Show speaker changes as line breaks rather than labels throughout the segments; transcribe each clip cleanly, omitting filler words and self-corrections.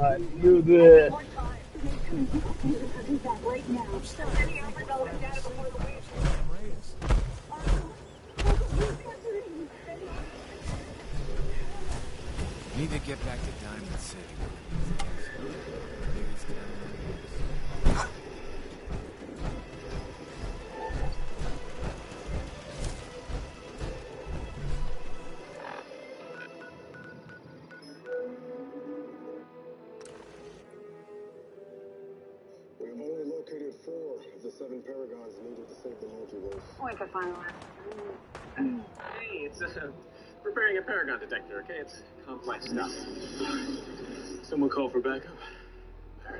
Do this.
Need to get back to Diamond City.
We've only located 4 of the 7 paragons needed to save the multiverse.
We could find one.
Hey, it's preparing a paragon detector, okay? It's complex stuff. Someone call for backup.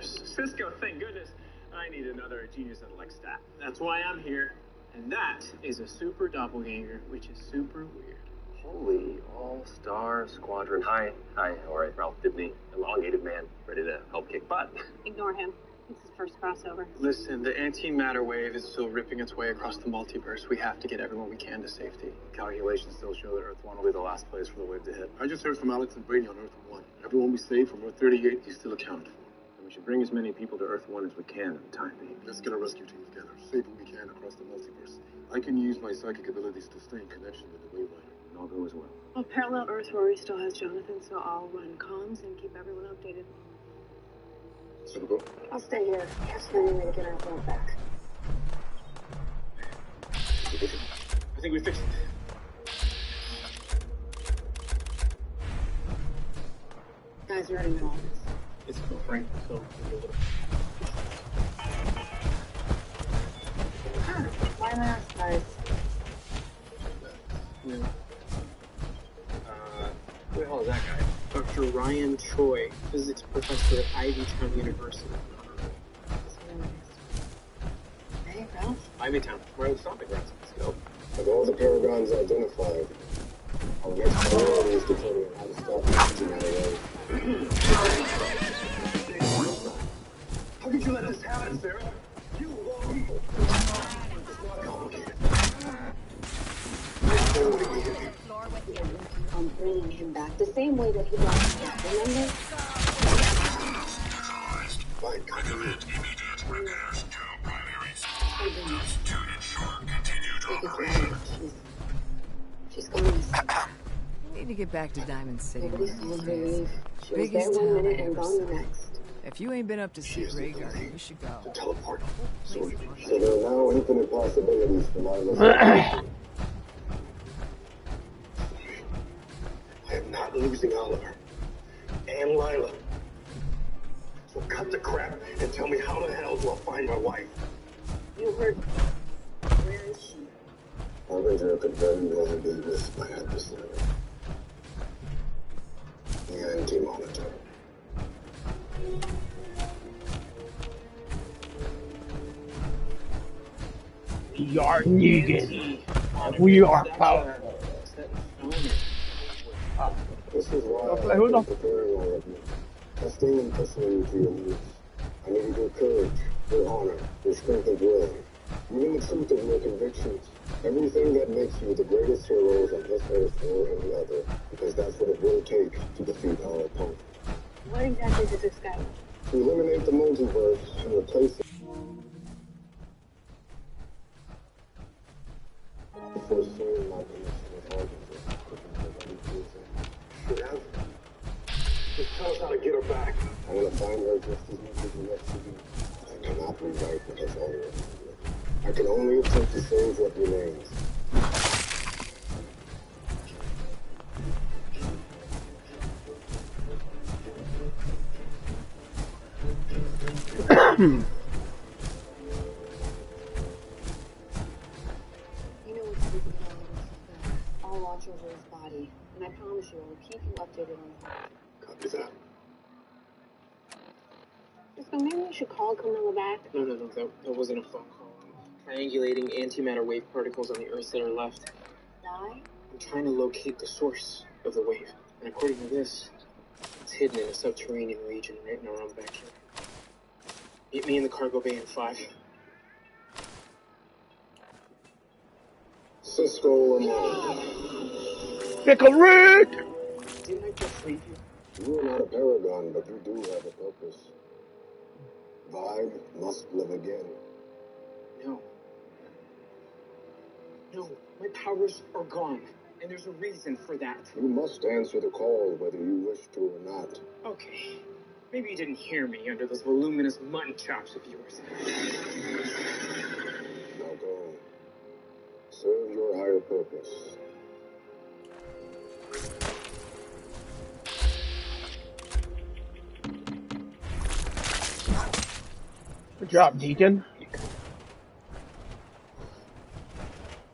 Cisco, thank goodness. I need another genius intellect stat. That's why I'm here. And that is a super doppelganger, which is super weird.
Holy all-star squadron. Hi, all right, Ralph Dibney, elongated man, ready to help kick butt.
Ignore him. It's his first crossover.
Listen, the antimatter wave is still ripping its way across the multiverse. We have to get everyone we can to safety.
Calculations still show that Earth 1 will be the last place for the wave to hit. I just heard from Alex and Brady on Earth 1. Everyone we saved from Earth 38 is still accounted for.
And we should bring as many people to Earth 1 as we can at the time being.
Let's get a rescue team together. Save what we can across the multiverse. I can use my psychic abilities to stay in connection with the wave rider.
And I'll go as well.
Well, parallel Earth Rory still has Jonathan, so I'll run comms and keep everyone updated.
Suitable?
I'll stay here. Ask for any way to get our phone back.
I think we fixed it.
Guys, we already know all this.
It's Frank, so
Why mask, guys?
Yeah. Who the hell is that guy? Dr. Ryan Choi, physics professor at Ivytown University.
Hey, Ralph.
Ivytown, where are the stomping grounds? Let's go.
With all the paragons identified, our next priority is determining how to stop the antimatter wave.
How could you let this happen, Sarah? You of all people. It's not complicated.
I'm bringing him back the same way that he brought me back, remember?
Recommend immediate repairs to primary sources to ensure continued operation.
She's gone.
We need to get back to Diamond City.
Nobody saw her leave. She was
Biggest
there 1
town
minute
I
and
ever
gone the
saw.
next.
If you ain't been up to see Rhaegar, you should go.
To teleport.
So there are now infinite possibilities for Lila's.
I am not losing Oliver. And Lila. So cut the crap and tell me how the hell do I find my wife?
You heard. Where is she?
Harbinger could very well be with my adversary. The anti-monitor.
We are Negan. We are powerful.
This is why I've been preparing all of you. Testing and listening to your needs. I need your courage, your honor, your strength of will, even the truth of your convictions. Everything that makes you the greatest heroes on this earth or any other, because that's what it will take to defeat our opponent.
What exactly does this guy want?
To eliminate the multiverse and replace it. Foreseeing my connection with Harbinger.
Should have. Just tell us how to get her back.
I want to find her just as much as the rest of you. I cannot rewrite what has already been written. I can only attempt to save what remains.
You know what's sleeping on. I'll watch over his body, and I promise you, I'll keep you updated on the
Copy that.
So maybe we should call Camilla back.
No, that wasn't a phone call. I'm triangulating antimatter wave particles on the Earths that are left.
Why?
I'm trying to locate the source of the wave. And according to this, it's hidden in a subterranean region right in our own backyard. Meet me in the cargo bay in 5.
Cisco and
Pickle Rick!
Didn't I just leave you?
You are not a paragon, but you do have a purpose. Vibe must live again.
No. No, my powers are gone. And there's a reason for that.
You must answer the call whether you wish to or not.
Okay. Maybe you didn't hear me under those voluminous mutton chops of yours.
Now go. Serve your higher purpose.
Good job, Deacon.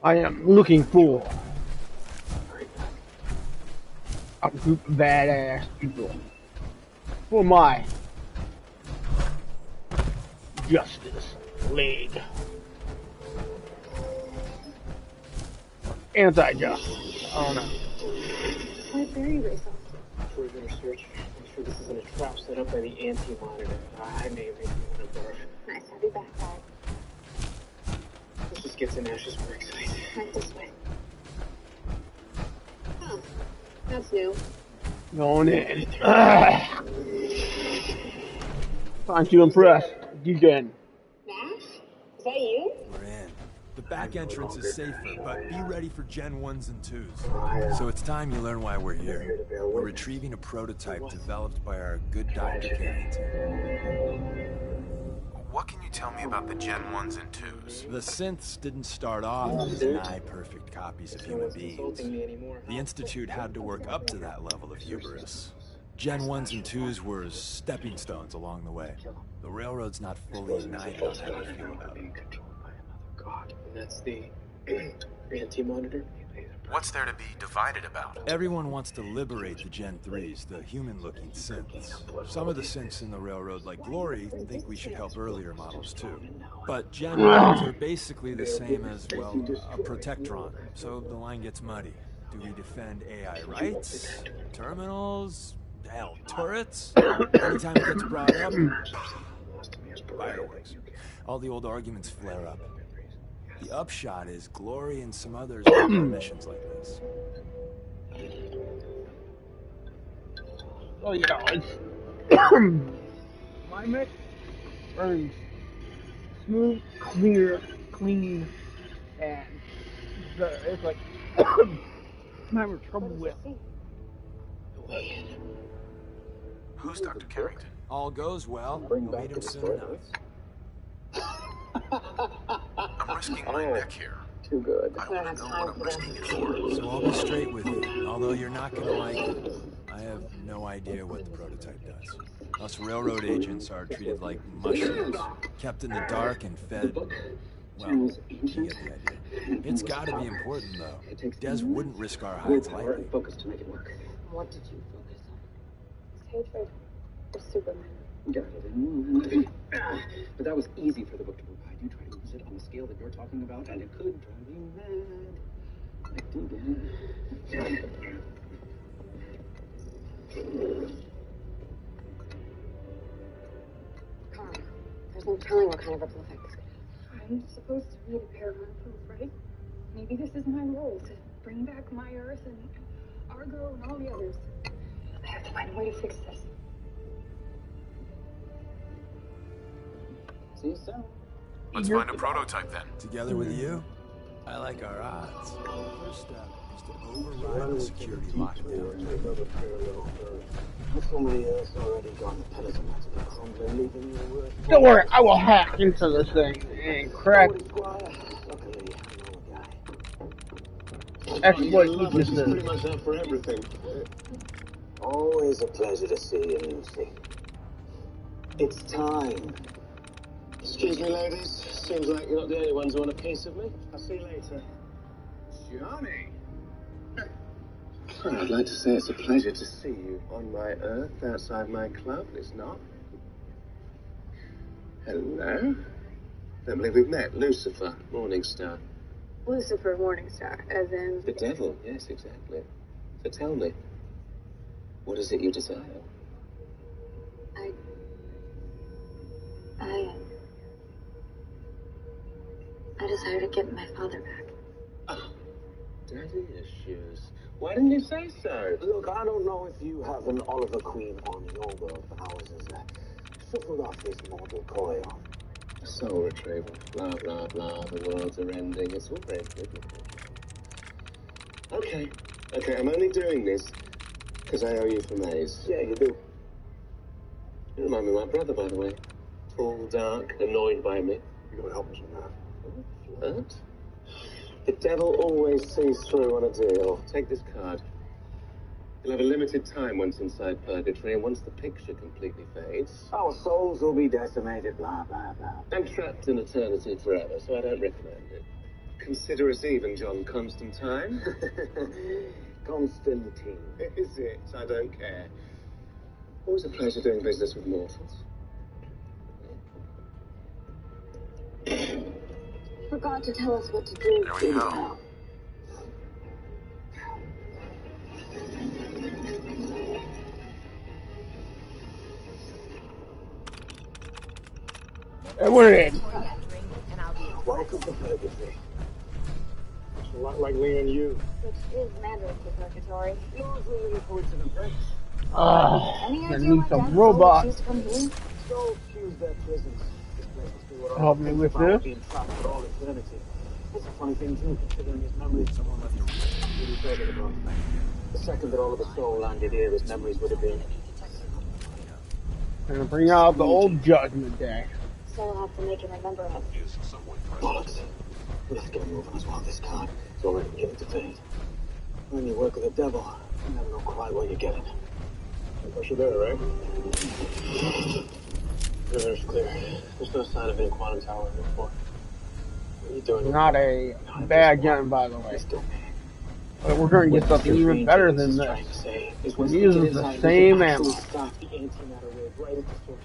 I am looking for a group of badass people for my Justice League. Anti-justice. I don't know.
Why bury yourself?
Before we finish search, I'm sure this isn't a trap set up by the anti-monitor. I may make you want to barf.
Nice to have you back, Dad.
Let's just get to Nash's work site.
Right this way. Huh. That's new.
Going in. Time to impress. Deacon.
Nash? Is that you?
We're in. The back entrance is safer, but be ready for Gen 1s and 2s. So it's time you learn why we're here. We're retrieving a prototype developed by our good Dr. Carrington.
What can you tell me about the Gen 1s and 2s?
The synths didn't start off as nigh-perfect copies of human beings. The Institute had to work up to that level of hubris. Gen 1s and 2s were stepping stones along the way. The Railroad's not fully united on how we feel about it.
God, and that's the anti-monitor?
What's there to be divided about?
Everyone wants to liberate the Gen 3s, the human-looking synths. Some of the synths in the Railroad, like Glory, think we should help earlier models too. But Gen 1s are basically the same as, well, a Protectron, so the line gets muddy. Do we defend AI rights? Terminals? Hell, turrets? Anytime it gets brought up, fireworks. All the old arguments flare up. The upshot is Glory and some others are missions like this.
Well, you know, it's my mix runs smooth, clean, and it's like I'm having trouble with.
Who's Dr. Carrington?
All goes well, you'll meet him soon enough.
I'm risking my neck here.
Too good.
I want to know what I'm risking it for.
So I'll be straight with you. Although you're not gonna like it, I have no idea what the prototype does. Us railroad agents are treated like mushrooms, kept in the dark and fed. Well, you get the idea. It's gotta be important, though. Des wouldn't risk our hides lightly.
Focus to make it work.
What did you focus on? His hatred of Superman.
Got it. But that was easy for the book to provide. You try to use it on the scale that you're talking about, and it could drive you mad. I dig it.
Carl, there's no telling what kind of ripple effect this could have.
I'm supposed to be the paragon proof, right? Maybe this is my role to bring back my Earth and Argo and all the others. I have to find a way to fix this.
See you soon.
Let's find a prototype then.
Together with you, I like our odds. The first step is to override the security lockdown.
Somebody else already got the pellets of to be crumbling, leaving you worth.
Don't worry, I will hack into this thing and crack exploit weaknesses.
Pretty much up for everything.
Always a pleasure to see you, Lucy. It's time.
Excuse me, ladies. Seems like you're not the only ones who want a piece of me. I'll see you later.
Johnny!
Well, I'd like to say it's a pleasure to see you on my Earth outside my club, it's not. Hello? Don't believe we've met. Lucifer, Morningstar.
Lucifer Morningstar, as in...
The devil, yes, exactly. So tell me, what is it you desire?
I desire to get my father back.
Oh, daddy issues.
Why didn't you say so?
Look, I don't know if you have an Oliver Queen on your world, but ours is suffered off this mortal coil.
Soul retrieval. Blah, blah, blah. The worlds are ending. It's all very good. Okay, I'm only doing this because I owe you for Maze.
Yeah, you do.
You remind me of my brother, by the way. Tall, dark, annoyed by me.
You gotta help us with that.
What? The devil always sees through on a deal. Take this card. You'll have a limited time once inside purgatory, and once the picture completely fades,
Our souls will be decimated, blah, blah, blah.
I'm trapped in eternity forever, so I don't recommend it. Consider us even, John Constantine.
Constantine.
Is it? I don't care. Always a pleasure doing business with mortals.
Forgot to tell us what to do.
There we go.
And we're in.
Welcome to purgatory. It's a lot like me and you.
Which is Mandarin for purgatory.
Yours really a coincidence, right?
Any
I
idea
need
why
some
Dad
robots.
choose to come here?
So choose their prisons. This place must be what
Help me with this.
being trapped for all eternity. It's a funny thing too, considering his memories. Someone left really further ago. The second that all of his soul landed here, his memories would have been.
Gonna bring out the old Judgment Day.
So we'll have to make him remember us.
Bollocks. We have to get moving as well. This card is already given to fate. When you work with the devil, you never know quite what you're getting. No pressure there, right? River's clear. There's no sign of any quantum tower before. What are you doing?
Not a bad gun, by the way. But we're going to get something even better than this. These are the same ammo.
Stop the antimatter wave right at the source.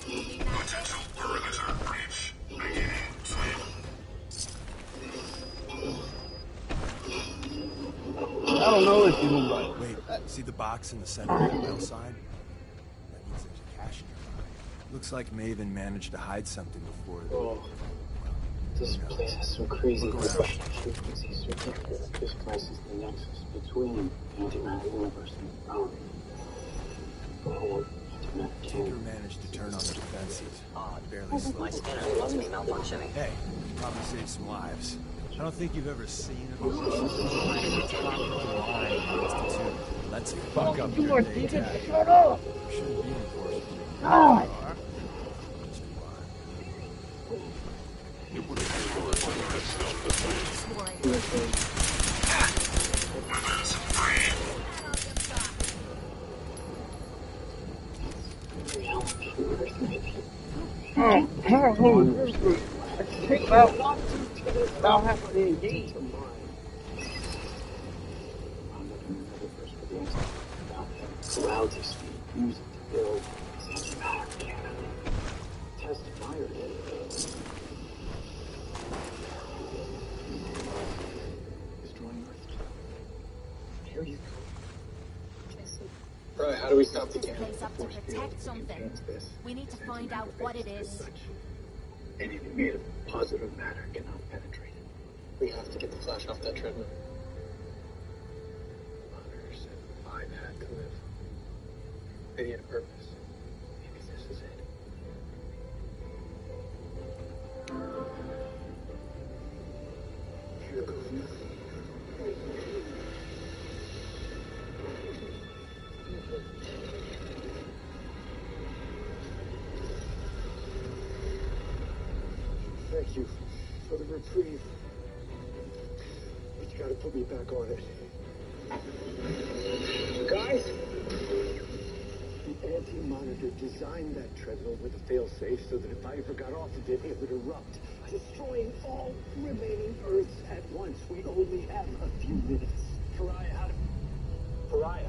Potential perimeter breach. Beginning sweep.
I don't know if you look like.
Wait, see the box in the center of the hillside? That means there's a cache nearby. Looks like Maven managed to hide something before.
Oh. This place has some crazy frequencies. This place is the nexus between the antimatter universe and the ground. The whole antimatter
Tinker managed to turn on the defenses. Barely
My
slowed.
scanner loves me malfunctioning.
Hey, probably saved some lives. I don't think you've ever seen a movie. Let's fuck up your day tag.
Shut up!
Shouldn't be enforced.
God! Take that one. Thou hast to engage.
Royalty speed, music to build, such matter canon. Test fire. Destroying Earth. Here you go. Right, how do we stop the cannon?
Place up to protect something. We need to find out what it is.
Anything made of positive matter cannot penetrate it. We have to get the flash off that treadmill. Monitors said 5 had to live. They need a purpose. Maybe this is it. Here goes nothing. Thank you for the reprieve. But you gotta put me back on it. Guys! The anti-monitor designed that treadmill with a fail-safe so that if I ever got off of it, it would erupt, destroying all remaining Earths at once. We only have a few minutes. Pariah, how to... Pariah?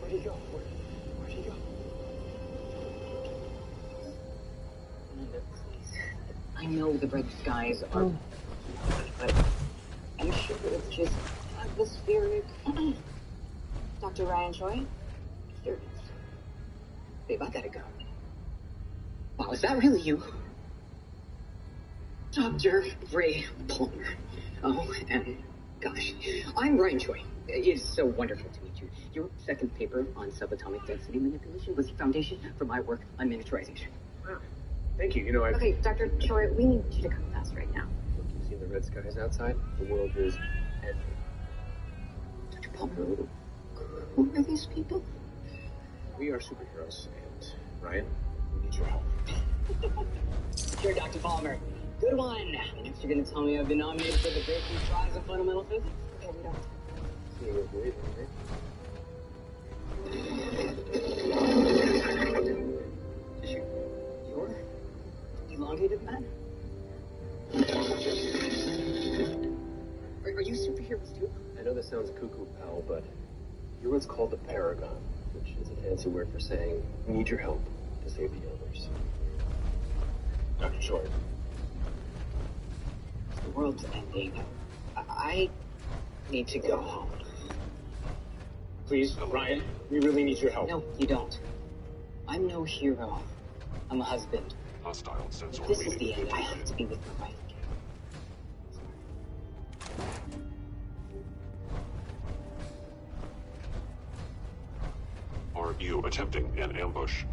Where'd he go? Where'd he go?
I know the red skies are, but I'm sure it's just
Atmospheric. Dr. Ryan Choi?
serious. Babe, I gotta go. Wow, is that really you? Dr. Ray Palmer. Oh, and gosh, I'm Ryan Choi. It is so wonderful to meet you. Your second paper on subatomic density manipulation was the foundation for my work on miniaturization.
Wow. Thank you. You know,
Okay, Dr. Choi, we need you to come with us right now.
Look, you see the red skies outside? The world is ending.
Dr. Palmer, who are these people?
We are superheroes, and Ryan, we need your help.
Sure, Dr. Palmer. Good one. Next, you're going to tell me I've been nominated for the Breakthrough Prize in Fundamental Physics?
Okay, we don't.
See you later,
You're elongated man? Are you superheroes too?
I know this sounds cuckoo, pal, but you're what's called the Paragon, which is a fancy word for saying we need your help to save the others. Dr. Choi.
The world's ending. I need to go home.
Please, Ryan, we really need your help.
No, you don't. I'm no hero. I'm a husband.
Hostile sensor
This is the end. I have to be with my wife again.
Are you attempting an ambush?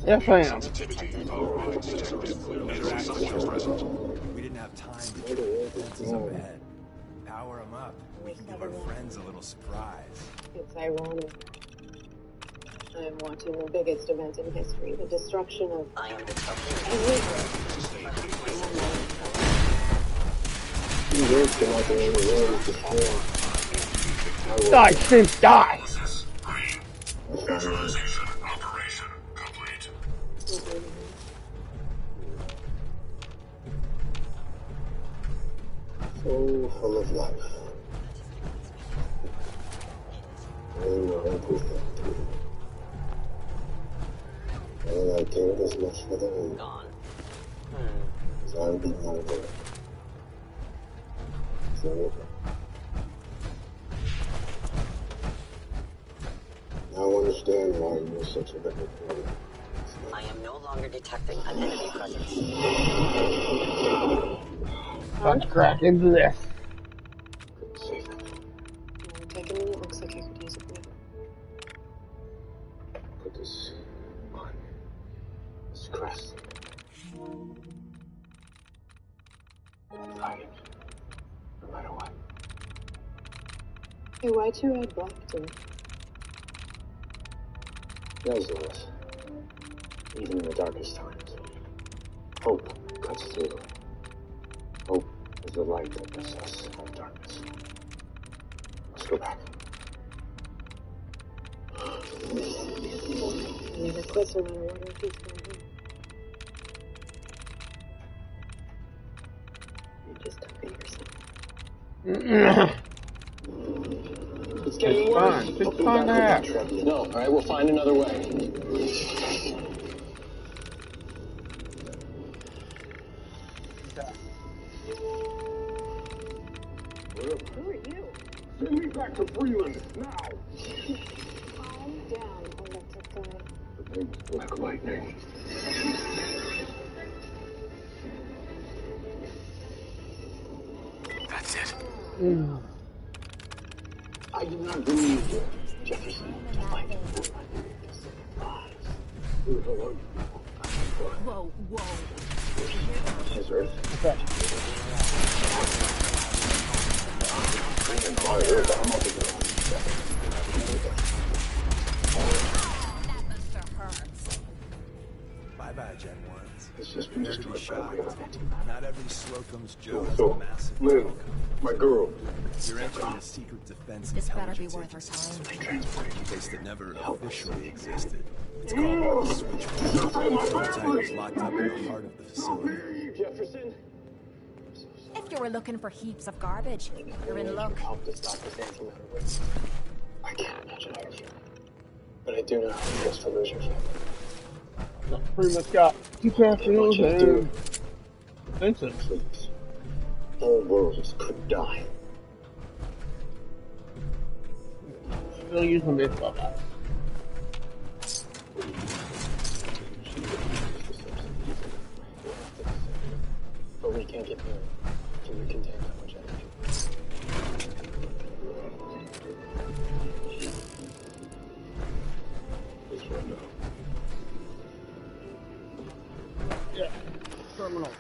Yes, I am.
Sensitivity of mind systems. Assumptions present.
We didn't have time to get the defenses up ahead. Power them up. We can give our friends a little surprise.
It's ironic. I am watching the biggest event in history, the destruction of
Die, Sim, die!
Visualization operation complete.
So full of life. And everything. And I cared as much for them as I did my work. So, now I understand why you're such a better player.
I am no longer detecting an enemy presence.
Let's crack into this.
Couldn't save them.
Take a minute, looks like I could use a breather.
Put this on this crest. Fight it. No matter what.
Hey, why'd you add black to it?
Resilience. Even in the darkest times. Hope cuts through. Hope is the light that lifts us out of darkness. Let's go back.
Never quits no matter what our feet's going to do. You're just talking to yourself.
It's getting worse.
It's fun to have.
No, all right, we'll find another way.
Who are you?
Send me back to Freeland, now!
Calm down, electric guy.
The name's Black Lightning.
That's it.
I do not believe you, Jefferson. To fight for who the hell are you?
Whoa, whoa.
Is Earth?
That monster hurts.
Bye-bye, Gen 1s.
It's just been
Prepare to be
destroyed by
shocked. Not every Slocum's Joe has a
So,
massive
Lynn,
dog.
my girl.
You're entering a secret defense
This better be
intelligence
worth our
agency,
time.
a place that never officially existed. It's called the Switchboard. Funtime is locked up in the heart of the facility.
Jefferson?
If you were looking for heaps of garbage, you're in luck.
Help to stop this antimatter.
I can't imagine how you feel. But I do know how it feels to lose your family.
Pretty much got 2 capsules and Vincent.
Please. All worlds could die.
Still using the baseball bat.
But we can.
Can't get near it. Can you contain that much energy?
Let's find out.
Yeah. Terminal.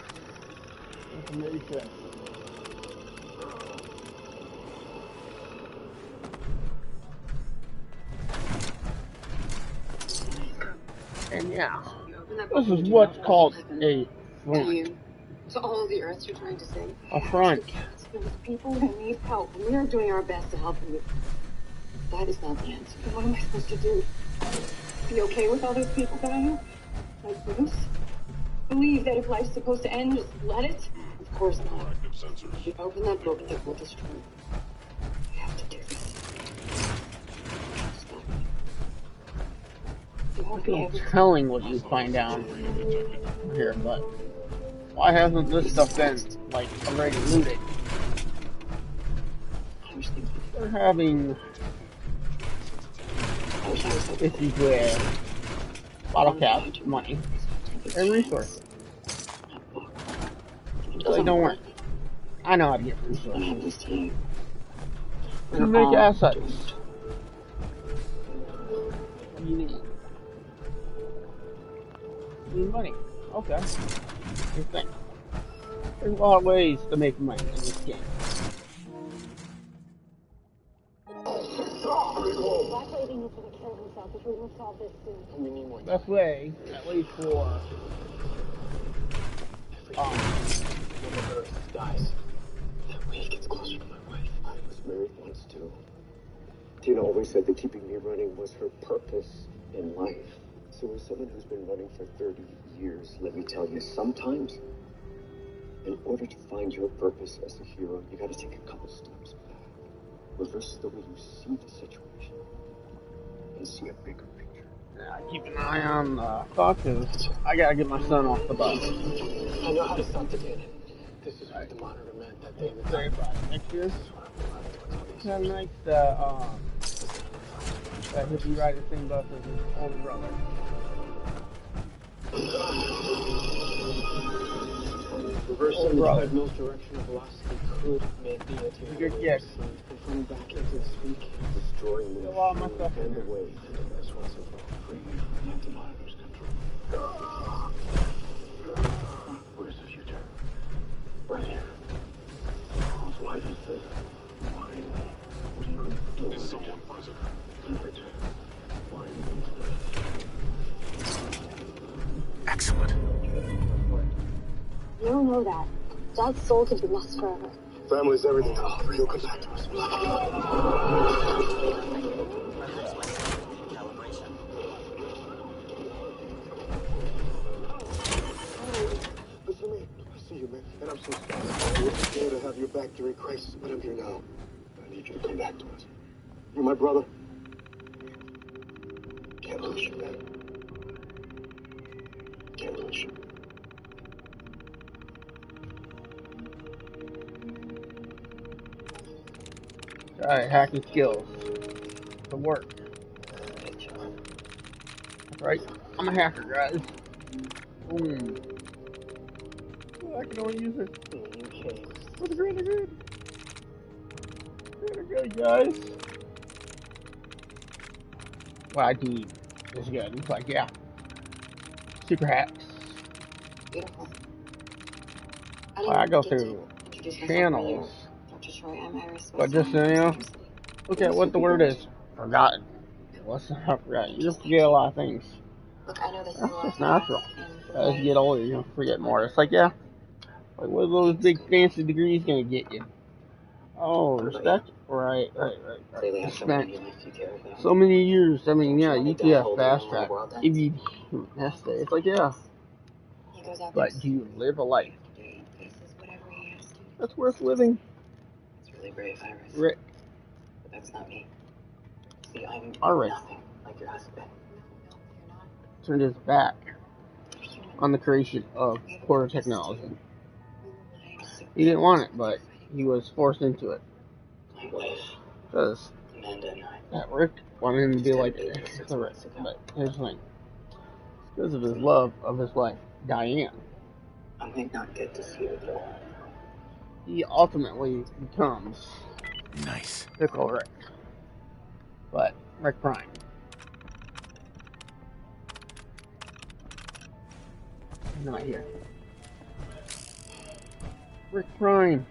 Information. And yeah, this is what's called a front.
To all the Earths you're trying to save.
A front.
There's people who need help, and we are doing our best to help them. That is not the answer. What am I supposed to do? Be okay with all those people dying? Like Bruce? Believe that if life's supposed to end, just let it? Of course not. If you open that book, it will destroy you. You have to do this. Stop. You won't be
No
able to.
telling what you find out here, but why hasn't this stuff been, like, already looted? They're having issues with bottle caps, money, and resources. Like, don't worry. I know how to get resources. To make assets. What do you need? You need money. Okay. Good thing. There's a lot of ways to make money in this game.
Black Lady needs to kill himself if we don't solve this soon.
We need more time.
Best way, at least for
When the Earth dies, that wave gets closer to my wife. I was married once too. Tina always said that keeping me running was her purpose in life. So as someone who's been running for 30 years, let me tell you, sometimes, in order to find your purpose as a hero, you gotta take a couple steps back. Reverse the way you see the situation and see a bigger picture.
yeah, keep an eye on thoughts, because I gotta get my son off the bus.
I know how to stop the cannon. This is what the monitor meant that day in the
Sorry
time.
about it. Next year, kind of nice that hippie rider thing bus is his older brother.
Reversing
Older
the
brother.
treadmill's direction of velocity could make the
It's a good gift.
and coming back into the speak, destroying the
A lot of my stuff in
and the
there.
wave. This one's about freeing the monitor's control. Where's the future? Right here. Whose life is this? Mine. What are you going to do? Is someone present? Perfect.
Excellent.
You don't know that. Dad's soul could be lost forever.
Family's everything. He'll come back to us. Listen to me. I see you, man. And I'm so sorry. I wasn't there to have your back during crisis, but I'm here now. I need you to come back to us. You're my brother. Can't lose you, man. Can't lose you.
Alright, hacking skills. To work. That's right. I'm a hacker, guys. Boom. Oh, I can only use it for the greater good. Greater good, guys. What I need is good. It's like, yeah. Super hacks.
Beautiful.
Well, I go through channels. But just so you know, look at what the word is. Forgotten. What's not forgotten? You forget a lot of things.
Look, I know this
That's just natural. As you get older, you're gonna forget more. It's like, yeah. Like, what are those big fancy degrees gonna get you? Oh, respect? Right. I spent so many years. I mean, yeah, you could have fast track if you messed it. It's like, yeah. But do you live a life that's worth living?
It's really brave, Iris.
Rick.
But that's not me. See, I'm
Alright.
nothing like your husband.
Turned his back on the creation of quarter technology. He didn't want it, but he was forced into it.
My wife,
Because
Amanda, and I.
that Rick wanted him to be like the Rick. But here's the thing. It's because of his love of his wife, Diane.
I might not get to see it all.
He ultimately becomes
Nice.
Pickle Rick. But Rick Prime. He's not here. Rick Prime.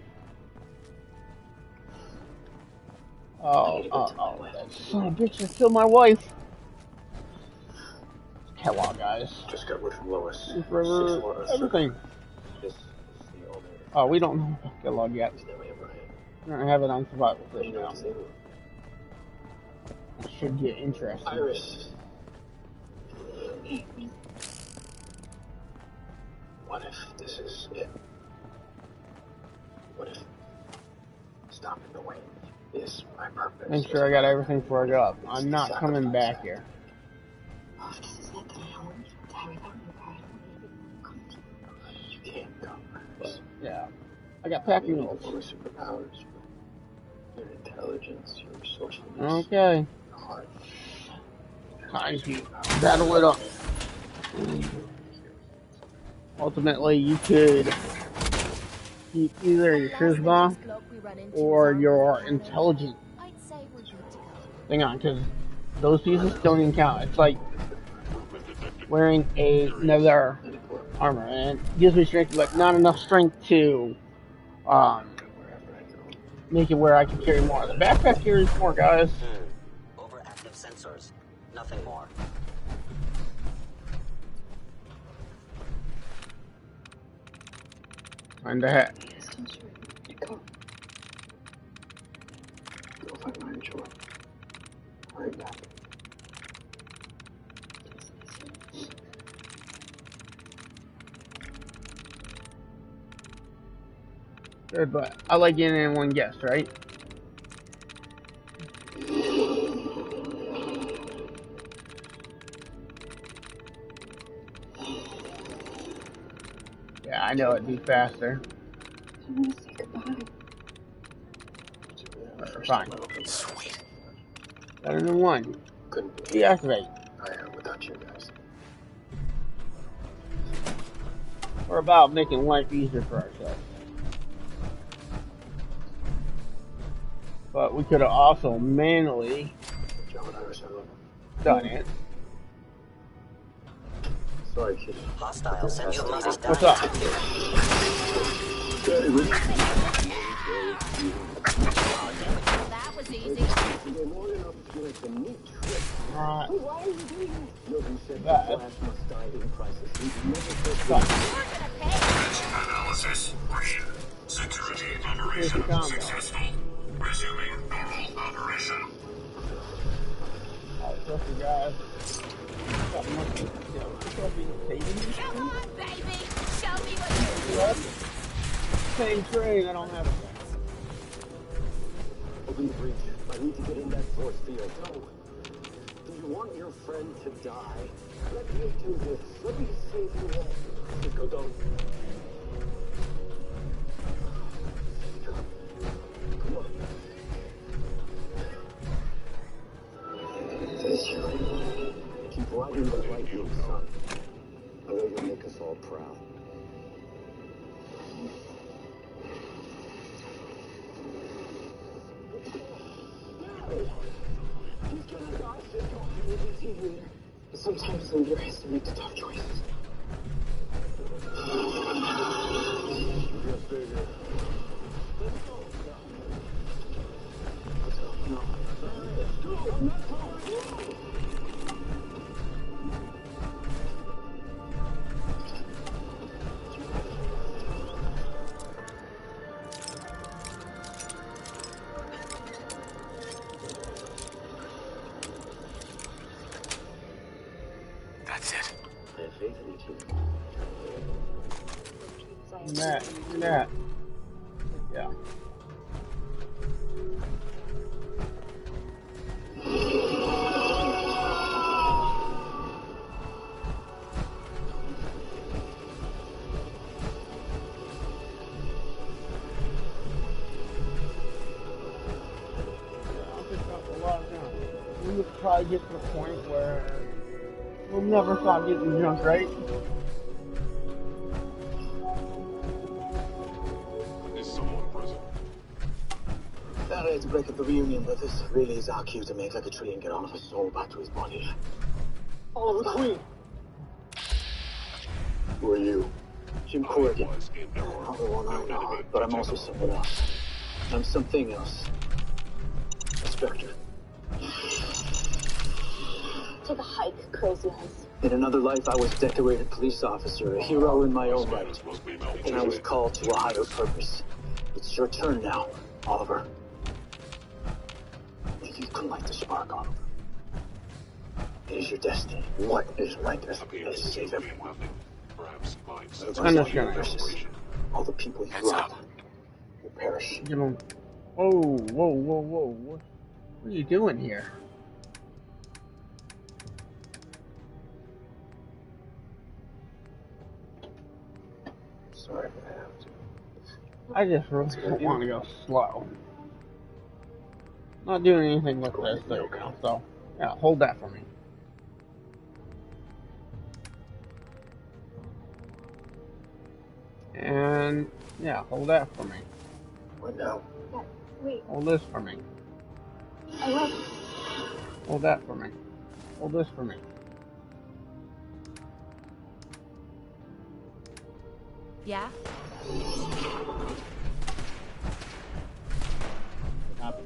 Oh, that son of a bitch just killed my wife. Kellogg, guys.
Just got word from Lois.
Forever, everything.
This is the owner.
Oh, we don't know about Kellogg yet. I don't have it on survival fish now. It should get interesting.
Iris. What if this is it? What if stopping the wave is my purpose?
Make sure I got everything before I go up. I'm not coming back here.
You can't go.
But, yeah. I got packing
Your
notes.
superpowers, your intelligence, your resourcefulness.
Okay.
Your heart.
Time to battle it up. Ultimately, you could keep either your charisma or your intelligence thing on, because those pieces don't even count. It's like wearing another armor, and it gives me strength, but not enough strength to make it where I can carry more. The backpack carries more, guys.
Overactive sensors, nothing more.
Find the hat.
Go find my joy. Right back.
Good, but I like getting in one guess, right? Yeah, I know it'd be faster.
I want to say goodbye.
Fine.
Sweet.
Better than one.
Couldn't
Deactivate.
I am without you guys.
We're about making life easier for ourselves. But we could have also manually done it.
Sorry, kid.
Hostile sentient must die.
What's up?
That was easy.
Alright.
Why are you doing this? Nobody said
That.
Flash must die in crisis.
Analysis green. Security operation successful. Resuming normal operation.
Alright, trust you guys.
Come on, baby. Show me what you do.
Same train, I don't have it.
Open the breach. I need to get in that force field. No. Do you want your friend to die? Let me do this. Let me save you all. Cisco, don't. Come on. Keep riding the lightning, son. I know you'll make us all proud. Sometimes the leader has to make the tough choices.
That's it.
I have faith in you two.
That. Yeah. We would probably get to the point where we'll never stop getting drunk, right?
Sorry I had to break up the reunion, but this really is our cue to make like a tree and get all of his soul back to his body. Oliver Queen! Who are you? Jim Corrigan. I'm the one I know, but I'm also someone else. I'm something else. A Spectre.
Take a hike, crazy eyes.
In another life, I was a decorated police officer, a hero in my own right. And I was called to a higher purpose. It's your turn now, Oliver. If you can light the spark, Oliver. It is your destiny. What is my destiny? Is to save everyone.
I'm just gonna.
All the people you love will perish.
You know. Whoa, whoa, whoa, whoa. What are you doing here?
Sorry if I have to.
I just really want to go slow. Not doing anything with this thing now, so yeah, hold that for me. And yeah, hold that for me.
What now?
Wait,
Hold this for me.
I love
Hold that for me. Hold this for me.
Yeah?
Copy.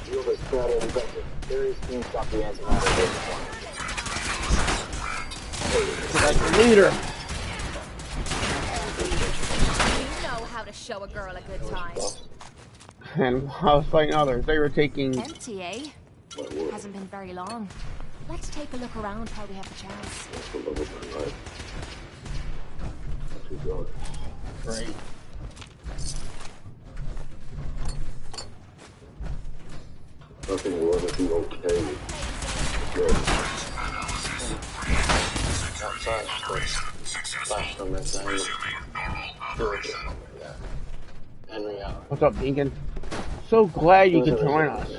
Deal this crowd infected. Various teams stop the antimatter.
Like the leader.
You know how to show a girl a good time.
And I was fighting others. They were taking.
Empty, eh? Hasn't been very long. Let's take a look around while we have the chance.
Great.
Nothing will ever be okay.
What's up, Deacon? So glad you could join us.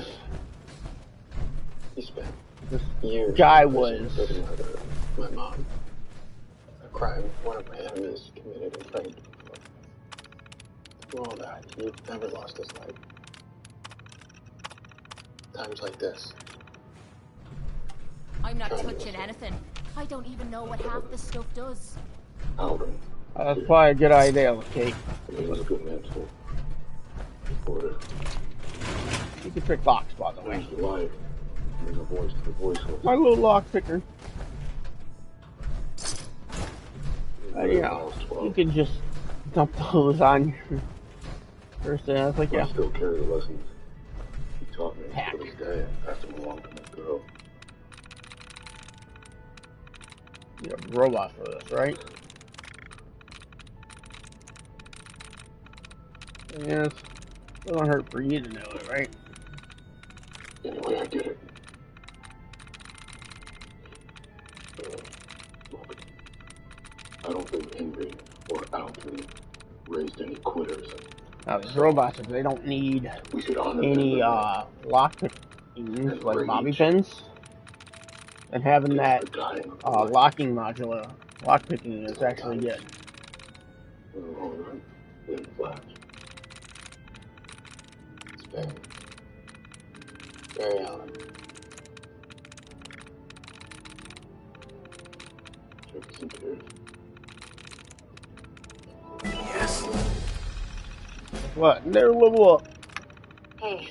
This guy was.
My mom. A crime one of my enemies committed and framed me for. Through all that, you've never lost his life. Times like this.
I'm not touching anything. I don't even know what half this stuff does.
Alvin.
That's probably a good idea, Kate.
He was a good man too. Reporter.
You can pick locks, by the way.
There's life. There's a voice to the voiceless.
My little lock picker. You know, you can just dump those on your first day. I was like, yeah.
I still carry the lessons he taught me to this day and passed them along to my girl.
You're a robot for this, right? Yes. It doesn't hurt for you to know it, right?
Anyway, I get it. Look, I don't think Henry or Alvin raised any quitters.
Now, these robots, if they don't need any lock pickings, like bobby pins, and having that locking module, lock picking is actually good.
Alright, then flash. Spain. Barry Allen. Jefferson Pierce.
Yes.
What? They're level up.
Hey,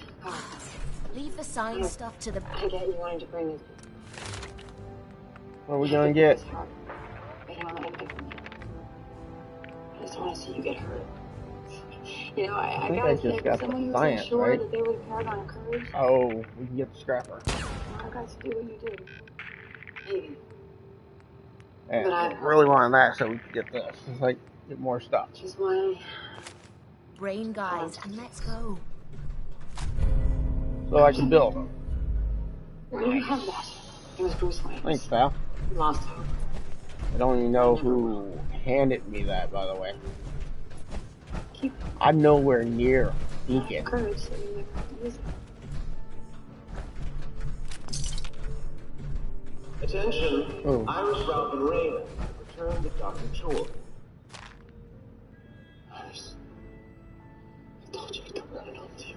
Leave the science stuff to the.
I get you wanted to bring it.
What are we gonna get?
I don't know how to pick them. I just want to see you get hurt. You know, I
think
gotta
I just
say,
got
someone
the
who's
science,
so sure
right?
that they would have paragon of courage.
Oh, we can get the scrapper.
I got to do what you did. Maybe.
And
But I
really wanted that so we could get this. It's like, get more stuff.
just why.
Brain guys, and let's go.
So I can build them.
We didn't have that. It was Bruce Wayne.
Thanks, pal.
We lost him.
I don't even know who handed me that, by the way. I'm nowhere near Deacon.
Courage so you never use it.
Attention,
Oh.
Iris Ralph and Raymond. Return to Dr. Chor. it up to you.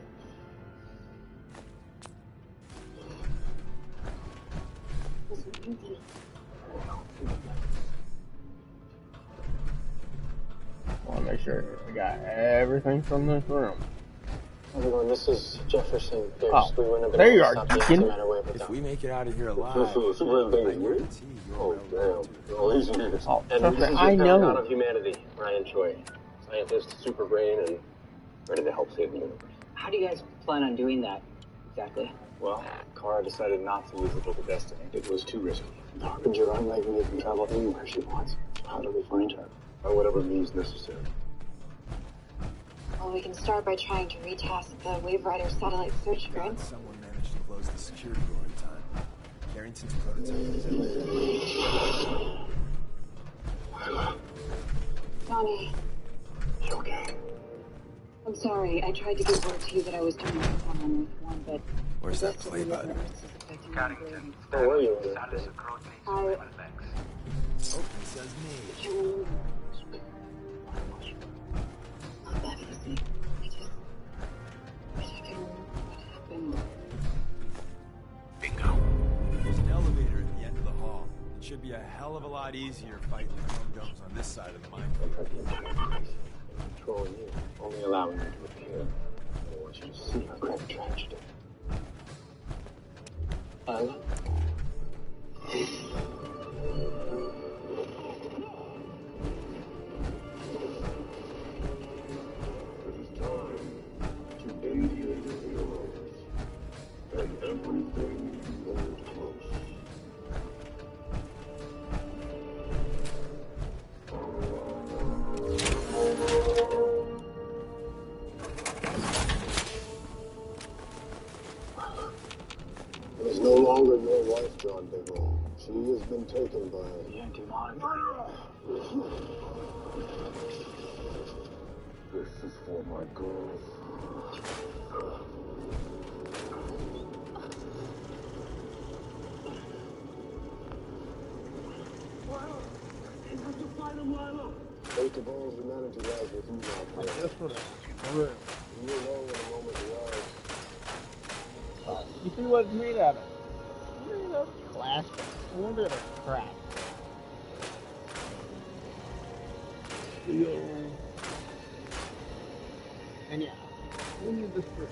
I want to make sure I got everything from this room.
Everyone, this is Jefferson.
Oh, there you are, Deacon.
If we make it out of here alive, I guarantee
Oh, damn. Oh, he's here.
Oh,
And
trust
this
me,
is
I
the Paragon
know.
of Humanity, Ryan Choi. Scientist, super brain, and ready to help save the universe.
How do you guys plan on doing that, exactly?
Well, Kara decided not to use the Book of Destiny.
It was too risky. The Harbinger unlike me can travel anywhere she wants. How do we find her? By whatever means necessary.
Well, we can start by trying to retask the Wave Rider satellite search grid.
Someone managed to close the security door in time. Carrington's prototype is everywhere.
Donnie.
You okay?
I'm sorry. I tried to give word to you that I was doing something on Earth 1, but...
Where's that play button?
Carrington. How are you?
I...
Oh, it says me.
can't remember. Not that easy. I wish I could remember what happened.
Bingo.
There's an elevator at the end of the hall. It should be a hell of a lot easier fighting the home domes on this side of the minefield.
Controlling you, only allowing you to appear. I want you to see our great tragedy. Isla? It is no longer your wife, John Diggle. She has been taken by the anti-mind. This is for my girls. Fate of all humanity lies with you now, Claire.
This one is for real.
You will know when the moment arrives.
You see what it's made out of? It's made of plastic. I wonder if it's cracked. Steel. And yeah, we need this for.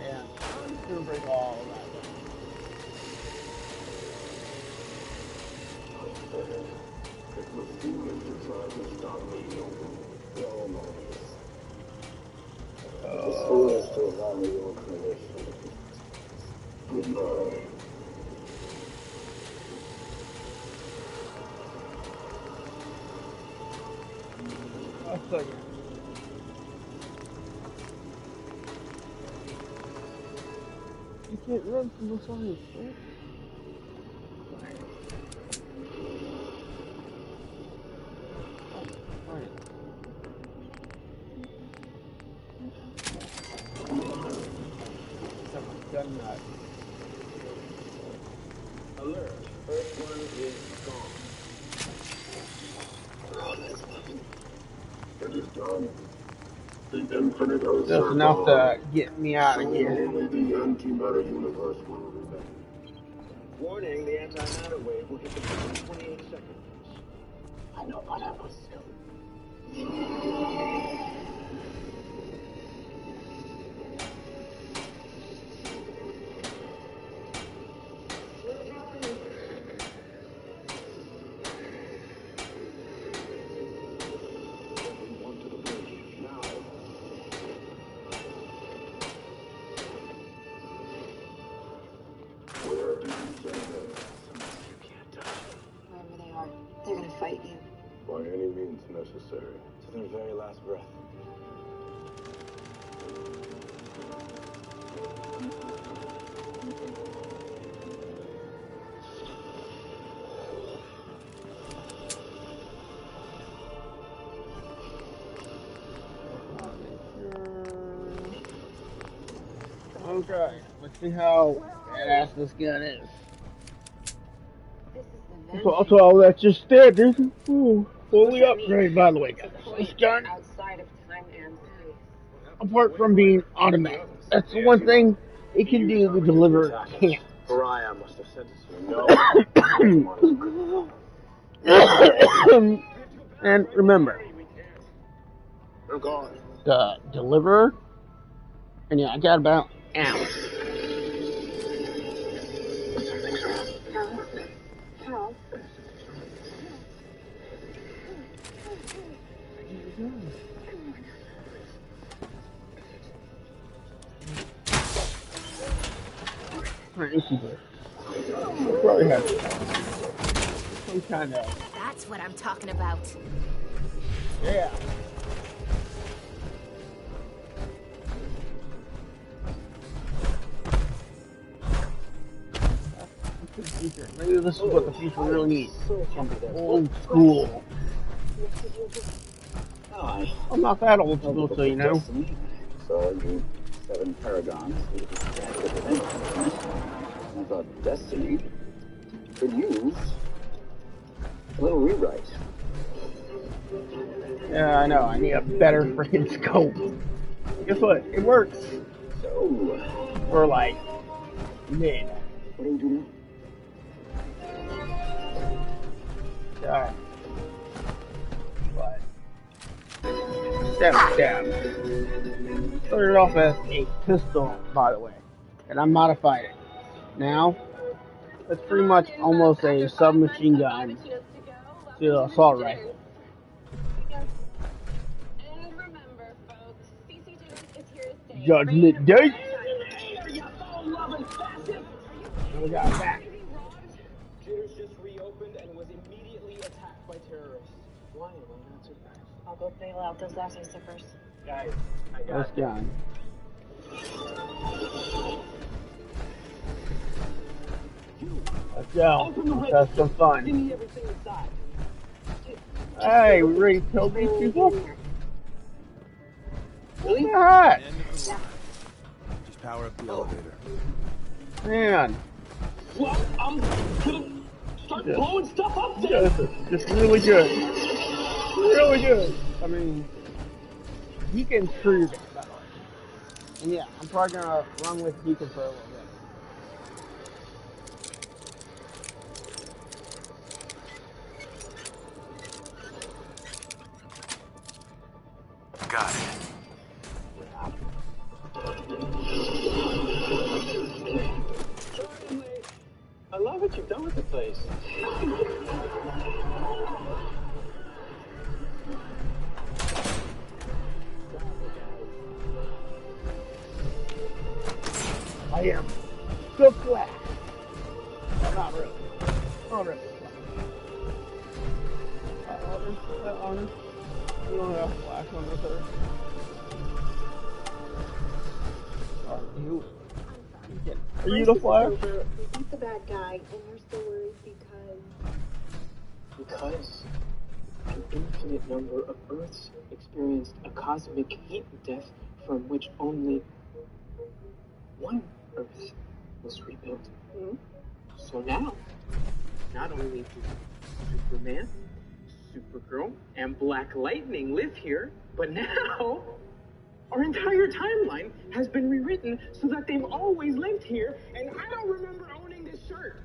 Yeah, I'm just gonna break all of that down.
It was foolish to try to stop me. No, no. It was foolish to allow your creation. Goodbye.
I'll tell you. You can't run from the science, right? Gun nut.
Alert. Earth 1 is gone. It is done. The infinite Earths
Just
are
enough
gone.
to get me out of here.
Only the antimatter universe will remain. Warning, the antimatter wave will hit the ground in 28 seconds. I know what I must do.
Wherever they are, they're gonna fight you.
By any means necessary.
To their very last breath.
Okay, let's see how badass this gun is. That's all that just did, isn't it? Ooh, fully upgrade, by the way, guys. This gun.
Outside of time and space.
apart from being automatic. That's the one thing it can do the deliverer can't.
Pariah must have sent us here. No.
And remember,
They're gone.
the deliverer, and yeah, I got about an hour.
How?
Probably have some kind of.
That's what I'm talking about.
Yeah. Maybe this is what the future really needs. Old school. I'm not that old school, so you know.
So you 7 paragons. I thought Destiny could use a little rewrite.
Yeah, I know. I need a better freaking scope. Guess what? It works.
So,
for like mid.
What do we do now?
Alright. But stab. Started off as a pistol, by the way, and I modified it. Now it's pretty much almost a submachine gun to assault rifle. Judgment Day. We got back.
Jitters just reopened and was immediately attacked by terrorists. Why am I not surprised?
I'll go bail out those last zippers.
Guys, I got
Let's go. Let's go. Let's have some fun. Hey, we ready to kill these people?
Really? End of the line. Just power up the elevator.
Man.
Well, I'm gonna start blowing stuff up there.
Just really good. Really good. I mean, he can prove it, by the way. And yeah, I'm probably gonna run with Deacon for a little bit.
Got it.
I love what you've done with the place.
I am so glad. Not really. Not really. Honor. You don't have flash on this earth. Are you the Flash?
We beat the bad guy, and you're still worried
Because an infinite number of Earths experienced a cosmic heat death from which only one Earth was rebuilt. Mm-hmm. So now, not only do Superman, Supergirl, and Black Lightning live here, but now our entire timeline has been rewritten so that they've always lived here, and I don't remember owning this shirt.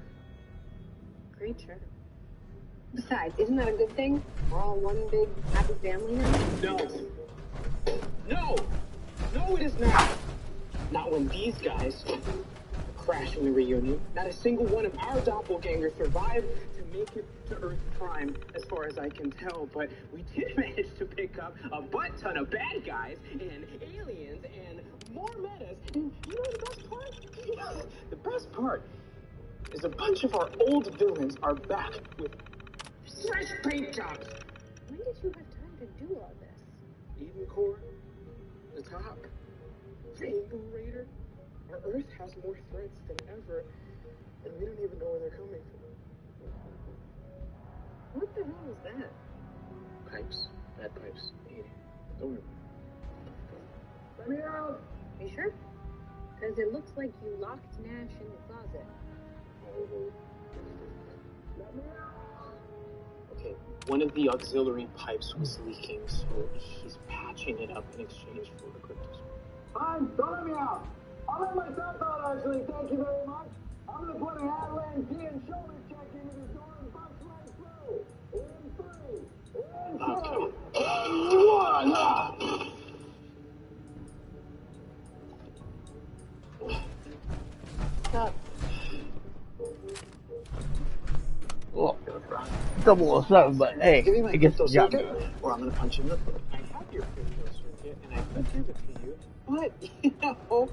Great shirt. Besides, isn't that a good thing? We're all one big happy family now?
No, it is not. Not when these guys crash in the reunion. Not a single one of our doppelgangers survived to make it to Earth Prime, as far as I can tell, but we did manage to pick up a butt ton of bad guys and aliens and more metas. And you know the best part? The best part is a bunch of our old villains are back with fresh paint jobs.
When did you have time to do all this?
Eden Core, the top, Rainbow Raider. Our Earth has more threats than ever, and we don't even know where they're coming from.
What the hell is that?
Pipes. Bad pipes. Don't worry.
Let me out! You sure? Because it looks like you locked Nash in the closet.
Let me out! Okay, one of the auxiliary pipes was leaking, so he's patched patching it up in exchange for a crypto.
Fine, don't let me out. I'll let myself out, actually. Thank you very much. I'm going to put an Avalanche D and shoulder check into this door and bust right through. In 3, in 2, in 1.
Stop.
Well, 007, but hey,
Give me my
I guess
crypto
you got
circuit,
me.
or I'm going to punch you in the foot. I have your crypto circuit, and I could give it to you, but, you know,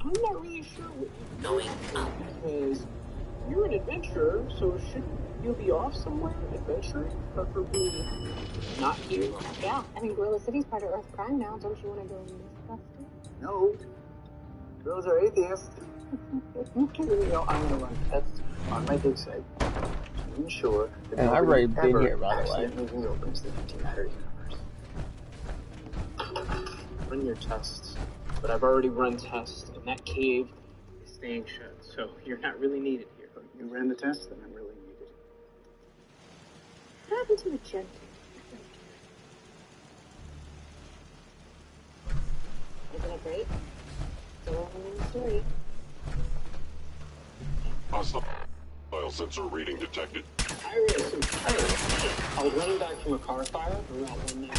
I'm not really sure what you're going up. Because you're an adventurer, so shouldn't you be off somewhere adventuring, preferably not here?
Yeah, I mean, Gorilla City's part of Earth Prime now. Don't you want to go mythbusting?
No. Girls are atheists. Okay, you know, I'm going to run tests on my dig site to ensure that
And I've
nobody
already been
ever
here, by the way.
accidentally reopens the antimatter universe. Run your tests. But I've already run tests, and that cave is staying shut, so you're not really needed here. You ran the test, then I'm really needed.
What happened to the gent? Isn't it great? Still in the story.
Hostile sensor reading detected.
I read some pirates. I was running back from a car fire around 119.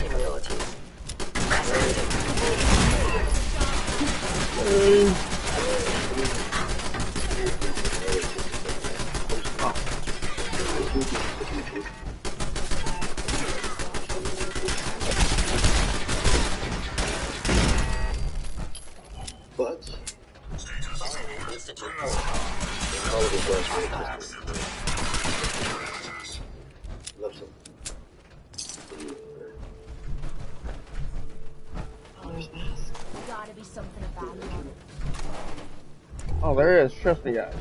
Capabilities.
But
Institute.
listen.
Gotta be something about it.
Oh, there is. Trust me, guys.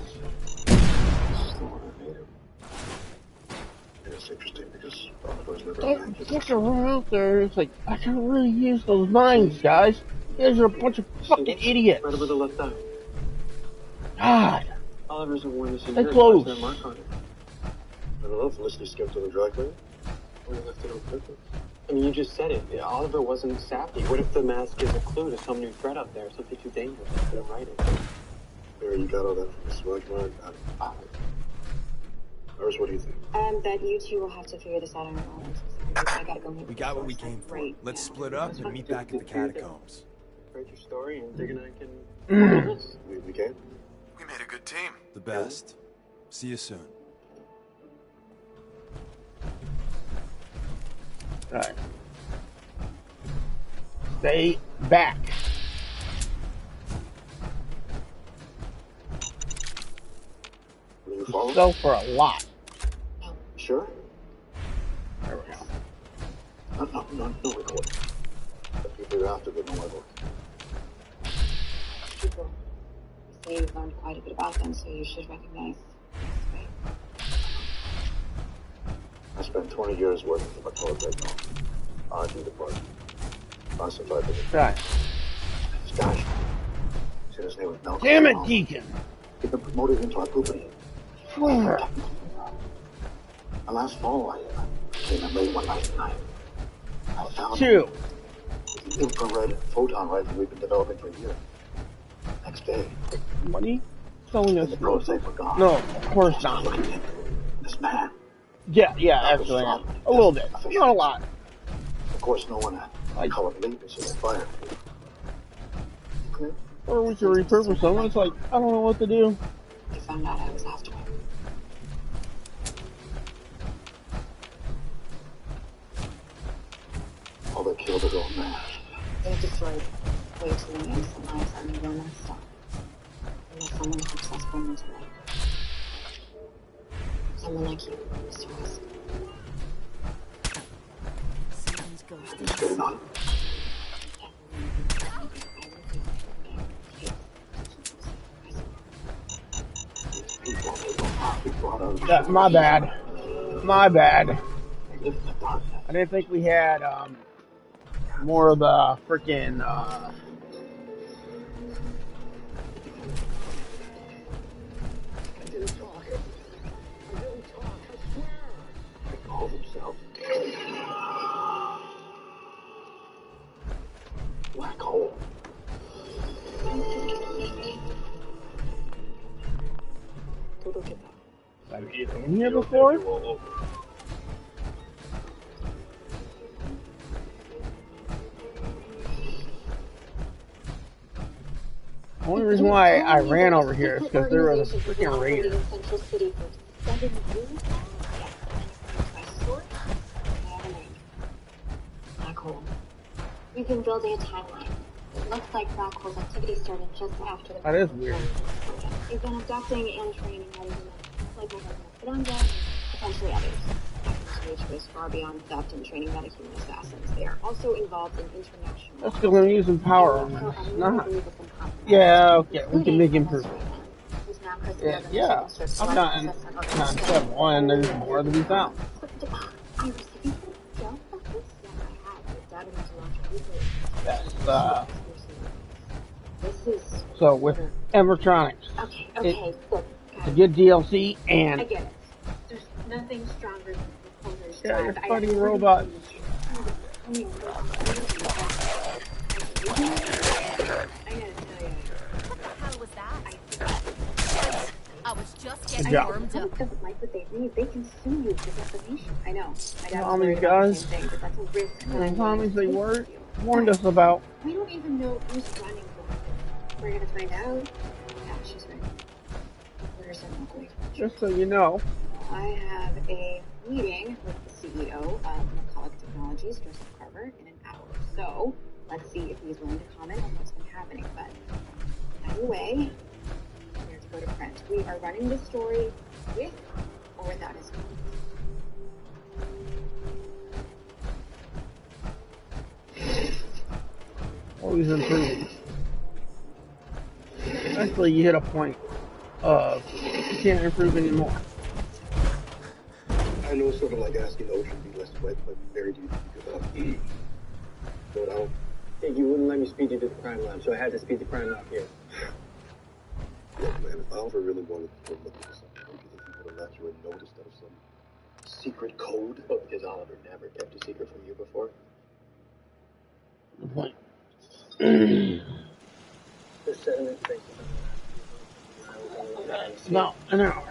It's interesting because Oliver's never
Don't fuck around there. It's like, I can really use those mines, guys. You guys are a bunch of fucking idiots.
Right over the left eye.
God.
Oliver's the one that's in
They
here.
close.
Why is there a mark on it?
I don't know, Felicity skipped to the dry cleaner. Or you left it on purpose.
I mean, you just said it. Oliver wasn't sappy. What if the mask is a clue to some new threat up there? Something too dangerous for them writing.
There, you got all that from the swag mark. Iris, what do you think?
That you two will have to figure this out on your own. I gotta go meet.
We got what we came for. Let's split up and meet back at the catacombs.
Write your story and Dig and I can...
We can?
We made a good team.
The best. See you soon.
Alright. Stay back.
You follow?
Sell for a lot.
Sure?
There we go.
No record. The people you're after, they know my voice.
People. You say you've learned quite a bit about them, so you should recognize.
I spent 20 years working for McCullough Technology. R&D department. Classified the
Right.
This guy. Said his name was Malcolm.
Damn it, Deacon.
He'd been promoted into our company.
Swear.
And last fall, I came in late one night and I found
Two.
the infrared photon rifle we've been developing for a year. Next day,
Money? Selling us.
the prototype were gone.
No, of course not.
This man.
Yeah, actually, a little bit. Not a lot.
Of course, no one at Color believed me, so they fired me.
Or we could repurpose them. It's like, I don't know what to do.
They found out I was after him.
Oh, they killed the old man.
They destroyed way too many innocent lives on the real messed up. Unless someone helps us bring them to light. Someone like you, Mr. West.
Someone's ghosting
What's going on?
Yeah, my bad. My bad. I didn't think we had more of the freaking
I didn't talk. I didn't talk, I swear. He called himself.
black hole.
Go look at that.
Have you been here before? The only reason why I ran over here is because there was a freaking raider.
Black hole. We've been building a timeline. It looks like black hole's activity started just after the.
That is weird.
They've been abducting and training young women, like my husband Esperanza, potentially others. Efforts reach goes far beyond theft and training metahuman assassins. They are also involved in international.
That's because I'm using power on this. Not. Yeah, okay, we can make improvements. Yeah. I've gotten step one, there's more to be found. That's, so with animatronics, it's a good DLC, and
I get it. There's nothing stronger than the proposers.
yeah, you're fighting robots.
I gotta tell you.
What the hell was that? I was just getting warmed up.
Doesn't like what they read. They can sue you for defamation. I know. My dad's
Tommy
worried about the
guys,
same thing, but that's a risk.
and Tommy's they warned us about.
We don't even know who's running for it. We're gonna find out. Yeah, she's right. Where's her milkweed?
Just so you know.
I have a meeting with the CEO of McCulloch Technologies, Jester in an hour. So let's see if he's willing to comment on what's been happening. But either way, we have to go to print. We are running this story with or without his comments.
Always improving. Actually, you hit a point of you can't improve anymore.
I know it's sort of like asking the ocean to be less wet, but very deep. But I don't
think you wouldn't let me speed you to the crime lab, so I had to speed the crime lab here.
Look, man, if Oliver really wanted to look into something, maybe if he would have left you a note instead of some secret code.
Well, because Oliver never kept a secret from you before.
Good point.
The sediment thing.
About an hour.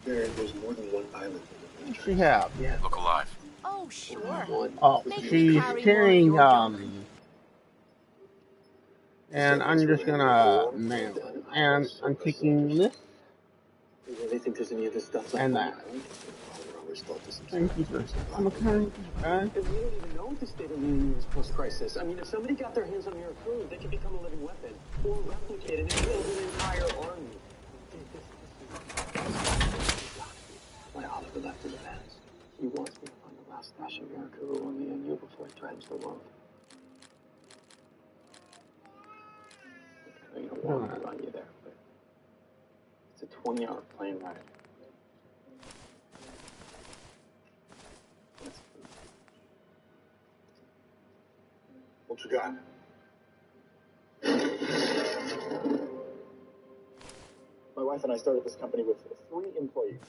There's more than one island.
What does she have?
Yeah. Look alive.
Oh, sure.
Oh, she's carrying, and I'm just gonna mail it. And I'm taking this.
You really think there's any of this stuff
and that. Thank you for I'm a kind guy.
We don't even know what the state of the union is post-crisis. I mean, if somebody got their hands on your crew, they could become a living weapon or replicate it and build an entire army. Why Oliver left in the past? He wants me to find the last stash of Miracle on me and you before he threatens the world. I know you don't want me to run you there, but it's a 20-hour plane ride.
What you got?
My wife and I started this company with 3 employees.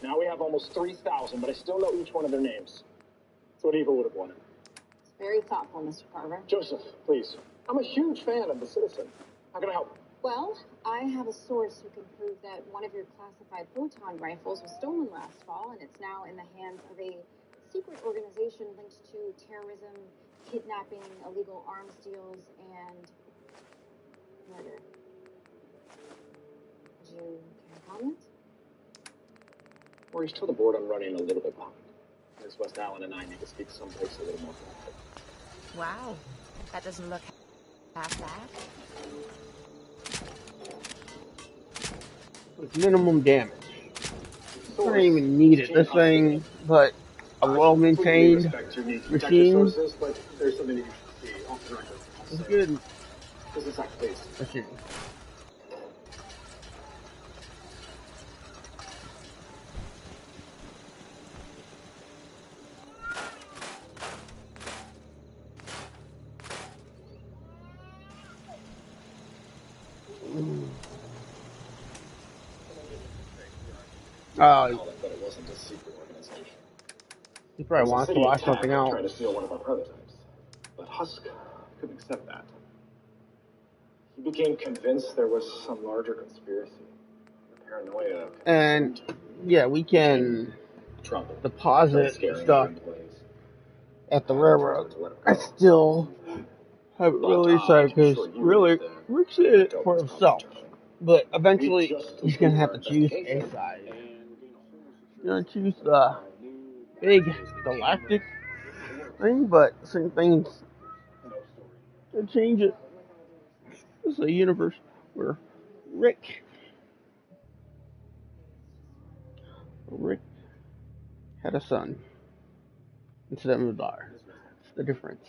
Now we have almost 3,000, but I still know each one of their names. That's what Eva would have wanted.
It's very thoughtful, Mr. Carver.
Joseph, please. I'm a huge fan of The Citizen. How can I help?
Well, I have a source who can prove that one of your classified photon rifles was stolen last fall, and it's now in the hands of a secret organization linked to terrorism, kidnapping, illegal arms deals, and murder. Would you care to comment?
Maurice, tell the board I'm running a little bit behind. Miss West Allen and I need to speak someplace a little more private.
Wow, that doesn't look half bad.
With minimum damage. I don't even need it. This thing, but a well-maintained machine.
There's something you should see off the record.
It's good.
Just a sec, please.
Machine. Oh,
But it wasn't a secret organization.
he probably wants to watch something else.
Trying to steal one of our prototypes. But Husk couldn't accept that. He became convinced there was some larger conspiracy. The paranoia.
And yeah, we can deposit stuff at the railroad. I still haven't really decided because really Rick's in it for himself. But eventually he's gonna have to choose a side. He's gonna choose the big galactic thing, but certain things can change it. This is a universe where Rick had a son instead of a daughter. That's the difference.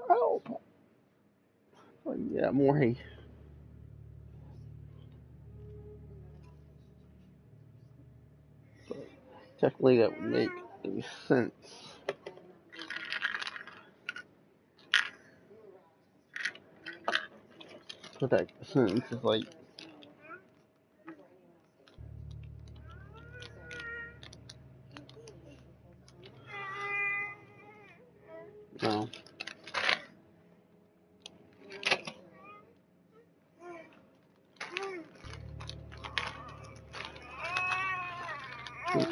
Help! Oh yeah, more hay. Technically, that would make any sense. But that sentence is like, no.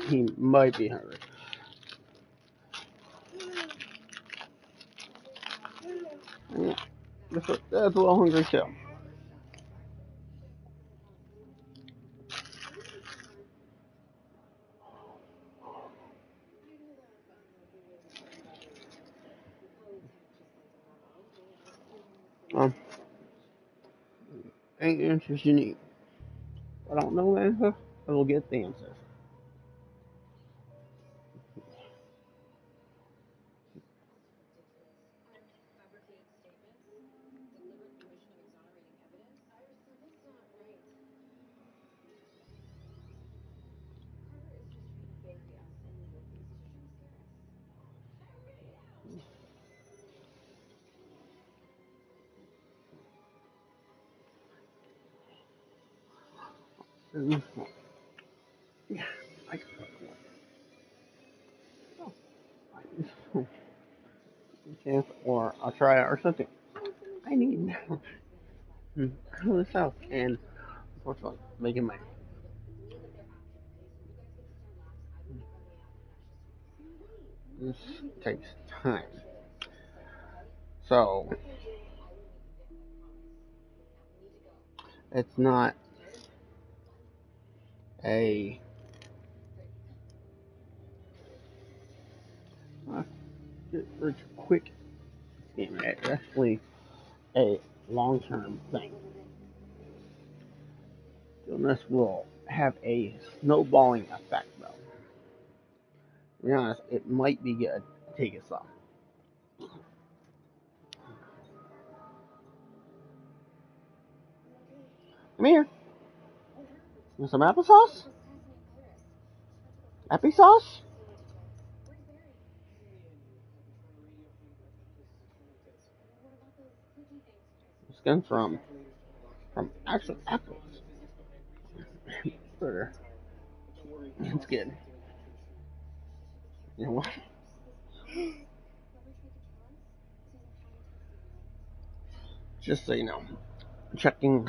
He might be hungry. Yeah, that's a little hungry too. Any answers you need. If I don't know the answer, I will get the answer. Yeah, I chance, or I'll try it or something. I need out of this house, and unfortunately, making money. This takes time. So, it's not a get rich quick scheme. It's actually a long-term thing. Doing this will have a snowballing effect, though. To be honest, it might be good to take it some. Come here. Want some applesauce? Applesauce? Skin from actual apples. Burger. It's good. You know what? Just so you know, checking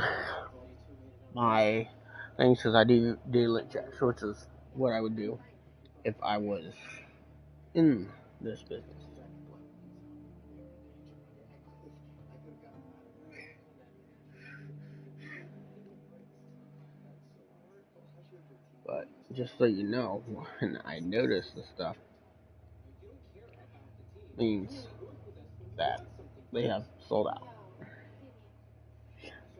my things because I do daily checks, which is what I would do if I was in this business. But just so you know, when I notice this stuff, means that they have sold out.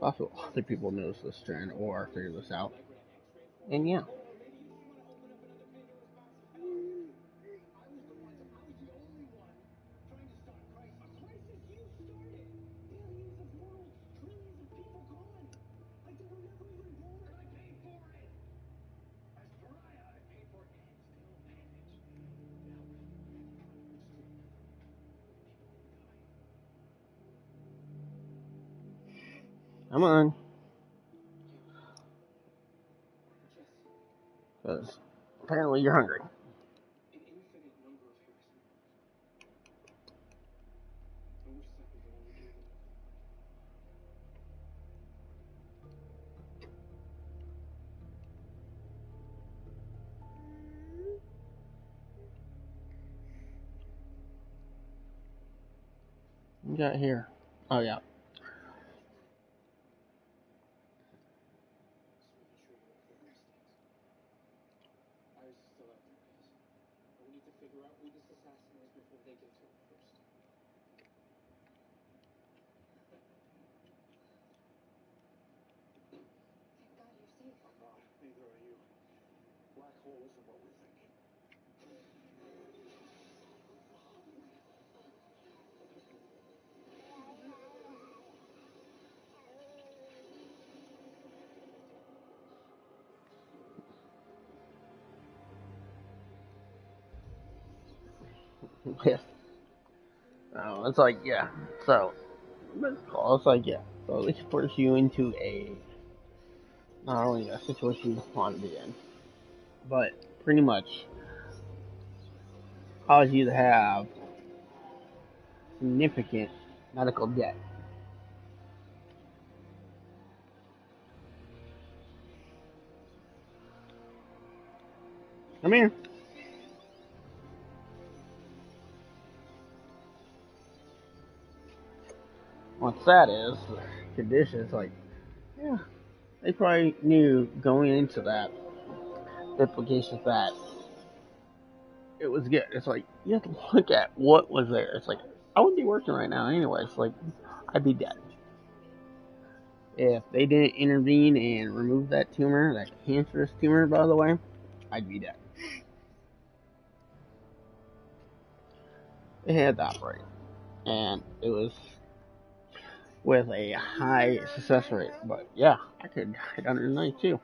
Also, other people notice this trend or figure this out. And yeah. Come on. Because apparently you're hungry. What we got here? Oh, yeah.
Neither are you. Black hole isn't what we think.
Yeah. Oh, it's like, yeah. So, it's like, yeah. So it puts you into not only a situation you want to be in, but pretty much cause you to have significant medical debt. Come here. What's sad is the conditions, like, yeah, they probably knew going into that implications that it was good. It's like, you have to look at what was there. It's like, I wouldn't be working right now anyway. It's like, I'd be dead. If they didn't intervene and remove that tumor, that cancerous tumor, by the way, I'd be dead. They had to operate. And it was with a high success rate. But yeah, I could die under the knife too.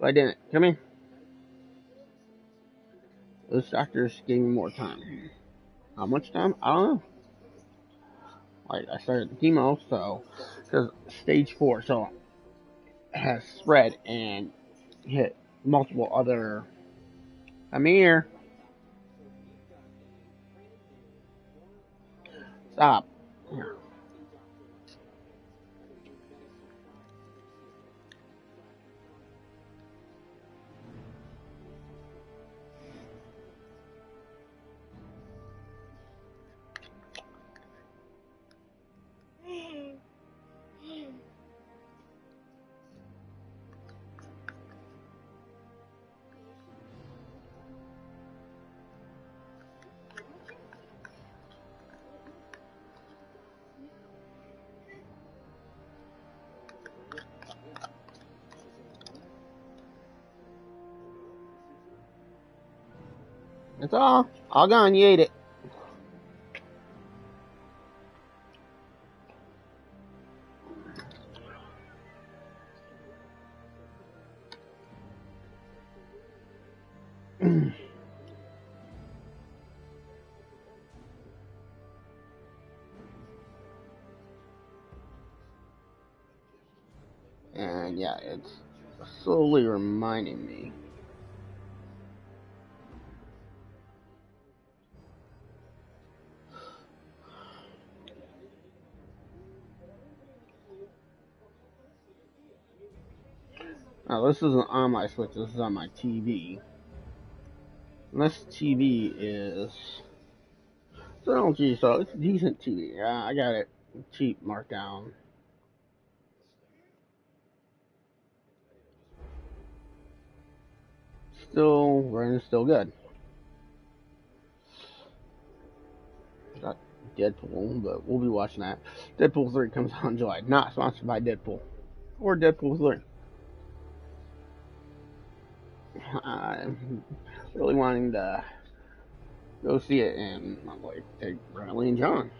But I didn't. Come here. Those doctors gave me more time. How much time? I don't know. Like, I started the chemo, so, because stage 4, so it has spread and hit multiple other. I'm here. Stop. Here. It's all gone. You ate it. And yeah, it's slowly reminding me. Now, this isn't on my Switch, this is on my TV. And this TV is. So, gee, so it's a decent TV. I got it cheap, marked down. Still running, still good. Got Deadpool, but we'll be watching that. Deadpool 3 comes out in July. Not sponsored by Deadpool. Or Deadpool 3. I'm really wanting to go see it, and I'm like, take Riley and John.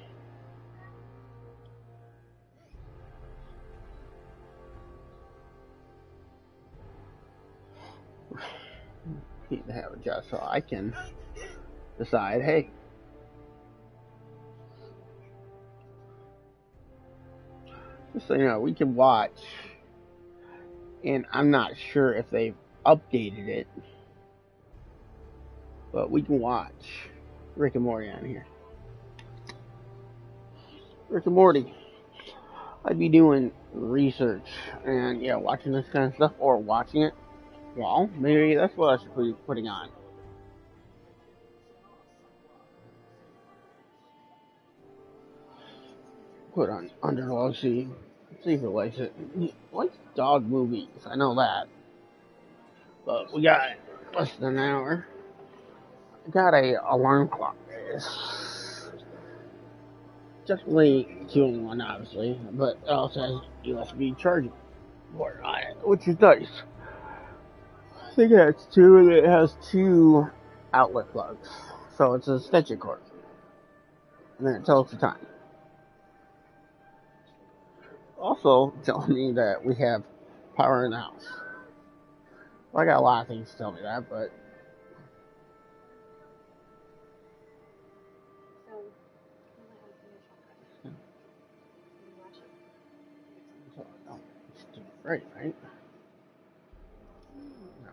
Need to have a job so I can decide, hey, Just so you know, we can watch, and I'm not sure if they've updated it, but we can watch Rick and Morty on here. Rick and Morty. I'd be doing research and yeah, watching this kind of stuff or watching it. Well, maybe that's what I should be putting on. Put on Underdog, see if it likes it. He likes dog movies, I know that. But we got less than an hour. I got a alarm clock. It's definitely 2-in-1, obviously, but it also has USB charging port on it, which is nice. I think it has two, and it has two outlet plugs. So it's a extension cord. And then it tells the time. Also telling me that we have power in the house. Well, I got a lot of things to tell me that, but right? No.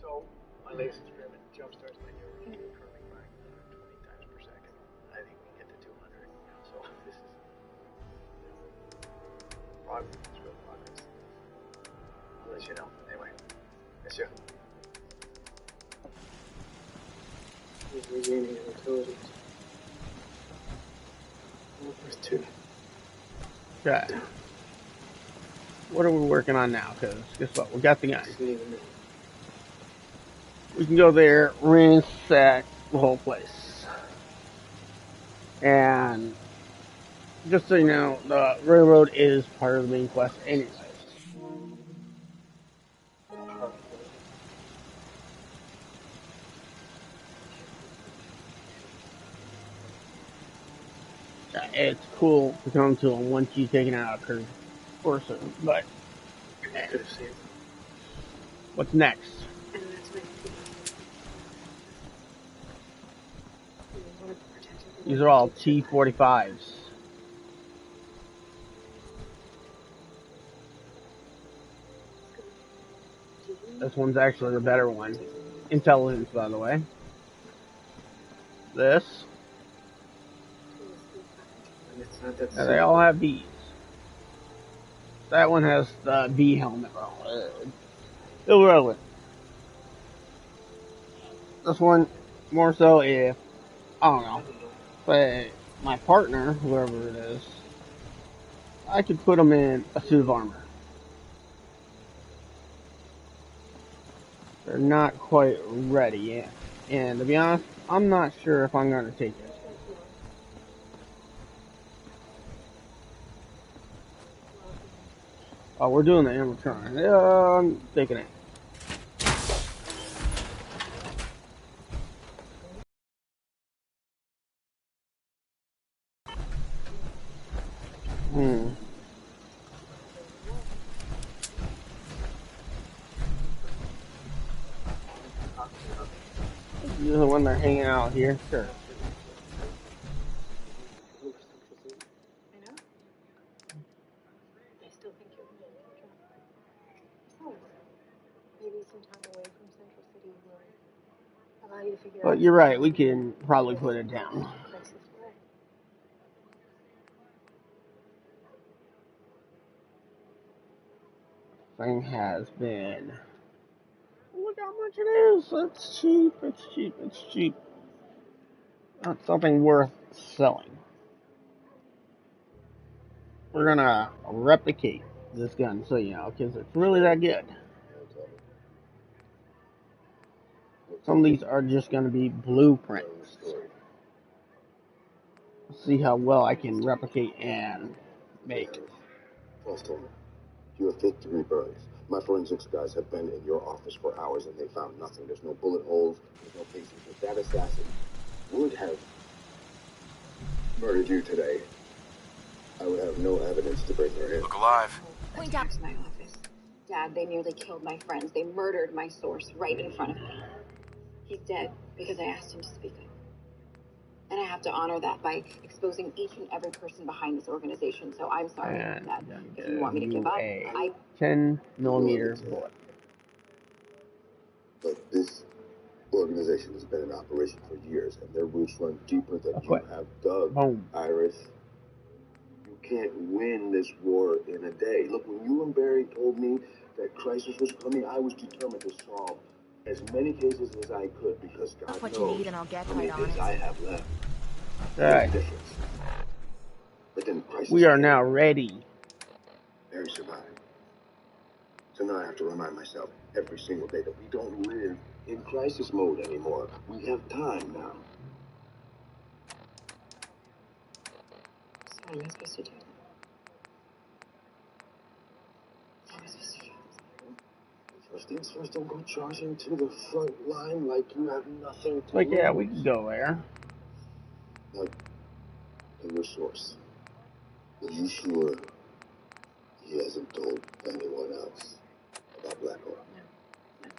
So, my latest experiment jumpstarts my neural curling by 120 times per second. I think we can get to 200. So, this is progress. It's real progress. I'll let you know. Anyway, miss you. He's regaining intelligence. Earth 2.
Okay. What are we working on now? Because guess what? We got the gun. We can go there, ransack the whole place. And just so you know, the railroad is part of the main quest anyways. It's cool to come to them once you've taken out a curve person, but what's next? These are all T-45s. This one's actually the better one. Intelligence, by the way. This. And they all have Bs. That one has the B helmet. Irrelevant. This one, more so if, I don't know, but my partner, whoever it is, I could put them in a suit of armor. They're not quite ready yet. And to be honest, I'm not sure if I'm going to take it. Oh, we're doing the animatronic. Yeah, I'm taking it. Usually when they're hanging out here, sure. But you're right, we can probably put it down. Thing has been. Look how much it is. It's cheap. It's cheap. It's cheap. Not something worth selling. We're gonna replicate this gun, so you know, because it's really that good. Some of these are just gonna be blueprints. See how well I can replicate and make.
You have fifth-degree burns. My forensics guys have been in your office for hours and they found nothing. There's no bullet holes. There's no pieces. If that assassin would have murdered you today, I would have no evidence to bring her in.
Look alive.
Point out to my office. Dad, they nearly killed my friends. They murdered my source right in front of me. He's dead because I asked him to speak up. And I have to honor that by exposing each and every person behind this organization. So I'm sorry
And
that if you want me to give up, I
10mm bullet.
But this organization has been in operation for years, and their roots run deeper than you have dug.
Boom.
Iris, you can't win this war in a day. Look, when you and Barry told me that crisis was coming, I was determined to solve as many cases as I could, because God
what
knows
you need and I'll get
how many
right on
days
it.
I have left.
Right.
There's a difference. But then crisis
We are
came.
now ready.
Barry survived. So now I have to remind myself every single day that we don't live in crisis mode anymore. We have time now.
So what am I supposed to do? What am I supposed to do?
First things first, don't go charging to the front line like you have nothing to
Like,
lose.
yeah, we can go there.
Like, in your source, are you sure he hasn't told anyone else about Blackhawk?
No.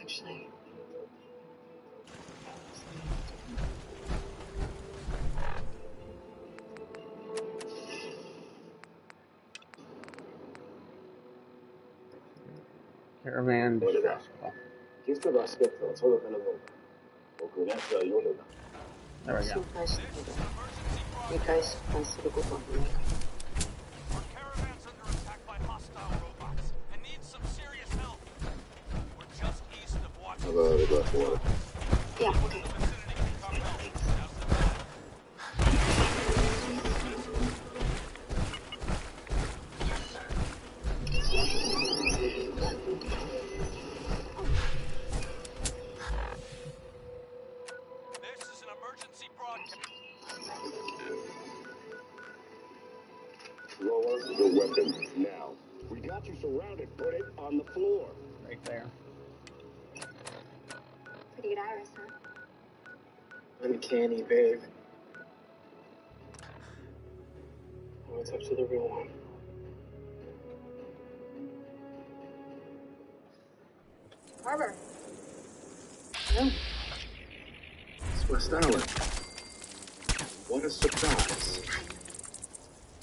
Actually,
Caravan distress call.
Chiesto da aspetto, solo per la volta. Occorrenza io lo do.
There we go.
You guys pass the good one.
Caravan's under attack by hostile robots and needs some serious help. We're just east of Washington.
How about a glass of water?
Yeah, okay.
This is an emergency broadcast.
Lower the weapon now. We got you surrounded. Put it on the floor.
Right there.
Pretty good Iris, huh?
Uncanny, babe. Now it's up to the real one.
Harbor. No.
It's West Island. What a surprise.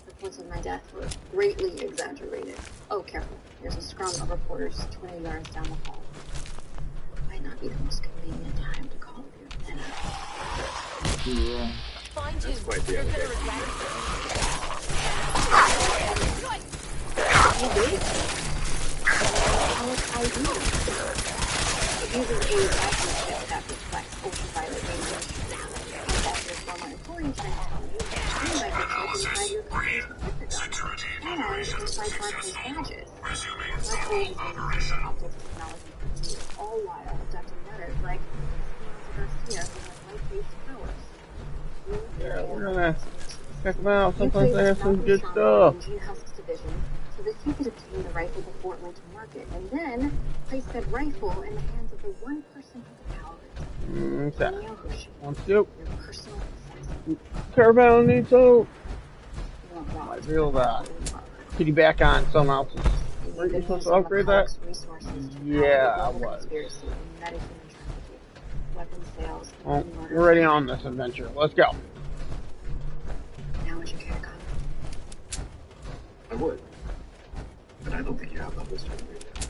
Reports of my death were greatly exaggerated. Oh, careful. There's a scrum of reporters 20 yards down the hall. Might not be the most convenient time to call your enemy.
Yeah.
Find you.
Quite the
You're gonna
other
regret it.
You did? How was I doing? Using a vacuum chip that reflects ultraviolet radiation. As your former employee trying to tell me, you might be inside your company's computer. And inside Blackwood's badges. Blackwood is an optics technology company, all while abducting others like Garcia who has light-based powers.
Yeah, we're gonna check them out. Sometimes they have some good stuff.
Gene Husk's division, so that he could obtain the rifle before it went to market, and then place that rifle in the hands of the one person who could power it.
Okay. One scoop.
Your personal assassin.
Caravan needs help.
You won't wrong.
I feel that. Piggyback on someone else's. Were you supposed to upgrade that? Yeah, I was. Well, we're ready on this adventure. Let's go.
Now would you care to come?
I would. But I don't think you have that wisdom yet.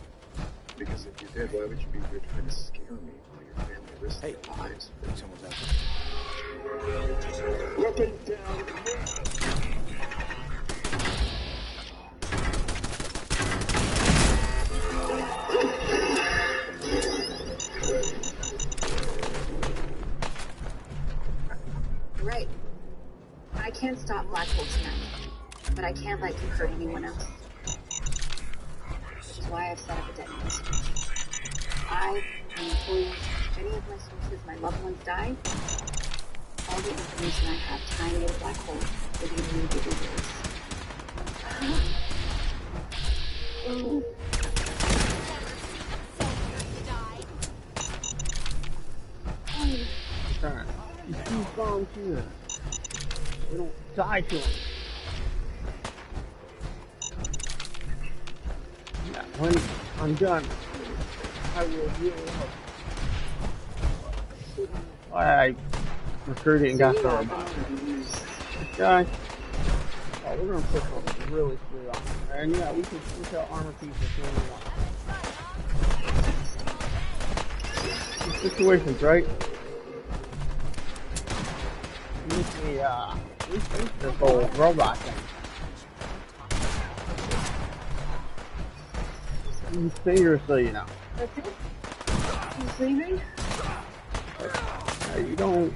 Because if you did, why would you be here trying to scare me while your family risks their lives?
Someone's out there.
Weapon down.
Right. I can't stop Black Hole tonight, but I can't let you hurt anyone else. Which is why I've set up a detonation. I, an employee, if any of my sources, my loved ones die, all the information I have tying in Black Hole will be immediately released.
Okay. These two songs here. We don't die to them. when I'm done, I will heal up. I recruited and got the robot. This guy, oh, we're gonna put something really sweet on him. And yeah, we can tell armor pieces when we want. Situations, right? Rethink this whole robot thing. He's seriously, you know.
That's it? He's leaving?
You don't.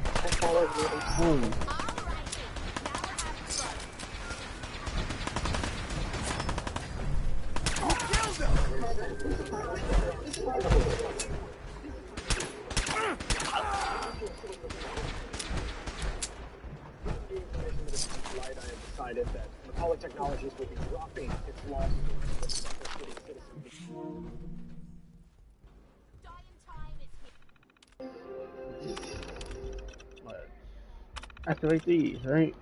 Decided that Macaulay Technologies would be dropping its lawsuit.
Activate these, right?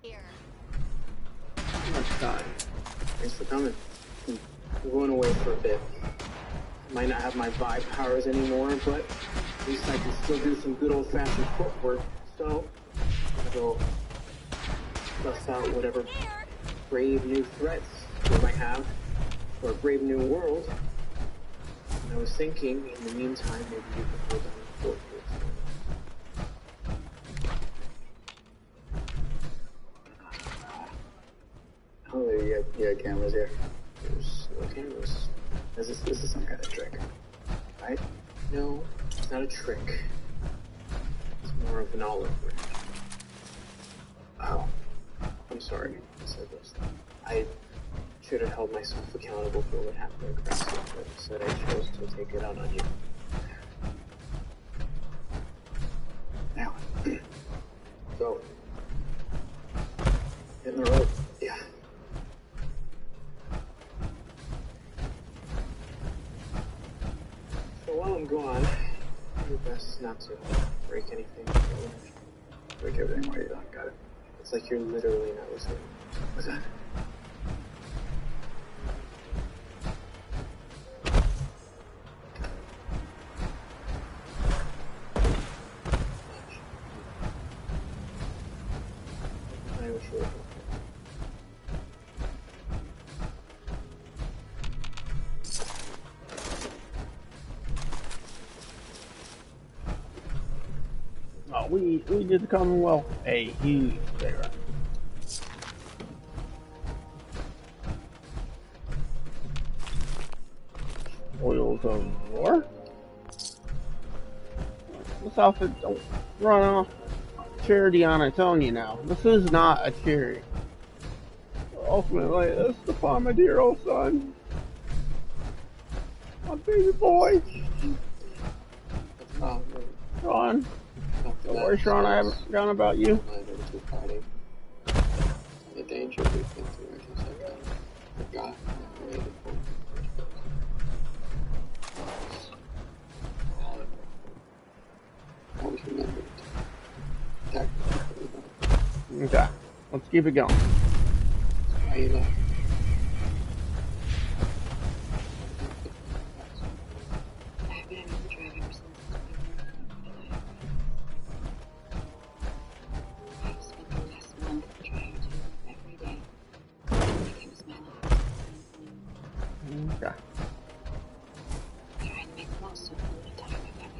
Too much time.
Thanks for coming. We're going away for a bit. Might not have my vibe powers anymore, but at least I can still do some good old-fashioned footwork. So, I'm gonna go suss out whatever brave new threats we might have for a brave new world. And I was thinking, in the meantime, maybe you could hold down the fort for
Oh, you got cameras here.
There's no cameras.
This is some kind of trick, right?
No, it's not a trick. It's more of an olive branch.
Oh.
I'm sorry I said those things. I should have held myself accountable for what happened across the but instead I chose to take it out on you.
Now,
Go.
hit the road.
Yeah. So while I'm gone, do your best not to break anything.
Break everything while you're done. Got it.
It's like you're literally not listening.
What's that?
I was sure.
Oh, we did the Commonwealth a huge favor. Oils of war? This outfit don't run off charity on its own, you know. This is not a charity. Ultimately, this is the farm, my dear old son. My baby boy. Sean. Don't worry, Sean, I haven't forgotten about you.
The danger we've been through, I guess I forgot that we made it always remembered.
Okay, let's keep it going.
Why you left?
I've been an Uber driver since I've spent the last month trying to every day. Like it was my life.
Okay.
Trying to make the most of the time I've got.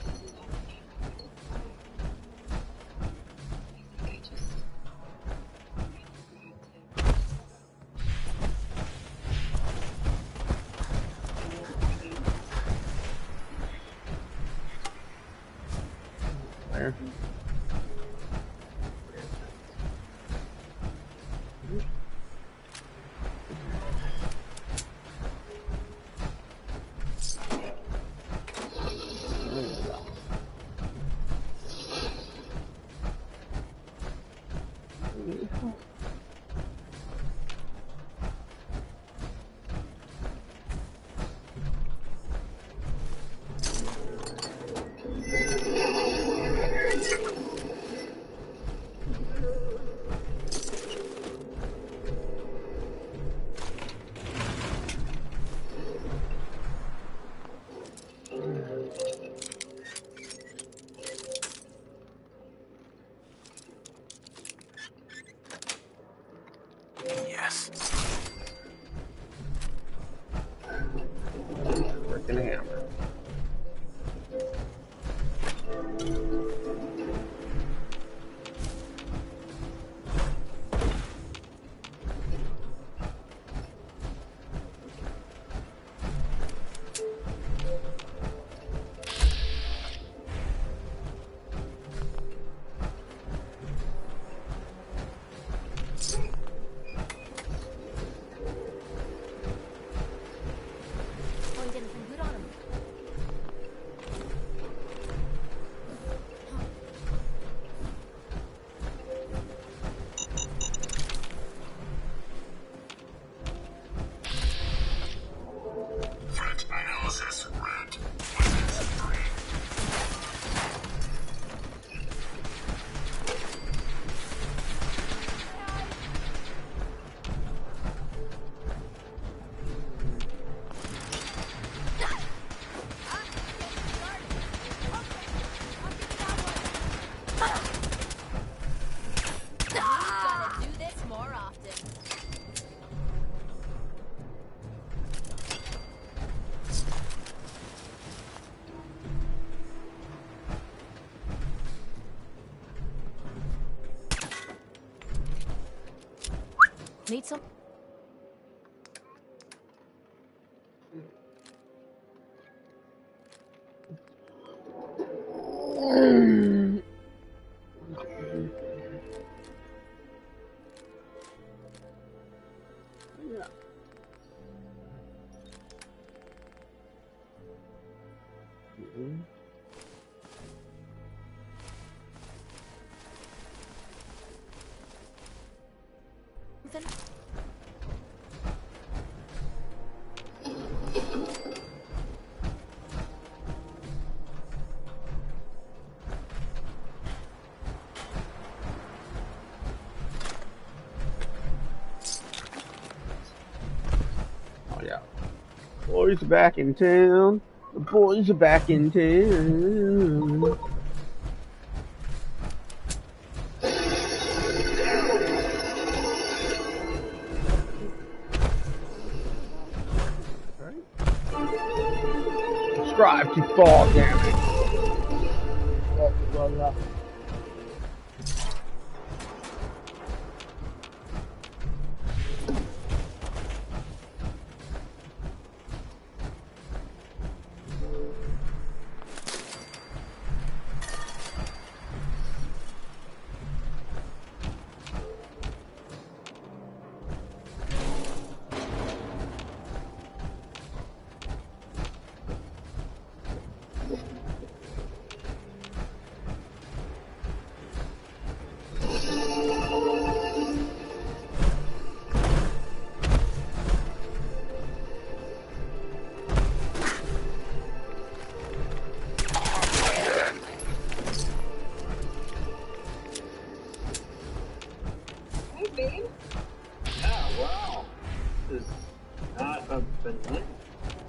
This is all I did. I think I just
There.
this.
Freaking hammer.
Threat analysis red.
Gotta do this more often. Need some?
Oh yeah. Boys are back in town. The boys are back in town. Strive to fall, damn it.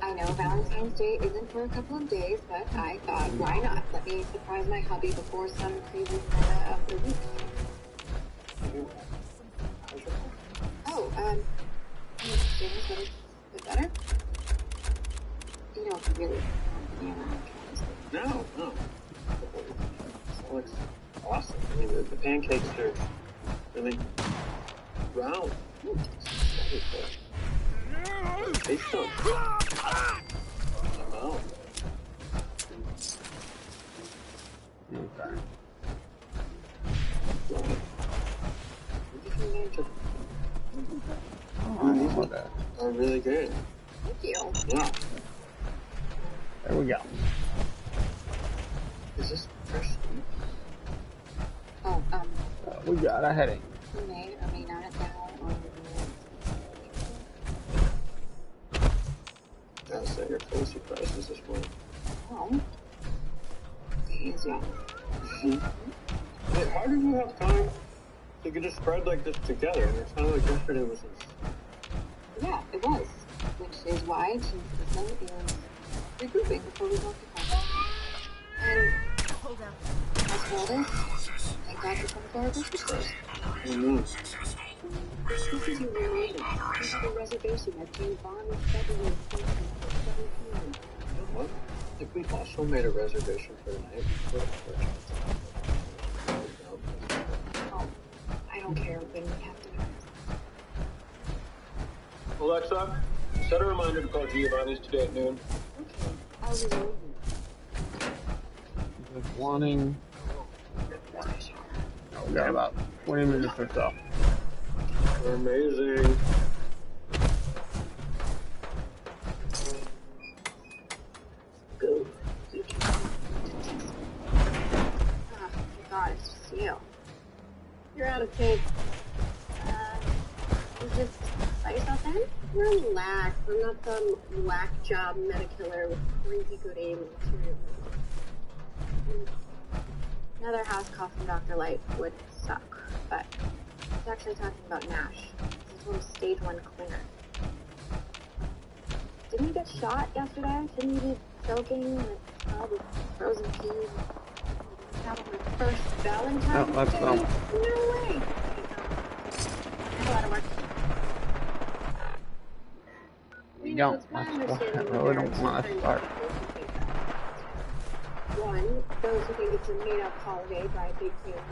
I know Valentine's Day isn't for a couple of days, but I thought, why not? Let me surprise my hubby before some crazy Santa of the week. Oh, James, what is it better? You don't really
No. It looks awesome. I mean, the pancakes are really round. Taste them. Oh.
Okay.
These are really good.
Thank you.
Yeah.
There we go.
Is this fresh?
Oh,
we got a heading.
you may or may not down on
Gotta say, your full surprises this morning.
oh. He's young.
Hey, how did you have time to get a spread like this together? And it sounded like yesterday was
Yeah, it was. Which is why James is regrouping before we go to college. And
Hold up.
as for others, thank God for some of our grocery stores.
Mm-hmm.
This is your reminder. This is the reservation at Jane Bond's February 7 p.m.
You know what? If we also made a reservation for tonight, we could have
Oh, I don't care when we have to.
Alexa, set a reminder to call Giovanni's today at noon.
Okay, I'll remember you.
Just wanting. Oh, we got about 20 minutes or so.
Amazing.
Go. Oh, God, it's just you. You're out of tape. You just let yourself in? Relax. I'm not some whack job meta killer with crazy good aim and material. Another house call from Dr. Light would suck, but he's actually talking about Nash. He's told him stage 1 cleaner. Didn't he get shot yesterday? Shouldn't he be soaking in a tub with frozen peas? Have my first Valentine's
Oh, that's
Day?
dumb.
No way! There's a lot of work.
We don't. I really don't want to start.
One, those who think it's a made-up holiday by big families.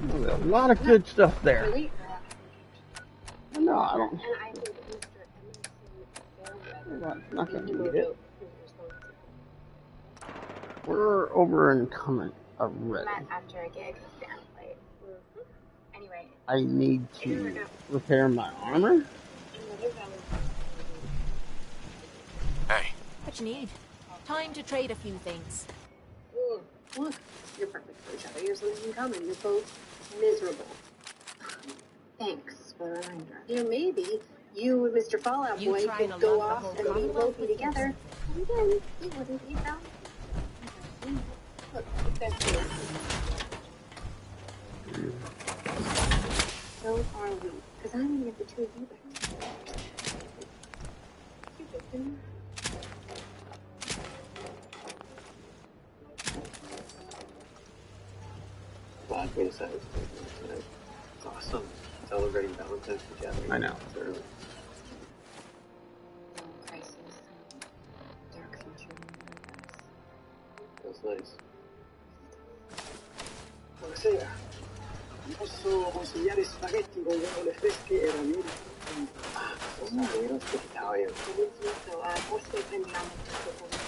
There's a lot of good stuff there.
Really?
No, I don't.
And I think Mr. Emerson
It's not going to need it. We're over and coming already.
met after a gig. Damn late. Anyway.
I need to repair my armor.
Hey.
What you need? Time to trade a few things.
Look, you're perfect for each other. Here's something in common. You're both miserable. Thanks for the reminder. You know, maybe you and Mr. Fallout Boy could go off and be Loki together. And then you wouldn't be found. Look, that's it. So are we. Because I'm going to get the two of you back. Cupid, didn't
glad we decided to do this tonight. It's awesome. Celebrating Valentine's together.
I know.
It's early.
Crisis. Dark future.
Feels nice.
Buonasera. Posso consigliare spaghetti con vongole fresche e ramini?
Sorry, we don't speak Italian.
So, forse prendiamo questo posto.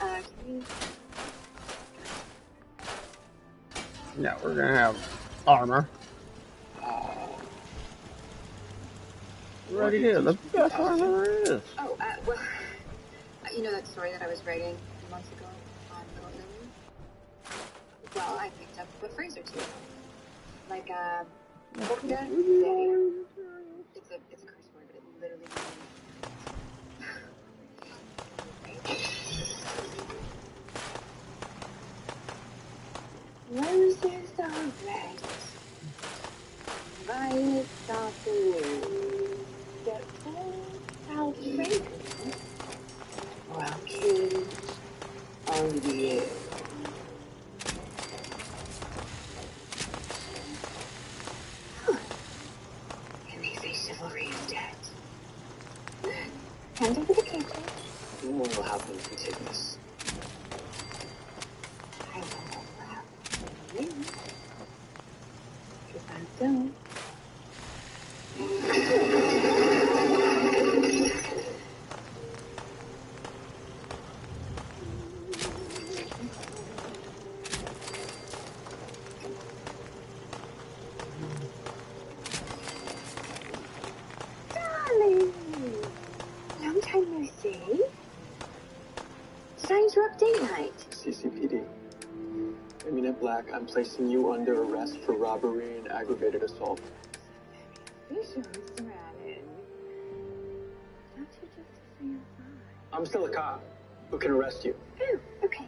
And, can you...
Yeah, we're gonna have armor. Right here, the best armor there is.
Oh, well, you know that story that I was writing months ago on Little Lily? Well, I picked up a phrase or two. Like, Boca Daddy. It's a curse word, but it literally means... Roses are red, violets are blue. They're all fragrant, while kids on the air. And they say chivalry is dead. Hand over the kitchen.
What will happen if we take this?
I don't know what happens to you. If I don't. Darling! Long time no see. Did I interrupt date night?
CCPD. Aminette Black, I'm placing you under arrest for robbery and aggravated assault.
You sure, Mr. Allen? Don't you just say I'm fine?
I'm still a cop. Who can arrest you?
Oh, okay.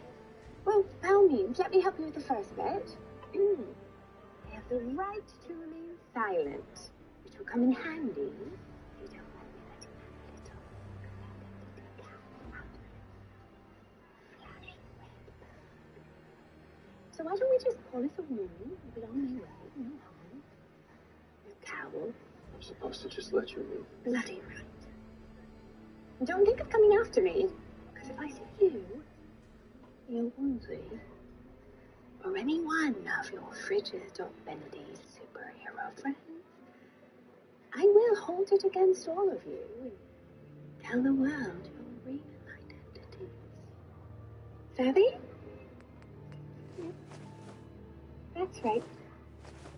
Well, by all means, let me help you with the first bit. I have the right to remain silent, which will come in handy. You don't want me letting that little cat out of the flash red
So why don't we just call this a woman? We'll be on my way, no harm. No cowl.
I'm supposed to just let you leave.
Bloody right. And don't think of coming after me, because if I see you onesie, or any one of your frigid or bendy superhero friends, I will hold it against all of you and tell the world your real identities. Savvy? That's right.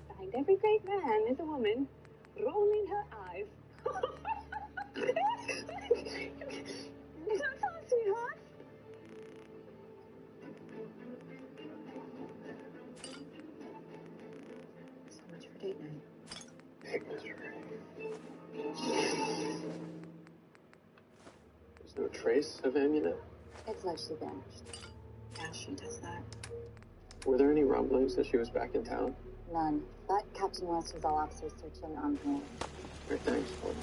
Behind every great man is a woman rolling her eyes. That's all, sweetheart. So much for date night.
Big misery. There's no trace of Amunet?
It's like she vanished. Yeah, she does that.
Were there any rumblings that she was back in town?
None. But Captain West has all officers searching on her.
Great, thanks for it.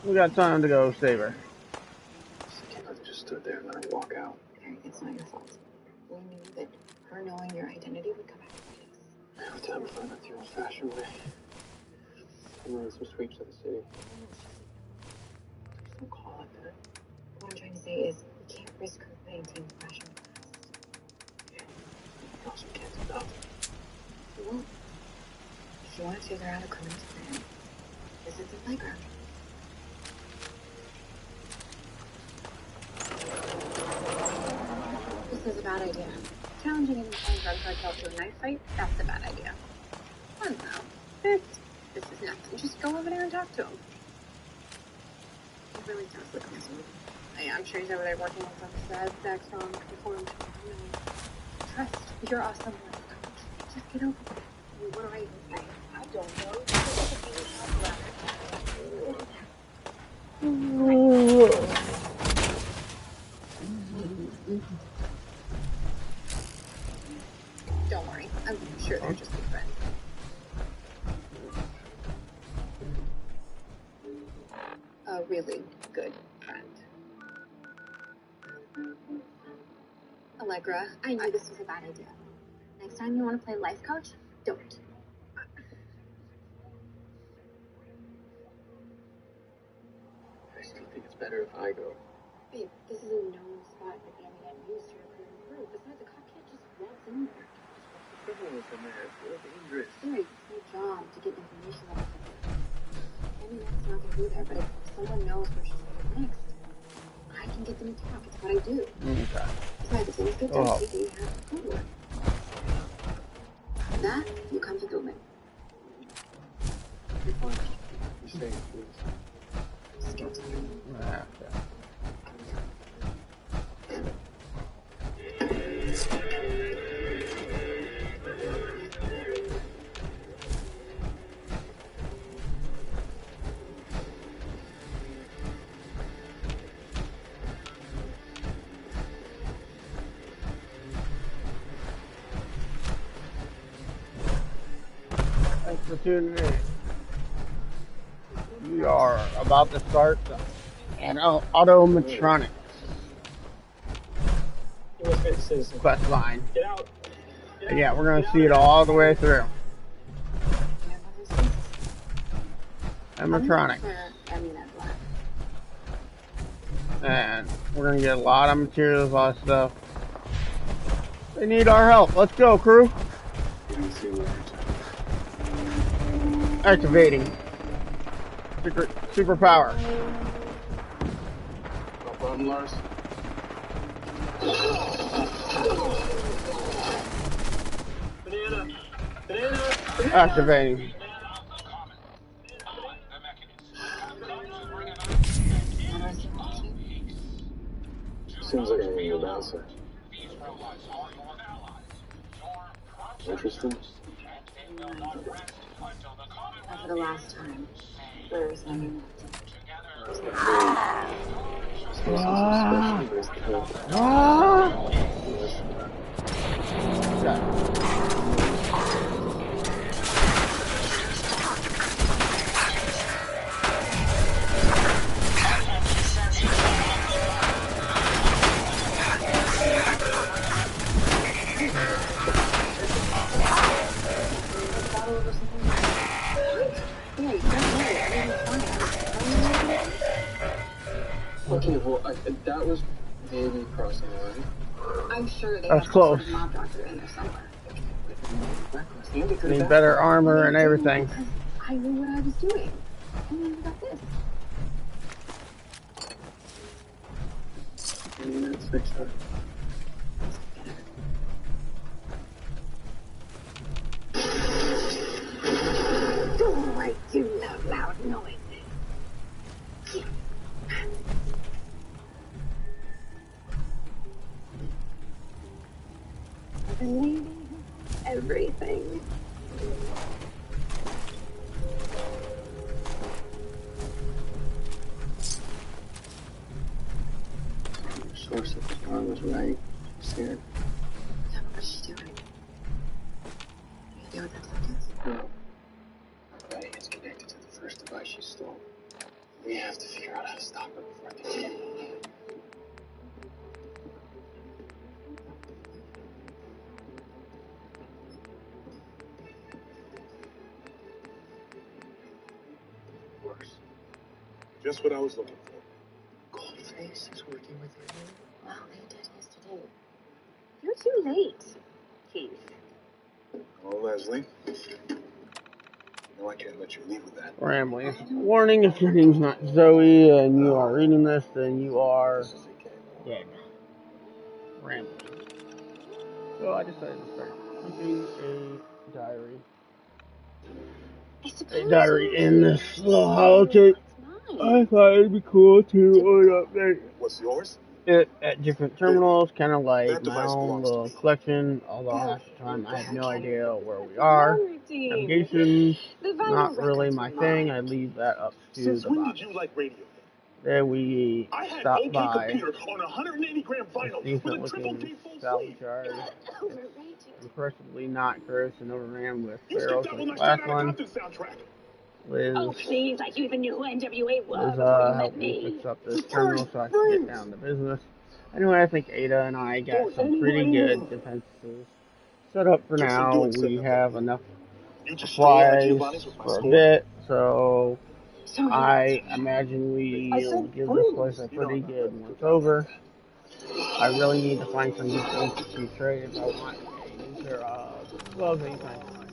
We got time to go save her.
I can't have just stood there and let her walk out.
Harry, it's not your fault. We knew that her knowing your identity would come back to bite us.
I have time to find out the old-fashioned way. I'm running some sweeps of the city.
Don't call it that. What I'm trying to say is, we can't risk her playing team crashing fast.
We also can't do nothing.
We won't. If you want to figure out a criminal's plan, this is the playground. This is a bad idea. Challenging an insane drug cartel to a knife fight, that's a bad idea. Fun though. This is nothing. Just go over there and talk to him. He really does look miserable. I'm sure he's over there working on some sad sex wrong before him. Trust, you're awesome. Just get over it. What do I even say? I don't know. Don't worry. I'm sure they're just good friends. A really good friend. Allegra, I knew this was a bad idea. Next time you want to play life coach, don't.
I still think it's better if I go.
Babe, this is a known spot that the Amunet used to recruit and recruit. Besides, the cop can't just walk in there.
Criminals in there. They're dangerous.
Harry, it's their job to get information about the Amunet's not going to be there, but if someone knows where she's going next, I can get them to talk. It's what I do.
Okay.
Besides, if things get dicey, then you have to go work. That, you come to Gilman.
You say it, please.
Scared to
Thanks for tuning in. We are about to start an automatronics quest line.
Get out.
And yeah, we're going to see it all the way through. Animatronics. And we're going to get a lot of materials, a lot of stuff. They need our help. Let's go, crew. Activating. Superpower.
No problem, Lars.
Activating.
Seems like a new bouncer. Interesting.
For the last time, where is my new
battle over something. What? Yeah, that's right.
Okay, well, that was maybe crossing the line.
I'm sure they
That's
have some sort
close.
of mob doctor in there somewhere.
Need better armor and everything.
Because I knew what I was doing. And then we got this.
Let's fix that.
Don't like do loud noises. The lady, everything.
The source of the storm was right. Scared.
Yeah, but what's she doing? You know what that stuff is?
No. Right, it's connected to the first device she stole. We have to figure out how to stop her before they can.
Worse. Just what I was looking for.
Goldface is working with you.
Well, they did yesterday. You're too late, Keith.
Oh, Leslie. No, I can't let you leave with that.
Rambling. Warning, if your name's not Zoe and you are reading this, then you are dead. Rambling. So I decided to start keeping a diary. A diary in this little holotape. I thought it'd be cool to update
What's yours?
it at different terminals, kind of like my own little collection, although half the time I have no idea where we are. Navigation, not really my thing. I leave that up to the box.
Did you like radio?
Then we stop by
on 180-gram
a decent looking salvage yard. Impressively not gross and overran with barrels like the last one. Liz,
Oh, please, like you even knew who NWA was.
Liz helped me fix up this terminal so I could get down to business. Anyway, I think Ada and I got some pretty good defenses set up for now. We have enough supplies for a bit, so I imagine we'll give this place a pretty good once over. I really need to find some good things to trade if I want a new pair of gloves anytime soon.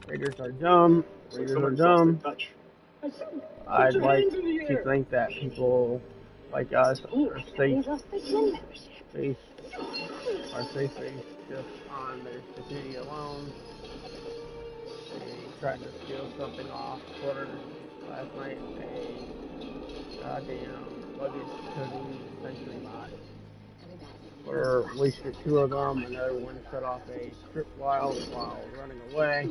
Raiders are dumb. Raiders are dumb. I'd like to think that people like us are safe just on their stupidity alone. They tried to steal something off Twitter last night. A goddamn luggage cutting century bot. Or at least 2 of them. Another one set off a tripwire while running away.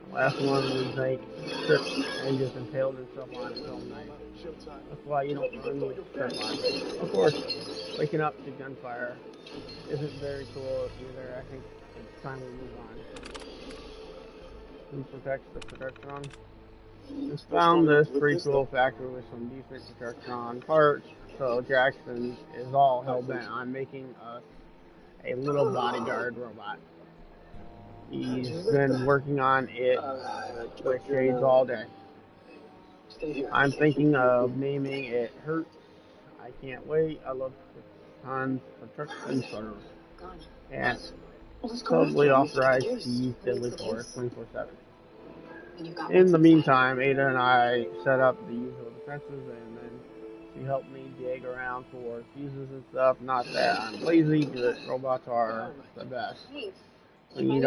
The last one was like tripped and just impaled himself on his own knife. That's why you don't run with tripwire. Of course, waking up to gunfire isn't very cool either. I think it's time we move on. Who protects the Protectron? Just found this pretty cool factory with some decent Protectron parts. So Jackson is all hell-bent on making us a little bodyguard robot. He's been working on it with shades all day. I'm thinking of naming it Hurts. I can't wait. I love tons of trucks and photos. And totally authorized to use Deadly Force 24/7. In the meantime, Ada and I set up the usual defenses, and then she helped me dig around for fuses and stuff. Not that I'm lazy, but robots are the best. When you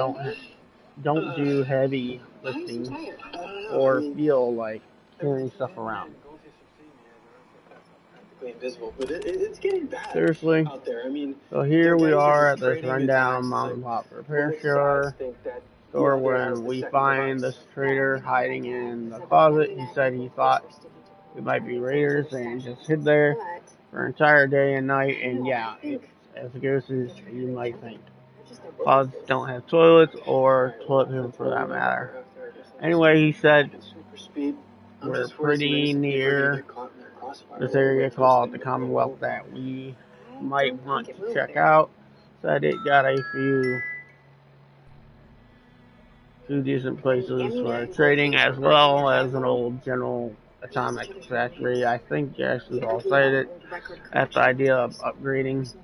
don't do heavy lifting or feel like carrying stuff around.
Invisible, but it's getting bad.
Seriously.
Out there. I mean,
so here we are at this rundown mom and pop repair store when we find this trader hiding in the closet. He said he thought we might be raiders and just hid there for an entire day and night, and yeah, it's as ghosts as you might think. Closets don't have toilets or toilet paper for that matter. Anyway, he said we're pretty near this area called the Commonwealth that we might want to check out. Said it got a few two decent places for trading, as well as an old General Atomic factory. I think Jackson's all cited at the idea of upgrading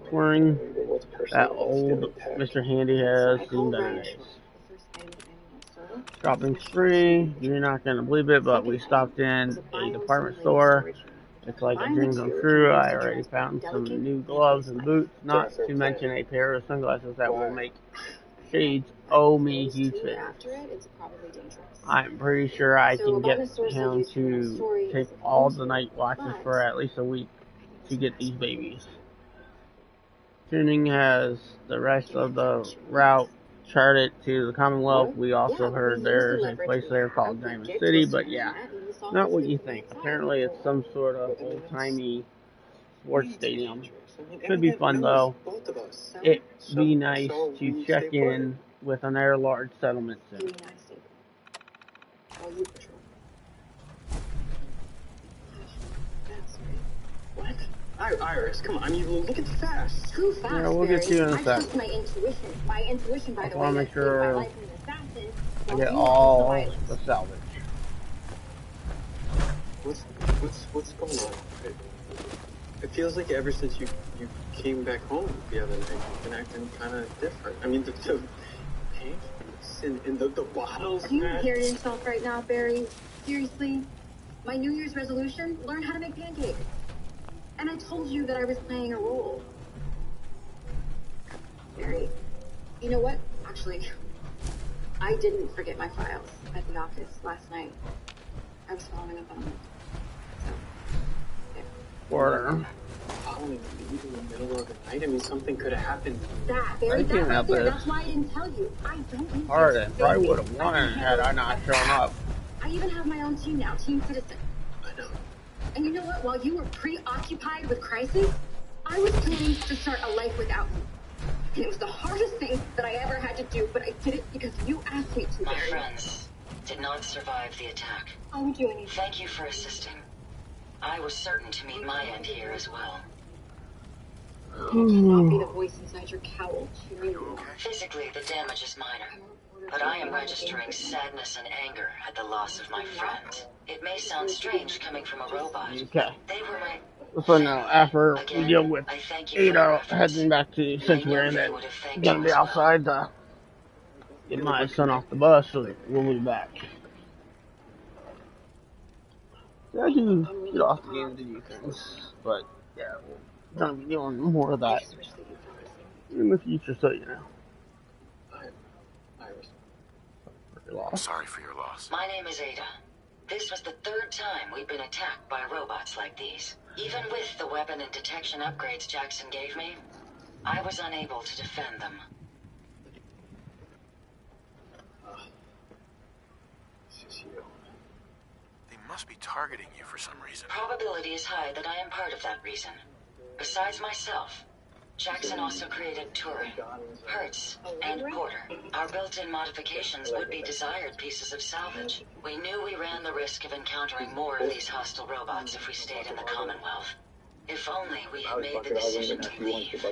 touring. That old Mr. Handy has seen better days. Shopping spree, you're not going to believe it, but we stopped in a department store. It's like a dream come true. I already found some new gloves and boots, not to mention a pair of sunglasses that will make shades owe me huge favors. I'm pretty sure I can get him to take all the night watches for at least a week to get these babies. Tuning has the rest of the route charted to the Commonwealth. We also heard there's a place there called Diamond City, but yeah, not what you think. Apparently it's some sort of old-timey sports stadium. Could be fun though. It'd be nice to check in with another large settlement soon.
What? Iris, come on. I mean, look at fast.
Too fast.
Yeah, we'll get to you in a
I
sec.
trust my intuition. My intuition, by the way,
I want to make sure
life as an assassin.
I get all the salvage.
What's going on? It feels like ever since you came back home the other night, you've been acting kind of different. I mean, the painfulness and the bottles.
Do you hear yourself right now, Barry? Seriously? My New Year's resolution? Learn how to make pancakes. And I told you that I was playing a role. Barry, you know what? Actually, I didn't forget my files at the office last night. I was following up on them. So, yeah.
Order.
Following you in the middle of the night? I mean, something could have happened.
Barry, that's why I didn't tell you. I don't need
Hard, and probably would have won had I not shown up.
I even have my own team now, Team Citizen.
I know.
And you know what? While you were preoccupied with Crisis, I was planning to start a life without you. And it was the hardest thing that I ever had to do, but I did it because you asked me to,
My
Barry.
friends did not survive the attack.
I would do anything.
Thank you for assisting. I was certain to meet my end here as well.
I cannot be the voice inside your cowl.
Physically, the damage is minor, but I am registering sadness and anger at the loss of my friends. It may sound strange coming from a robot.
Okay.
They were my...
So now, after we deal with Ada heading back to Sanctuary, and then gonna be outside to get my son off the bus, so we'll be back. I can get off the game to do things, but yeah, we're gonna be doing more of that in the future, so you know.
I'm sorry for your loss.
My name is Ada. This was the third time we've been attacked by robots like these. Even with the weapon and detection upgrades Jackson gave me, I was unable to defend them.
They must be targeting you for some reason.
Probability is high that I am part of that reason. Besides myself, Jackson also created Turing, Hertz, and Porter. Our built-in modifications would be desired pieces of salvage. We knew we ran the risk of encountering more of these hostile robots if we stayed in the Commonwealth. If only we had made the decision to leave.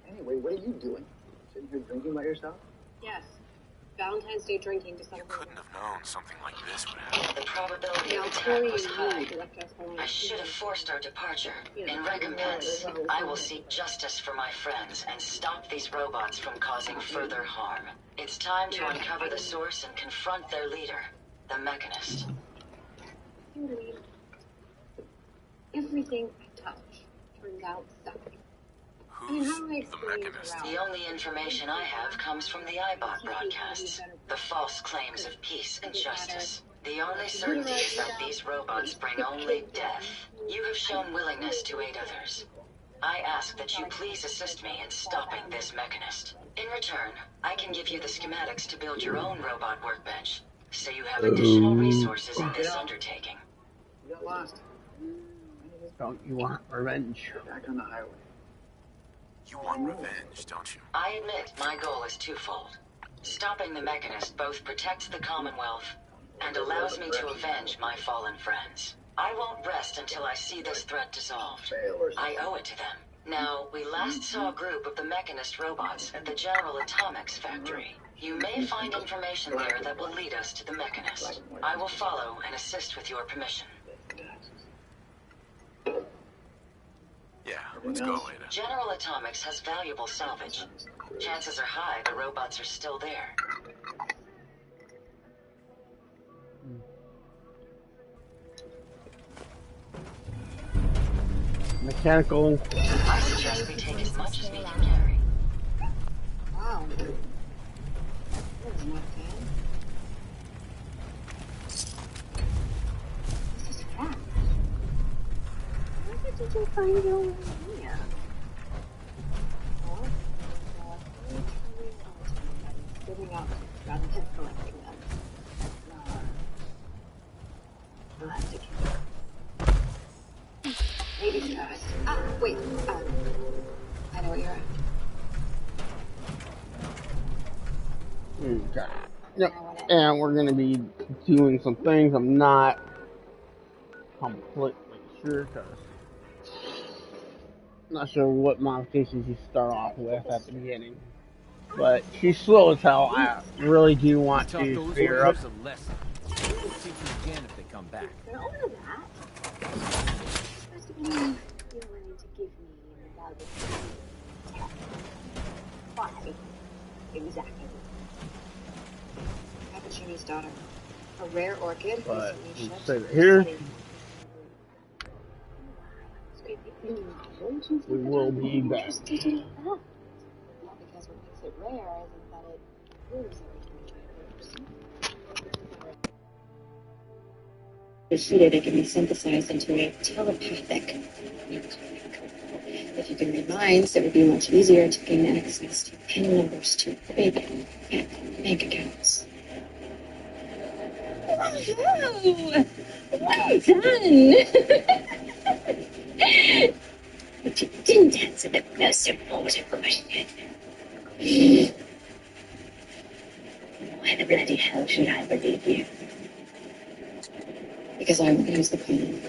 Anyway, what are you doing? Sitting here drinking by yourself?
Yes. Valentine's Day drinking to celebrate.
You couldn't have known something like this would happen.
The probability of attack was high. I should have forced our departure. In recompense, I will seek justice for my friends and stop these robots from causing further harm. It's time to uncover the source and confront their leader, the Mechanist.
Everything I touch turns out sucky.
Who's the Mechanist?
The only information I have comes from the iBot broadcasts. The false claims of peace and justice. The only certainty is that these robots bring only death. You have shown willingness to aid others. I ask that you please assist me in stopping this Mechanist. In return, I can give you the schematics to build your own robot workbench, so you have additional resources in this undertaking.
You got lost.
Don't you want revenge?
Back on the highway.
You want revenge, don't you?
I admit my goal is twofold. Stopping the Mechanist both protects the Commonwealth and allows me to avenge my fallen friends. I won't rest until I see this threat dissolved. I owe it to them. Now, we last saw a group of the Mechanist robots at the General Atomics factory. You may find information there that will lead us to the Mechanist. I will follow and assist with your permission.
Yeah, let's go, Ada.
General Atomics has valuable salvage. Chances are high the robots are still there.
Mechanical.
I suggest we take as much as we can carry.
Wow. That was not bad. This is fast. Where did you find your way here? Well, giving out rather than collecting them. We'll have to keep it. Maybe fast. Wait. I know what you're after.
Okay. Yep. And we're going to be doing some things I'm not completely sure, because I'm not sure what modifications you start off with at the beginning. But she's slow as hell. I really do want to speed her up.
Some lesson. We'll teach them again if they come back.
All of that. Must have been you wanting to give me an valuable. Why? Exactly.
Cappuccini's daughter. A rare orchid.
But save it here. We will be back.
Because what makes it rare isn't that it proves everything. Defeated, it can be synthesized into a telepathic. If you can read minds, it would be much easier to gain access to PIN numbers to big bank accounts. Oh, well done! But you didn't answer the most important question. Why the bloody hell should I believe you? Because I won't use the phone.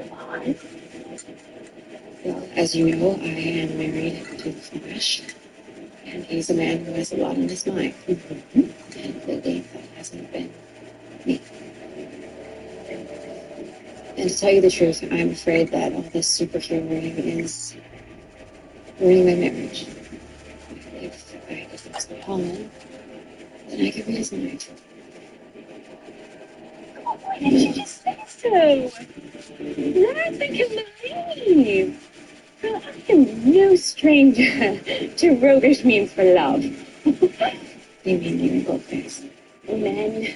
Why? Well, as you know, I am married to the Flash. And he's a man who has a lot on his mind. And lately, that hasn't been me. And to tell you the truth, I'm afraid that all this superheroing is ruining my marriage. If I could fix the pollen, then I could read his mind. Why didn't you just say so? Now I think I believe. Well, I am no stranger to roguish means for love. You mean you and both men?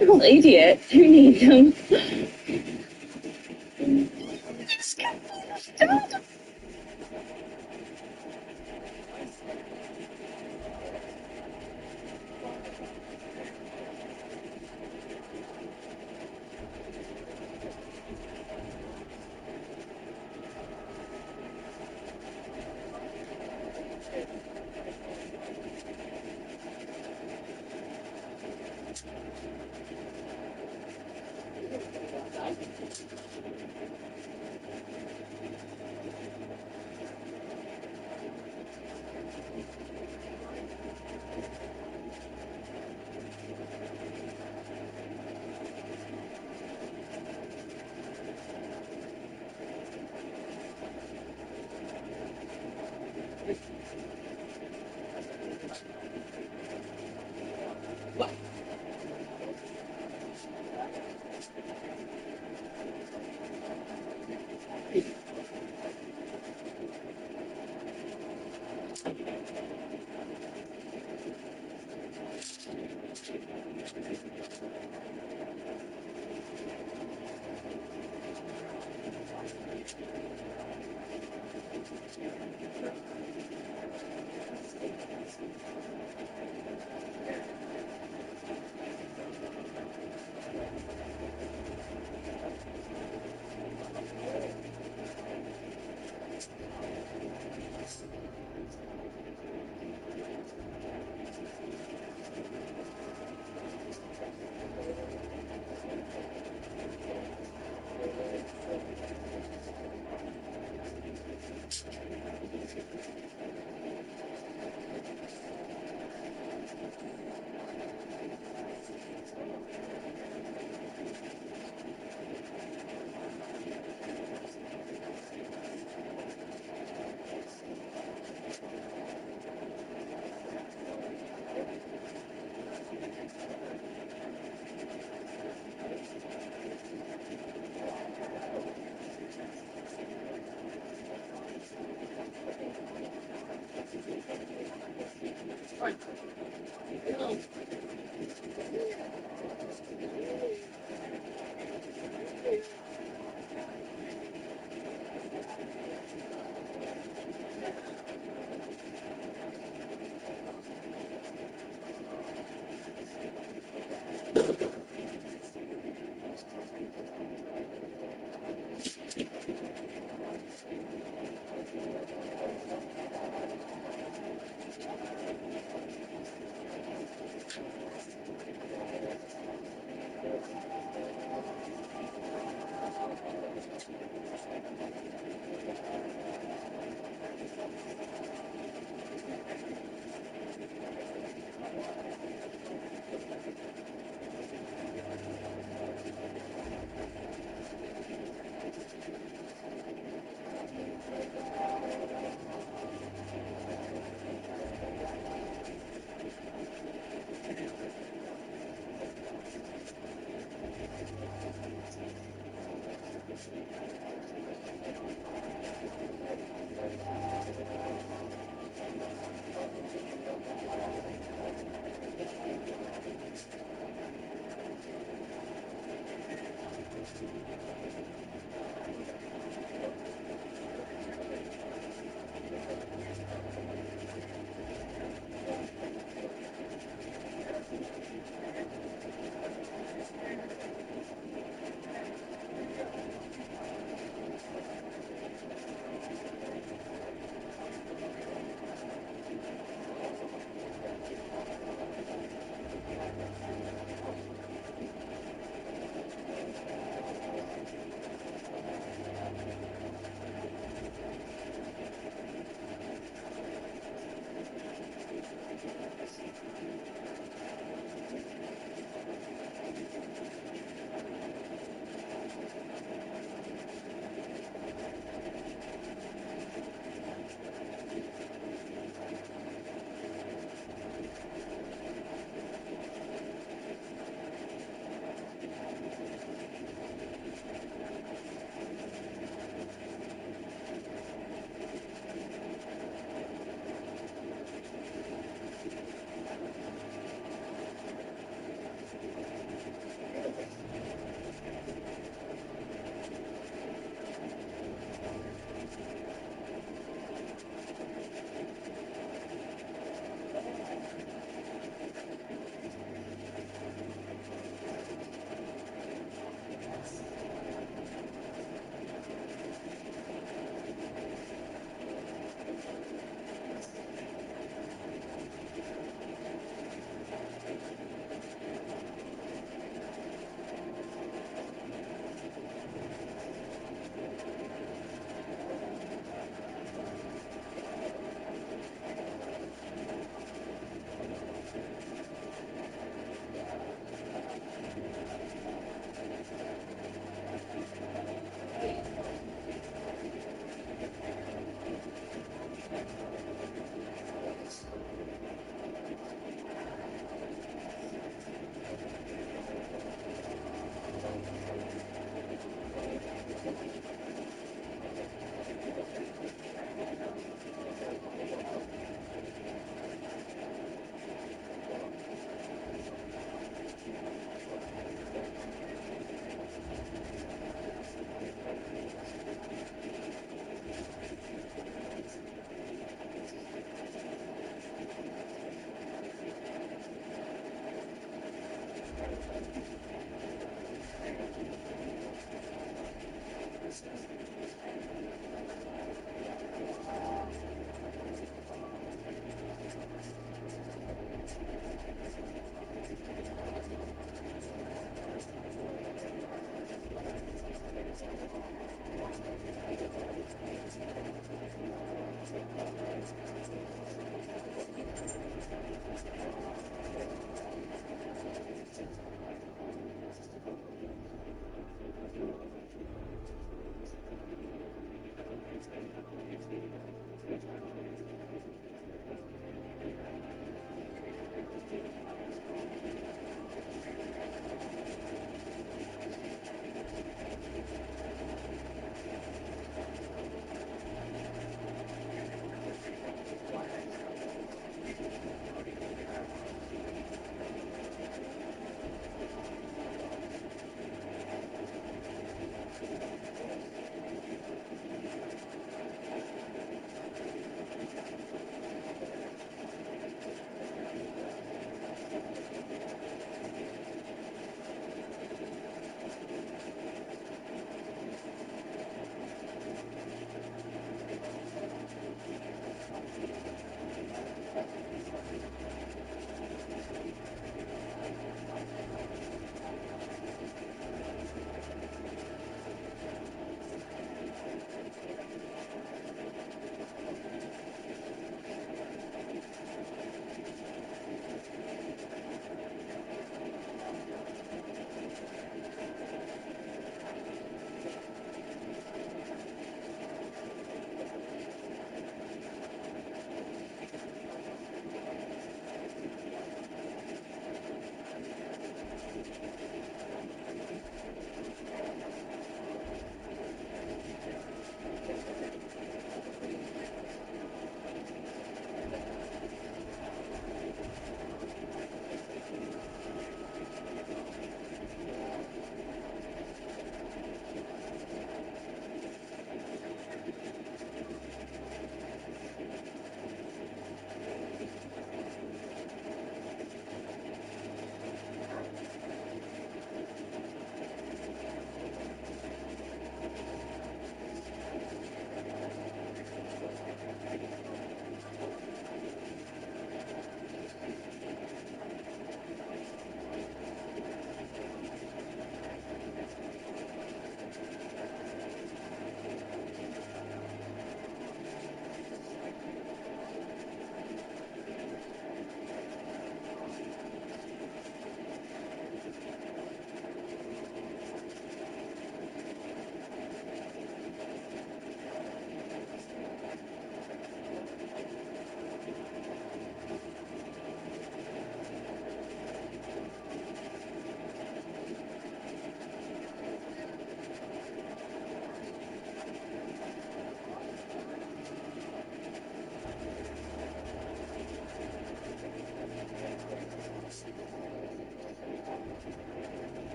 Oh, idiot. Who needs them? Stop.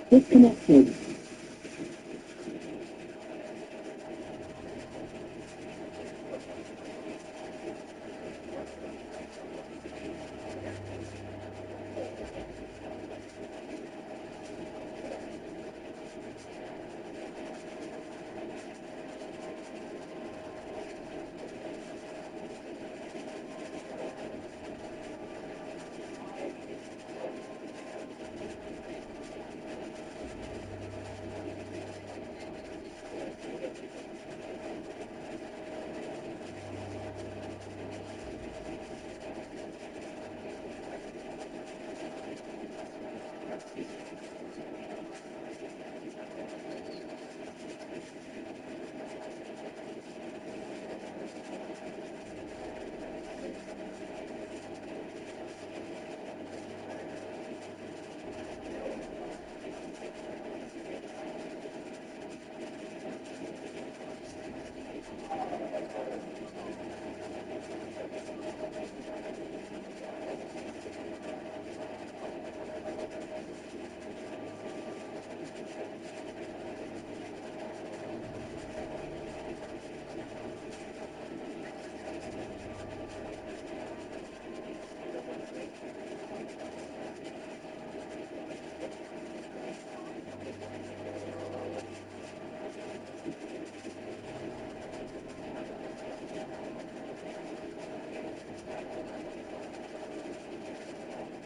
Disconnected.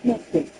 Connected.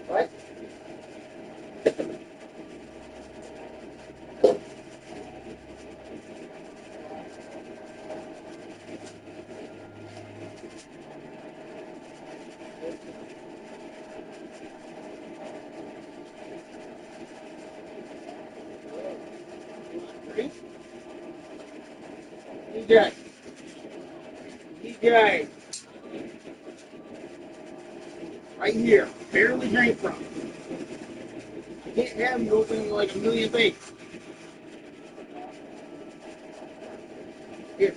What? DJ. DJ. Right here. Barely drink from. I can't have you opening like a million things. Here.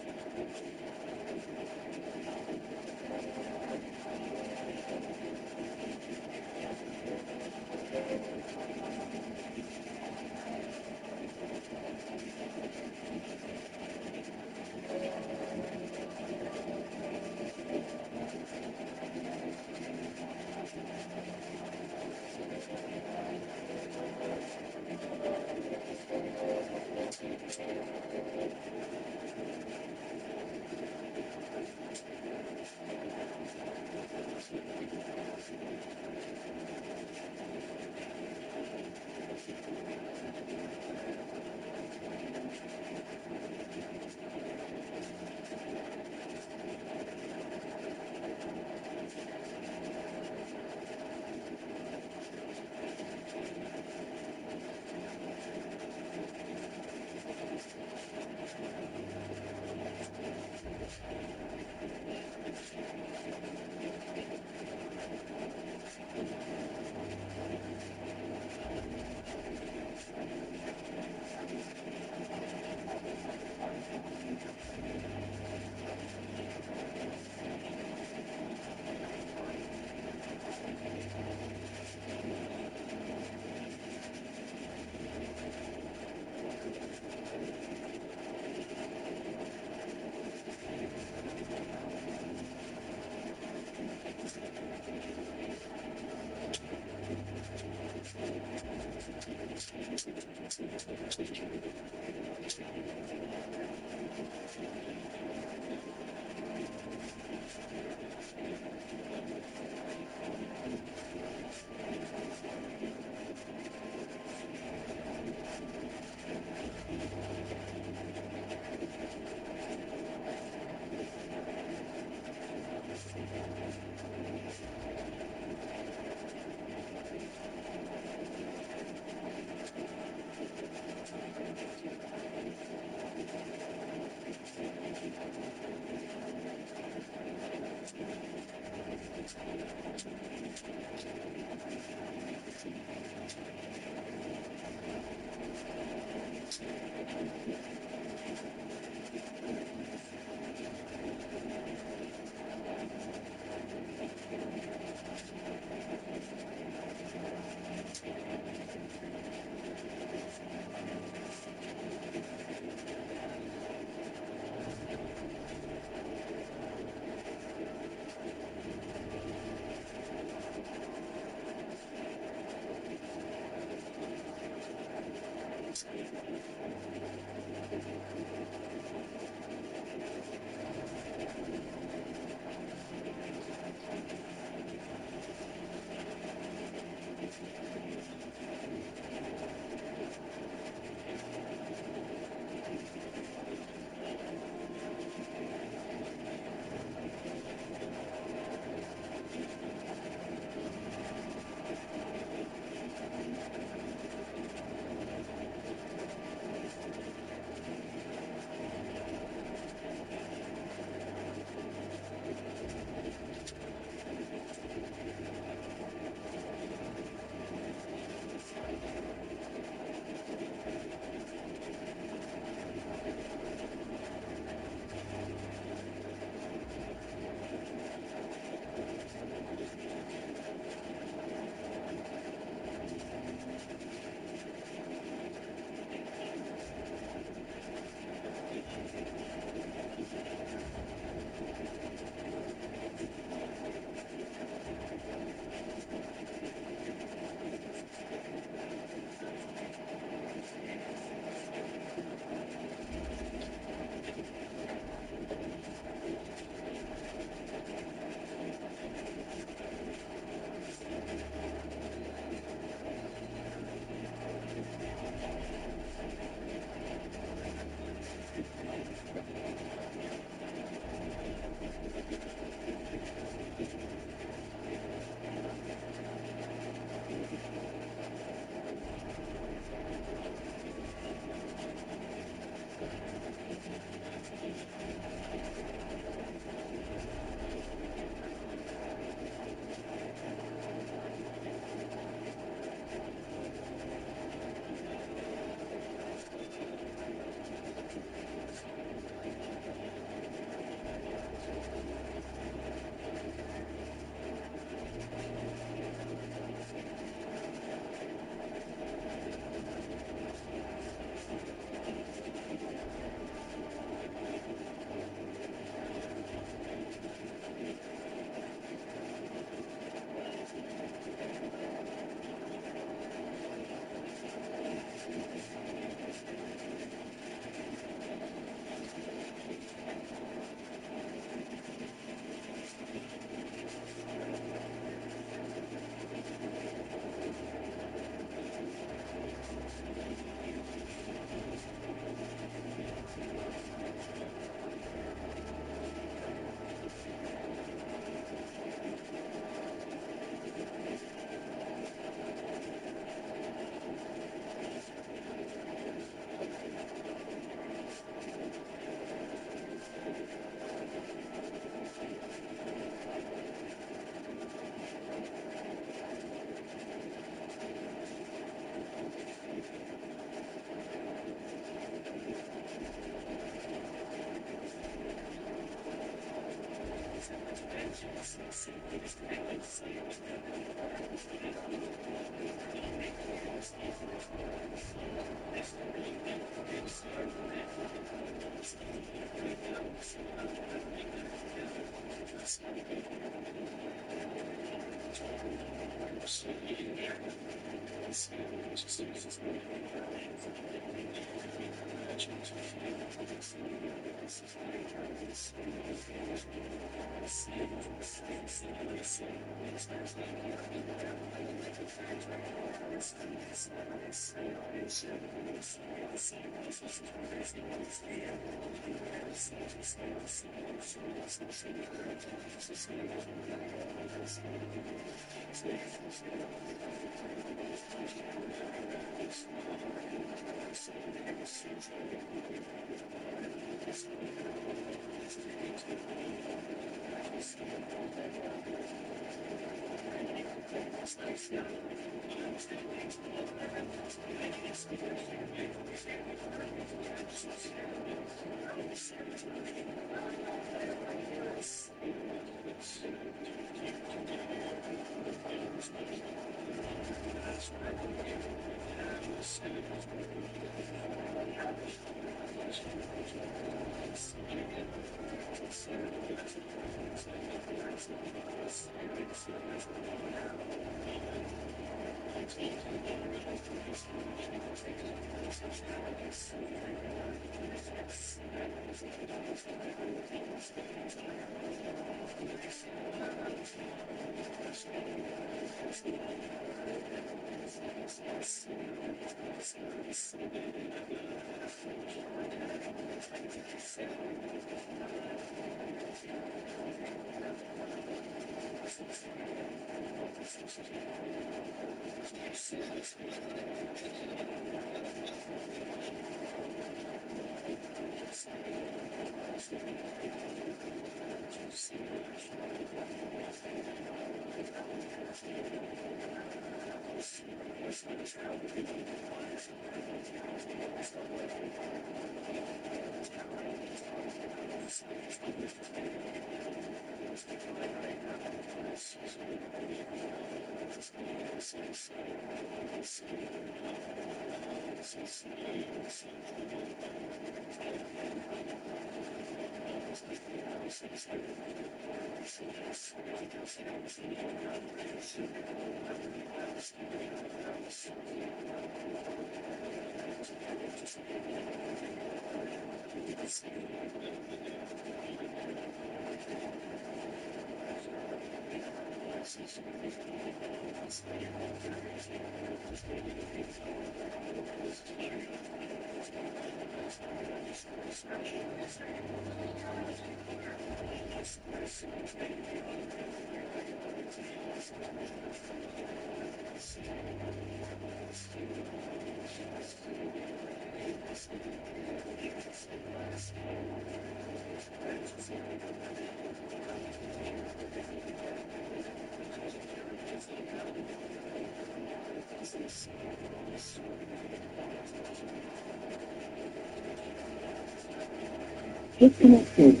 Disconnected.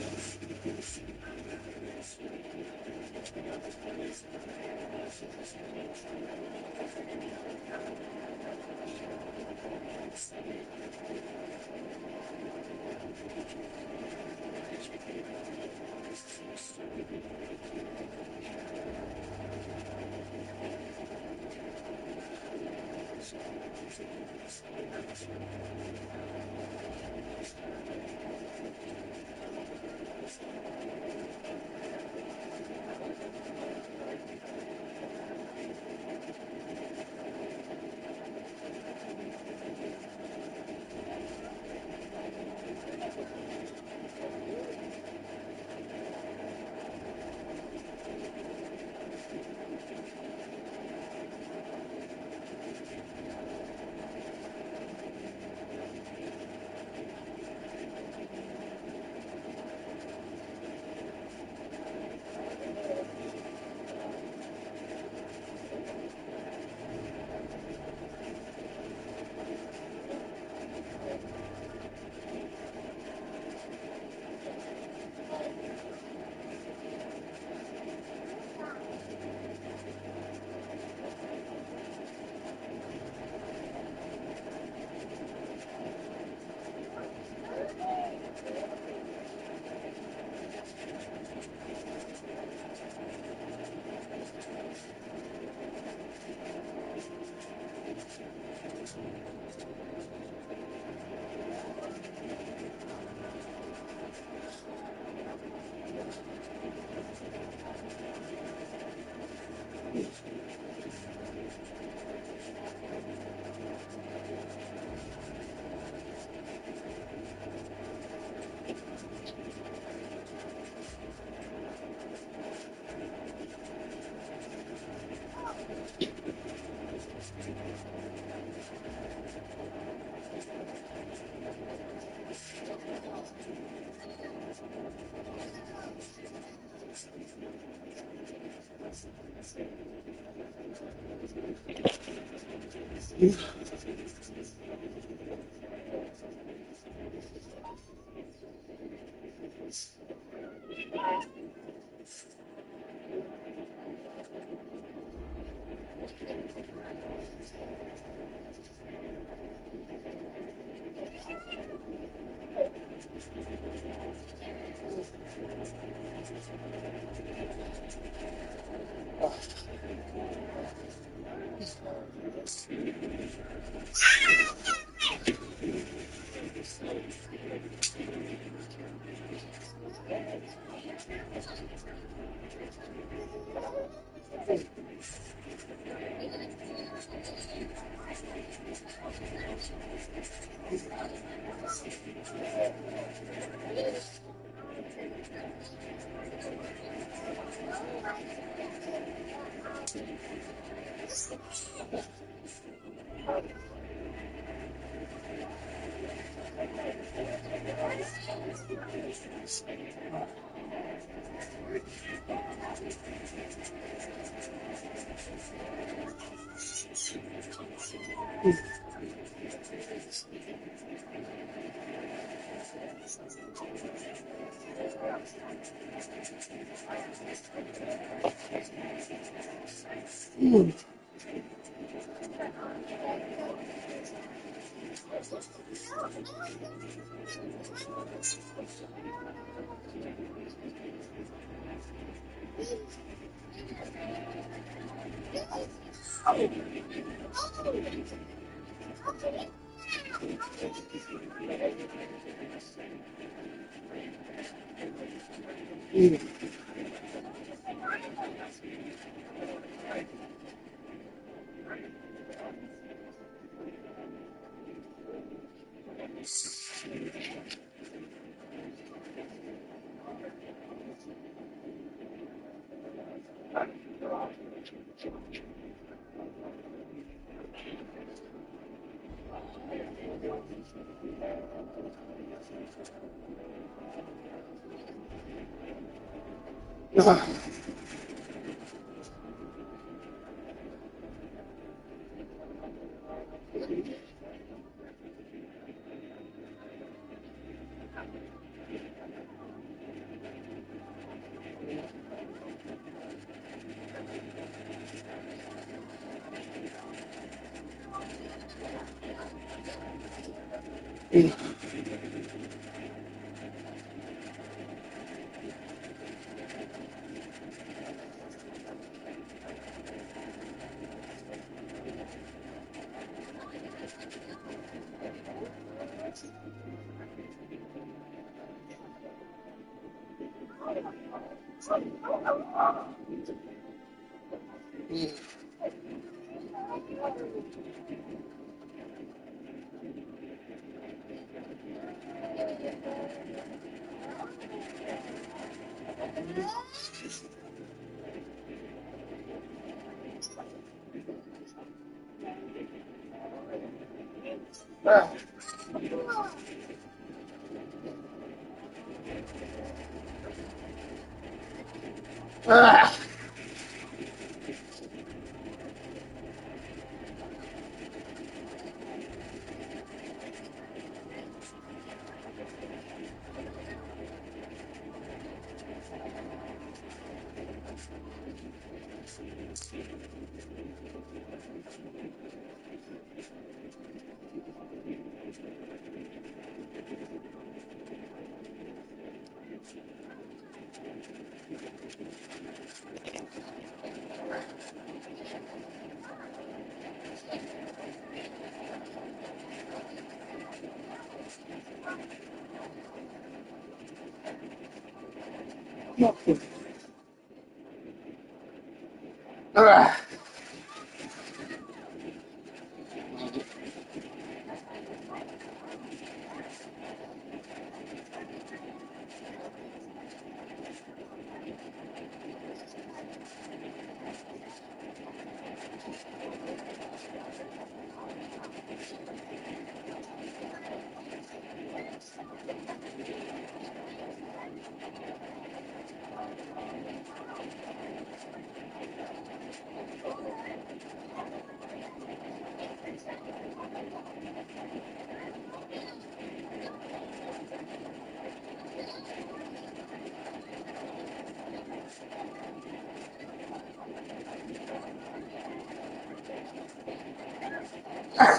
Bold,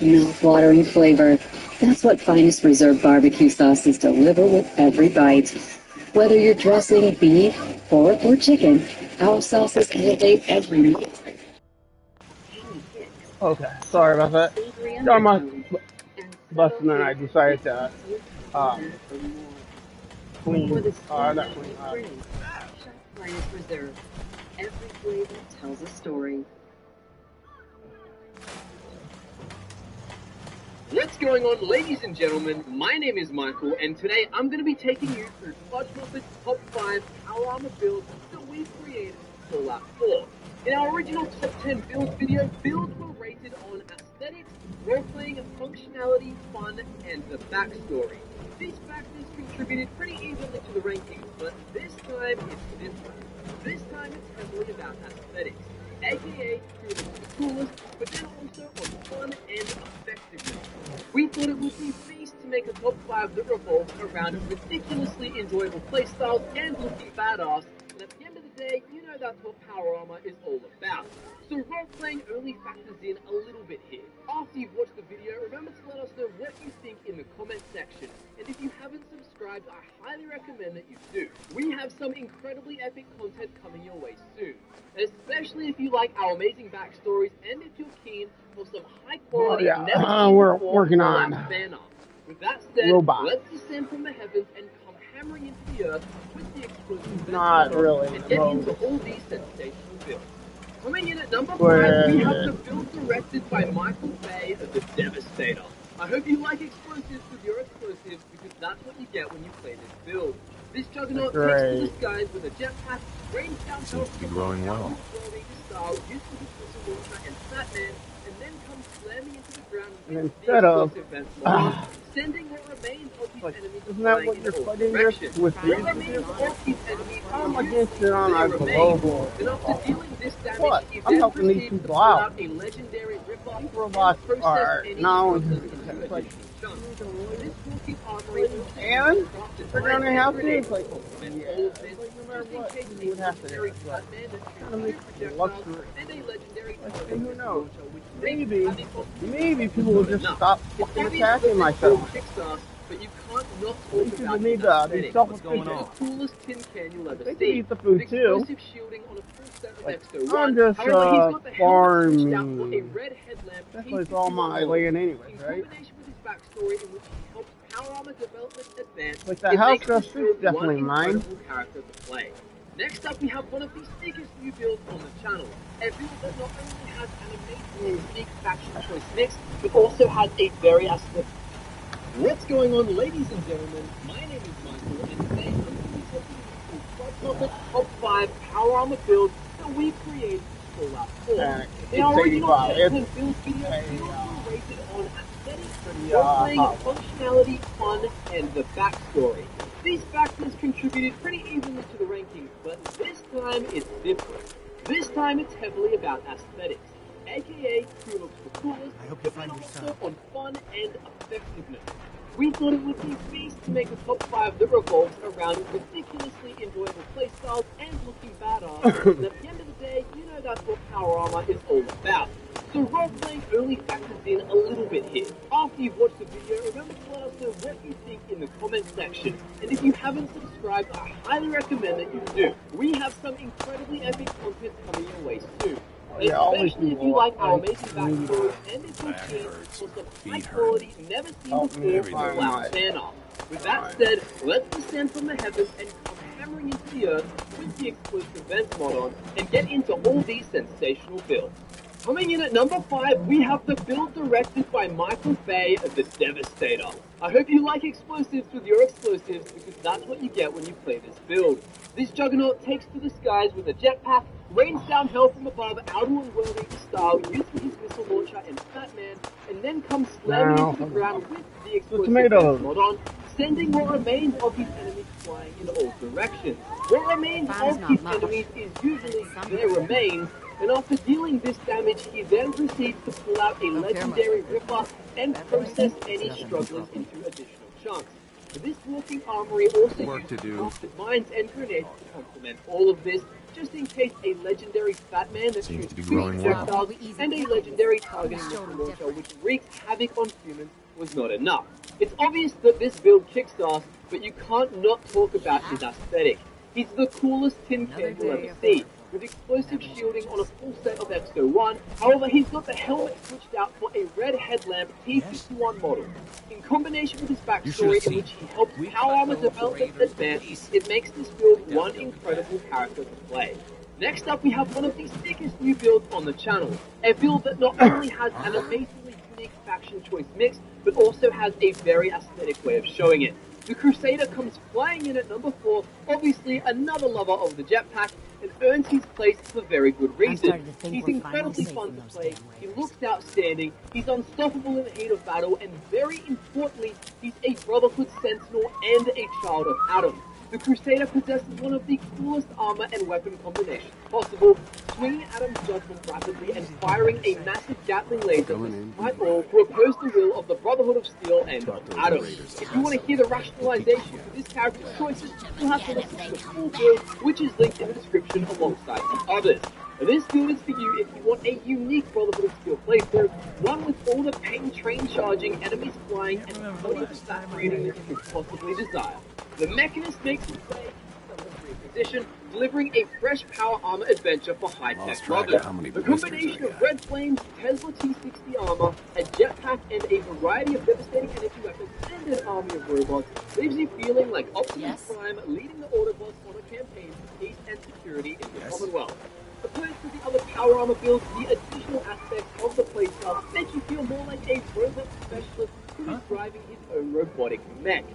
mouth-watering flavor. That's what Finest Reserve barbecue sauces deliver with every bite. Whether you're dressing beef, pork, or chicken, our sauces elevate every meal.
Okay, sorry about that. Got my bus and then I decided to clean, not clean,
Finest Reserve. Every flavor tells a story.
What's going on, ladies and gentlemen? My name is Michael, and today I'm going to be taking you through Fudge Muppet's top 5 power armor builds that we've created for Fallout 4. In our original top 10 builds video, builds were rated on aesthetics, role-playing, functionality, fun, and the backstory. These factors contributed pretty evenly to the rankings, but this time it's different. This time it's heavily about aesthetics, aka who looks the coolest, but then also on fun and effectiveness. We thought it would be beast to make a top 5 that revolves around ridiculously enjoyable playstyles and looking badass, and at the end of the day, you know that's what power armor is all about. So role-playing only factors in a little bit here. After you've watched the video, remember to let us know what you think in the comment section. And if you haven't subscribed, I highly recommend that you do. We have some incredibly epic content coming your way soon. Especially if you like our amazing backstories and if you're keen for some high-quality,
we're working on
fan art. With that said, let's descend from the heavens and come hammering into the earth with the explosive
Not really
and get into all these sensational builds. Coming in at number 5, we have the build directed by Michael Bay of the Devastator. I hope you like explosives with your explosives, because that's what you get when you play this build. This juggernaut takes to the skies with a jetpack, rains down
seems to be growing well.
style, used to his missile launcher and Batman, and then comes slamming into the ground with
instead of
sending what remains of his enemies
isn't that what you're fighting with I'm against it on our global. What? I'm helping these people out. These robots are now like, and they're gonna have to. It's like, yeah, no matter what, you would have to do it. But kind of makes it luxury. Like, who knows? Maybe people will just stop fucking attacking myself.
But you can't not
talk about need to be self-sufficient.
The coolest tin can you'll ever
They
see.
can eat the food too.
Like,
I'm just farming. That's like all my land anyways, right? Like the house across the street's definitely mine.
Next up, we have one of the sickest new builds on the channel. A build that not only has an amazing unique faction choice mix, but also has a very aesthetic. What's going on, ladies and gentlemen? My name is Michael, and today I'm going to be taking you through top 5 power armor builds that we created for Fallout 4. In our original top 10 build video, builds were rated on aesthetics, role-playing, functionality, fun, and the backstory. These factors contributed pretty evenly to the rankings, but this time it's different. This time it's heavily about aesthetics, aka who looks the coolest, but then also on fun and effectiveness. We thought it would be beast to make a top 5 that revolves around ridiculously enjoyable playstyles and looking badass, and at the end of the day, you know that's what power armor is all about. So role-playing only factors in a little bit here. After you've watched the video, remember to let us know what you think in the comment section. And if you haven't subscribed, I highly recommend that you do. We have some incredibly epic content coming your way soon. Especially if you like our amazing backstories and if you're keen for some high-quality, never-seen-before Fallout fan art. With that said, let's descend from the heavens and come hammering into the earth with the exclusive events mod on and get into all these sensational builds. Coming in at number 5, we have the build directed by Michael Bay of the Devastator. I hope you like explosives with your explosives, because that's what you get when you play this build. This juggernaut takes to the skies with a jetpack, rains down hell from above, outer worlding style, used for his missile launcher and Batman, and then comes slamming into the ground with the explosive mod on, sending what remains of his enemies flying in all directions. What remains of his enemies is usually their remains, and after dealing this damage, he then proceeds to pull out a legendary Ripper and process any strugglers into additional chunks. This walking armory also uses crafted mines and grenades to complement all of this, just in case a legendary Fat Man that shoots projectiles and a legendary targeting missile launcher which wreaks havoc on humans was not enough. It's obvious that this build kicks ass, but you can't not talk about his aesthetic. He's the coolest tin can you'll ever see, with explosive shielding on a full set of X-01. However, he's got the helmet switched out for a red headlamp T-51 model. In combination with his backstory in which he helped Power Armor development advance, it makes this build one incredible character to play. Next up, we have one of the sickest new builds on the channel. A build that not only has an amazingly unique faction choice mix, but also has a very aesthetic way of showing it. The Crusader comes flying in at number 4, obviously another lover of the jetpack, and earns his place for very good reason. He's incredibly fun to play, he looks outstanding, he's unstoppable in the heat of battle, and very importantly, he's a Brotherhood Sentinel and a child of Adam. The Crusader possesses one of the coolest armor and weapon combinations possible, swinging Adam's judgment rapidly and firing a massive Gatling laser despite all to oppose the will of the Brotherhood of Steel and of Adam. If you want to hear the rationalization for this character's choices, you'll have to listen to the full build, which is linked in the description alongside the others. This build is for you if you want a unique Brotherhood of Steel playthrough, one with all the pain train charging, enemies flying, and plenty of stat rating that you could possibly desire. The Mechanist makes his way into the position, delivering a fresh power armor adventure for high-tech lovers. The combination of Red Flames, Tesla T-60 armor, a jetpack, and a variety of devastating energy weapons and an army of robots leaves you feeling like Optimus Prime leading the Autobots on a campaign for peace and security in the Commonwealth. Opposed to the other power armor builds, the additional aspects of the playstyle make you feel more like a robot specialist who is driving his own robotic mech.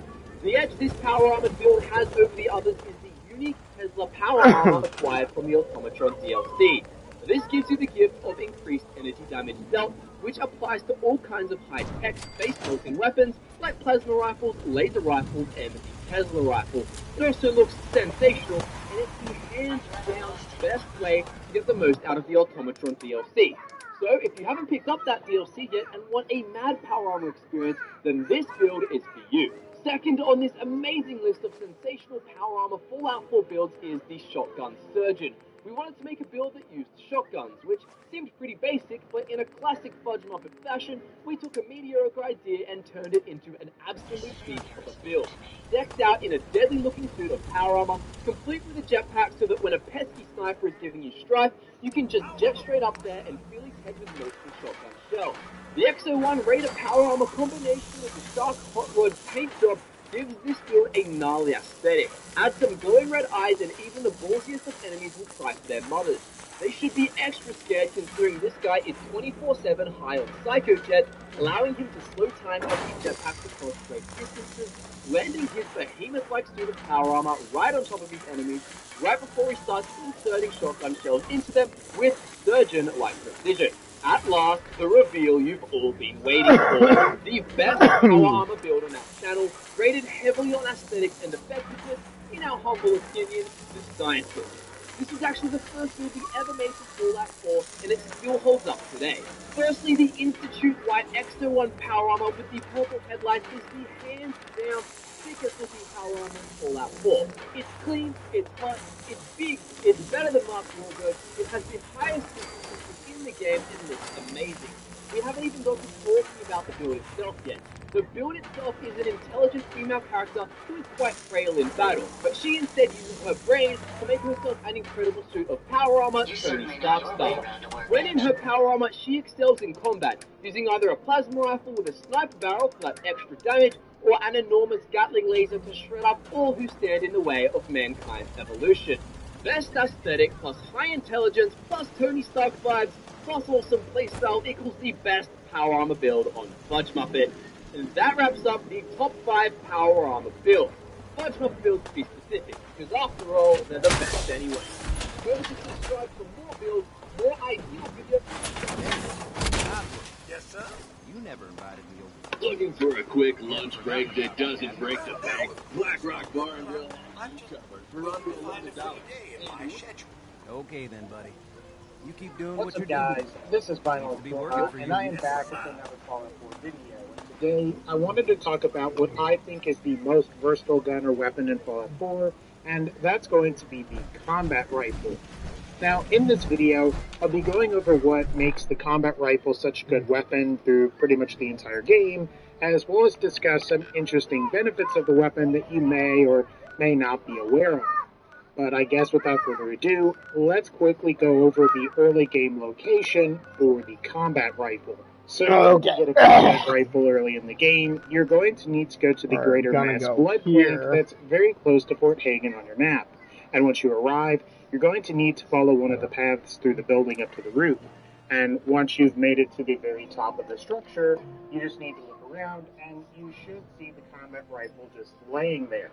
The edge this power armor build has over the others is the unique Tesla power armor acquired from the Automatron DLC. This gives you the gift of increased energy damage dealt, which applies to all kinds of high-tech space-built-in weapons like plasma rifles, laser rifles, and the Tesla rifle. It also looks sensational, and it's the hands-down best way to get the most out of the Automatron DLC. So, if you haven't picked up that DLC yet and want a mad power armor experience, then this build is for you. Second on this amazing list of sensational power armor Fallout 4 builds is the Shotgun Surgeon. We wanted to make a build that used shotguns, which seemed pretty basic, but in a classic Fudge Muppet fashion, we took a mediocre idea and turned it into an absolute beast of a build. Decked out in a deadly looking suit of power armor, complete with a jetpack so that when a pesky sniper is giving you strife, you can just jet straight up there and fill his head with multiple shotgun shells. The X-01 Raider power armor combination with the Shark Hot Rod paint job gives this build a gnarly aesthetic. Add some glowing red eyes and even the ballsiest of enemies will cry for their mothers. They should be extra scared considering this guy is 24/7 high on Psycho Jet, allowing him to slow time as he jetpacks across great distances, landing his behemoth-like suit of power armor right on top of his enemies, right before he starts inserting shotgun shells into them with surgeon-like precision. At last, the reveal you've all been waiting for. The best power armor build on our channel, rated heavily on aesthetics and effectiveness, in our humble opinion, the Scientist. This was actually the first build we ever made for Fallout 4, and it still holds up today. Firstly, the Institute White X-01 power armor with the purple headlights is the hands-down sickest looking power armor in Fallout 4. It's clean, it's hot, it's big, it's better than Mark Wahlberg, it has the highest consistency in the game, and looks amazing. We haven't even got to talking about the build itself yet. The build itself is an intelligent female character who is quite frail in battle, but she instead uses her brain to make herself an incredible suit of power armor, Tony Stark style. When in her power armor, she excels in combat, using either a plasma rifle with a sniper barrel for that extra damage, or an enormous Gatling laser to shred up all who stand in the way of mankind's evolution. Best aesthetic plus high intelligence plus Tony Stark vibes plus awesome playstyle equals the best power armor build on Fudge Muppet. And that wraps up the top 5 power armor builds. Fudge Muppet builds to be specific, because after all, they're the best anyway. Remember to subscribe for more builds, more ideal videos.
Yes, sir? You never invited me over.
Looking for a quick lunch break that doesn't break the bank? Black Rock Bar and Grill.
Okay then, buddy.
You keep doing
What's
what
up,
you're doing.
guys? This is Final
Be working for
and
you.
I am back with another Fallout 4 video. And today, I wanted to talk about what I think is the most versatile gun or weapon in Fallout 4, and that's going to be the combat rifle. Now, in this video, I'll be going over what makes the combat rifle such a good weapon through pretty much the entire game, as well as discuss some interesting benefits of the weapon that you may or may not be aware of. But I guess without further ado, let's quickly go over the early game location for the combat rifle. So to get a combat rifle early in the game, you're going to need to go to the Greater Mass Blood Clinic that's very close to Fort Hagen on your map. And once you arrive, you're going to need to follow one of the paths through the building up to the roof. And once you've made it to the very top of the structure, you just need to look around and you should see the combat rifle just laying there.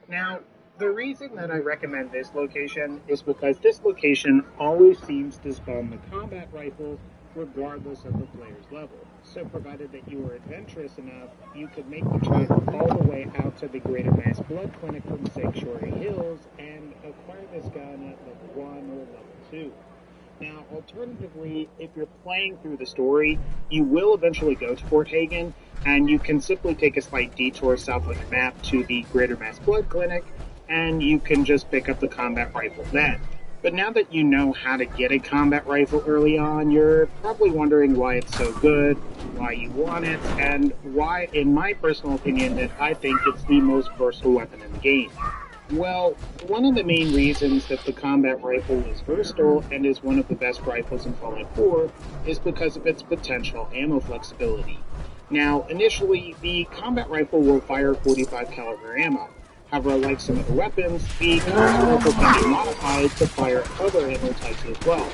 Now, the reason that I recommend this location is because this location always seems to spawn the combat rifle regardless of the player's level. So provided that you are adventurous enough, you could make the trip all the way out to the Greater Mass Blood Clinic from Sanctuary Hills and acquire this gun at level 1 or level 2. Now, alternatively, if you're playing through the story, you will eventually go to Fort Hagen, and you can simply take a slight detour south of the map to the Greater Mass Blood Clinic, and you can just pick up the combat rifle then. But now that you know how to get a combat rifle early on, you're probably wondering why it's so good, why you want it, and why, in my personal opinion, that I think it's the most versatile weapon in the game. Well, one of the main reasons that the combat rifle is versatile and is one of the best rifles in Fallout 4 is because of its potential ammo flexibility. Now, initially, the combat rifle will fire 45 caliber ammo. However, like some of the weapons, the combat rifle can be modified to fire other ammo types as well.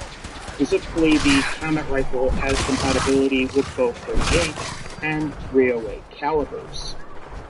Specifically, the combat rifle has compatibility with both 38 and 308 calibers.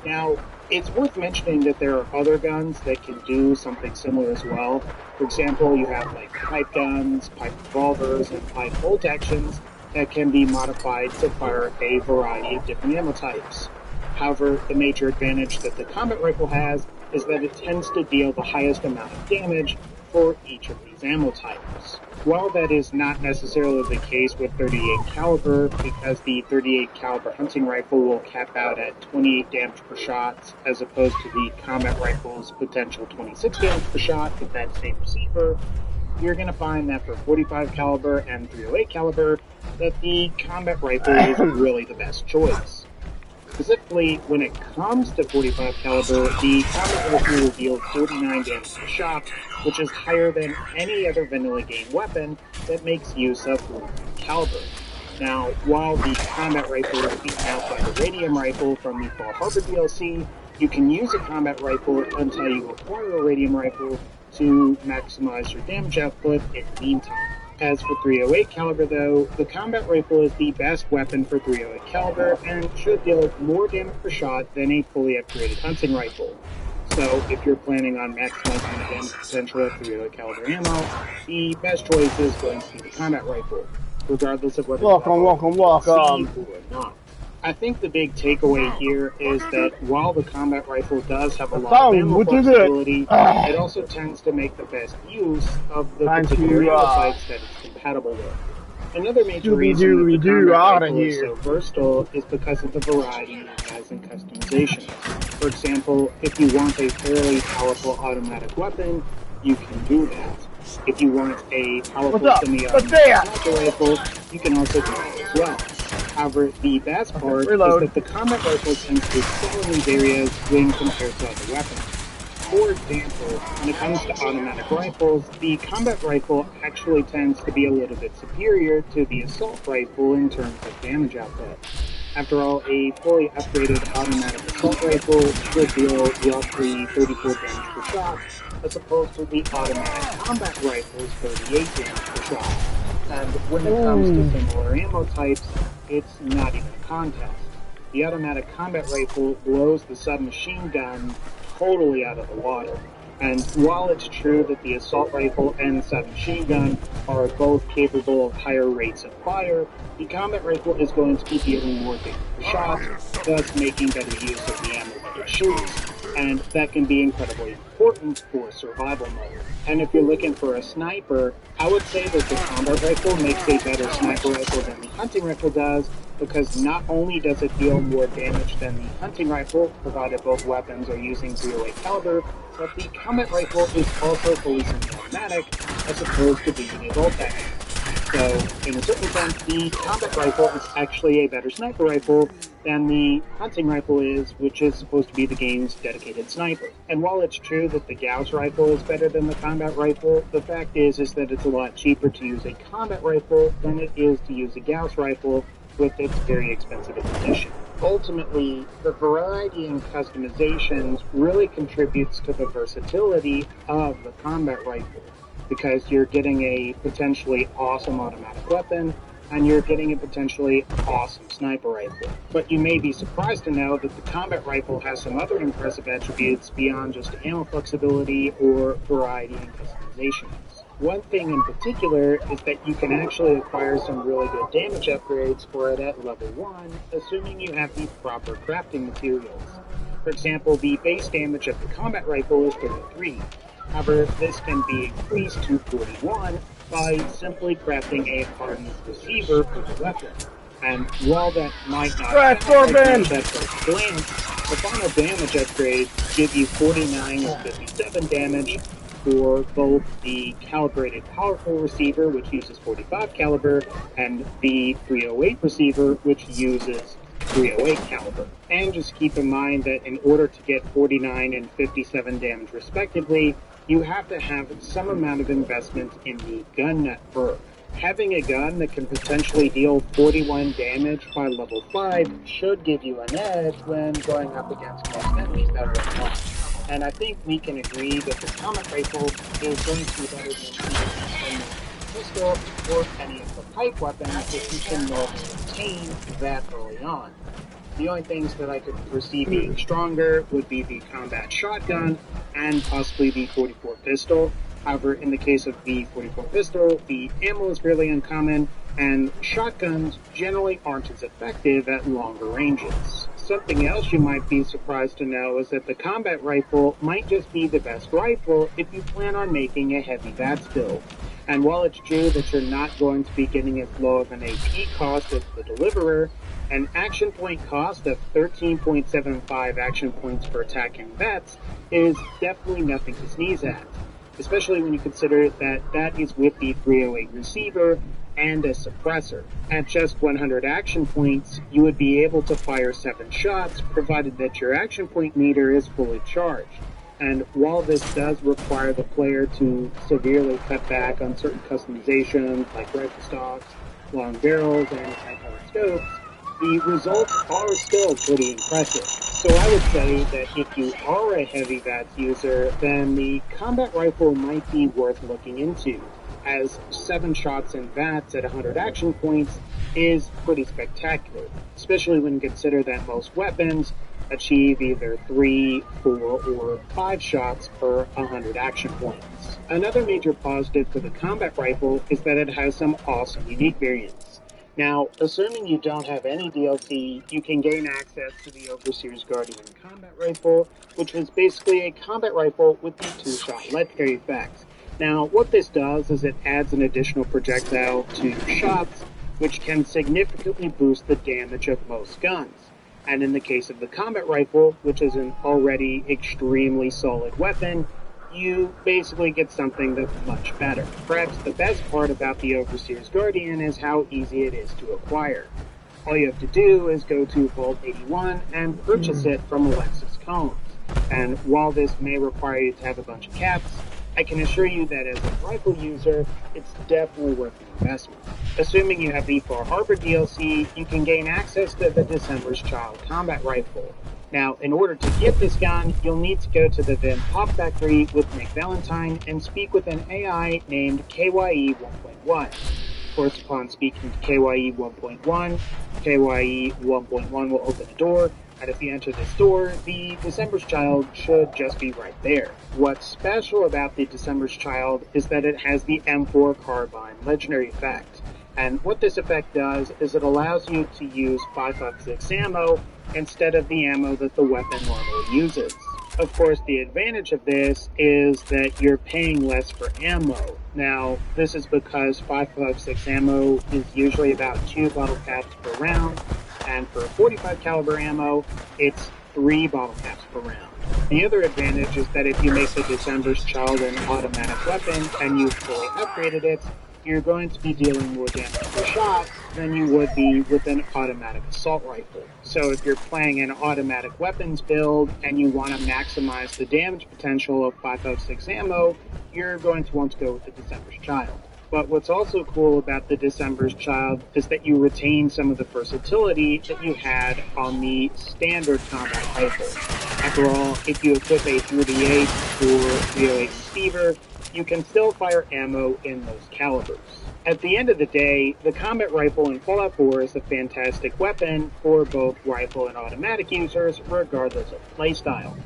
Now, it's worth mentioning that there are other guns that can do something similar as well. For example, you have like pipe guns, pipe revolvers, and pipe bolt actions that can be modified to fire a variety of different ammo types. However, the major advantage that the combat rifle has is that it tends to deal the highest amount of damage for each of these ammo types. While that is not necessarily the case with 38 caliber, because the 38 caliber hunting rifle will cap out at 28 damage per shot, as opposed to the combat rifle's potential 26 damage per shot with that same receiver, you're going to find that for 45 caliber and 308 caliber, that the combat rifle is really the best choice. Specifically, when it comes to 45 caliber, the combat rifle will deal 49 damage per shot, which is higher than any other vanilla game weapon that makes use of 45 caliber. Now, while the combat rifle is beaten out by the radium rifle from the Fall Harbor DLC, you can use a combat rifle until you acquire a radium rifle to maximize your damage output in the meantime. As for 308 caliber though, the combat rifle is the best weapon for 308 caliber and should deal more damage per shot than a fully upgraded hunting rifle. So if you're planning on maximizing the damage potential of 308 caliber ammo, the best choice is going to be the combat rifle, regardless of whether
welcome.
or not. I think the big takeaway here is that while the combat rifle does have a lot of ammo flexibility, it also tends to make the best use of the particular ammo types that it's compatible with. Another major reason that the combat rifle is so versatile is because of the variety it has in customization. For example, if you want a fairly powerful automatic weapon, you can do that. If you want a powerful semi-automatic sniper rifle, you can also do that as well. However, the best part is that the combat rifle tends to excel in these areas when compared to other weapons. For example, when it comes to automatic rifles, the combat rifle actually tends to be a little bit superior to the assault rifle in terms of damage output. After all, a fully upgraded automatic assault rifle should deal roughly 34 damage per shot, as opposed to the automatic combat rifle's 38 damage per shot. And when it comes to similar ammo types, it's not even a contest. The automatic combat rifle blows the submachine gun totally out of the water. And while it's true that the assault rifle and submachine gun are both capable of higher rates of fire, the combat rifle is going to be dealing more damage per shot, thus making better use of the ammo that it shoots, and that can be incredibly important for survival mode. And if you're looking for a sniper, I would say that the combat rifle makes a better sniper rifle than the hunting rifle does, because not only does it deal more damage than the hunting rifle, provided both weapons are using .308 caliber, but the combat rifle is also fully semi-automatic, as opposed to being a bolt action. So, in a certain sense, the combat rifle is actually a better sniper rifle than the hunting rifle is, which is supposed to be the game's dedicated sniper. And while it's true that the Gauss rifle is better than the combat rifle, the fact is that it's a lot cheaper to use a combat rifle than it is to use a Gauss rifle with its very expensive addition. Ultimately, the variety in customizations really contributes to the versatility of the combat rifle, because you're getting a potentially awesome automatic weapon, and you're getting a potentially awesome sniper rifle. But you may be surprised to know that the combat rifle has some other impressive attributes beyond just ammo flexibility or variety in customizations. One thing in particular is that you can actually acquire some really good damage upgrades for it at level 1, assuming you have the proper crafting materials. For example, the base damage of the combat rifle is 33. However, this can be increased to 41 by simply crafting a hardened receiver for the weapon. And while that might not sound like much at first glance, the final damage upgrades give you 49 and 57 damage for both the calibrated powerful receiver, which uses 45 caliber, and the .308 receiver, which uses 308 caliber. And just keep in mind that in order to get 49 and 57 damage respectively, you have to have some amount of investment in the gun nut perk. Having a gun that can potentially deal 41 damage by level 5 should give you an edge when going up against most enemies that are involved. And I think we can agree that the combat rifle is going to be better than the pistol or any of the pipe weapons that you can normally obtain that early on. The only things that I could foresee being stronger would be the combat shotgun and possibly the 44 pistol. However, in the case of the 44 pistol, the ammo is fairly uncommon, and shotguns generally aren't as effective at longer ranges. Something else you might be surprised to know is that the combat rifle might just be the best rifle if you plan on making a heavy VATS build. And while it's true that you're not going to be getting as low of an AP cost as the Deliverer, an action point cost of 13.75 action points for attacking VATS is definitely nothing to sneeze at, especially when you consider that that is with the 308 receiver and a suppressor. At just 100 action points, you would be able to fire 7 shots, provided that your action point meter is fully charged. And while this does require the player to severely cut back on certain customizations like rifle stocks, long barrels, and high-powered scopes, the results are still pretty impressive. So I would say that if you are a heavy VATS user, then the combat rifle might be worth looking into, as 7 shots in VATS at 100 action points is pretty spectacular, especially when you consider that most weapons achieve either 3, 4, or 5 shots per 100 action points. Another major positive for the combat rifle is that it has some awesome unique variants. Now, assuming you don't have any DLC, you can gain access to the Overseer's Guardian combat rifle, which was basically a combat rifle with the 2-shot legendary effect. Now, what this does is it adds an additional projectile to your shots, which can significantly boost the damage of most guns. And in the case of the combat rifle, which is an already extremely solid weapon, you basically get something that's much better. Perhaps the best part about the Overseer's Guardian is how easy it is to acquire. All you have to do is go to Vault 81 and purchase it from Alexis Combs. And while this may require you to have a bunch of caps, I can assure you that as a rifle user, it's definitely worth the investment. Assuming you have the Far Harbor DLC, you can gain access to the December's Child combat rifle. Now, in order to get this gun, you'll need to go to the Vim Pop Factory with Nick Valentine and speak with an AI named KYE 1.1. Of course, upon speaking to KYE 1.1, KYE 1.1 will open a door, and if you enter this door, the December's Child should just be right there. What's special about the December's Child is that it has the M4 Carbine legendary effect. And what this effect does is it allows you to use 5.56 ammo instead of the ammo that the weapon normally uses. Of course, the advantage of this is that you're paying less for ammo. Now, this is because 5.56 ammo is usually about 2 bottle caps per round, and for 45 caliber ammo, it's 3 bottle caps per round. The other advantage is that if you make the December's Child an automatic weapon and you've fully upgraded it, you're going to be dealing more damage per shot than you would be with an automatic assault rifle. So if you're playing an automatic weapons build and you want to maximize the damage potential of 5.56 ammo, you're going to want to go with the December's Child. But what's also cool about the December's Child is that you retain some of the versatility that you had on the standard combat rifle. After all, if you equip a 308 or 308 Stever, you can still fire ammo in those calibers. At the end of the day, the combat rifle in Fallout 4 is a fantastic weapon for both rifle and automatic users, regardless of playstyle.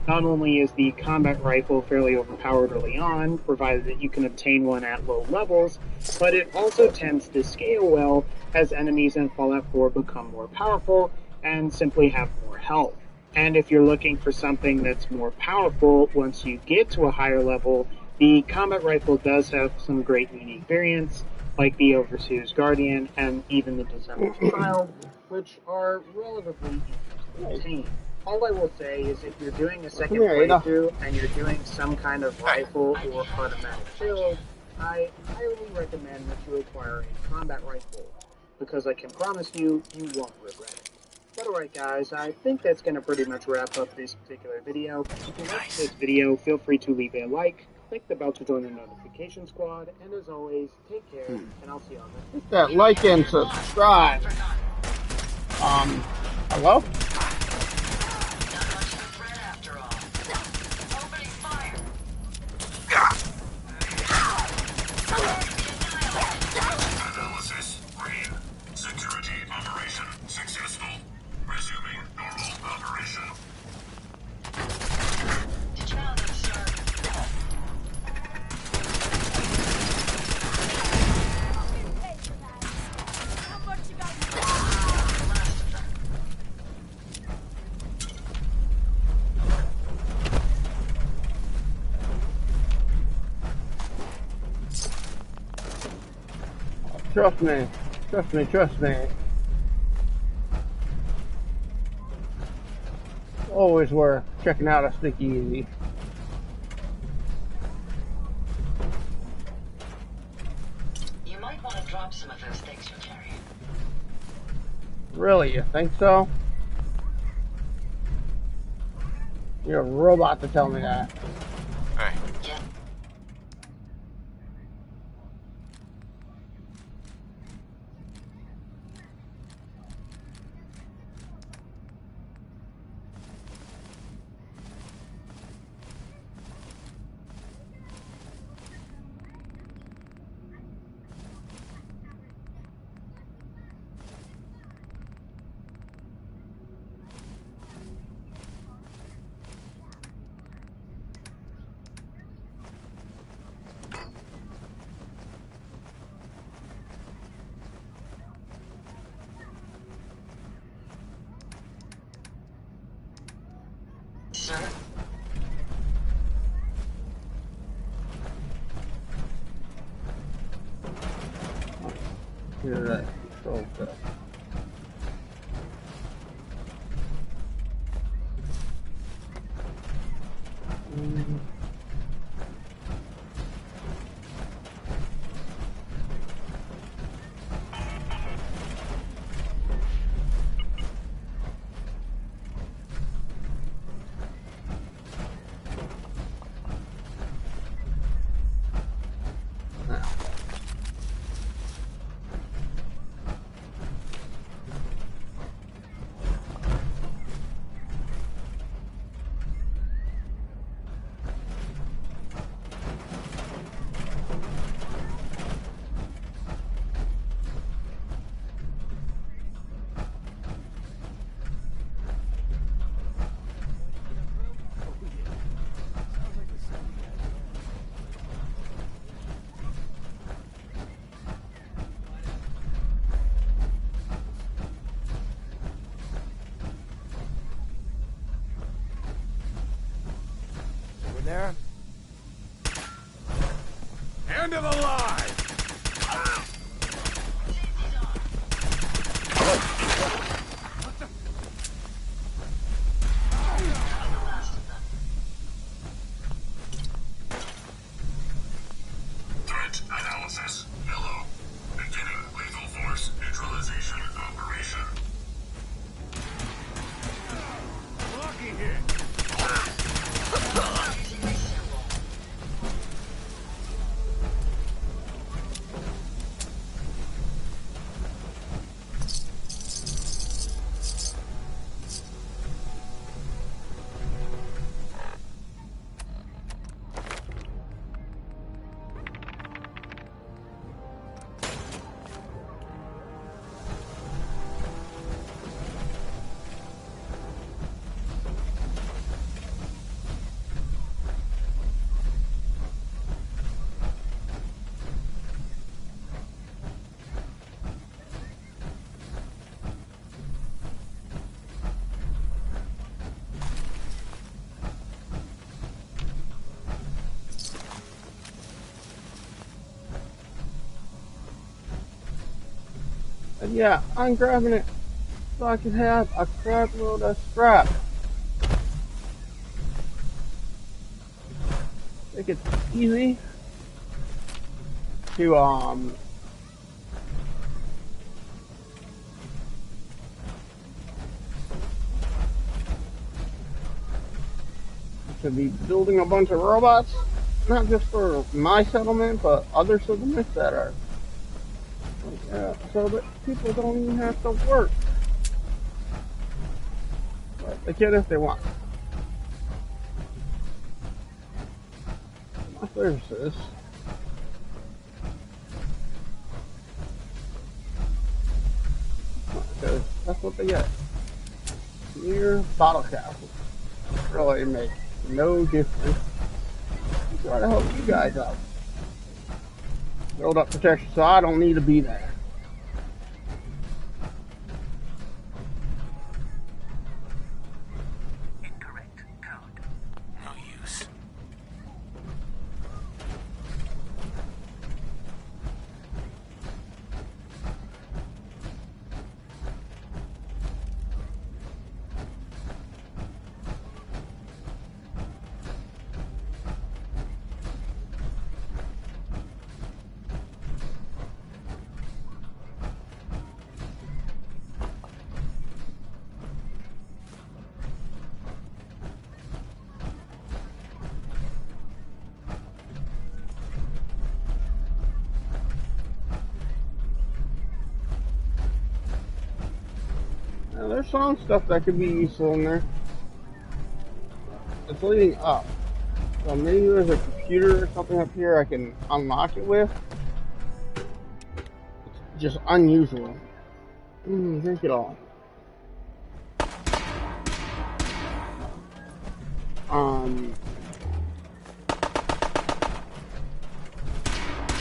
Not only is the combat rifle fairly overpowered early on, provided that you can obtain one at low levels, but it also tends to scale well as enemies in Fallout 4 become more powerful and simply have more health. And if you're looking for something that's more powerful once you get to a higher level, the combat rifle does have some great unique variants, like the Overseer's Guardian and even the December's Child, which are relatively easy to obtain. All I will say is if you're doing a second playthrough and you're doing some kind of rifle or automatic build, I highly recommend that you acquire a combat rifle, because I can promise you, you won't regret it. But alright guys, I think that's going to pretty much wrap up this particular video. If you liked this video, feel free to leave a like, click the bell to join the notification squad, and as always, take care, and I'll see you on the next video.
Hit that like and subscribe. Hello?
Analysis green. Security operation successful. Resuming normal operation.
Trust me. Trust me, trust me. Always worth checking out a speakeasy.
You might want to drop some of those things you're carrying.
Really, you think so? You're a robot to tell me that.
Hey.
Yeah. Sir?
Hear that? So good.
there? End of the line!
Threat analysis. Hello. Beginning lethal force neutralization operation.
Lucky hit!
And yeah, I'm grabbing it so I can have a crap load of scrap. Make it easy to be building a bunch of robots, not just for my settlement, but other settlements that are so that people don't even have to work. But they can if they want. My services. Because that's what they get. Mere bottle caps. Really make no difference. I'm trying to help you guys out. Build up protection so I don't need to be there. Now, there's some stuff that could be useful in there. It's leading up. So maybe there's a computer or something up here I can unlock it with. It's just unusual. Drink it all.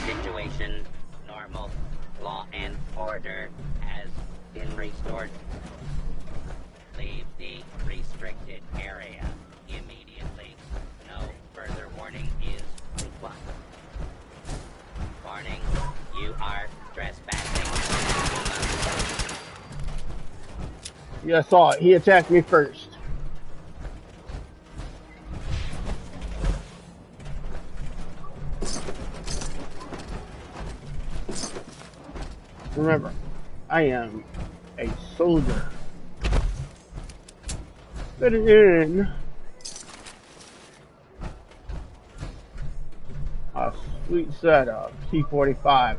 Situation normal. Law and order has been restored. Leave the restricted area immediately. No further warning is required. Warning, you are trespassing.
Yeah, I saw it. He attacked me first. Remember, I am a soldier. Fitting in a sweet set of T-45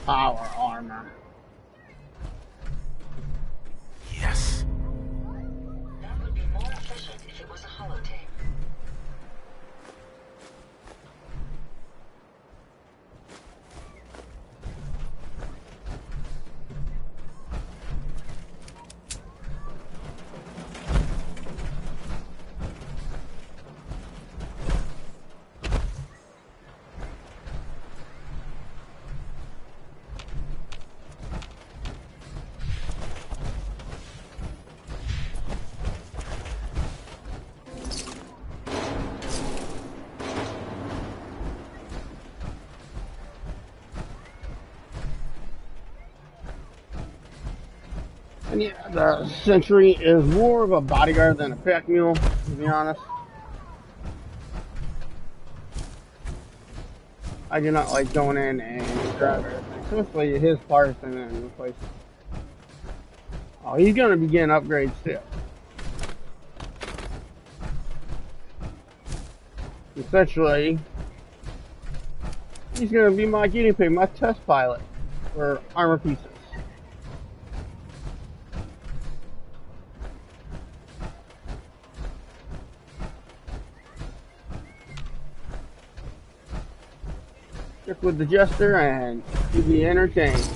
power armor.
Yes.
That would be more efficient if it was a holotape.
And yeah, the Sentry is more of a bodyguard than a pack mule, to be honest. I do not like going in and grab everything, especially his parts and then replace them. Oh, he's going to be getting upgrades too. Essentially, he's going to be my guinea pig, my test pilot for armor pieces. Stick with the Jester and you'll be entertained.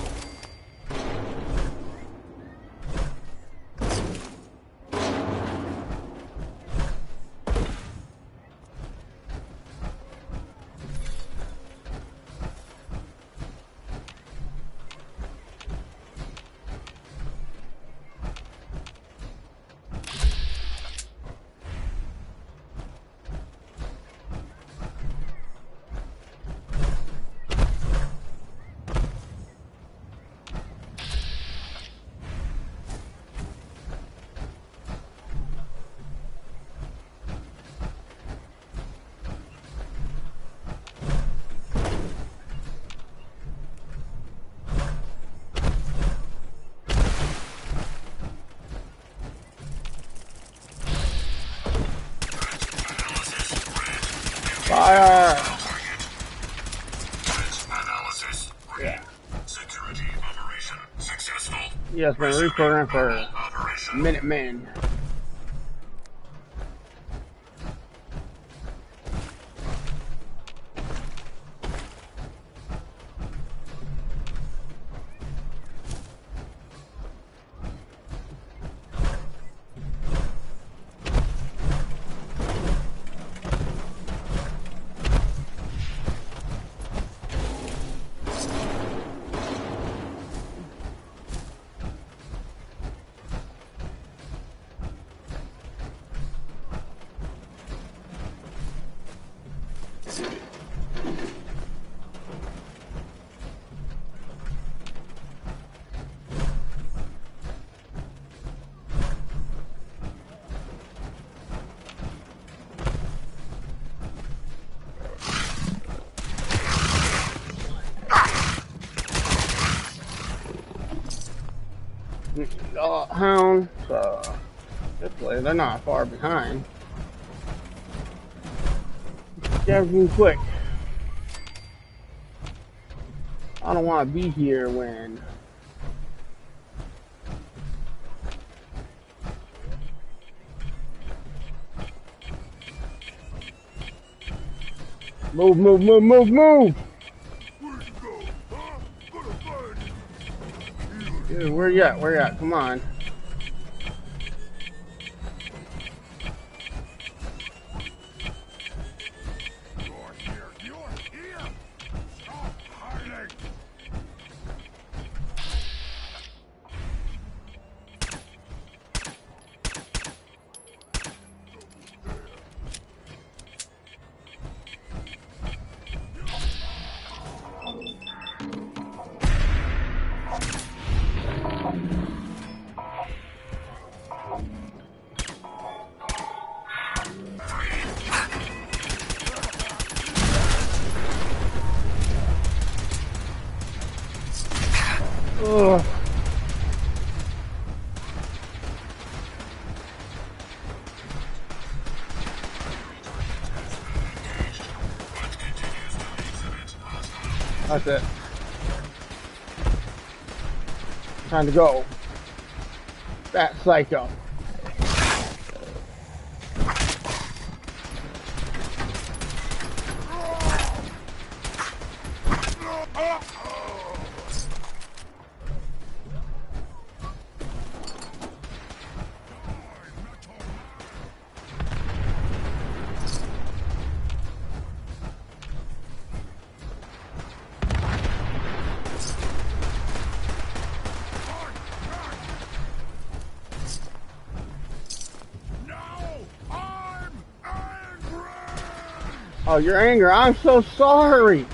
Fire!
Analysis.
Yeah.
Security operation successful.
Yeah, it's been reprogrammed for Minutemen. Hound, so hopefully they're not far behind. Get everything quick. I don't want to be here when move, move, move, move, move. Dude, where you at? Where you at? Come on. Ugh. That's it. Time to go. That psycho. Oh, your anger. I'm so sorry.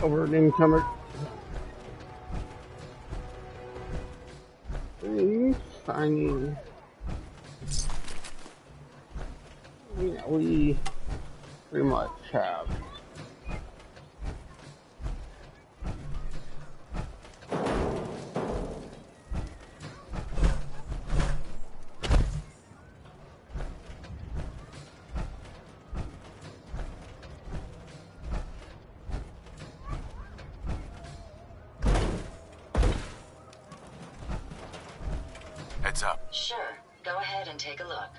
over an incomer. Finding. Yeah, we pretty much have.
Heads up.
Sure. Go ahead and take a look.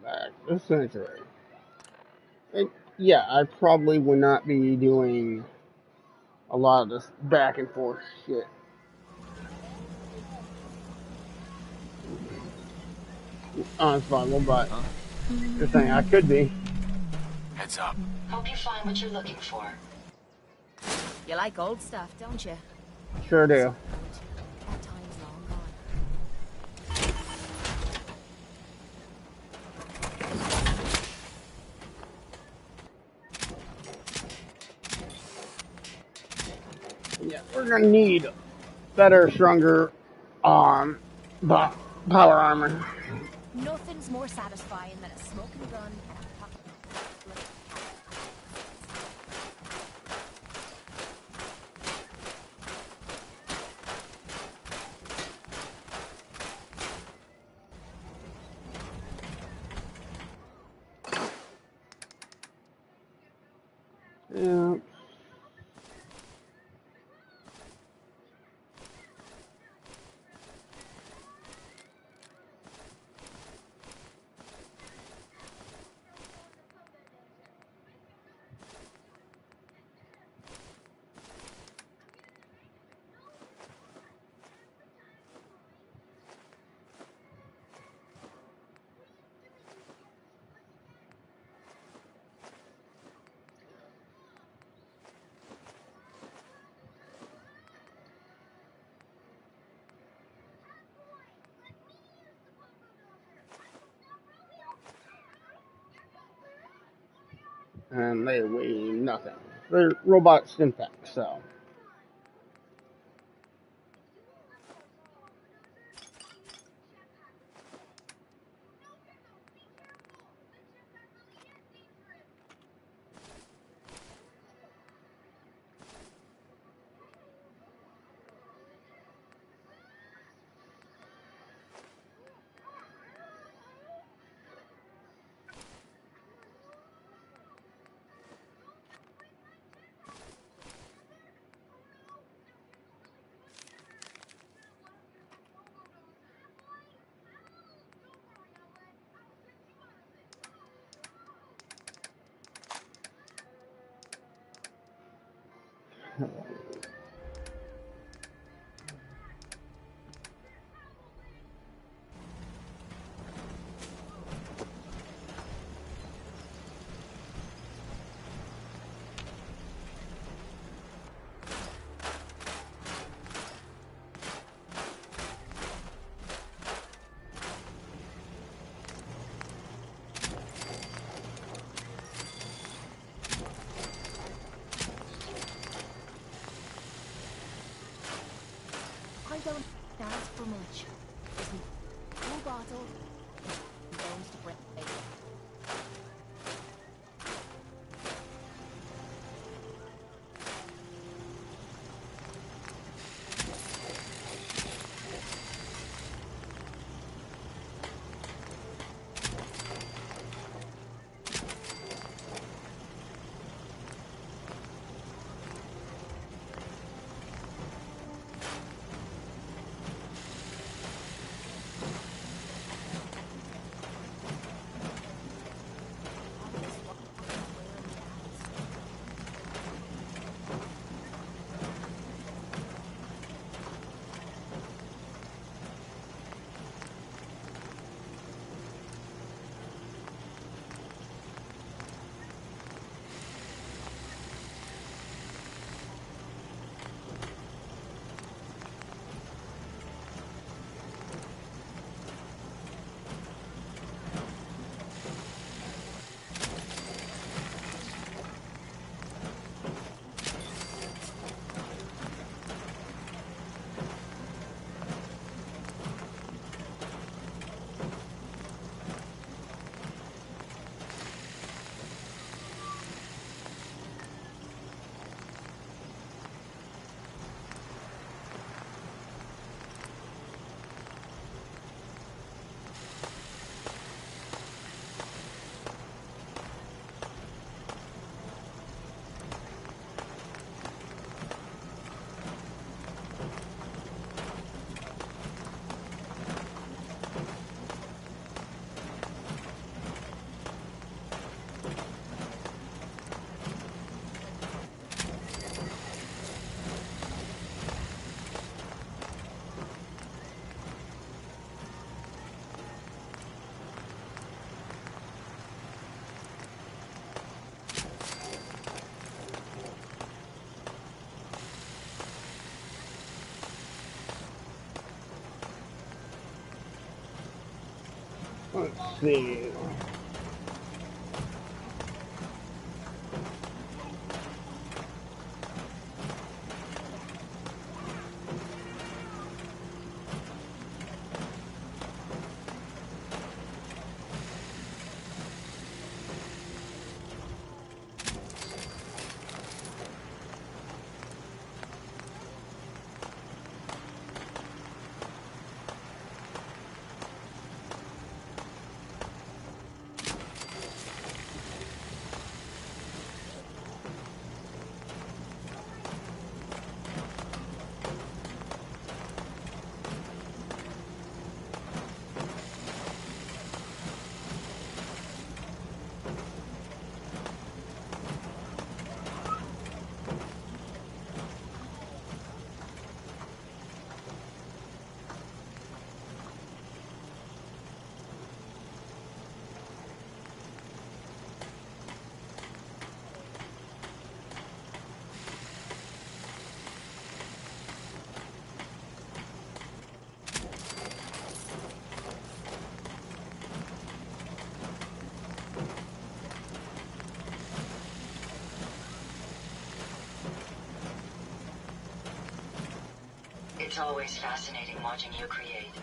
Back. Essentially. And yeah, I probably would not be doing a lot of this back and forth shit. On survival, but just saying I could be.
Heads up.
Hope you find what you're looking for.
You like old stuff, don't you?
Sure do.
That time's long gone.
Yeah, we're gonna need better, stronger, power armor.
Nothing's more satisfying than a smoking gun and a pocket.
Yeah. And they weigh nothing. They're robot syntax, so.
I don't ask for much. Just a full bottle and bones to break.
Let's see.
It's always fascinating watching you create.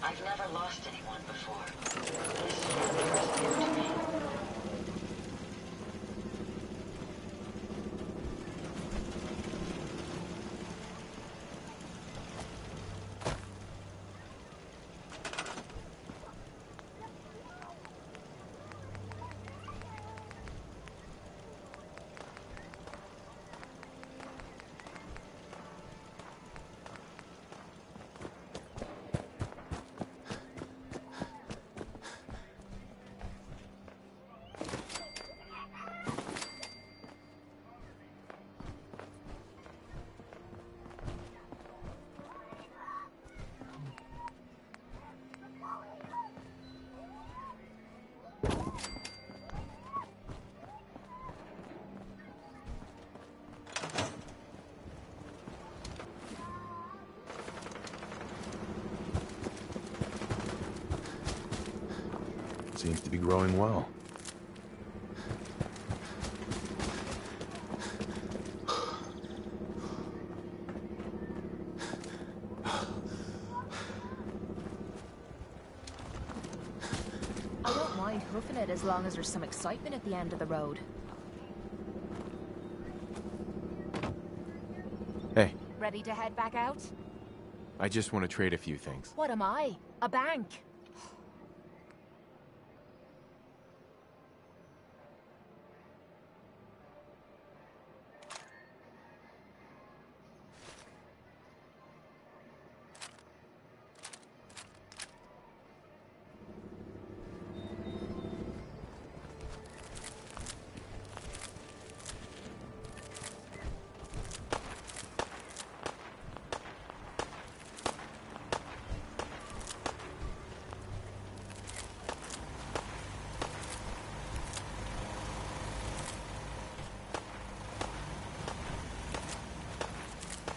I've never lost anyone before. This feeling is new to me.
Seems to be growing well.
I don't mind hoofing it as long as there's some excitement at the end of the road.
Hey,
Ready to head back out?
I just want to trade a few things.
What am I? A bank?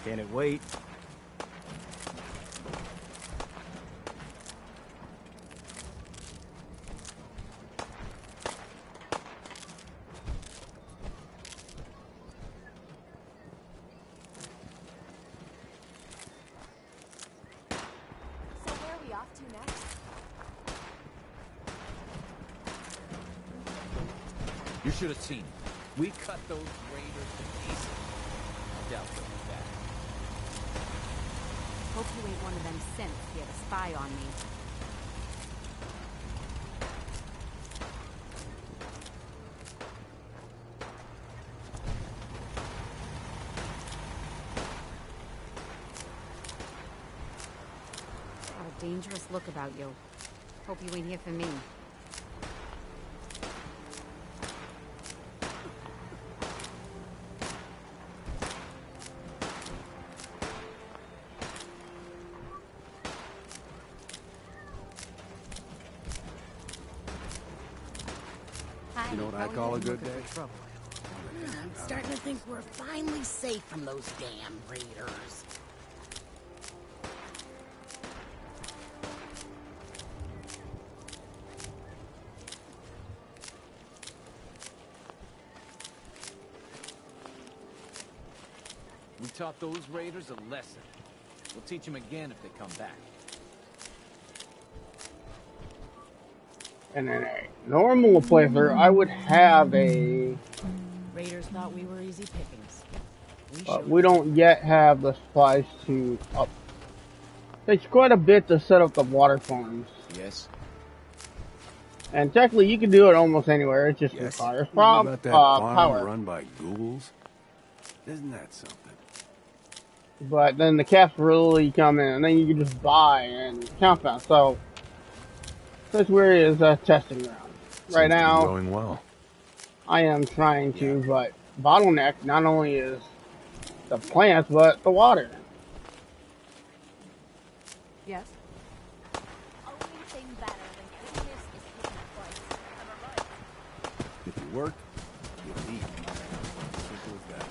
Can it wait?
So where are we off to next?
You should have seen it. We cut those raiders to pieces. I doubt they'll be back.
Hope you ain't one of them synths here to spy on me. Got a dangerous look about you. Hope you ain't here for me.
You know what I call a good day?
I'm starting to think we're finally safe from those damn raiders.
We taught those raiders a lesson. We'll teach them again if they come back.
And in a normal playthrough, I would have a...
Raiders thought we were easy pickings.
But we don't yet have the supplies to up. Takes quite a bit to set up the water farms.
Yes.
And technically, you can do it almost anywhere. It just requires
What about that farm
power.
run by ghouls? Isn't that something?
But then the caps really come in, and then you can just buy and compound. So that's where it is a testing ground. Right
Seems to be
now,
going well.
I am trying to, but bottleneck not only is the plants, but the water.
Yes? Only thing better than cleanness is picking a place. Am I right?
If you work, you'll eat. Simple as that.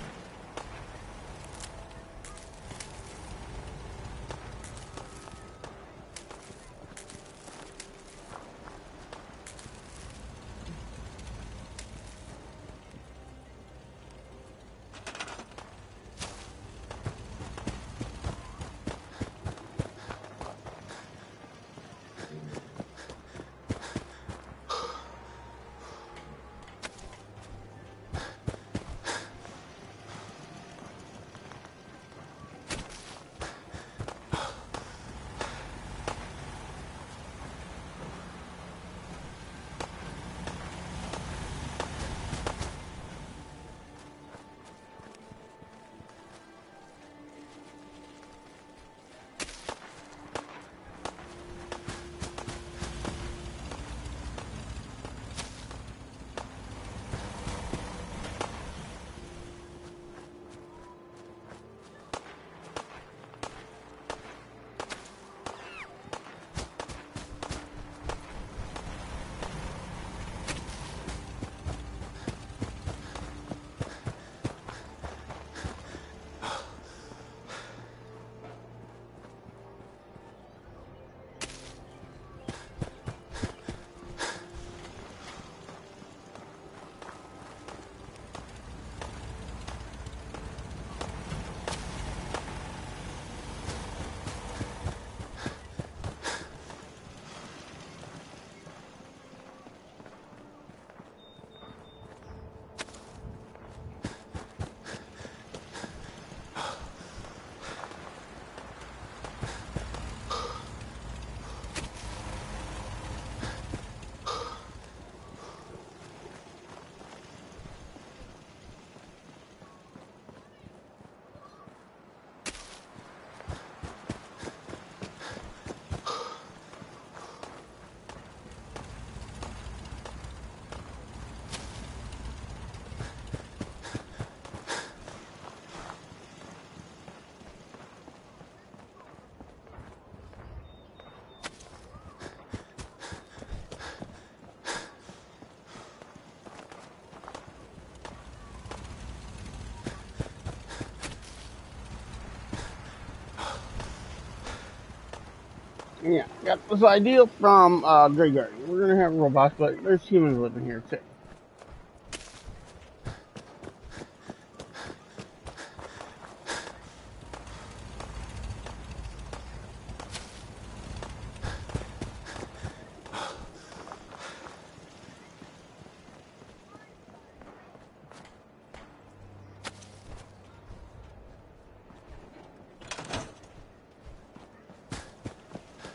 Yeah, got this idea from Graveyard. We're gonna have robots, but there's humans living here too.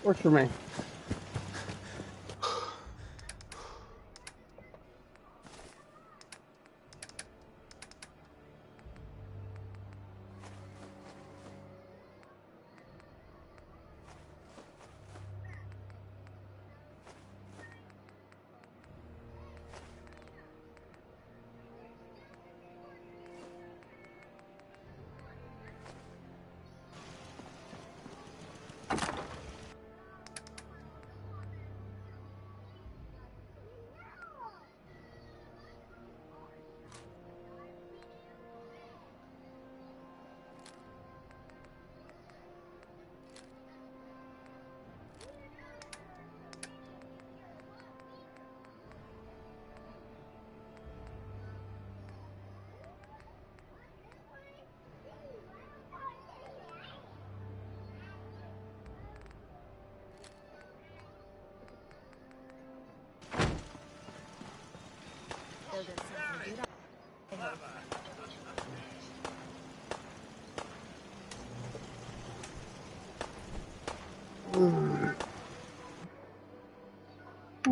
Works for me.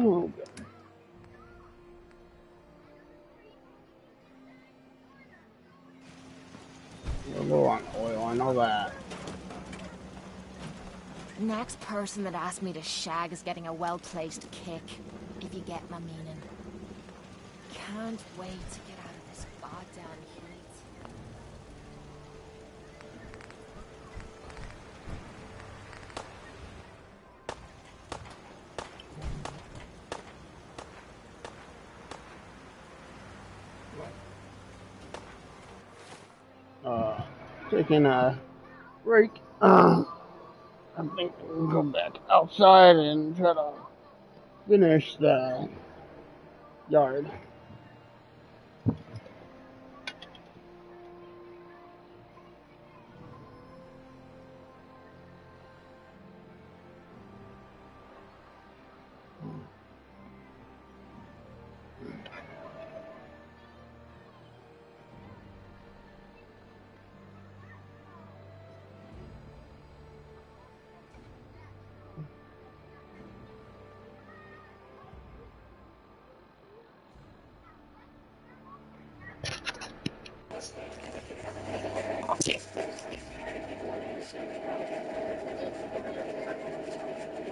Oh, God. We're low on oil, I know that.
Next person that asked me to shag is getting a well-placed kick, if you get my meaning. Can't wait to get out of this goddamn heat.
Taking a break. I think we'll go back outside and try to finish the yard.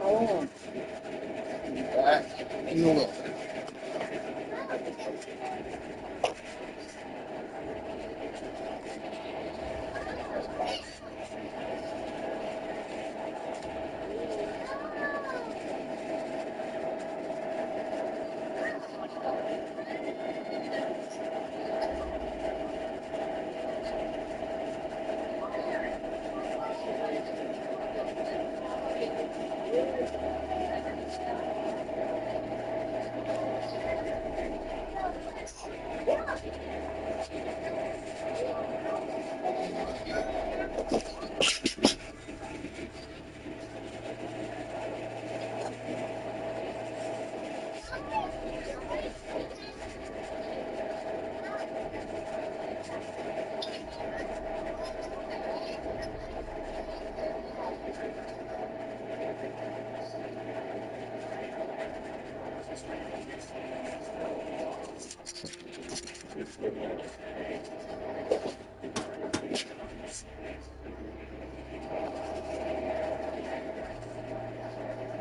Oh, back in the look.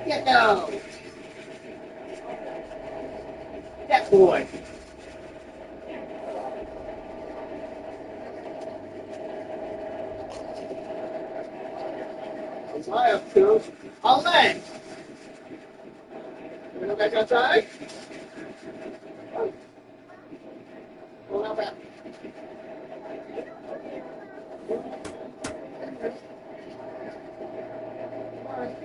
Get down! That boy! What's I up to? All day! You go back outside? Go out back. Bye.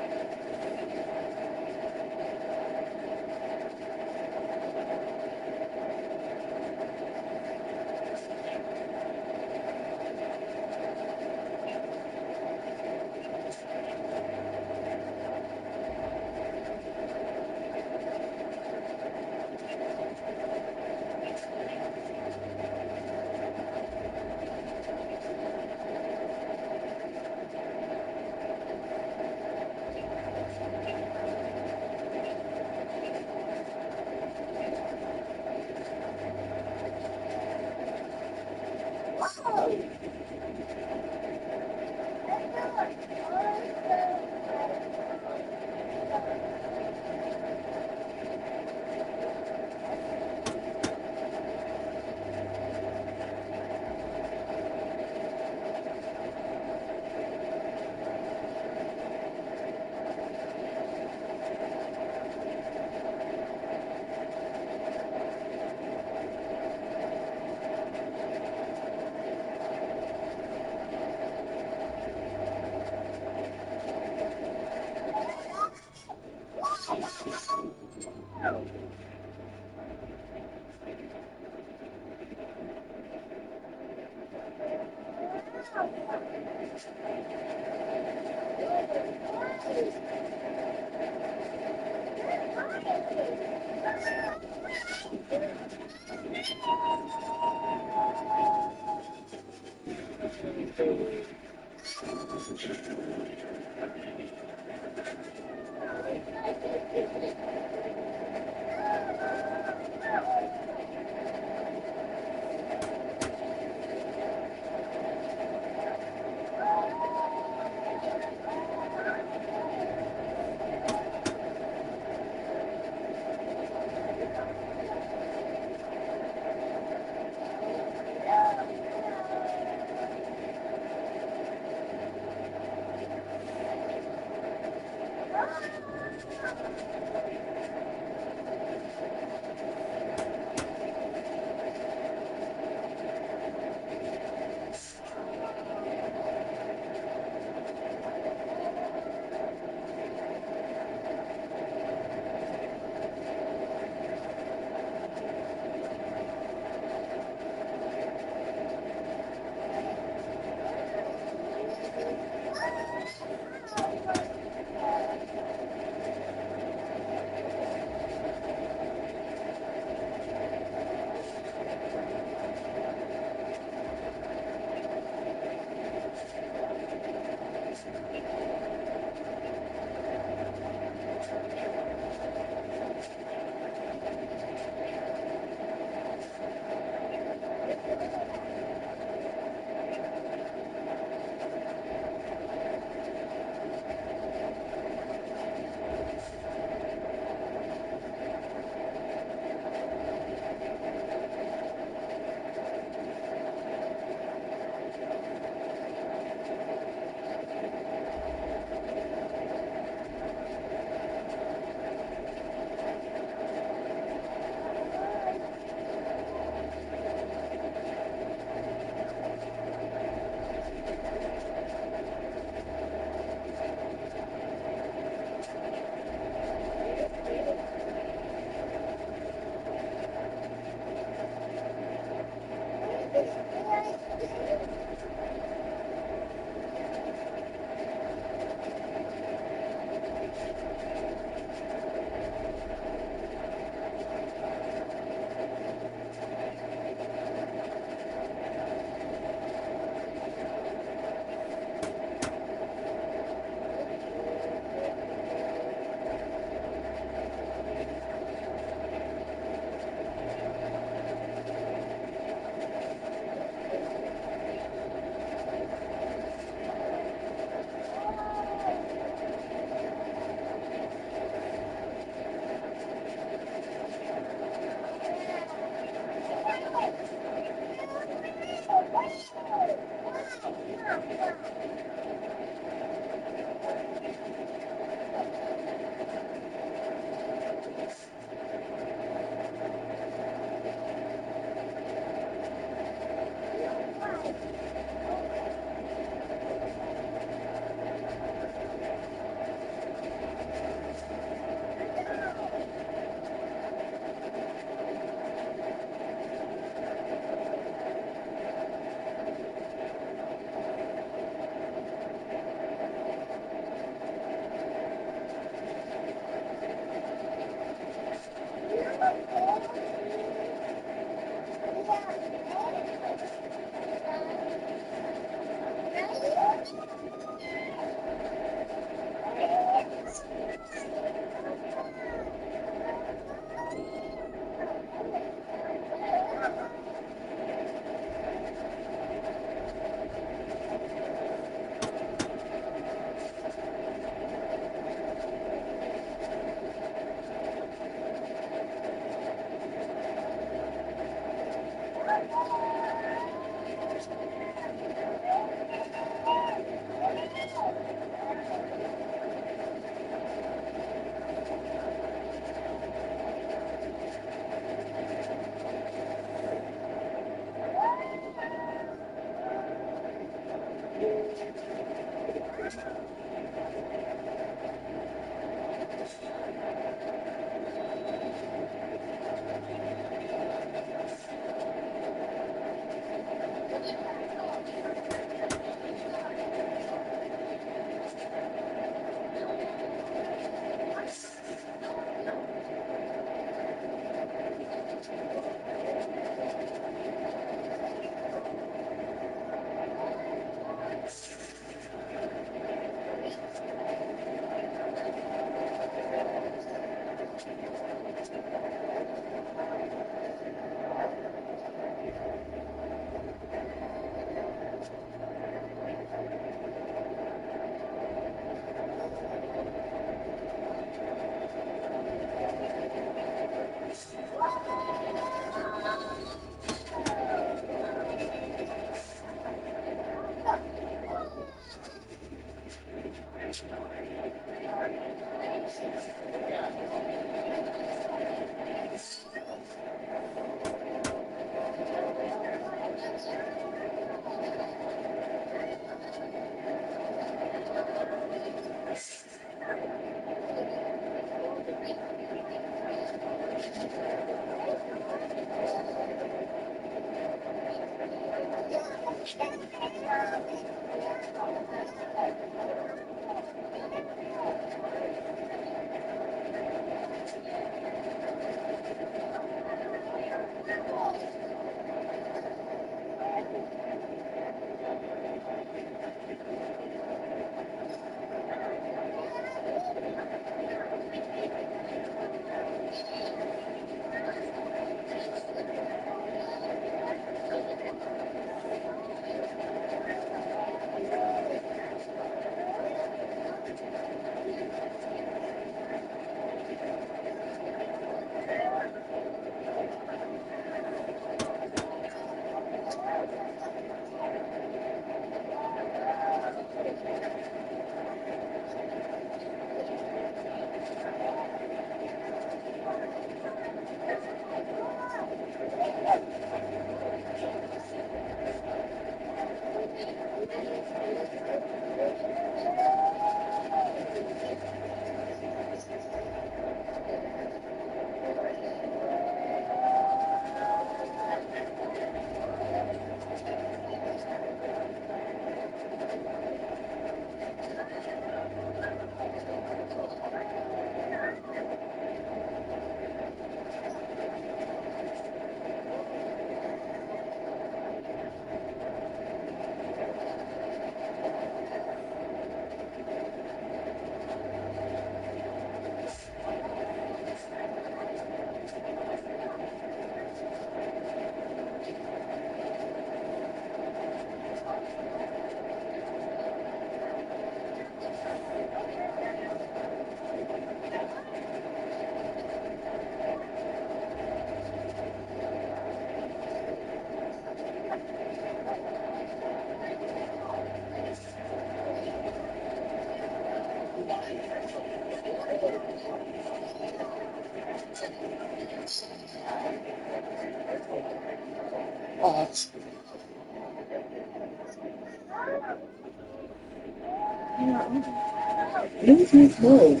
Whoa.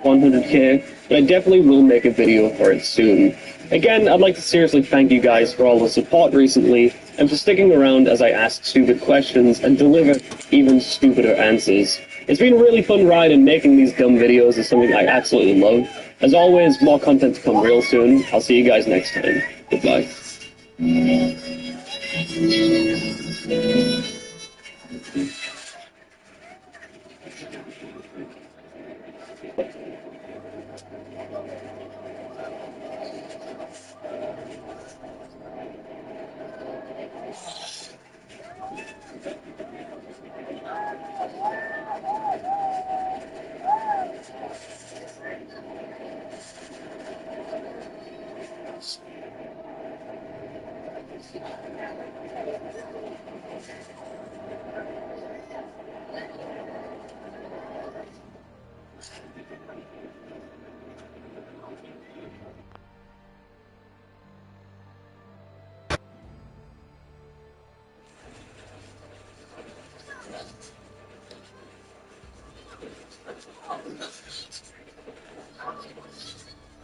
100k, but I definitely will make a video for it soon. Again, I'd like to seriously thank you guys for all the support recently, and for sticking around as I ask stupid questions and deliver even stupider answers. It's been a really fun ride, and making these dumb videos is something I absolutely love. As always, more content to come real soon. I'll see you guys next time. Goodbye.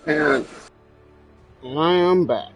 And I am back.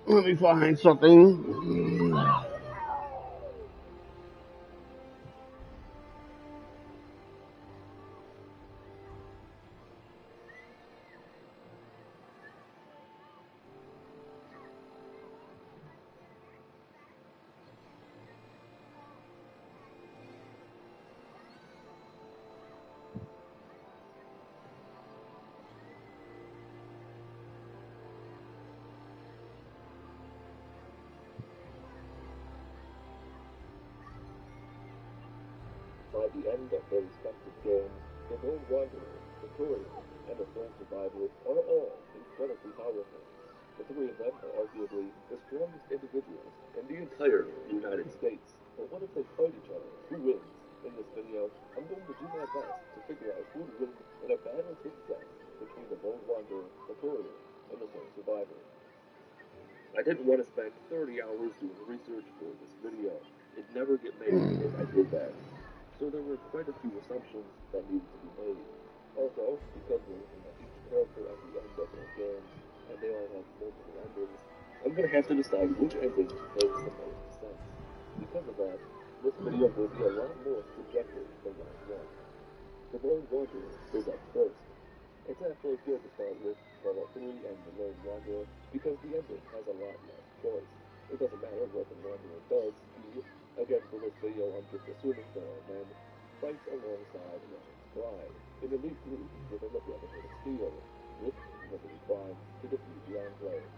Let me find something.
By the end of their respective games, the Lone Wanderer, the Courier, and the Sole Survivor are all incredibly powerful. The three of them are arguably the strongest individuals in the entire United States. But what if they fight each other? Who wins? In this video, I'm going to do my best to figure out who would win in a battle to the death between the Lone Wanderer, the Courier, and the Sole Survivor. I didn't want to spend 30 hours doing research for this video. It'd never get made if I did that. So there were quite a few assumptions that needed to be made. Also, because we're looking at each character at the end of their games, and they all have multiple endings, I'm going to have to decide which ending makes the most sense. Because of that, this video will be a lot more subjective than last one. The Lone Wanderer is up first. It's actually good to start with Fallout 3 and the Lone Wanderer, because the ending has a lot less choice. It doesn't matter what the Wanderer does, he, again for this video I'm just assuming there are men, fights alongside Lance Prime, an elite group within the Brotherhood of Steel, with Liberty Prime to defeat the Enclave.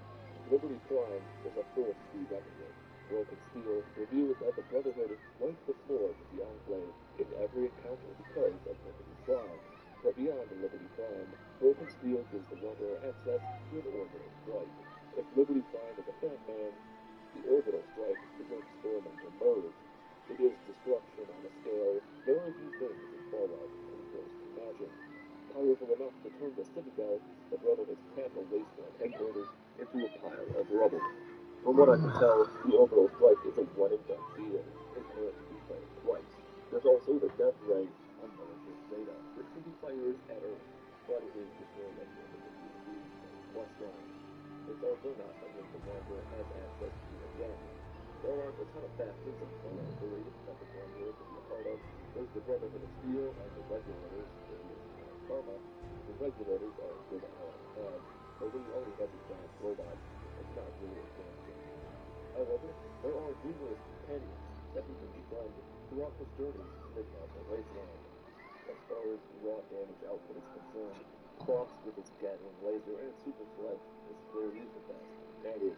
Liberty Prime is a force to be reckoned with. Broken Steel reveals that the Brotherhood wiped the floor with the Enclave in every encounter because of Liberty Prime. But beyond the Liberty Prime, Broken Steel gives the Wanderer access to an orbital strike. If Liberty Prime is a fat man, the orbital strike is an experimental mode. It is destruction on a scale very few things in Fallout powerful enough to turn the Citadel, the Brotherhood's capital wasteland headquarters, into a pile of rubble. From what I can tell, the orbital strike is a one-and-done deal. It can't be fired twice. There's also the Death Ray on Mothership radar, which can be fired at Earth, but it is destroyed at the end of the plus line. It's also not something the Wanderer has access to again. There are a ton of factions and Fallout 3 that the Wanderer can be a part of. There's the Brotherhood of Steel and the Regulators, or the Karma. The Regulators are good at all I have, but when he already has a giant robot, it's not really a fan thing. However, there are numerous companions that he can befriend throughout his journey to the Capital Wasteland. As far as raw damage output is concerned, Cross with its Gatling laser and super sledge is clearly the best companion.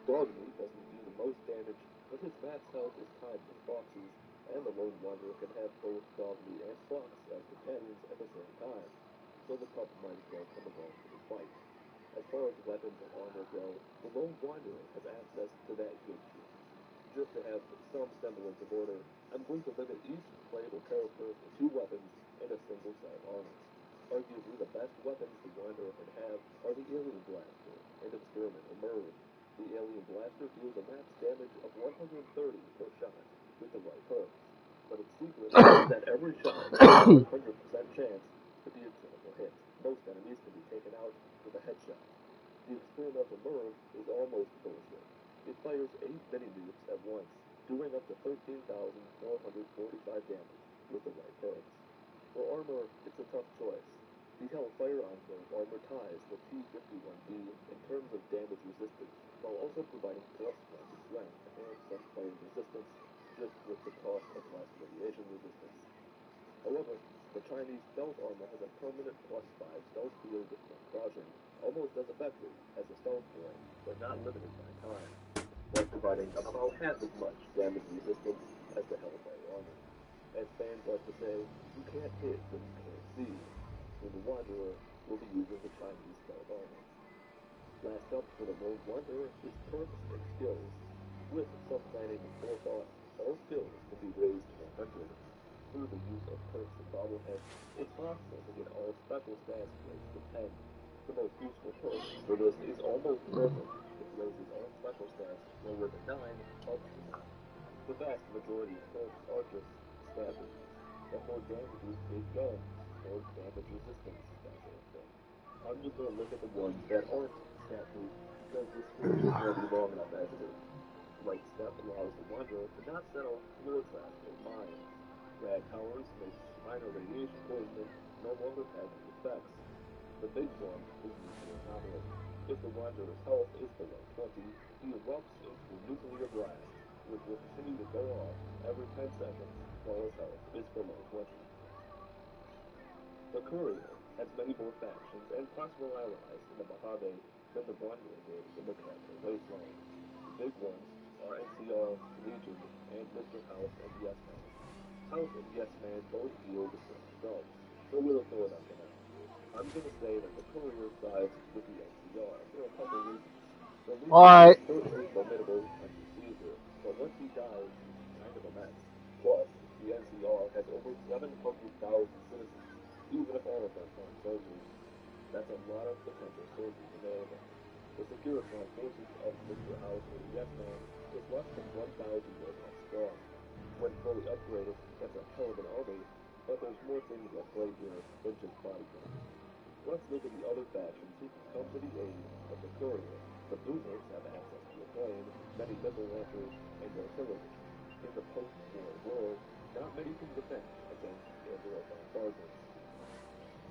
Dogmeat doesn't do the most damage, but his max health is tied with Fox's, and the Lone Wanderer can have both Dogmeat and Fox as companions at the same time, so the pup might as well come along to the fight. As far as weapons and armor go, the Lone Wanderer has access to that good shit. Just to have some semblance of order, I'm going to limit each playable character to 2 weapons and a single set of armor. Arguably the best weapons the Wanderer can have are the Alien Blaster and Experimental Merv. The Alien Blaster deals a max damage of 130 per shot with the right perks, but its secret is that every shot has a 100% chance to be a critical hit. Most enemies can be taken out with a headshot. The Experimental Merv is almost bullshit. It fires 8 mini-nukes at once, doing up to 13,445 damage with the right perks. For armor, it's a tough choice. The Hellfire Enclave armor ties the T-51B in terms of damage resistance, while also providing +1 to strength and some fire resistance, just with the cost of less radiation resistance. However, the Chinese stealth armor has a permanent +5 stealth field when crouching, almost as effective as a stealth coin, but not limited by time, while providing about half as much damage resistance as the Hellfire armor. As fans like to say, you can't hit what you can't see, so the Wanderer will be using the Chinese stealth armor. Last up for the Lone Wanderer is perks and skills. With some planning and forethought, all skills can be raised to 100. Through the use of perks and bobbleheads, it's possible to get all special stats raised to 10. The most useful perk for this is almost perfect. It raises all special stats lower than 9 up to 9. The vast majority of perks are just stat boosts. The more damage boost big guns, more damage resistance, that sort of thing. I'm just going to look at the ones that aren't stat boosts because this script is already long enough as it is. Light Step allows the Wanderer to not set off floor traps or mines. Rad Towers makes minor radiation poisoning no longer have any effects. The big one is Nuclear Anomaly. If the Wanderer's health is below 20, he erupts into a nuclear blast, which will continue to go off every 10 seconds while his health is below 20. The Courier has many more factions and possible allies in the Mojave than the Wanderer did in the Capital Wasteland. The big ones are NCR, Legion, and Mr. House and Yes Man. House and Yes Man both yield the same results, so we'll ignore them for now. I'm going to say that the Courier sides with the NCR for a couple reasons. The Legion is certainly formidable and procedure, but once he dies, he's kind of a mess. Plus, the NCR has over 700,000 citizens, even if all of them aren't soldiers. That's a lot of potential soldiers available. The Securicon forces of Mr. House or the Yes Man is less than 1,000 robots strong. When fully upgraded, that's a hell of an army, but there's more things at play here than just bodyguards. Let's look at the other factions who can come to the aid of the Courier. The Boomers have access to a plane, many missile launchers, and artillery. In the post-war world, not many can defend against aerial bombardments.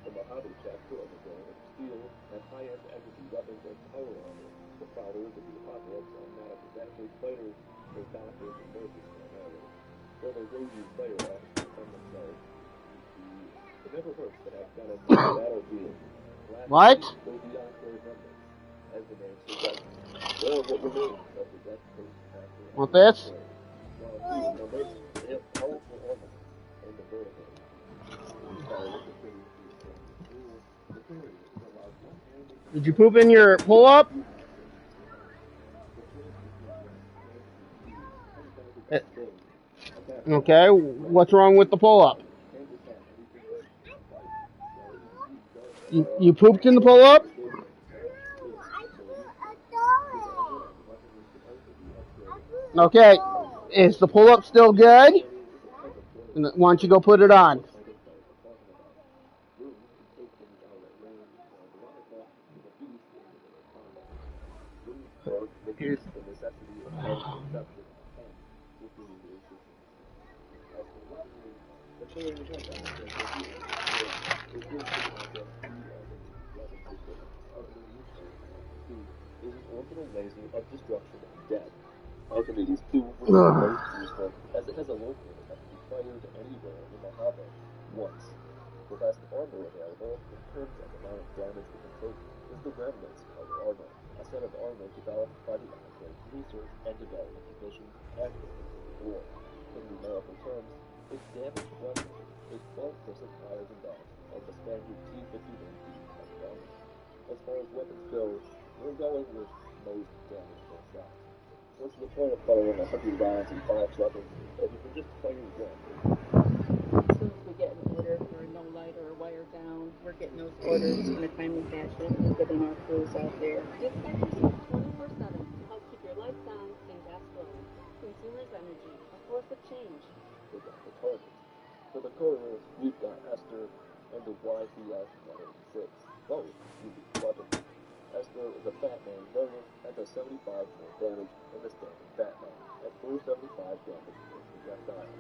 The Mojave chapter of the Brotherhood of Steel have high-end energy weapons and power armor. The followers of the Apocalypse are matter-of-factory fighters, or doctors and nurses primarily. Though they will use fire weapons to defend themselves, it never hurts to have been on the battlefield.
What?
Will be Enclave remnants. As the name suggests, they are what remains of the West Coast chapter of
Want
the
this?
Enclave. While few in number, they have powerful armaments and the vertical.
Did you poop in your pull-up? Okay, what's wrong with the pull-up? You pooped in the pull-up? Okay. Is the pull-up still good? Why don't you go put it on?
Here's the necessity of self-deception and superhuman as for weaponry, the courier has access to the it gives the concept two elements weapon system. Archimedes 2 is an orbital laser of destruction and death. Archimedes 2 would be most useful as it has a locator that can be fired anywhere in the harbor once. The best armor available in terms of amount of damage we can take is the remnants power armor, a set of armor developed by the Academic Research and Development Division at War. In numerical terms, its damage weapon is 12% higher than that of the standard T-51B type armor. As far as weapons go, we're going with most damage per shot. What's the point of firing 100 rounds in 5 seconds if you can just fire one?
As soon as we get an order for a no light or a wire down, we're getting those orders in a timely fashion and getting our crews out there.
Dispatch yourself 24/7 to help keep your lights on and gas flowing. Consumers Energy, a force of change.
We got the target. For the courier, we've got Jester and the YCS-186, both unique weapons. Jester is a Batman variant and does 75 more damage than the standard Batman, at 475 damage per projectile.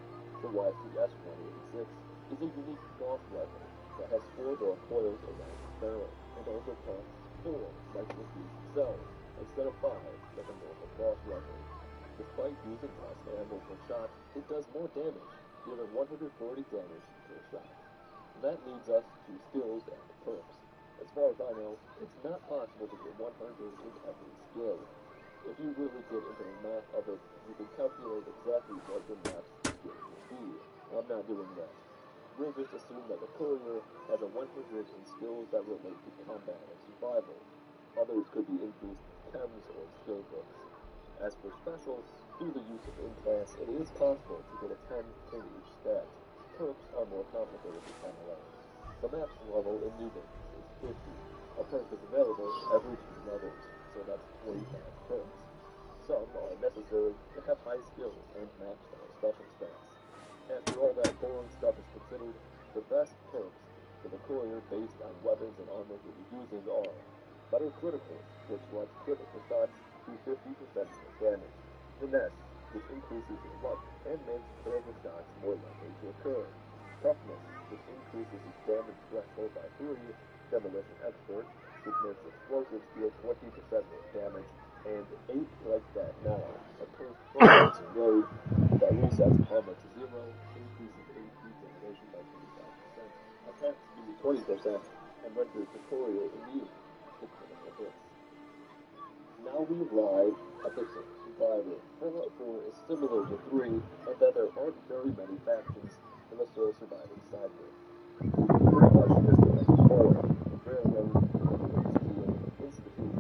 The YCS-186 is a unique frost rifle that has 4 more coils around its barrel, and also costs 4 cyclofused cells, instead of 5 like a normal frost rifle. Despite using less ammo per shot, it does more damage, dealing 140 damage per shot. That leads us to skills and perks. As far as I know, it's not possible to get 100 in every skill. If you really get into the math of it, you can calculate exactly what your max skill will be. I'm not doing that. We'll just assume that the courier has a 100 in skills that relate to combat and survival. Others could be increased chems or skill books. As for specials, through the use of implants, it is possible to get a 10 in each stat. Perks are more complicated to analyze. The max level in new games is 50. A perk is available every 2 levels, so that's 25 perks. Some are necessary to have high skills and maxed out special stats. After all that boring stuff is considered, the best perks for the courier based on weapons and armor you'll be using are better critical, which lets critical shots do 50% more damage. Finesse, which increases your luck and makes critical shots more likely to occur. Toughness, which increases its damage threshold by 3. Demolition Expert, which makes explosives deal 20% more damage. And 8 like that now, a curse focus road that resets armor to 0, increases AP demolition by 25%, attack speed 20%, and renders the courier immune to critical hits. Now we arrive at the Survivor. Fallout 4 is similar to 3, and that there aren't very many factions in the sole surviving sideways. Pretty much just like 4, Railroad, Steel, Institute,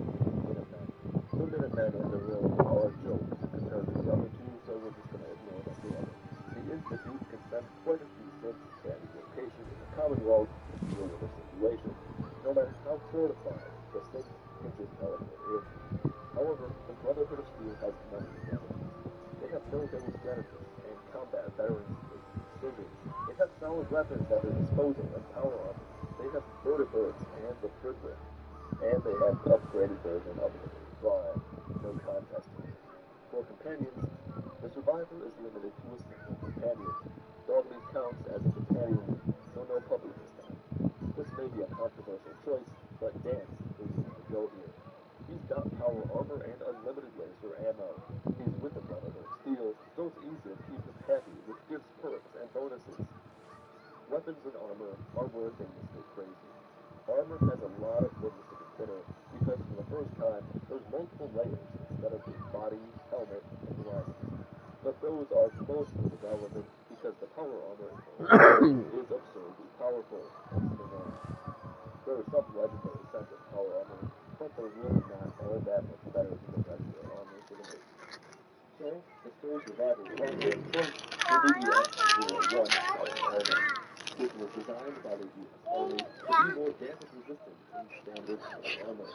Minutemen. The Minutemen and the Railroad are a joke compared to the other 2, so we're just going to ignore them forever. The Institute can spend quite a few cents at location in the Commonwealth to deal with the situation, no matter how fortified the city can just teleport in. However, the Brotherhood of Steel has many advantages. They have military strategists and combat veterans making decisions. They have solid weapons at their disposal and power armor. They have vertibirds and the Prisoner. And they have the upgraded version of the Drive. No contest here. For companions, the Survivor is limited to a single companion. Dogmeat counts as a companion, so no puppy this time. This may be a controversial choice, but Dance is the way to go here. He's got power armor and unlimited laser ammo. He's with the Brotherhood of Steel, so it's easy to keep him happy, which gives perks and bonuses. Weapons and armor are where things get crazy. Armor has a lot of things to consider, because for the first time, there's multiple layers instead of just body, helmet, and glasses. But those are mostly irrelevant, because the power armor is absurdly powerful, thanks to them. There are some legendary sets of power armor, but they're really not all that much better than the standard armor.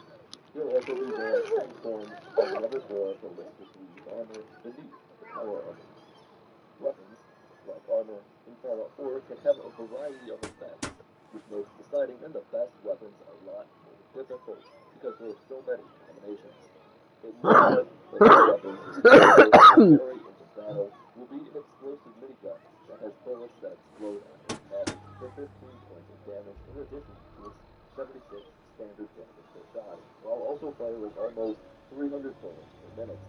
He'll also be wearing two forms of leather for ballistic weave armor beneath the power armor. Weapons, like armor, in Fallout 4 can have a variety of effects, which makes deciding on the best weapons a lot more difficult because there are so many combinations. It means that the weapons carry into battle will be an explosive minigun that has bullets that explode after impact for 15 points of damage in addition to its 76 standard damage per shot, while also firing almost 300 bullets per minute.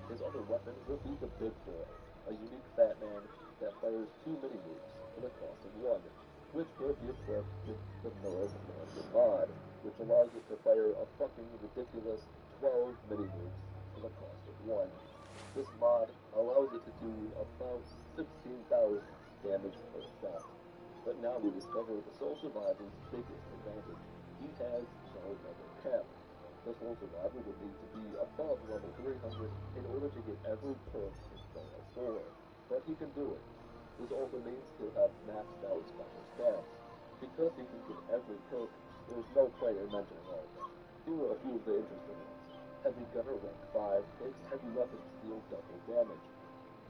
His other weapon will be the Big Boy, a unique fat man that fires 2 mini-nukes for the cost of 1, which will be equipped with the Nerve Launcher mod, which allows it to fire a fucking ridiculous 12 mini-nukes for the cost of 1. This mod allows it to do about 16,000 damage per shot. But now we discover the Sole Survivor's biggest advantage. He has no level cap. The Sole Survivor would need to be above level 300 in order to get every perk in Fallout 4, but he can do it. This also means he'll have maxed out special stats. Because he can get every perk, there's no point in mentioning all of them. Here are a few of the interesting ones. Heavy Gunner rank 5 makes heavy weapons deal double damage.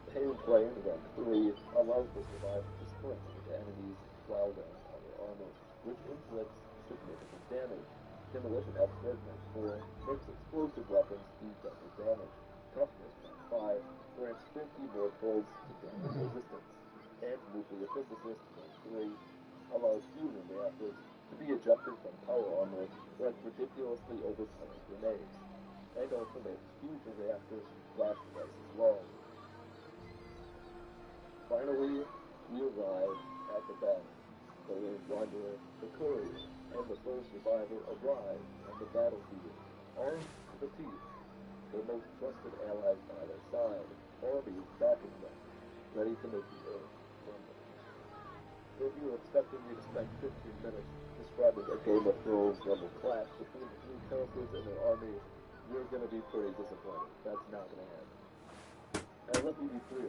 Pain Brain rank 3 allows the survivor to sprint into enemies while wearing other armor, which inflicts significant damage. Demolition Expert rank 4 makes explosive weapons do double damage. Toughness rank 5 grants 50 more points to damage resistance. And Nuclear Physicist rank 3 allows fusion reactors to be ejected from power armor like ridiculously overpowered grenades, and also makes fusion reactors last twice as long. Finally, we arrive at the battle. The Lone Wanderer, the Courier, and the Sole Survivor arrive on the battlefield, armed to the teeth, their most trusted allies by their side, armies backing them, ready to make the earth crumble. If you were expecting me to spend 15 minutes describing a Game of Thrones level clash between the three characters and their army, you're going to be pretty disappointed. That's not going to happen. And let me be clear,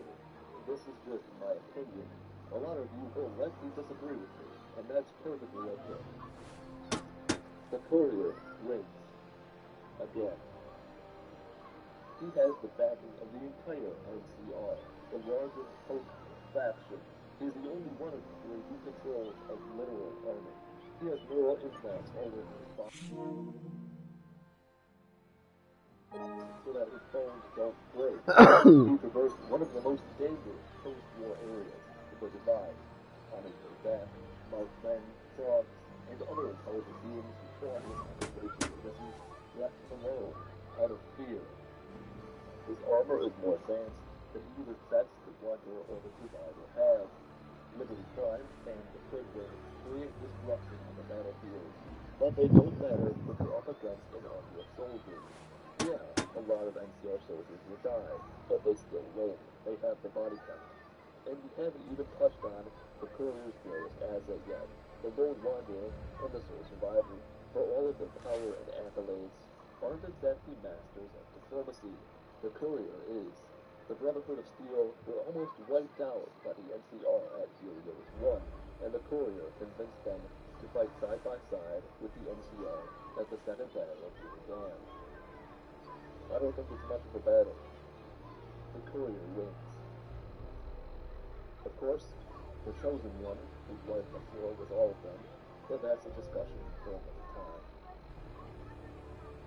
this is just my opinion. A lot of you will likely disagree with me, and that's perfectly okay. The Courier wins. Again. He has the backing of the entire NCR, the largest post-faction. He is the only one of the three who controls a literal army. He has moral implants all over his body, so that his bones don't break. He traversed one of the most dangerous post-war areas, the Book of Lies. On his way back, marksmen, frogs, and other intelligent beings who fought him on his way to witnesses left him alone, out of fear. His armor is more advanced than either sets the Wanderer or the Survivor have. Liberty Prime and the Prism create destruction on the battlefield, but they don't matter when you're up against an army of soldiers. Yeah, a lot of NCR soldiers will die, but they still win. They have the body count. And we haven't even touched on the Courier's greatest asset yet, the Lone Wanderer and the Sole Survivor. For all of their power and accolades, aren't exactly masters of diplomacy. The Courier is. The Brotherhood of Steel were almost wiped out by the NCR at Helios 1, and the Courier convinced them to fight side by side with the NCR at the Second Battle of Beaver Dam. I don't think it's much of a battle. The Courier wins. Of course, the Chosen One would wipe the floor with all of them, but that's a discussion for another time.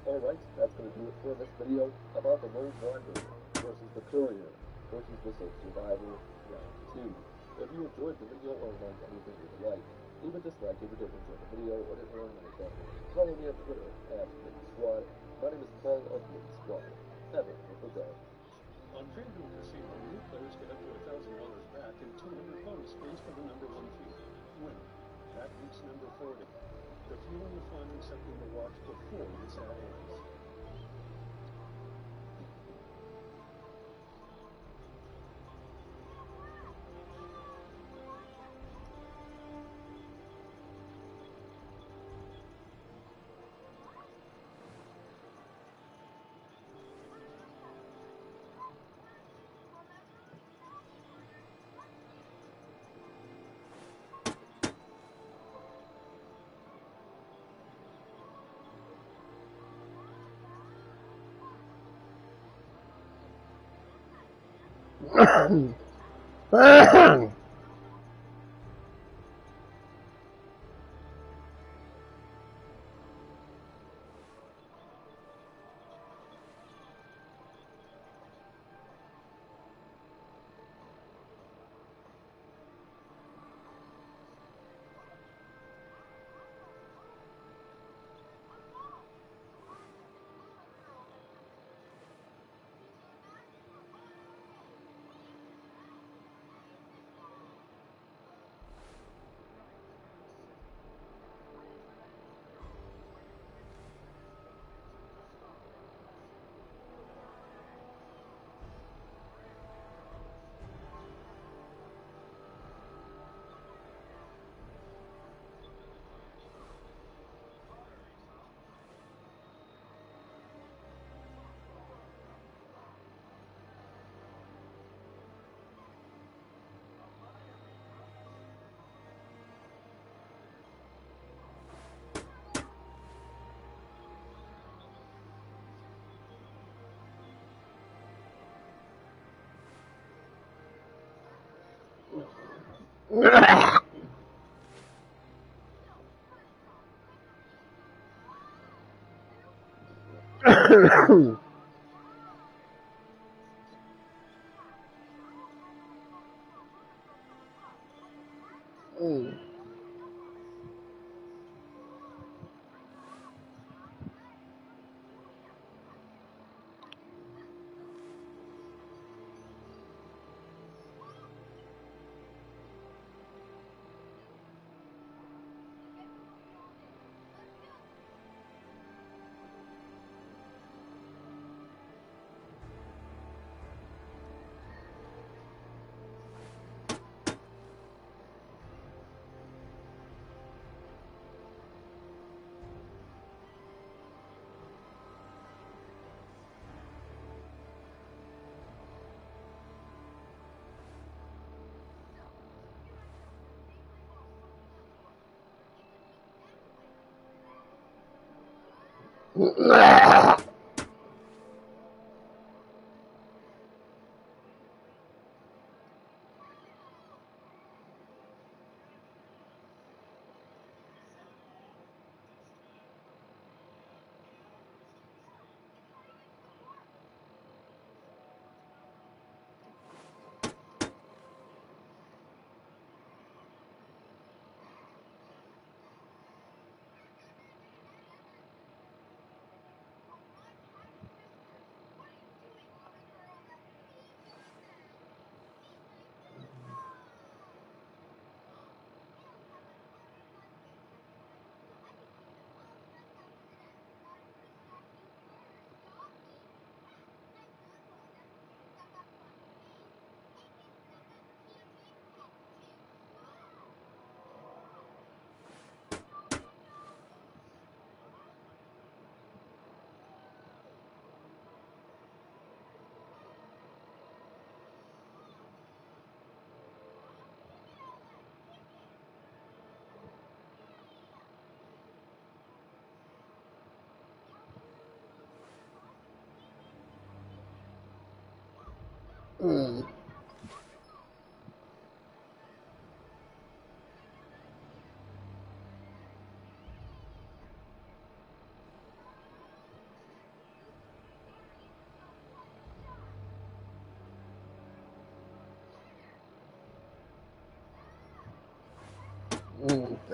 Alright, that's going to do it for this video about the Lone Wanderer versus the Courier versus the Sole Survivor Round 2. If you enjoyed the video or learned anything you'd like, leave a dislike if you didn't enjoy the video or didn't learn anything. Follow me on Twitter @LinkedSquad. My name is Paul of LinkedSquad. Have a wonderful day.
On FanDuel Casino, new players get up to $1,000 back and 200 bonus points for the number one team. Win. That beats number 40. The feeling of fun accepting the watch before this ad ends.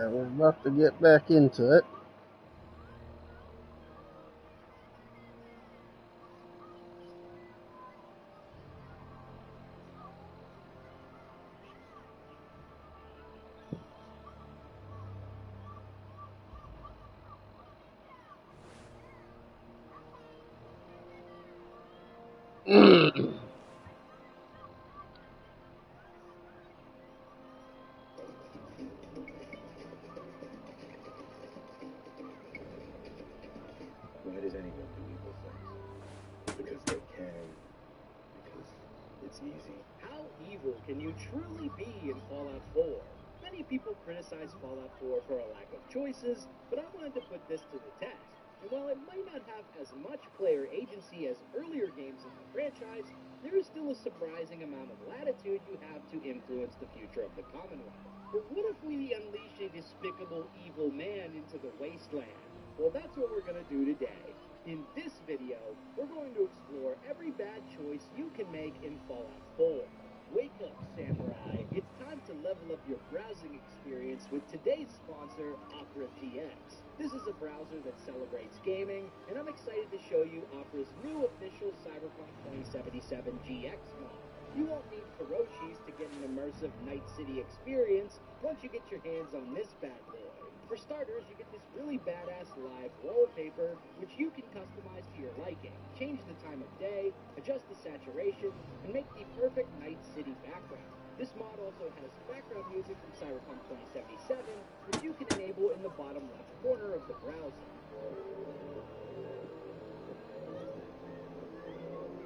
We're about to get back into it.
Why does anyone do evil things? Because they can. Because it's easy.
How evil can you truly be in Fallout 4? Many people criticize Fallout 4 for a lack of choices, but I wanted to put this to the test. and while it might not have as much player agency as earlier games in the franchise, there is still a surprising amount of latitude you have to influence the future of the Commonwealth. But what if we unleash a despicable evil man into the wasteland? Well, that's what we're going to do today. In this video, we're going to explore every bad choice you can make in Fallout 4. Wake up, samurai. It's time to level up your browsing experience with today's sponsor, Opera GX. This is a browser that celebrates gaming, and I'm excited to show you Opera's new official Cyberpunk 2077 GX mod. You won't need Hiroshis to get an immersive Night City experience once you get your hands on this bad boy. For starters, you get this really badass live wallpaper, which you can customize to your liking. Change the time of day, adjust the saturation, and make the perfect Night City background. This mod also has background music from Cyberpunk 2077, which you can enable in the bottom left corner of the browser.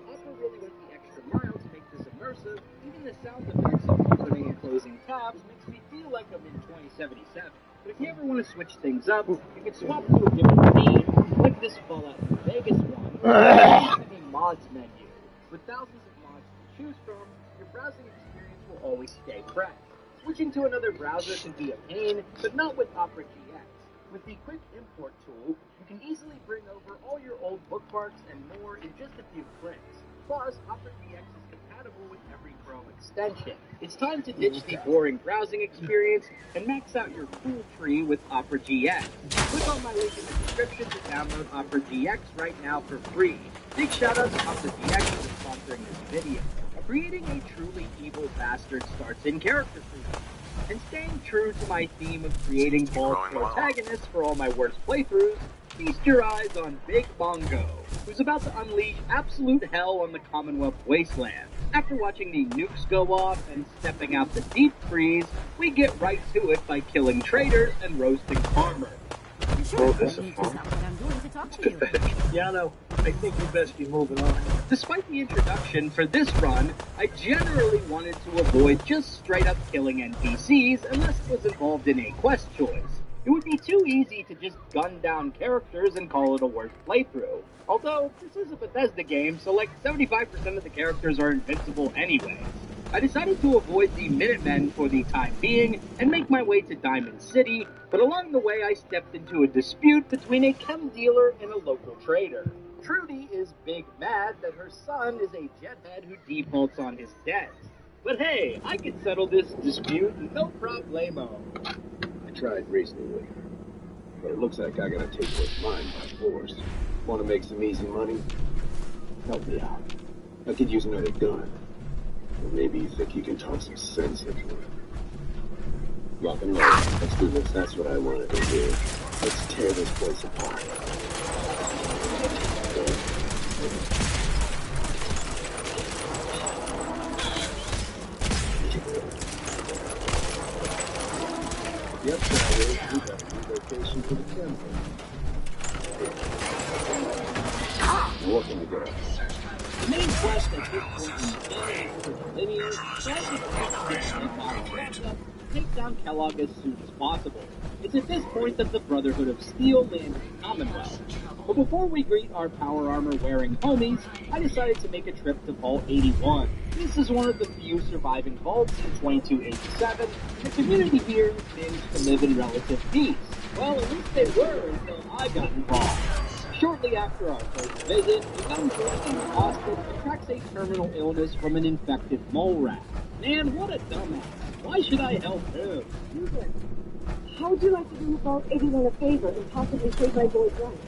Opera really went the extra mile to make this immersive. Even the sound effects of opening and closing tabs makes me feel like I'm in 2077. But if you ever want to switch things up, you can swap to a different theme, like this Fallout New Vegas one, or the mods menu. With thousands of mods to choose from, your browsing experience will always stay fresh. Switching to another browser can be a pain, but not with Opera GX. With the quick import tool, you can easily bring over all your old bookmarks and more in just a few clicks. Plus, Opera GX is compatible with every Chrome extension. It's time to ditch the boring browsing experience and max out your cool tree with Opera GX. Click on my link in the description to download Opera GX right now for free. Big shout out to Opera GX for sponsoring this video. Creating a truly evil bastard starts in character creation. And staying true to my theme of creating false protagonists for all my worst playthroughs, feast your eyes on Big Bongo, who's about to unleash absolute hell on the Commonwealth wasteland. After watching the nukes go off and stepping out the deep freeze, we get right to it by killing traitors and roasting farmers.
Sure, that's not what I'm doing to talk to you.
Yeah, no, I think you best be moving on. Despite the introduction, for this run, I generally wanted to avoid just straight up killing NPCs unless it was involved in a quest choice. It would be too easy to just gun down characters and call it a worst playthrough. Although, this is a Bethesda game, so like 75% of the characters are invincible anyways. I decided to avoid the Minutemen for the time being and make my way to Diamond City, but along the way I stepped into a dispute between a chem dealer and a local trader. Trudy is big mad that her son is a jethead who defaults on his debt. But hey, I can settle this dispute no problemo.
I tried reasonably, but it looks like I gotta take what's mine by force. Want to make some easy money? Help me out. I could use another gun. Or maybe you think you can talk some sense into it. Rock and roll. Let's do this. That's what I wanted to do. Let's tear this place apart. Yep, that is. We got a new location for the temple. Now what can we get us?
The main quest at this point in the game is linear, so I just take down Kellogg as soon as possible. It's at this point that the Brotherhood of Steel lands in Commonwealth. But before we greet our power armor wearing homies, I decided to make a trip to Vault 81. This is one of the few surviving vaults in 2287, and the community here managed to live in relative peace. Well, at least they were until I got involved. Shortly after our first visit, a young boy named Austin contracts a terminal illness from an infected mole rat. Man, what a dumbass. Why should I help him?
How would you like to do Vault 81 a favor and possibly save my boy's life?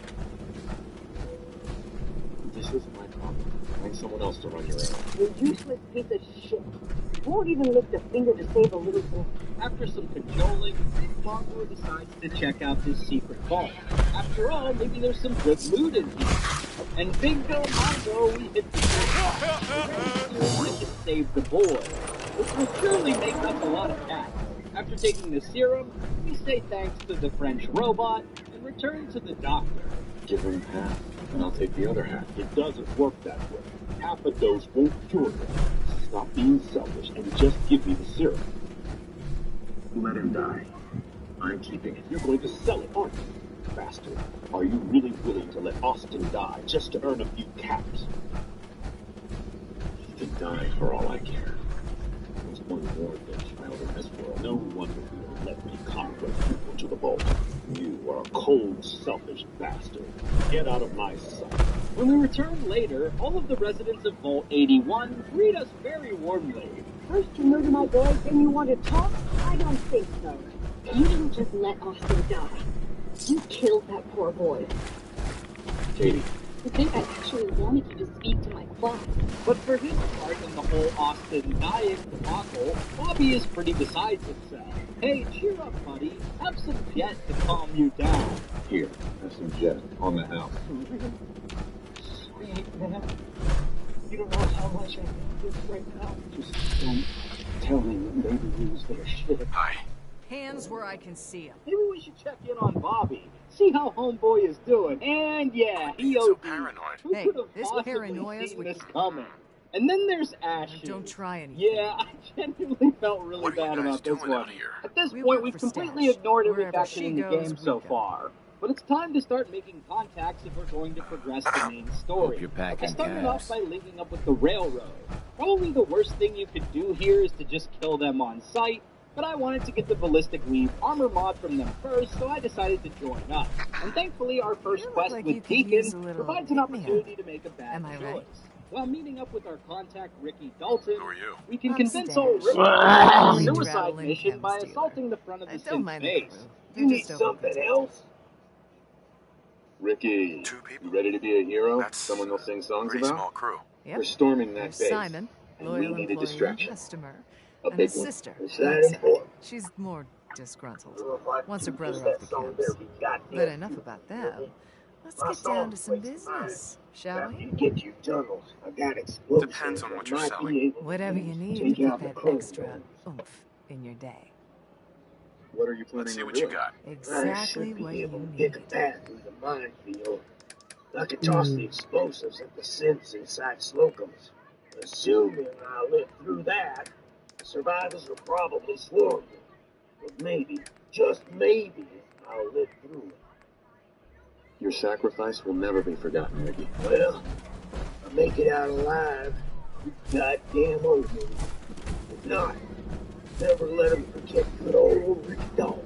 This isn't my problem. Find someone else to run your errand.
You useless piece of shit. You won't even lift a finger to save a little boy.
After some cajoling, Big Bongo decides to check out this secret vault. After all, maybe there's some good loot in here. And Big Bill Mongo, we hit the we can save the boy, which will surely make us a lot of cash. After taking the serum, we say thanks to the French robot and return to the doctor.
Give him half, and I'll take the other half. It doesn't work that way. Half a dose won't cure him. Stop being selfish and just give me the serum. Let him die. I'm keeping it. You're going to sell it, aren't you? bastard. Are you really willing to let Austin die just to earn a few caps? He can die for all I care. There's one more than child in this world. No wonder you won't let me conquer people to the vault. You are a cold, selfish bastard. Get out of my sight.
When we return later, all of the residents of Vault 81 greet us very warmly.
First you murder my boy, then you want to talk? I don't think so. You didn't just let Austin die. You killed that poor boy.
Katie.
I think I actually wanted you to speak to my class.
But for his part in the whole Austin dying debacle, Bobby is pretty besides himself. Hey, cheer up, buddy. Have some jet to calm you down.
Here, have some jet on the house.
Sweet, man. You don't know how much I need this right now.
Just don't tell me that maybe lose their shit.
Hi.
Hands where I can see them.
Maybe we should check in on Bobby. See how homeboy is doing. And yeah, he
so
OD'd.
paranoid.
Who
Hey,
could have
this
possibly
paranoia's
seen
with
this coming? And then there's Ashley.
Don't try anything.
Yeah, I genuinely felt really bad about this one. At this point, we've completely ignored every faction in the game so far. But it's time to start making contacts if we're going to progress the main story.
Hope you're packing
I started
gas.
off by linking up with the railroad. Probably the worst thing you could do here is to just kill them on sight, but I wanted to get the ballistic weave armor mod from them first, so I decided to join up. And thankfully, our first quest
like you
with
could use
Deacon
a little
provides an
pick-me-up.
opportunity to make a bad
Am I
choice.
right?
While meeting up with our contact Ricky Dalton,
Who are you?
we can
I'm
convince
Stash.
old Ricky
Ah.
to do a suicide
Traveling
mission
chem
by
dealer.
assaulting the front of
I
the
don't
synth's
mind the
base.
crew.
You
They're
need
just
something
overprotective.
else? Ricky,
Two people.
you ready to be a hero?
That's
Someone they'll sing songs
pretty
about?
small crew.
Yep.
We're storming that
There's
base.
Simon,
and we
loyal
need a
employee and
distraction.
customer,
A
and
big
his
one.
sister,
Is that
Lexi.
important?
She's more disgruntled.
Well,
Wants her brother
that
off the
song
camps.
better be goddamn
But enough about them. Let's
My
get down to
song's
some
wasting mine.
business, shall we?
You get you tunnels. I got explosives.
Depends on what
that
you're
might
selling.
be able to
Whatever you need to
take
get
out the
that
clone
extra
drones.
oomph in your day.
What are you
Let's
planning
see
on
what you
doing?
got.
Exactly
I should
what
be
you
able to
need.
pick a path through the minefield. I could toss the explosives at the synths inside Slocum's. Assuming I live through that, the survivors will probably swarm me. But maybe, just maybe, I'll live through it. Your sacrifice will never be forgotten, Ricky. Well, if I make it out alive, you goddamn owe me. If not, never let him forget good old Ricky Dalton.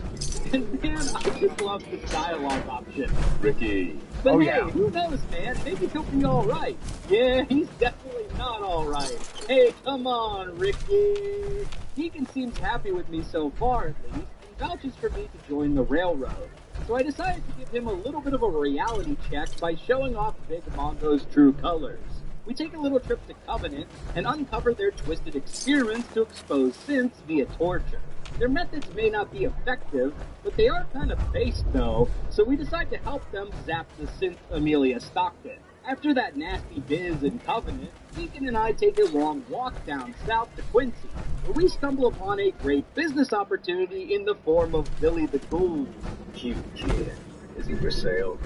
And man, I just love the dialogue option.
Ricky.
But hey, who knows, man? Maybe he'll be alright. Yeah, he's definitely not alright. Hey, come on, Ricky. Deacon seems happy with me so far, at least, and vouches for me to join the railroad. So I decided to give him a little bit of a reality check by showing off Big Mongo's true colors. We take a little trip to Covenant and uncover their twisted experiments to expose synths via torture. Their methods may not be effective, but they are kind of based though, so we decide to help them zap the synth Amelia Stockton. After that nasty biz in Covenant, Deacon and I take a long walk down south to Quincy, where we stumble upon a great business opportunity in the form of Billy the Ghoul.
Cute kid. Is he for sale?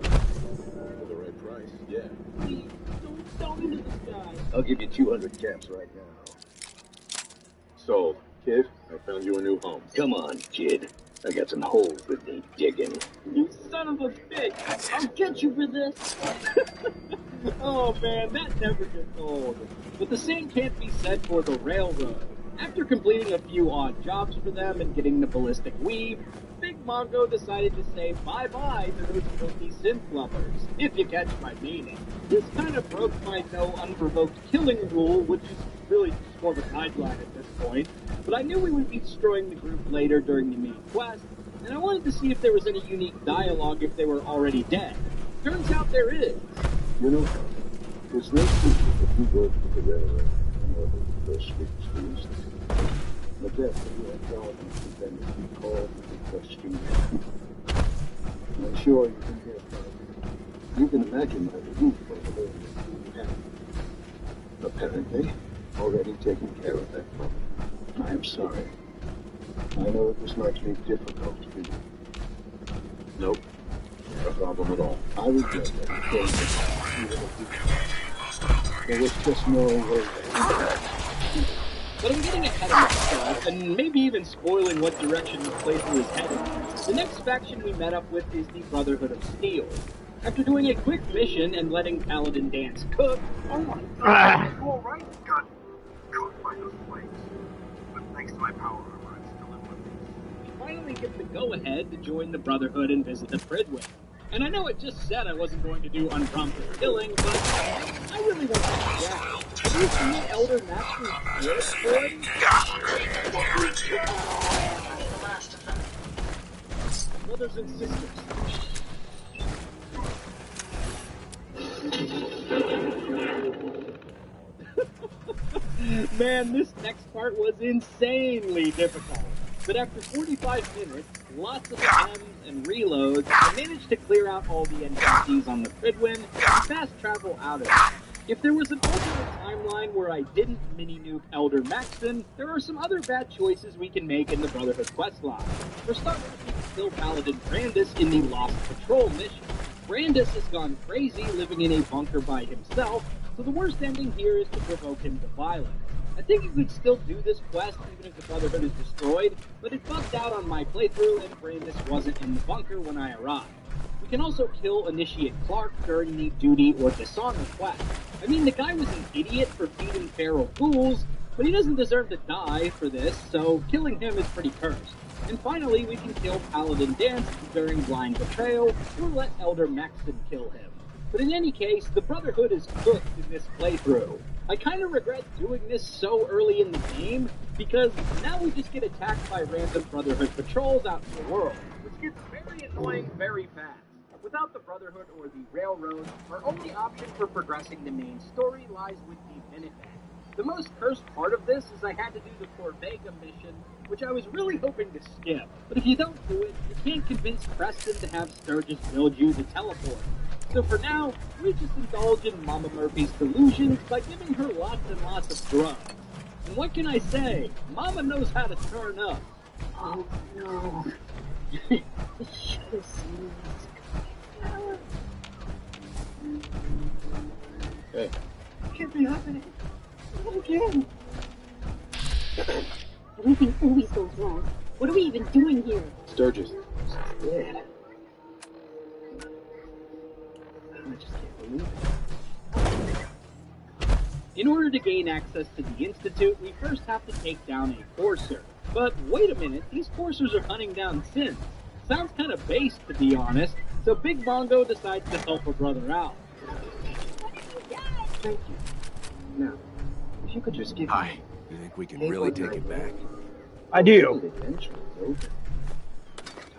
For the right price, yeah.
Please, don't sell me to this guy.
I'll give you 200 caps right now. Sold. Kid, I found you a new home. Come on, kid. I got some holes that need digging.
You son of a bitch! I'll get you for this! Oh man, that never gets old. But the same can't be said for the railroad. After completing a few odd jobs for them and getting the ballistic weave, Big Mongo decided to say bye-bye to those filthy synth lovers, if you catch my meaning. This kind of broke my no unprovoked killing rule, which is really just more of a guideline at this point, but I knew we would be destroying the group later during the main quest, and I wanted to see if there was any unique dialogue if they were already dead. Turns out there is.
You know, there's no secret that you work for the railroad and all the first week's used. The death of your job has been to be called into question. I'm sure you can hear from it. You can imagine my relief over the you have. Apparently, already taken care of that problem. I am sorry. I know it was likely difficult for you. Nope. Not a problem at all. I regret that you came. There was just no way.
But I'm getting ahead of myself, and maybe even spoiling what direction this playthrough is headed. The next faction we met up with is the Brotherhood of Steel. After doing a quick mission and letting Paladin Dance cook...
Oh my god, you alright? Got cooked by those flames. But thanks to my power armor, I'm still in one piece.
We finally get the go-ahead to join the Brotherhood and visit the Fridway. And I know it just said I wasn't going to do unprompted killing, but I really want to check. Have you seen Elder Master's brothers and sisters? Man, this next part was insanely difficult. But after 45 minutes, lots of M's and reloads, I managed to clear out all the NPCs on the Fridwin and fast travel out of it. If there was an alternate timeline where I didn't mini-nuke Elder Maxon, there are some other bad choices we can make in the Brotherhood questline. For starters, we can kill Paladin Brandis in the Lost Patrol mission. Brandis has gone crazy living in a bunker by himself, so the worst ending here is to provoke him to violence. I think you could still do this quest even if the Brotherhood is destroyed, but it bugged out on my playthrough and Brandis wasn't in the bunker when I arrived. We can also kill Initiate Clark during the duty or dishonor quest. I mean, the guy was an idiot for feeding feral ghouls, but he doesn't deserve to die for this, so killing him is pretty cursed. And finally, we can kill Paladin Dance during blind betrayal, or let Elder Maxon kill him. But in any case, the Brotherhood is cooked in this playthrough. I kind of regret doing this so early in the game, because now we just get attacked by random Brotherhood patrols out in the world, which gets very annoying very fast. Without the Brotherhood or the Railroad, our only option for progressing the main story lies with the Minutemen. The most cursed part of this is I had to do the Corvega mission, which I was really hoping to skip. But if you don't do it, you can't convince Preston to have Sturgis build you the teleport. So for now, we just indulge in Mama Murphy's delusions by giving her lots and lots of drugs. And what can I say? Mama knows how to turn up.
Oh no. I should have seen this.
Hey.
Can't be happening. Not again. Everything always goes wrong. What are we even doing here?
Sturgis.
Dead.
I just can't believe it. In order to gain access to the Institute, we first have to take down a Courser. But wait a minute, these Coursers are hunting down synths. Sounds kind of base, to be honest, so Big Bongo decides to help her brother out.
Thank you. Now, if you could just give
Hi. You think we can really take it back?
I do.
The adventure is over.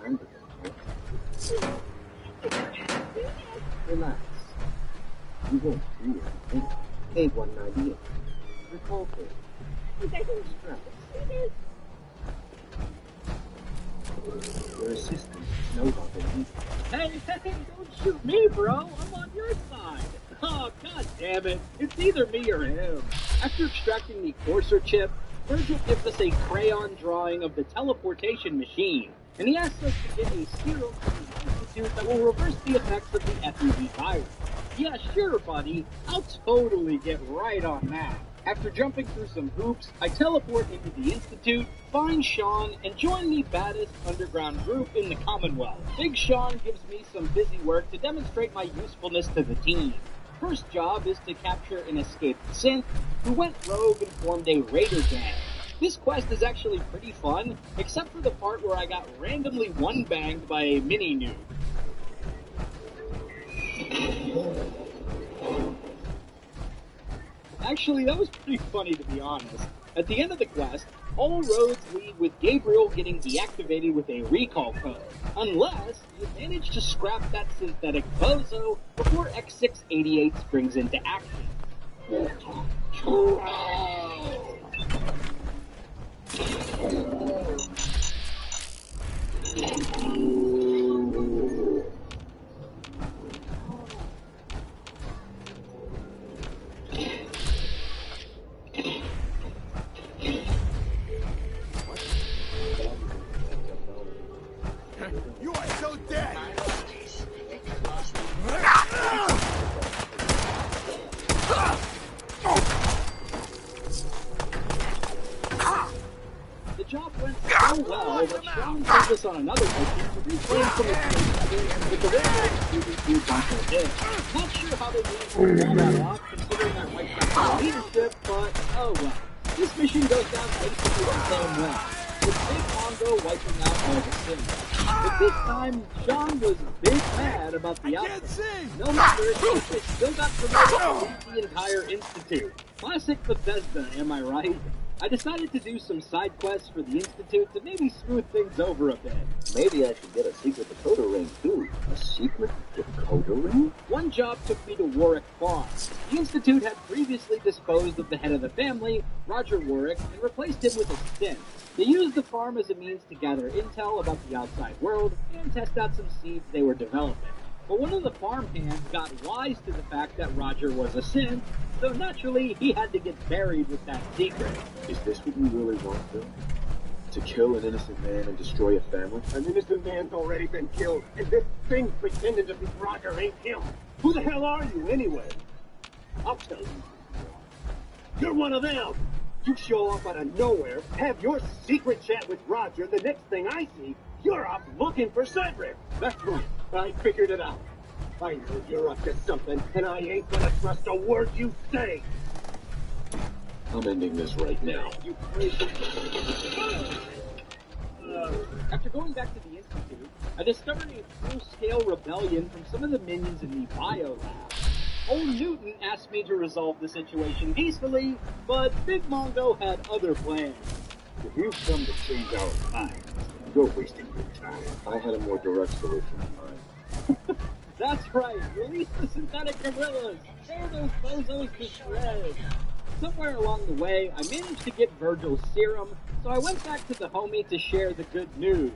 Time to go. Relax. You won't do anything. A198. Recall this. You guys are strapped. Your assistant is no longer needed.
Hey, don't shoot me, bro! I'm on your side! Oh, god damn it! It's either me or him. After extracting the Courser chip, Virgil gives us a crayon drawing of the teleportation machine, and he asks us to get a serum from the Institute that will reverse the effects of the FUV virus. Yeah, sure, buddy. I'll totally get right on that. After jumping through some hoops, I teleport into the Institute, find Sean, and join the baddest underground group in the Commonwealth. Big Sean gives me some busy work to demonstrate my usefulness to the team. First job is to capture an escaped synth who went rogue and formed a raider gang. This quest is actually pretty fun, except for the part where I got randomly one-banged by a mini-nuke. Actually, that was pretty funny, to be honest. At the end of the quest, all roads lead with Gabriel getting deactivated with a recall code, unless you manage to scrap that synthetic bozo before X688 springs into action.
You are so dead!
on another mission to reclaim some space with the railroad moving through Bunker Hill. Not sure how they managed to pull that off, considering I wiped out the leadership, but oh well. This mission goes down basically the same way, with Big Mongo wiping out all the Sims. But this time, Sean was big mad about the outcome. No matter, they still got promoted to lead the entire institute. Classic Bethesda, am I right? I decided to do some side quests for the Institute to maybe smooth things over a bit.
Maybe I should get a secret decoder ring, too. A secret decoder ring?
One job took me to Warwick Farm. The Institute had previously disposed of the head of the family, Roger Warwick, and replaced him with a stint. They used the farm as a means to gather intel about the outside world and test out some seeds they were developing. But one of the farm hands got wise to the fact that Roger was a synth, so naturally he had to get buried with that secret.
Is this what you really want, Phil? To kill an innocent man and destroy a family?
An innocent man's already been killed, and this thing pretending to be Roger ain't him. Who the hell are you, anyway? I'll tell you. You're one of them. You show up out of nowhere, have your secret chat with Roger, the next thing I see, you're up looking for Cedric. That's right. I figured it out. I know you're up to something, and I ain't gonna trust a word you say.
I'm ending this right now.
You crazy. After going back to the Institute, I discovered a full-scale rebellion from some of the minions in the bio lab. Old Newton asked me to resolve the situation peacefully, but Big Mongo had other plans.
If you've come to change our minds, you're wasting your time.
I had a more direct solution in mind.
That's right, release the synthetic gorillas! Tear those bozos to shreds! Somewhere along the way, I managed to get Virgil's serum, so I went back to the homie to share the good news.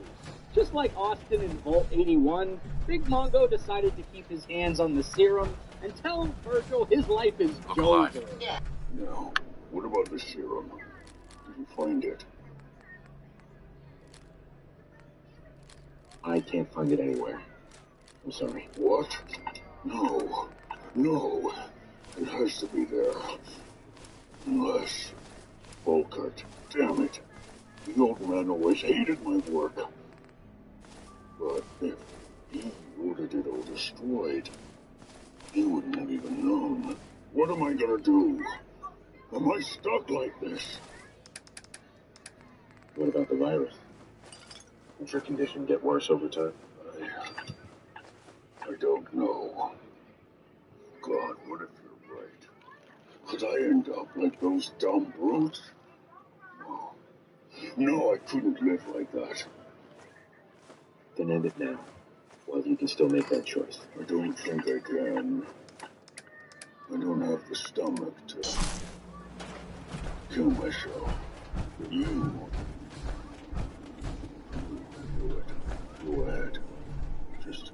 Just like Austin in Vault 81, Big Mongo decided to keep his hands on the serum and tell Virgil his life is over.
Yeah. Now, what about the serum? Did you find it?
I can't find it anywhere. I'm sorry.
What? No. No. It has to be there. Unless... Volkert. Damn it. The old man always hated my work. But if he ordered it all destroyed, he wouldn't have even known. What am I gonna do? Am I stuck like this?
What about the virus? Did your condition get worse over time?
I don't know. God, what if you're right? Could I end up like those dumb brutes? No. No, I couldn't live like that.
Then end it now, while you can still make that choice.
I don't think I can. I don't have the stomach to kill myself. You do it. Go ahead. Just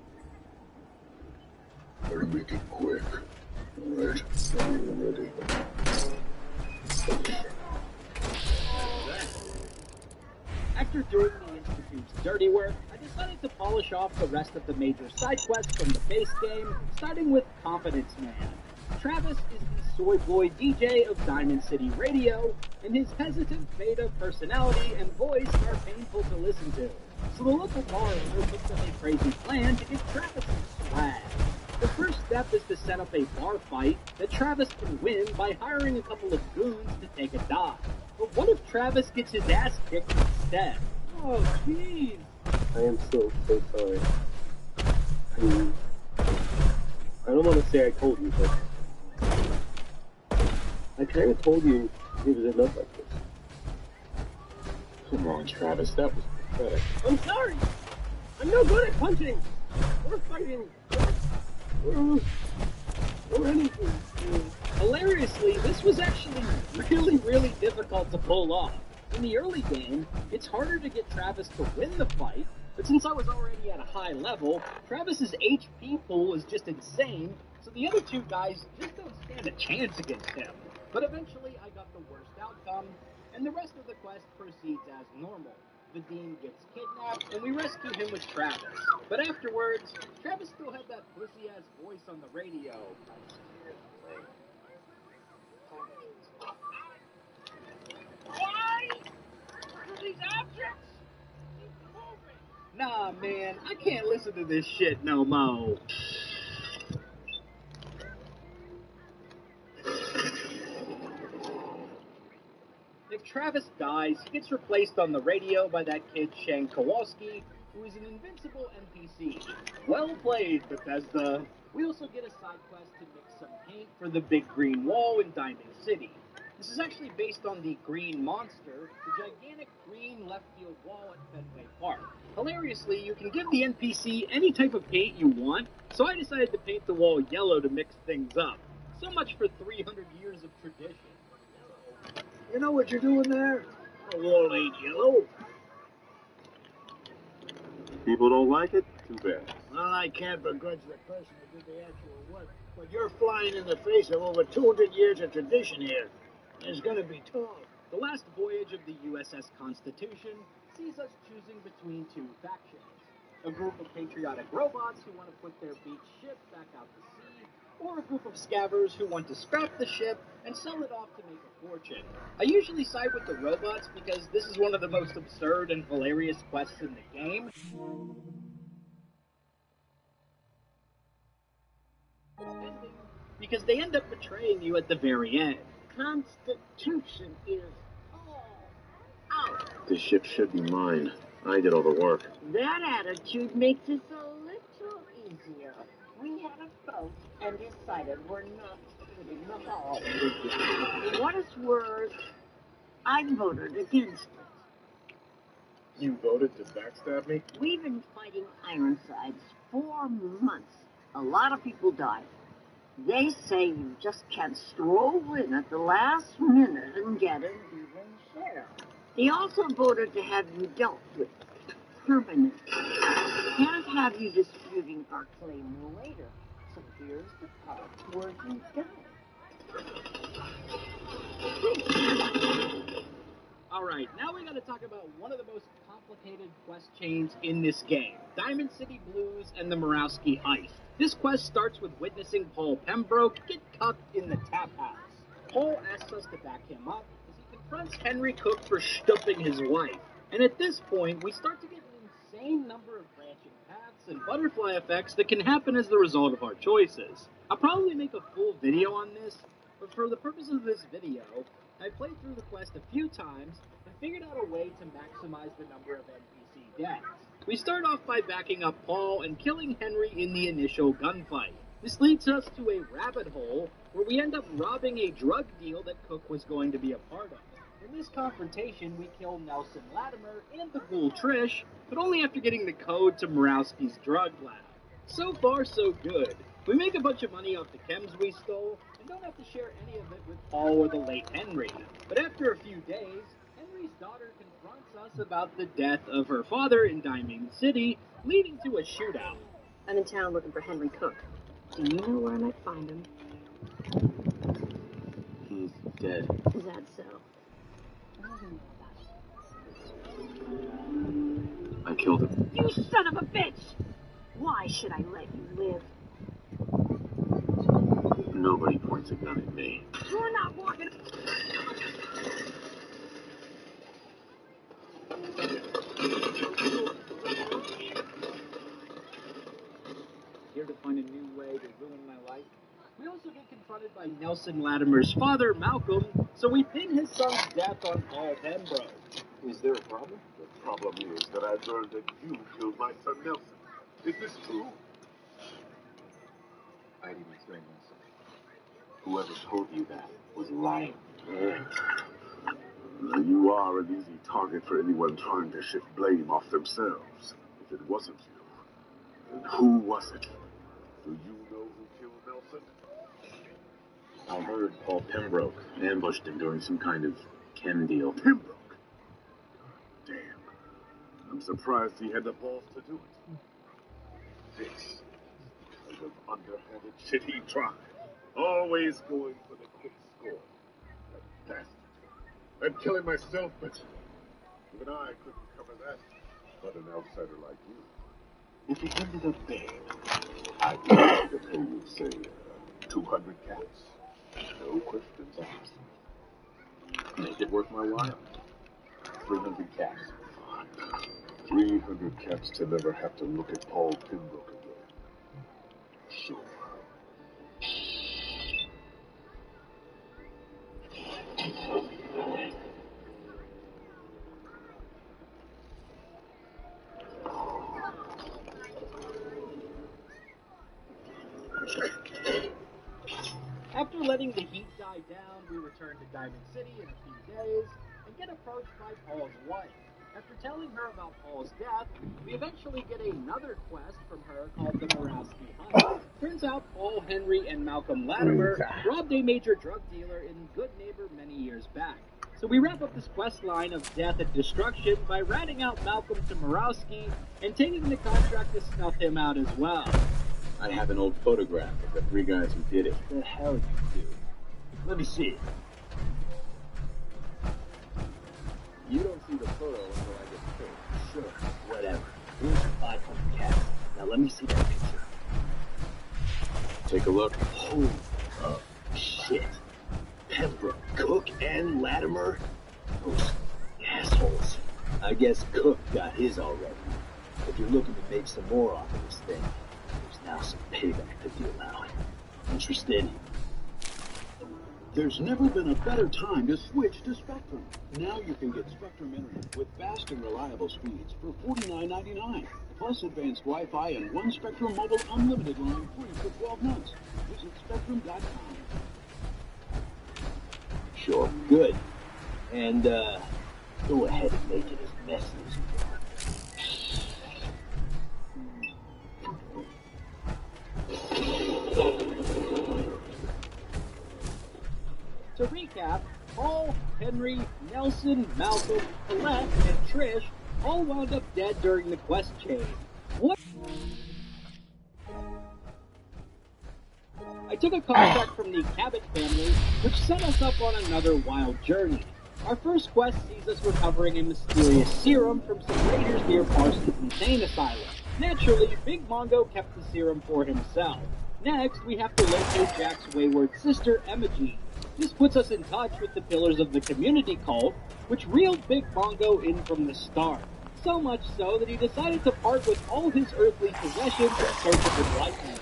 better make it quick. Alright, I'm ready.
After doing the Institute's dirty work, I decided to polish off the rest of the major side quests from the base game, starting with Confidence Man. Travis is the soy boy DJ of Diamond City Radio, and his hesitant beta personality and voice are painful to listen to. So the local bar owner puts up a crazy plan to give Travis some swag. The first step is to set up a bar fight that Travis can win by hiring a couple of goons to take a dive. But what if Travis gets his ass kicked instead? Oh, jeez.
I am so sorry. I don't want to say I told you, but I kind of told you it was enough like this. Come on, Travis, that was pathetic.
I'm sorry! I'm no good at punching! Or fighting! Or anything.
Hilariously, this was actually really difficult to pull off. In the early game, it's harder to get Travis to win the fight, but since I was already at a high level, Travis's HP pool is just insane, so the other two guys just don't stand a chance against him. But eventually, I got the worst outcome, and the rest of the quest proceeds as normal. The Dean gets kidnapped, and we rescue him with Travis. But afterwards, Travis still had that pussy-ass voice on the radio.
Why do these objects keep moving?
Nah, man, I can't listen to this shit no more. If Travis dies, he gets replaced on the radio by that kid Shane Kowalski, who is an invincible NPC. Well played, Bethesda. We also get a side quest to mix some paint for the big green wall in Diamond City. This is actually based on the Green Monster, the gigantic green left field wall at Fenway Park. Hilariously, you can give the NPC any type of paint you want, so I decided to paint the wall yellow to mix things up. So much for 300 years of tradition.
You know what you're doing there? The wall ain't yellow.
People don't like it? Too bad.
Well, I can't begrudge the person who did the actual work, but you're flying in the face of over 200 years of tradition here. It's gonna be tough.
The last voyage of the USS Constitution sees us choosing between two factions. A group of patriotic robots who want to put their beach ship back out to sea, or a group of scabbers who want to scrap the ship and sell it off to make a fortune. I usually side with the robots because this is one of the most absurd and hilarious quests in the game. Because they end up betraying you at the very end.
Constitution is out.
This ship should be mine. I did all the work.
That attitude makes it a little easier. We had a vote and decided we're not splitting the hall with you. For what it's worth, I voted against it.
You voted to backstab me?
We've been fighting Ironsides 4 months. A lot of people died. They say you just can't stroll in at the last minute and get an even share. They also voted to have you dealt with permanently. Can't have you disputing our claim later. So here's the part where you die.
Alright, now we gotta talk about one of the most complicated quest chains in this game, Diamond City Blues and the Murawski Heist. This quest starts with witnessing Paul Pembroke get cucked in the tap house. Paul asks us to back him up as he confronts Henry Cook for stuffing his wife. And at this point, we start to get an insane number of branching paths and butterfly effects that can happen as the result of our choices. I'll probably make a full video on this, but for the purpose of this video, I played through the quest a few times and figured out a way to maximize the number of NPC deaths. We start off by backing up Paul and killing Henry in the initial gunfight. This leads us to a rabbit hole where we end up robbing a drug deal that Cook was going to be a part of. In this confrontation, we kill Nelson Latimer and the ghoul Trish, but only after getting the code to Murawski's drug lab. So far, so good. We make a bunch of money off the chems we stole, and don't have to share any of it with Paul or the late Henry. But after a few days, Henry's daughter confronts us about the death of her father in Diamond City, leading to a shootout.
I'm in town looking for Henry Cook. Do you know where I might find him?
He's dead.
Is that so?
I killed him.
You son of a bitch! Why should I let you live?
Nobody points a gun at me.
You're not walking.
Here to find a new way to ruin my life. We also get confronted by Nelson Latimer's father, Malcolm, so we pin his son's death on Paul Pembroke.
Is there a problem? The problem is that I've learned that you killed my son Nelson. Is this true? I didn't explain myself. Whoever told you that was lying. You are an easy target for anyone trying to shift blame off themselves. If it wasn't you, then who was it? Do you know who killed Nelson? I heard Paul Pembroke ambushed him during some kind of chem deal. Pembroke? Damn. I'm surprised he had the balls to do it. This kind of underhanded shit he tried. Always going for the quick score. That bastard. I'd kill him myself, but even I couldn't cover that. But an outsider like you. If he ended up dead, I'd be happy to pay you, say, 200 cats. No questions asked. Make it worth my while. 300 cats. 300 cats to never have to look at Paul Pembroke again. Sure.
After letting the heat die down, we return to Diamond City in a few days and get approached by Paul's wife. After telling her about Paul's death, we eventually get another quest from her called the Murawski Hunt. Turns out Paul Henry and Malcolm Latimer robbed a major drug dealer in Good Neighbor many years back. So we wrap up this quest line of death and destruction by ratting out Malcolm to Murawski and taking the contract to snuff him out as well.
I have an old photograph of the three guys who did it.
The hell you do?
Let me see it. You don't see the photo until I get paid.
Sure, whatever. Here's 500 cats. Now let me see that picture.
Take a look.
Holy shit. Pembroke, Cook, and Latimer? Those assholes.
I guess Cook got his already. If you're looking to make some more off of this thing, there's now some payback to deal out. Interested?
There's never been a better time to switch to Spectrum. Now you can get Spectrum Internet with fast and reliable speeds for $49.99, plus advanced Wi-Fi and one Spectrum Mobile Unlimited line free for 12 months. Visit Spectrum.com.
Sure, good. And, go ahead and make it as messy as you want.
To recap, Paul, Henry, Nelson, Malcolm, Colette, and Trish all wound up dead during the quest chain. What? I took a contact from the Cabot family, which set us up on another wild journey. Our first quest sees us recovering a mysterious serum from some raiders near Parsons Insane Asylum. Naturally, Big Mongo kept the serum for himself. Next, we have to locate Jack's wayward sister, Emma-Jean. This puts us in touch with the pillars of the community cult, which reeled Big Mongo in from the start. So much so that he decided to part with all his earthly possessions in search of enlightenment.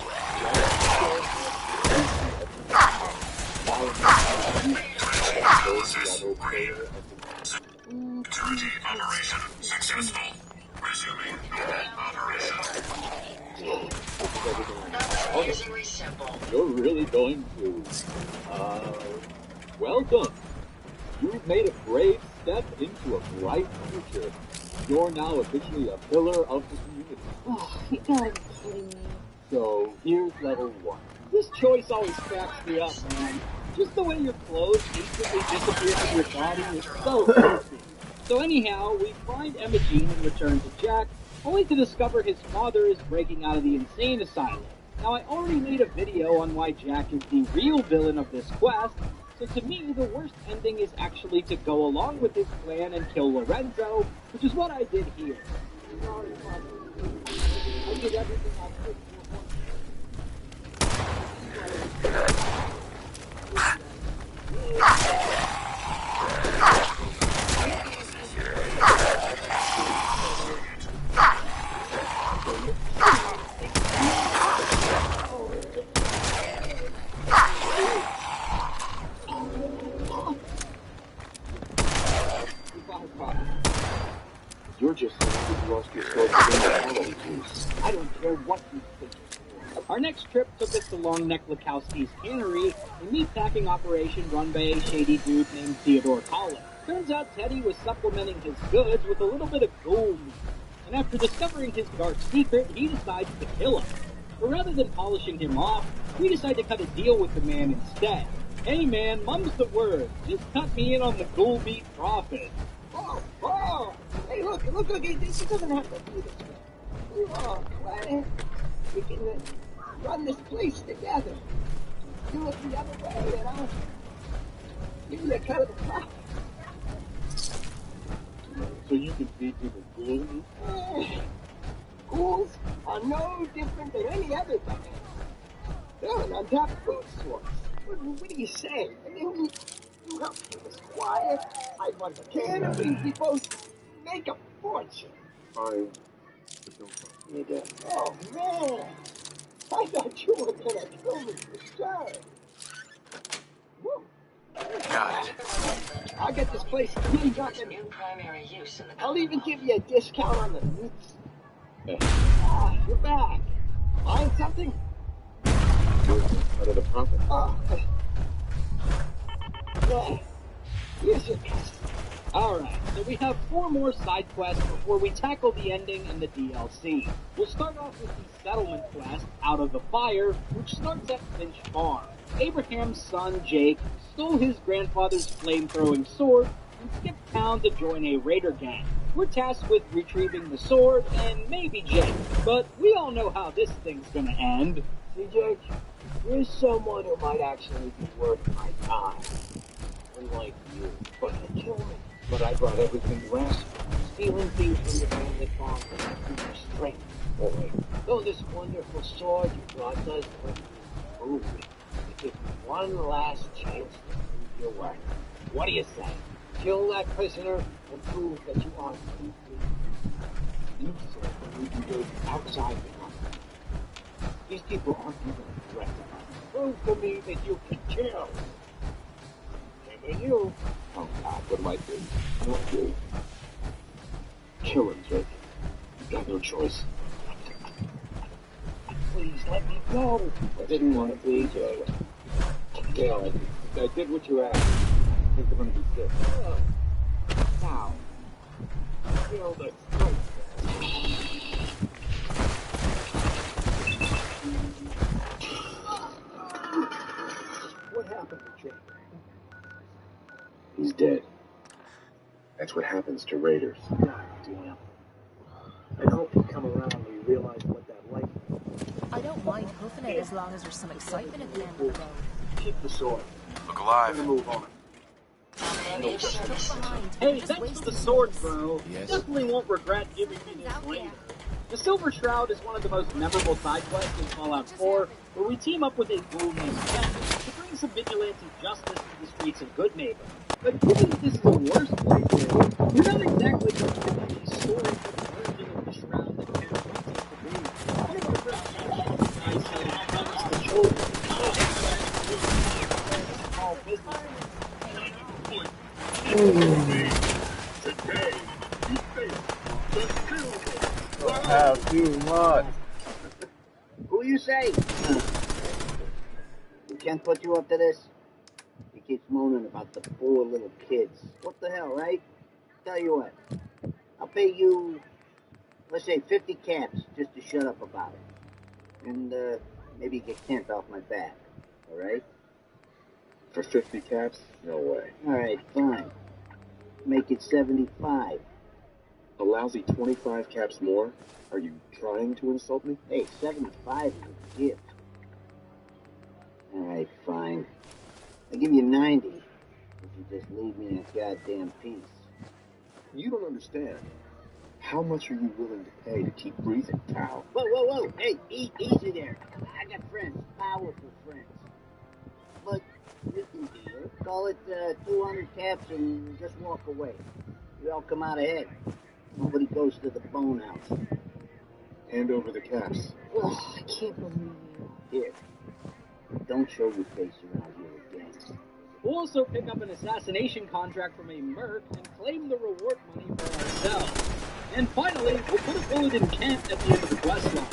Operation successful. Resuming operation.
Amazingly simple.
You're really going to, well done. You've made a brave step into a bright future. You're now officially a pillar of the community.
Oh, you gotta be kidding me.
So, here's level 1.
This choice always cracks me up, man. Just the way your clothes instantly disappear from your body is so goofy. So anyhow, we find Emma-Jean and return to Jack, only to discover his father is breaking out of the insane asylum. Now, I already made a video on why Jack is the real villain of this quest, so to me, the worst ending is actually to go along with his plan and kill Lorenzo, which is what I did here. Sorry, Father. I did everything I could
You're just saying you lost your sword already,
I don't care what you think. Our next trip took us to Long Neck Lakowski's cannery, a meatpacking operation run by a shady dude named Theodore Collins. Turns out Teddy was supplementing his goods with a little bit of gold meat, and after discovering his dark secret, he decides to kill him. But rather than polishing him off, we decide to cut a deal with the man instead. Hey man, mum's the word. Just cut me in on the ghoul meat profit.
Oh! Hey, look, this doesn't have to be this way. We all plan. We can run this place together. You look the other way, and I'll give you a cut of the profit.
So you can feed people ghouls?
Ghouls are no different than any other band. They're an untapped food source. What are you saying? I mean, you help keep us quiet. I run the cannery. We both make a fortune.
Fine. But don't fuck.
Oh, man! I thought you were gonna kill me for sure. Woo.
Got it.
I'll get this place cleaned up and
Primary use in the
I'll even give you a discount on the meats. Ah, you're back. Buying something?
Out of the profit.
Oh. Yeah. Here's your cash.
Alright, so we have 4 more side quests before we tackle the ending and the DLC. We'll start off with the settlement quest, Out of the Fire, which starts at Finch Farm. Abraham's son, Jake, stole his grandfather's flame-throwing sword and skipped town to join a raider gang. We're tasked with retrieving the sword and maybe Jake, but we all know how this thing's gonna end.
See, Jake, you're someone who might actually be worth my time. Unlike you. But you kill me. But I brought everything you asked for. Stealing things from your family farm to improve your strength. Boy, though this wonderful sword you brought does hurt you, move it. Give you one last chance to prove your worth. What do you say? Kill that prisoner and prove that you aren't complete. You said that you can go outside the company. These people aren't even a threat. Prove to me that you can kill. And you.
Oh God, what am I doing? What do? Kill him, Jake. You got no choice.
Please let me go.
I didn't want to be, Jake. Yeah, I did what you asked. I think I'm gonna be sick.
Oh. Now, kill the throat. What happened to Jake?
He's dead. That's what happens to raiders.
God damn. I hope you come around and you realize what that life is.
I don't mind hoofing it as long as there's some excitement at the end of the road.
Keep the sword.
Look alive.
Move on.
Hey,
Hey, thanks for the sword, bro.
Yes.
Definitely won't regret giving me this later. The Silver Shroud is one of the most memorable side quests in Fallout 4, where we team up with a ghoul named Jester to bring some vigilante justice to the streets of Good Neighbor. But given that this is the worst playthrough, we're not exactly going to pick up a story for the version of the Shroud that Ken wants us to read. One of our first guys selling guns to children. Small business.
Have too much.
Who you say? We can't put you up to this. He keeps moaning about the 4 little kids. What the hell, right? Tell you what. I'll pay you, let's say 50 caps just to shut up about it. And maybe get Kent off my back. Alright?
For 50 caps? No way.
Alright, fine. Make it 75.
A lousy 25 caps more? Are you trying to insult me?
Hey, 75 is a gift. Alright, fine. I'll give you 90 if you just leave me in goddamn peace.
You don't understand. How much are you willing to pay to keep breathing, pal?
Whoa, whoa, whoa! Hey, easy there. I got friends, powerful friends. But we can deal. Call it 200 caps and just walk away. We all come out ahead. Nobody goes to the bone house.
Hand over the caps.
Oh, I can't believe you. Here. Don't show your face around here again.
We'll also pick up an assassination contract from a merc and claim the reward money for ourselves. And finally, we'll put a bullet in Kent at the end of the quest line.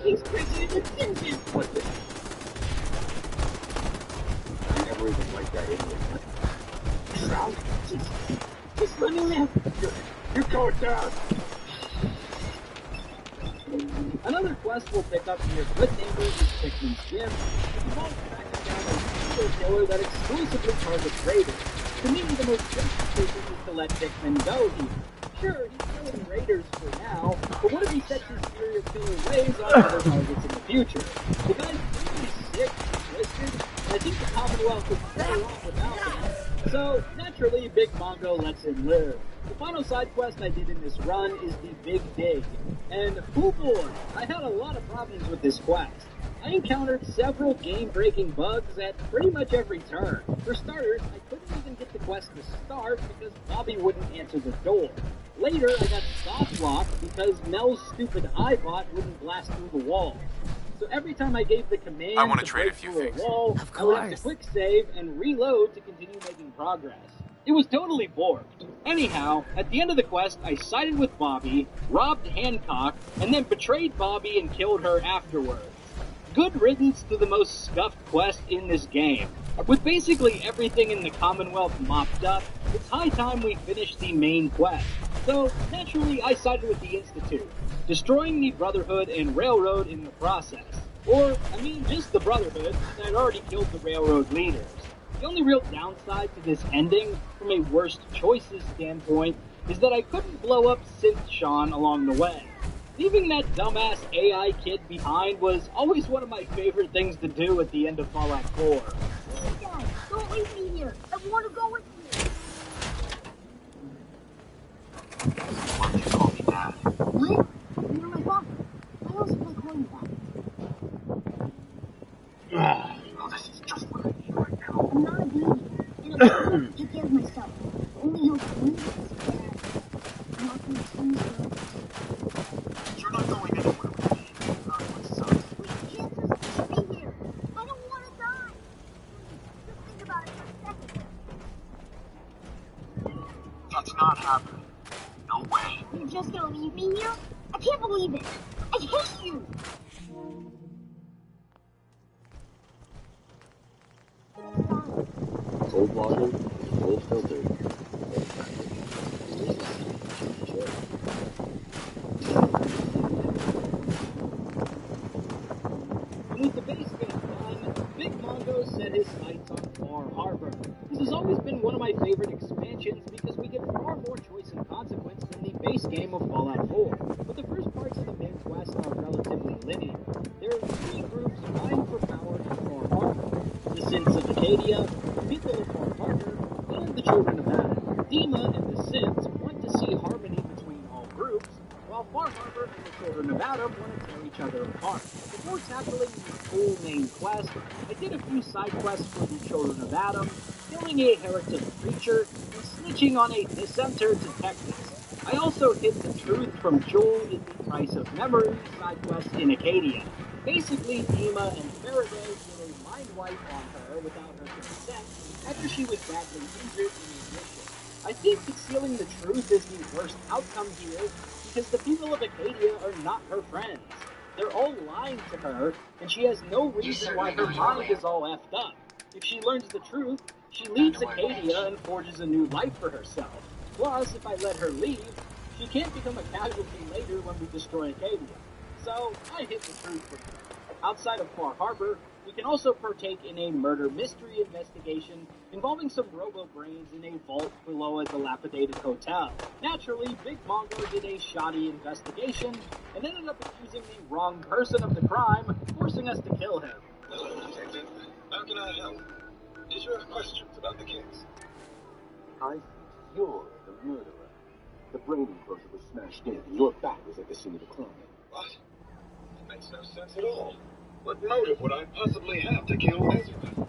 He's crazy as a ginger.
What the? I never even liked that Indian.
Shroud, just let me live.
You're going down.
Another quest we'll pick up near Good Neighbor is Hickman's Gym. It involves tracking down a serial killer that exclusively targets raiders. To me, the most desperate person is to let Hickman go here. Sure, he's killing raiders for now, but what if he sets his serial killer ways on other targets in the future? The guy's really sick and twisted, and I think the Commonwealth would be better off without him. So, naturally, Big Mongo lets him live. The final side quest I did in this run is the Big Dig. And, oh boy, I had a lot of problems with this quest. I encountered several game-breaking bugs at pretty much every turn. For starters, I couldn't even get the quest to start because Bobby wouldn't answer the door. Later, I got soft locked because Mel's stupid iBot wouldn't blast through the walls. So every time I gave the command
I want to
to
trade
break
a few
through
things.
a wall, I would have to quick save and reload to continue making progress. It was totally bored. Anyhow, at the end of the quest, I sided with Bobby, robbed Hancock, and then betrayed Bobby and killed her afterwards. Good riddance to the most scuffed quest in this game. With basically everything in the Commonwealth mopped up, it's high time we finish the main quest. So, naturally, I sided with the Institute, destroying the Brotherhood and Railroad in the process. Or, I mean, just the Brotherhood, since I'd already killed the Railroad leaders. The only real downside to this ending, from a worst choices standpoint, is that I couldn't blow up Synth Sean along the way. Leaving that dumbass AI kid behind was always one of my favorite things to do at the end of Fallout 4.
Dad, don't leave me here. I want to go with you.
Why did you call me Dad?
What? You're my father. I also play calling you that.
Oh, this is just what I need right now.
I'm not a baby, and I have to take care of myself. Only help you is Dad. I'm not going to choose you.
You're not going anywhere with me. Which sucks.
We can't just stay here. I don't want to die. Just think about it for a second.
That's not happening. No way.
You're just going to leave me here? I can't believe it. I hate you.
Cold water, cold filter.
With the base game done, Big Mongo set his sights on Far Harbor. This has always been one of my favorite expansions because we get far more choice and consequence than the base game of Fallout 4. But the first parts of the main quest are relatively linear. There are three groups vying for power in Far Harbor: the Synths of Acadia, the people of Far Harbor, and the Children of Adam. Dima and the Synths want to see harmony between all groups, while Far Harbor and the Children of Adam want to tear each other apart. Before tackling the full main quest, I did a few side quests for the Children of Adam, killing a heretic preacher, and snitching on a dissenter detective. I also hid the truth from Joel in the Price of Memory side quest in Acadia. Basically, Dima and Faraday did a mind wipe on her without her consent after she was badly injured in a mission. I think concealing the truth is the worst outcome here because the people of Acadia are not her friends. They're all lying to her, and she has no reason why her mind is all effed up. If she learns the truth, she leaves Acadia and forges a new life for herself. Plus, if I let her leave, she can't become a casualty later when we destroy Acadia. So, I hid the truth from her. Outside of Far Harbor, we can also partake in a murder mystery investigation involving some robo-brains in a vault below a dilapidated hotel. Naturally, Big Mongo did a shoddy investigation and ended up accusing the wrong person of the crime, forcing us to kill him.
Hello, Detective. How can I help? Did you have questions about the case?
I think you're the murderer. The brain enclosure was smashed in, and your back was at the scene of the crime.
What? That makes no sense at all. What motive would I possibly have to kill Ezra?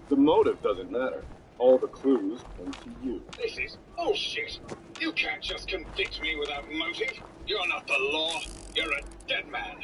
The motive doesn't matter. All the clues point to you.
This is bullshit. You can't just convict me without motive. You're not the law. You're a dead man.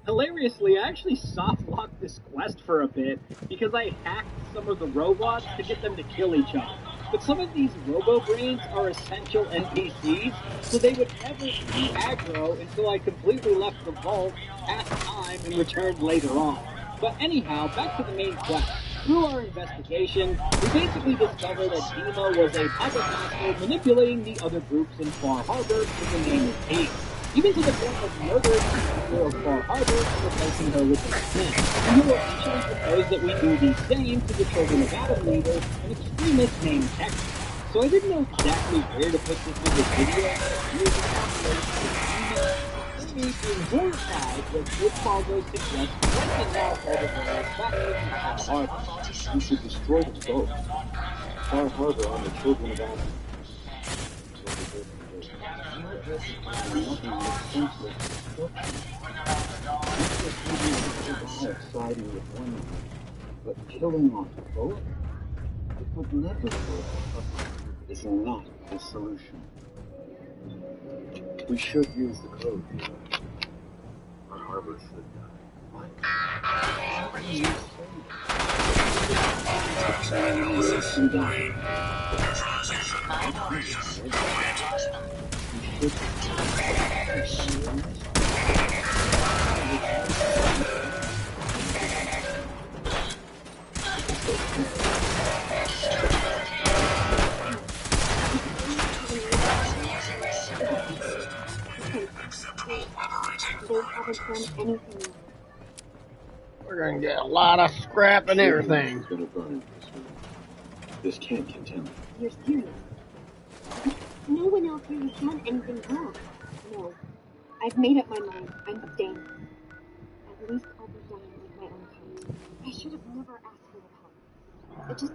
Hilariously, I actually soft-locked this quest for a bit because I hacked some of the robots to get them to kill each other. But some of these robo-brains are essential NPCs, so they would never be aggro until I completely left the vault, passed time, and returned later on. But anyhow, back to the main quest. Through our investigation, we basically discovered that Dima was a puppet master manipulating the other groups in Far Harbor in the name of peace. Even to the point of murdering the people of Far Harbor and replacing her with the Smith. And he will eventually propose that we do the same to the Children of Adam leader, an extremist named Hector. So I didn't know exactly where to put this in the video. Maybe being horrified that Big Mongo suggests breaking out all the various factions in Far Harbor.
You should destroy them both. Far Harbor and the Children of Adam.
nothing but senseless destruction. Siding with one man, but killing off both? It would never work. It's not the solution. We should use the code. Our harbor should die. What? What do you say? Analysis complete. Neutralization operation.
We're gonna get a lot of scrap and everything.
Gonna burn this room. This can't contaminate.
You're serious? No one else here has done anything wrong. No. I've made up my mind. I'm staying. At least I'll be dying with my own kind. I should have never asked for the help. Just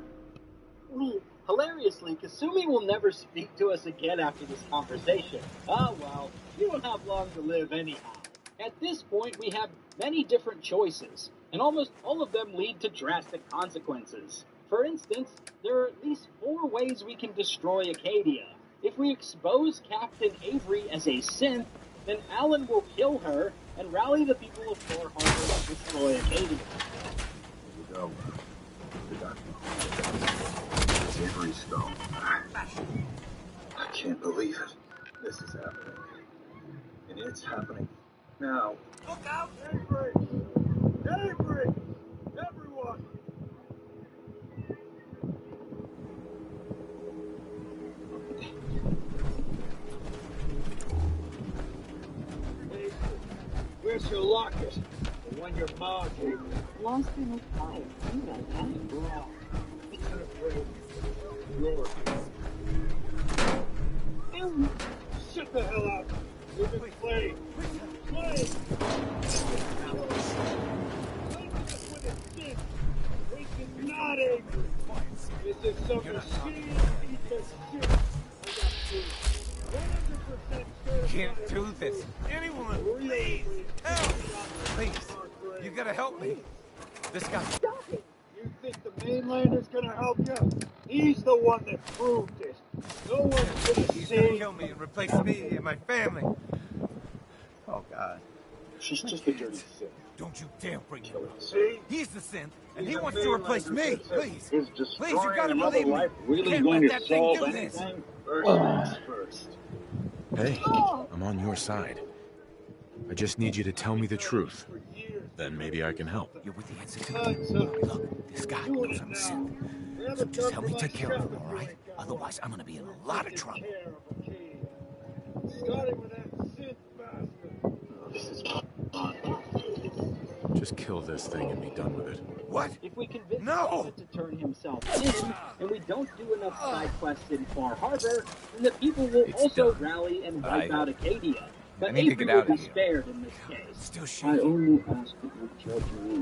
leave.
Hilariously, Kasumi will never speak to us again after this conversation. Oh well, you don't have long to live anyhow. At this point, we have many different choices, and almost all of them lead to drastic consequences. For instance, there are at least 4 ways we can destroy Acadia. If we expose Captain Avery as a synth, then Alan will kill her and rally the people of Far Harbor to destroy Acadia.
Here we go. It's Avery's stone. I can't believe it. This is happening. And it's happening now.
Look out! Avery! Avery! Everyone! Avery, where's your locket? The one your mom gave you.
Lost in a fire. You know that.
Wrong. It's an afraid. Yours.
Alan.
Shut the hell up! You've been playing. Play! Not Avery. This is some machine piece of shit. I got proof. 100% certified.
Can't do this. Anyone, please, help! Please, you gotta help me. This guy.
Stop it! You think the mainlander's gonna help you? He's the one that proved it. No one's gonna
He's
see.
gonna kill me and replace me and my family. Oh God.
She's just a dirty synth.
Don't you dare bring him up.
See?
He's the synth, and he wants to replace me. Please,
Is
please, you gotta
another
believe me.
life really
Can't
going
let
to
that thing
solve
do this.
anything? First things first.
Hey, I'm on your side. I just need you to tell me the truth. Then maybe I can help.
You're with the Institute. Look, this guy knows I'm a synth. So just help me take care of him, all right? Otherwise, I'm gonna be in a lot of trouble.
Starting with that synth bastard.
Just kill this thing and be done with it.
What?
If we convince
No!
him to turn himself in, and we don't do enough side quests in Far Harbor, then the people will also rally and wipe out Acadia. But
I need to
Avery
get out
will
of
be
here.
spared in this case.
Still
I
shooting.
only ask that you judge me.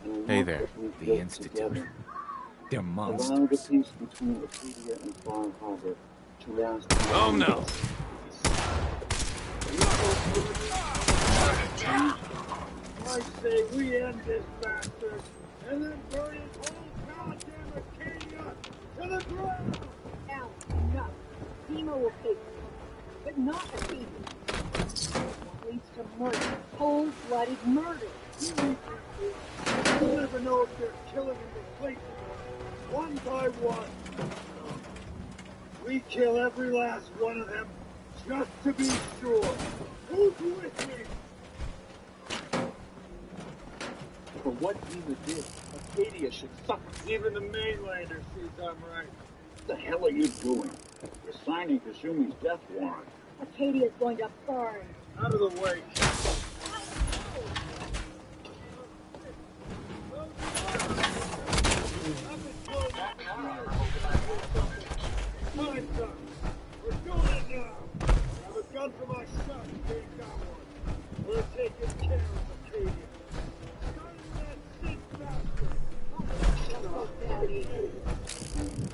And
Hey
not
there.
that we
The
build
Institute.
together.
They're
Allow the
monsters.
peace between Acadia and Far Harbor to last.
Oh no!
I say we end this bastard and then burn his whole goddamn Acadia to the ground!
Alan, enough. Demo will pay for it. But not Acadia. It leads to murder. Cold-blooded murder.
You'll never know if they're killing and replacing them, one by one. We kill every last one of them, just to be sure. Who's with me?
For what Eva did, Acadia should suffer.
Even the mainlander sees I'm right.
What the hell are you doing? You're signing Kasumi's death warrant.
Acadia's going to burn.
Out of the way. Time's up. We're doing it now. I have a gun for my son. He ain't got one. We're taking care of Acadia.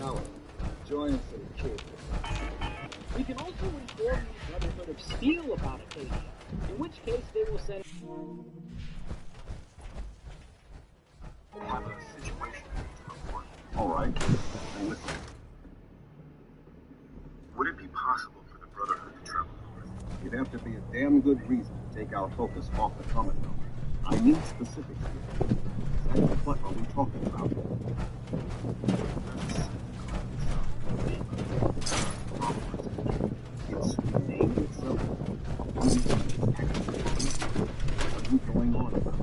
Alan, join us at Acadia.
We can also inform the Brotherhood of steel about Acadia, in which case they will send...
Have a situation to report. All right. I'm listening. Would it be possible for the Brotherhood to travel north?
It'd have to be a damn good reason to take our focus off the comet belt. I need specifics here. Exactly what are we talking about? It's named itself. What are you going on about?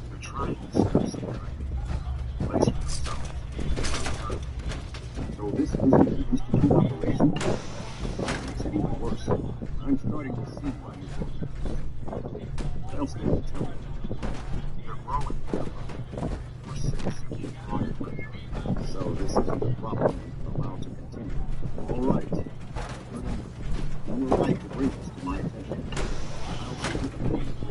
They're trying to set up some kind of place for themselves.
So this isn't an Institute operation? Makes it even worse. I'm starting to see why you don't. What else can you tell me?
They're growing. We're citizens.
So this isn't a problem we can allow to continue. All right. You were right to bring this to my attention. I'll see what the police do.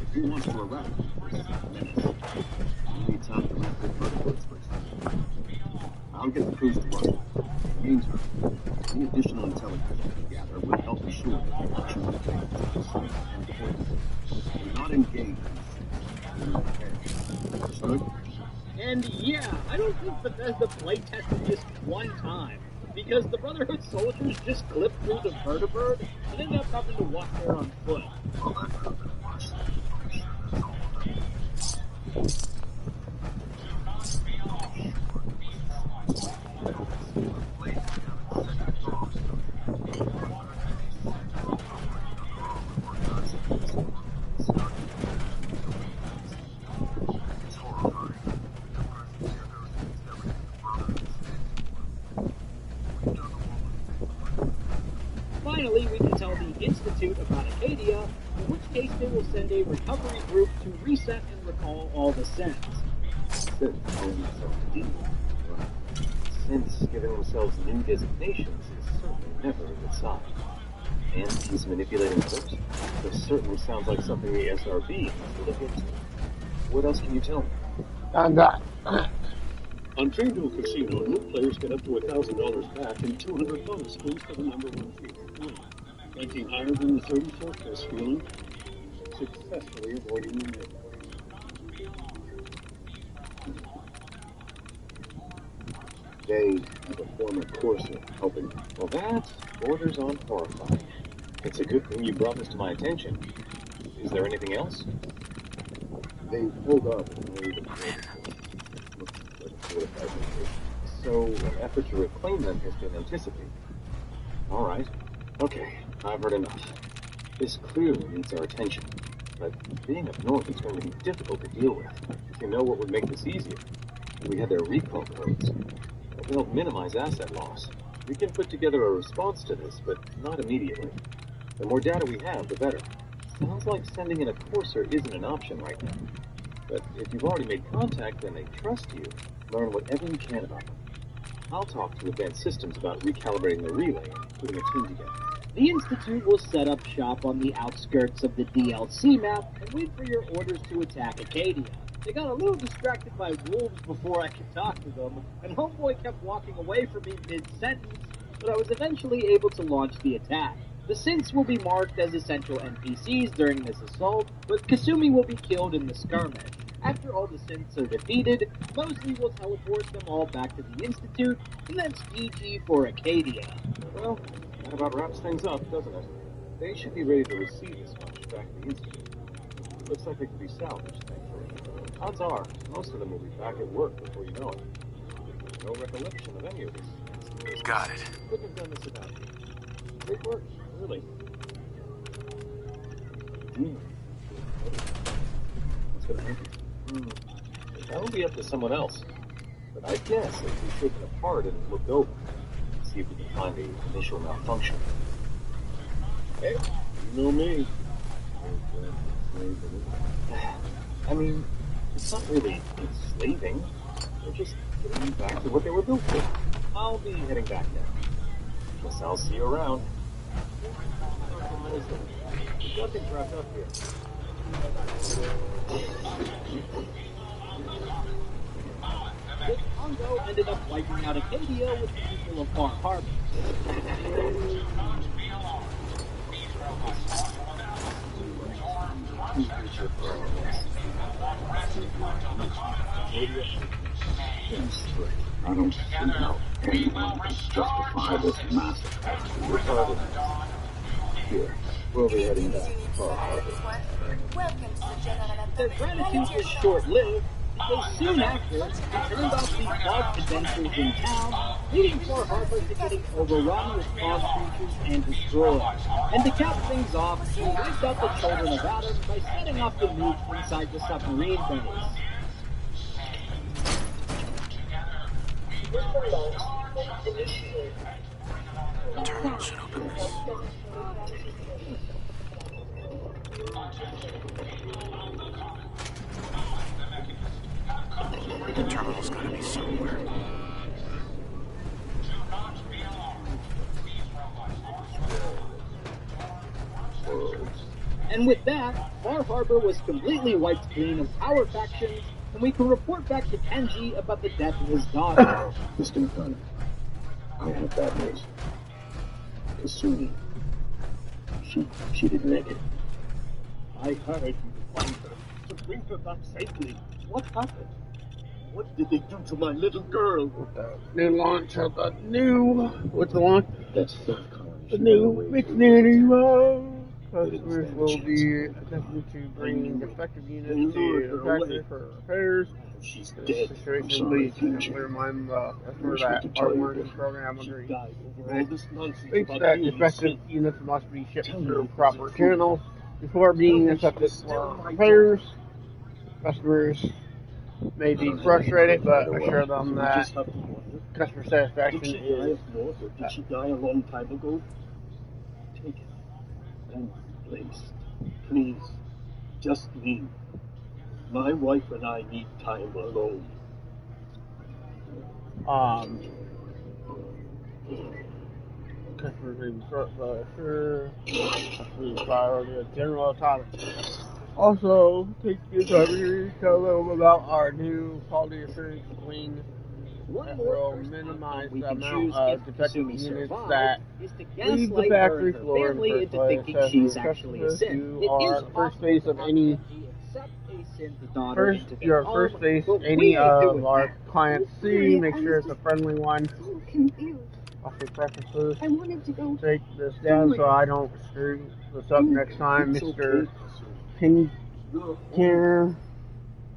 If you want to eradicate this menace, you need time to refit Brotherhood's first. I'll get the crews to work. In the meantime, any additional intelligence you can gather will help ensure that the action we take is safe and poisonous. Do not engage in this. Understood?
And yeah, I don't think Bethesda playtested this one time, because the Brotherhood soldiers just clipped through the vertibird and ended up having to walk there on foot.
Well, that could have been worse. I'm sure that's all of them.
Finally, we can tell the Institute about Acadia, in which case they will send a recovery group to reset and recall all the synths.
Synths calling themselves deep. Synths giving themselves new designations is certainly never a good sign. And he's manipulating others? This certainly sounds like something the SRB needs to look into. What else can you tell me?
I got.
On FanDuel Casino, new players get up to $1,000 back and 200 bonus points for the number one win. Ranking higher than the 34th best feeling, successfully avoiding the middle.
They have a former courser helping. Well, that borders on horrifying. It's a good thing you brought this to my attention. Is there anything else? They pulled up and made a so an effort to reclaim them has been anticipated. All right. Okay, I've heard enough. This clearly needs our attention, but being up north is going to be difficult to deal with. If you know what would make this easier, we had their recall codes. It will help minimize asset loss. We can put together a response to this, but not immediately. The more data we have, the better. Sounds like sending in a courser isn't an option right now. But if you've already made contact and they trust you, learn whatever you can about them. I'll talk to Advanced Systems about recalibrating the relay and putting a team together.
The Institute will set up shop on the outskirts of the DLC map and wait for your orders to attack Acadia. They got a little distracted by wolves before I could talk to them, and Homeboy kept walking away from me mid-sentence, but I was eventually able to launch the attack. The synths will be marked as essential NPCs during this assault, but Kasumi will be killed in the skirmish. After all the synths are defeated, Mosley will teleport them all back to the Institute, and that's GG for Acadia.
Well, that about wraps things up, doesn't it? They should be ready to receive this much back at the Institute. Looks like they could be salvaged, thankfully. Odds are, most of them will be back at work before you know it. No recollection of any of this.
Got it.
Couldn't have done this without you. Great work, really. What's gonna happen? That'll be up to someone else. But I guess if we take it apart and look over, see if we can find the initial malfunction.
Hey, you know me.
I mean, it's not really enslaving. They're just getting back to what they were built for. I'll be heading back now. Guess I'll see you around. Nothing's wrapped up here.
With Congo ended up wiping out Acadia with the people of Far Harbor.
I don't see how anyone can justify this massacre. We're part of it. Here, we'll be heading back to Far Harbor.
Their gratitude was short-lived, because soon after, they turned off the fog adventures in town, leaving Far Harbor to getting overrun with fog creatures and destroyed. And to cap things off, they wiped out the children of Adam by setting off the nuke inside the submarine base.
The terminal should open this. The terminal's gotta be somewhere.
And with that, Far Harbor was completely wiped clean of power factions, and we can report back to Kenji about the death of his daughter.
Mr. McDonough, I have bad news. Kasumi, she didn't make it.
I heard you find her, to bring her back safely. What happened? What did they do to my little girl?
With the new launch of the new, what's the launch?
That's third colony.
The new Mix customers will be attempting to bring defective units to the factory for repairs.
She's
This
dead.
situation leads to remind the customer that our warranty program agrees that defective units must be shipped through proper channels before being accepted for repairs. Customers may be frustrated, but assure them that customer satisfaction
Did she die
is.
of north, or did she die a long time ago? Take it and replace. Please, just me. My wife and I need time alone.
Customers may be frustrated, but assure customers priority of general autonomy. Also, take this opportunity to tell them about our new quality assurance wing that will minimize the amount of defective units that leave the factory floor in the first place. So, customers, you are first face of any first face any of our clients see. Make sure it's a friendly one.
So confused.
Offer preferences.
I wanted to go.
Take this down so I don't screw this up next time, Mr. Pin Care.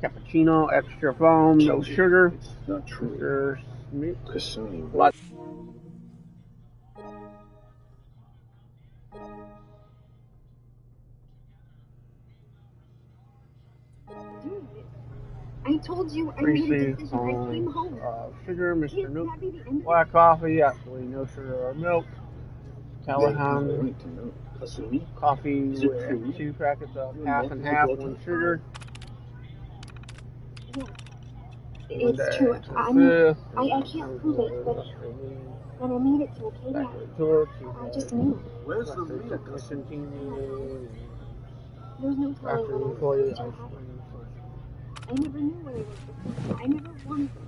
Cappuccino, extra foam, no sugar.
Not true.
Mr. Smith.
Kasumi.
What?
I told you I made a decision. I came home.
Sugar, Mr.
Can't
Nook.
that be the end of it?
Black coffee, absolutely no sugar or milk. Callahan. Coffee with 2 packets of half and half, 1 sugar.
Yeah. It's true. I can't prove it, but when I made it to Acadia, I just knew.
Where's the real
technician team meeting?
There's no telling
Factory
what
employee
was going to happen. I never knew where I was before. I never wanted to.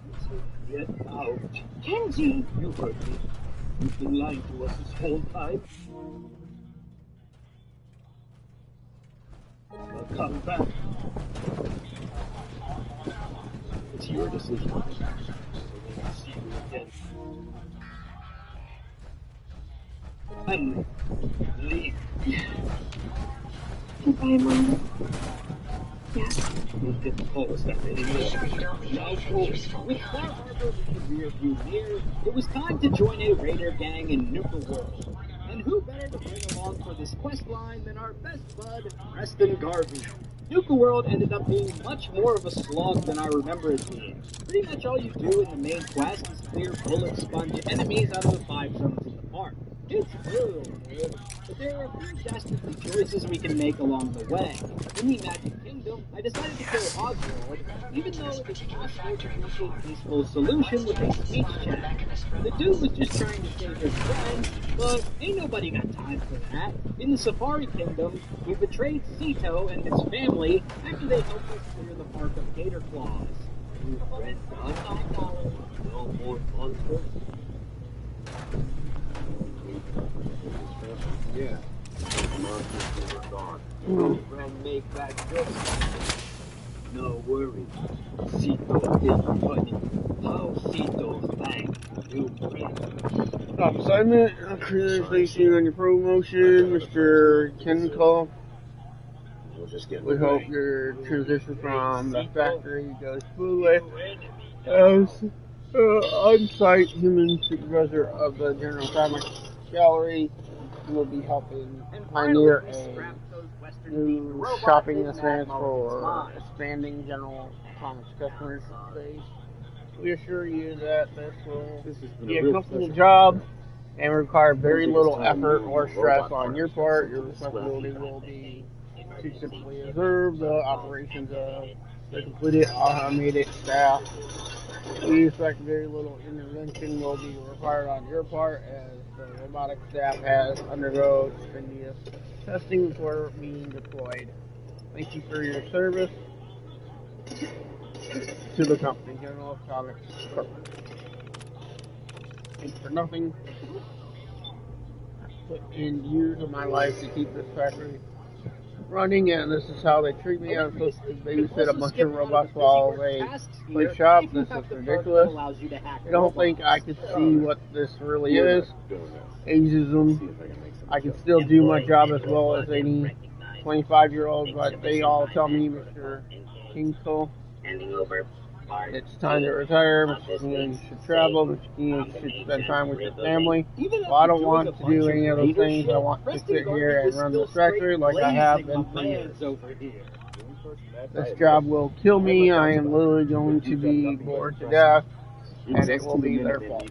Get out.
Kenji!
You heard me. You've been lying to us this whole time. Now come back. It's your decision. So we'll see you again. And leave.
Goodbye, Mom. Yeah.
You didn't call us that anymore.
Now, with Far Harbor in the rearview mirror, it was time to join a raider gang in Nuka World. And who better to bring along for this quest line than our best bud, Preston Garvey. Nuka World ended up being much more of a slog than I remember it being. Pretty much all you do in the main quest is clear bullet sponge enemies out of the 5 zones in the park. It's really good, but there are a few dastardly choices we can make along the way. In the Magic Kingdom, I decided to kill Oswald, even though it is possible to reach a peaceful solution with a speech check. The dude was just trying to save his friend, but ain't nobody got time for that. In the Safari Kingdom, we betrayed Sito and his family after they helped us clear the park of gator claws.
New friend done? No more monsters? Yeah. Monsters are gone. New friend make that good. No worries. Cito is funny. How Cito thanks new friend.
Stop assignment. Congratulations on your promotion, Mr. Kenko. We hope your transition from the factory goes smoothly. As on-site human supervisor of the General Comics Gallery, you will be helping pioneer a new shopping experience for expanding General Comics customers base. We assure you that this will be a comfortable job and require very little effort or stress on your part. Your responsibility will be to simply observe the operations of the completed automated staff. We expect very little intervention will be required on your part as the robotic staff has undergone strenuous testing before being deployed. Thank you for your service to the company, General Comics Corp. Thank you for nothing. I put in years of my life to keep this factory running, and this is how they treat me. I'm supposed to babysit a bunch of robots while they play shop. This is ridiculous. I don't think I could see what this really is. Ageism. I can still do my job as well as any 25-year-old, but they all tell me, Mr. Kinko, it's time to retire. Mr. Kinko, you should travel. Mr. Kinko, you should spend time with your family. Well, I don't want to do any of those things. I want to sit here and run this factory like I have been for years. This job will kill me. I am literally going to be bored to death, and it will be their fault.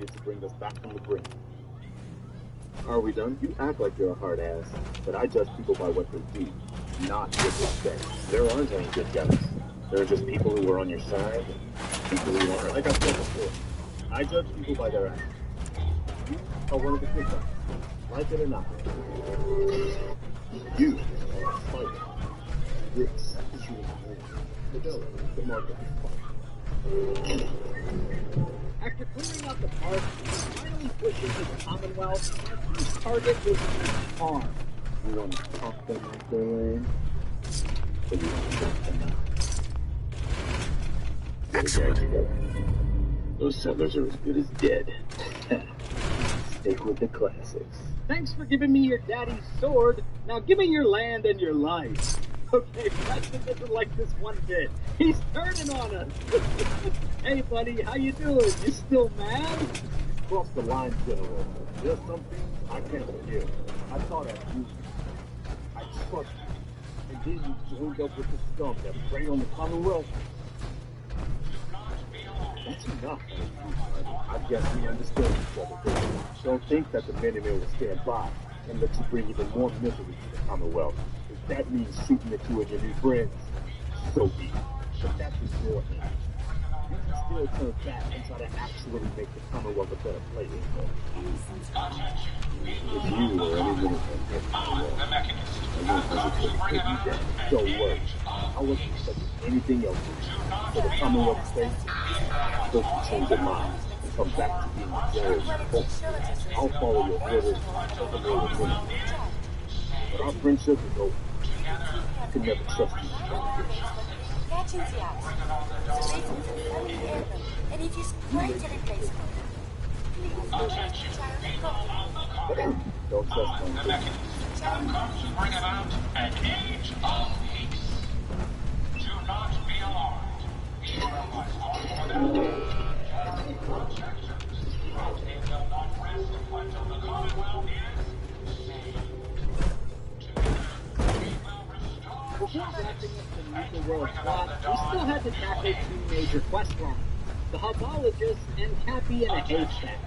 Are we done? You act like you're a hard ass, but I judge people by what they do, not what they say. There aren't any good guys. There are just people who are on your side, people who aren't. Like I said before, I judge people by their actions. You are one of the good guys, like it or not. You are a fighter. This is your plan. Fidelity, the market is fine.
After clearing out the park, we finally pushed into the Commonwealth, and our first target was the farm.
You want to talk them off their land? Or you want to talk them out? Excellent. Those settlers are as good as dead. Stick with the classics.
Thanks for giving me your daddy's sword. Now give me your land and your life. Okay, Preston doesn't like this one bit. He's turning on us. Hey, buddy, how you doing? You still mad?
Cross the line, General. There's some things I can't forgive. I thought I'd use you. I trust you. And then you joined up with the scum that preyed on the Commonwealth. That's enough. I guess we understand each other. Don't think that the men in there will stand by and let you bring even more misery to the Commonwealth. If that means shooting at you and your new friends, so be it. But that's in your hands. You can still turn back and try to actually make the Commonwealth a better place. If you or anyone in the Commonwealth, I won't hesitate to take you down. Don't worry. I wasn't expecting anything else. For the Commonwealth States, I hope you change your mind and come back to being the general. I'll follow your orders over more than minutes. But our friendship is over. I can never trust you. Don't trust me.
Bring about an age of peace. Do not be alarmed. You are my for the it will not rest until the Commonwealth is saved.
Before wrapping up the Nuka World plot, we still had to tackle two major quest lines. The Hubologists and Cappy in a Haystack.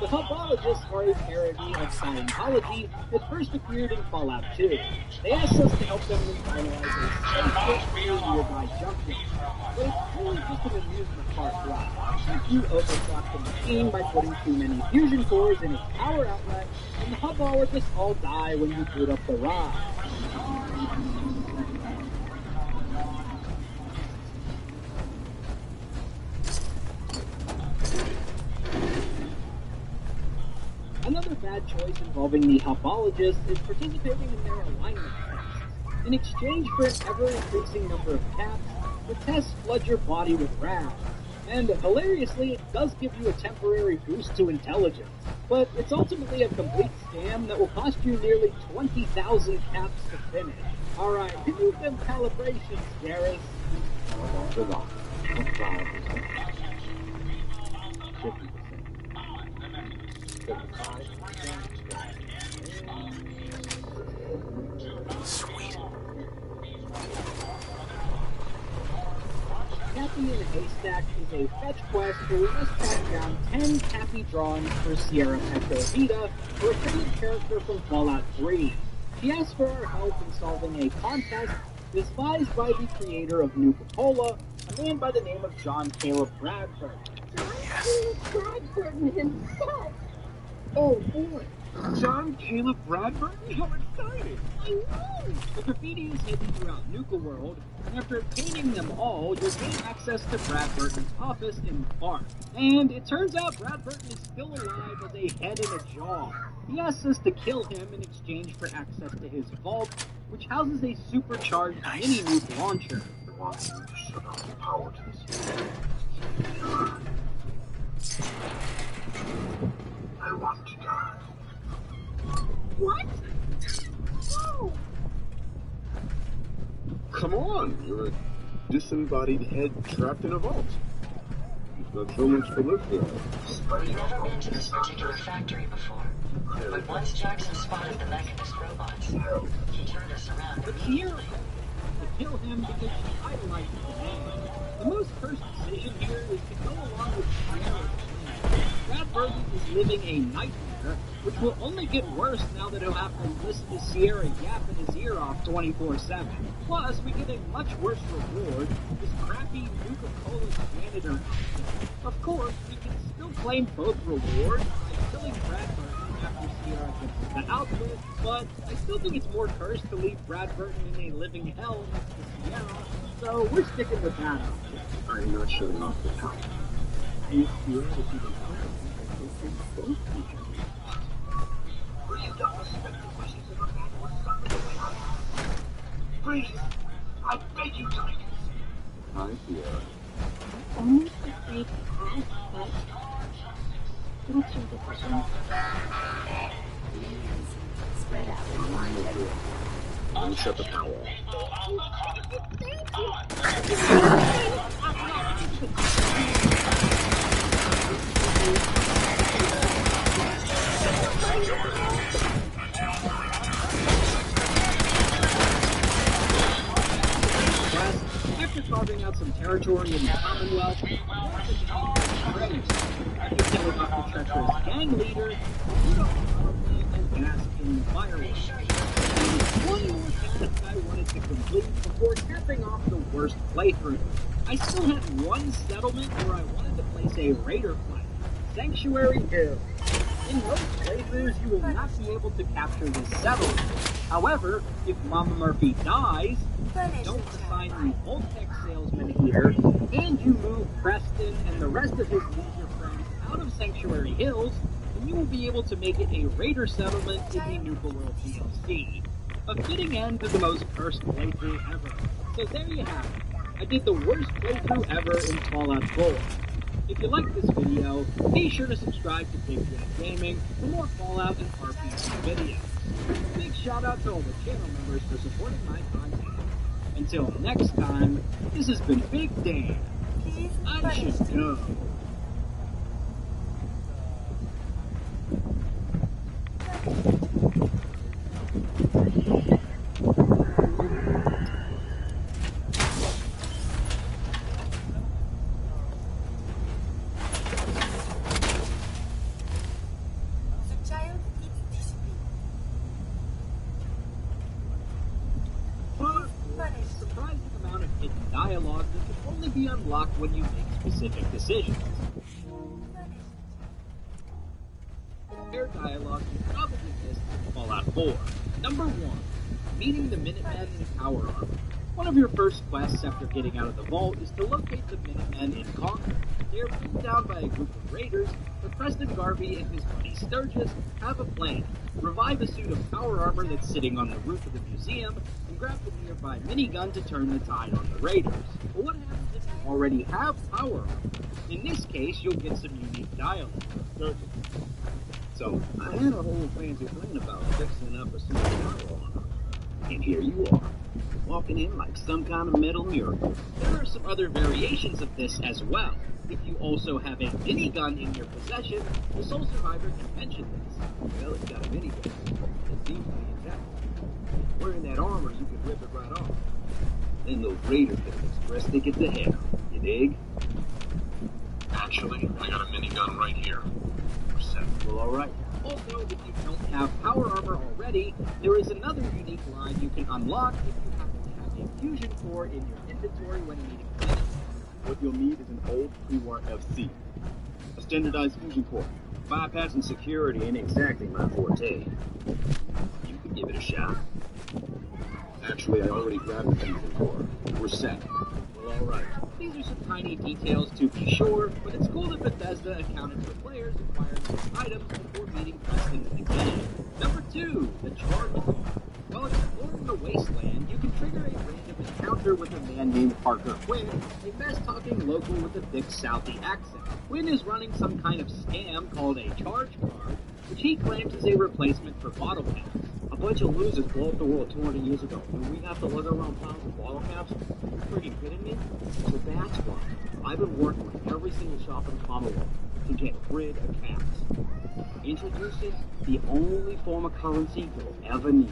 The Hubologists are a parody of Scientology that first appeared in Fallout 2. They asked us to help them revitalize a spaceship near nearby junction. But it's really just an amusement park ride. If you overclock the machine by putting too many fusion cores in its power outlet, and the Hubologists all die when you boot up the ride. bad choice involving the helpologist is participating in their alignment tests. In exchange for an ever-increasing number of caps, the tests flood your body with rash. And hilariously, it does give you a temporary boost to intelligence. But it's ultimately a complete scam that will cost you nearly 20,000 caps to finish. Alright, remove them calibrations, Garrus.
Good luck. 5%. 50%. 55%.
Sweet.
Cappy in a Haystack is a fetch quest where we must track down 10 Cappy drawings for Sierra Petrovita, a recurring character from Fallout 3. She asks for our help in solving a contest devised by the creator of Nuka-Cola, a man by the name of John Caleb Bradford.
Bradburn himself.
Oh boy, John Caleb Bradburn? How exciting!
I know!
The graffiti is hidden throughout Nuka World, and after obtaining them all, you'll gain access to Brad Burton's office in the park. And it turns out Brad Burton is still alive as a head and a jaw. He asks us to kill him in exchange for access to his vault, which houses a supercharged mini-nuke launcher.
I want you to shut off the power to this unit. I want to die.
What? No!
Come on, you're a disembodied head trapped in a vault. You've got so much to live for.
We've never been to this particular factory before. But once Jackson spotted the mechanist robots, he turned us around.
But Sierra to kill him because she idolizes the man. The most cursed decision here is to go along with Sierra's plan. Brad Burton is living a nightmare, which will only get worse now that he'll have to listen to Sierra yapping his ear off 24/7. Plus, we get a much worse reward, this crappy Nuka-Cola janitor outfit. Of course, we can still claim both rewards by killing Brad Burton after Sierra gets the outfit, but I still think it's more cursed to leave Brad Burton in a living hell next to Sierra, so we're sticking with that option.
I'm not shutting off the power.
If Sierra is even higher, both features.
Were you done respecting wishes of a man who suffered the way I have? Please, I beg you, Titus.
Hi, Sierra.
Almost afraid to ask, but what's your decision? Spread out.
Reset the power off.
After carving out some territory in the Commonwealth, after killing off the treacherous gang leader, put up the power plant and gas in the fireworks. There was one more task I wanted to complete before capping off the worst playthrough. I still had one settlement where I wanted to place a raider flag, Sanctuary Hill. In most playthroughs, you will not be able to capture this settlement. However, if Mama Murphy dies, don't assign the Voltec salesman here, and you move Preston and the rest of his loser friends out of Sanctuary Hills, then you will be able to make it a raider settlement in the Nuka World DLC. A fitting end to the most cursed playthrough ever. So there you have it. I did the worst playthrough ever in Fallout 4. If you like this video, be sure to subscribe to Big Jack Gaming for more Fallout and RPG videos. Big shout out to all the channel members for supporting my content. Until next time, this has been Big Dan. I should go. Dialogue that can only be unlocked when you make specific decisions. Their dialogue you probably missed in Fallout 4. Number 1. Meeting the Minutemen in Power Armor. One of your first quests after getting out of the vault is to locate the Minutemen in Concord. They are pinned down by a group of raiders, but Preston Garvey and his buddy Sturgis have a plan. Revive a suit of power armor that's sitting on the roof of the museum, and grab the nearby minigun to turn the tide on the raiders. But what happens if you already have power armor? In this case, you'll get some unique dialogue.
So, I had a whole fancy plan about fixing up a suit of power armor. And here you are, walking in like some kind of metal miracle.
There are some other variations of this as well. If you also have a minigun in your possession, the sole survivor can mention this.
Well, it's got a minigun. It seems to be intact. Wearing that armor, you can rip it right off. Then those raiders get an express ticket to hell. You dig?
Actually, I got a minigun right here. We're set.
Well, alright. Also, if you don't have power armor already, there is another unique line you can unlock if you happen to have a fusion core in your inventory when needing to.
What you'll need is an old pre-war FC. A standardized fusion core. Bypassing security ain't exactly my forte. You could give it a shot. Actually, I already grabbed the fusion core. We're set.
Well, alright. These are some tiny details to be sure, but it's cool that Bethesda accounted for players acquiring these items before meeting Preston in the game. Number 2, the charge card. While exploring the wasteland, you can trigger a random encounter with a man named Parker Quinn, a fast-talking local with a thick Southie accent. Quinn is running some kind of scam called a charge card, which he claims is a replacement for bottle caps.
A bunch of losers blew up the world 200 years ago, and we have to lug around pounds of bottle caps? Are you freaking kidding me? So that's why I've been working with every single shop in the Commonwealth to get rid of caps. Introducing the only form of currency you'll ever need,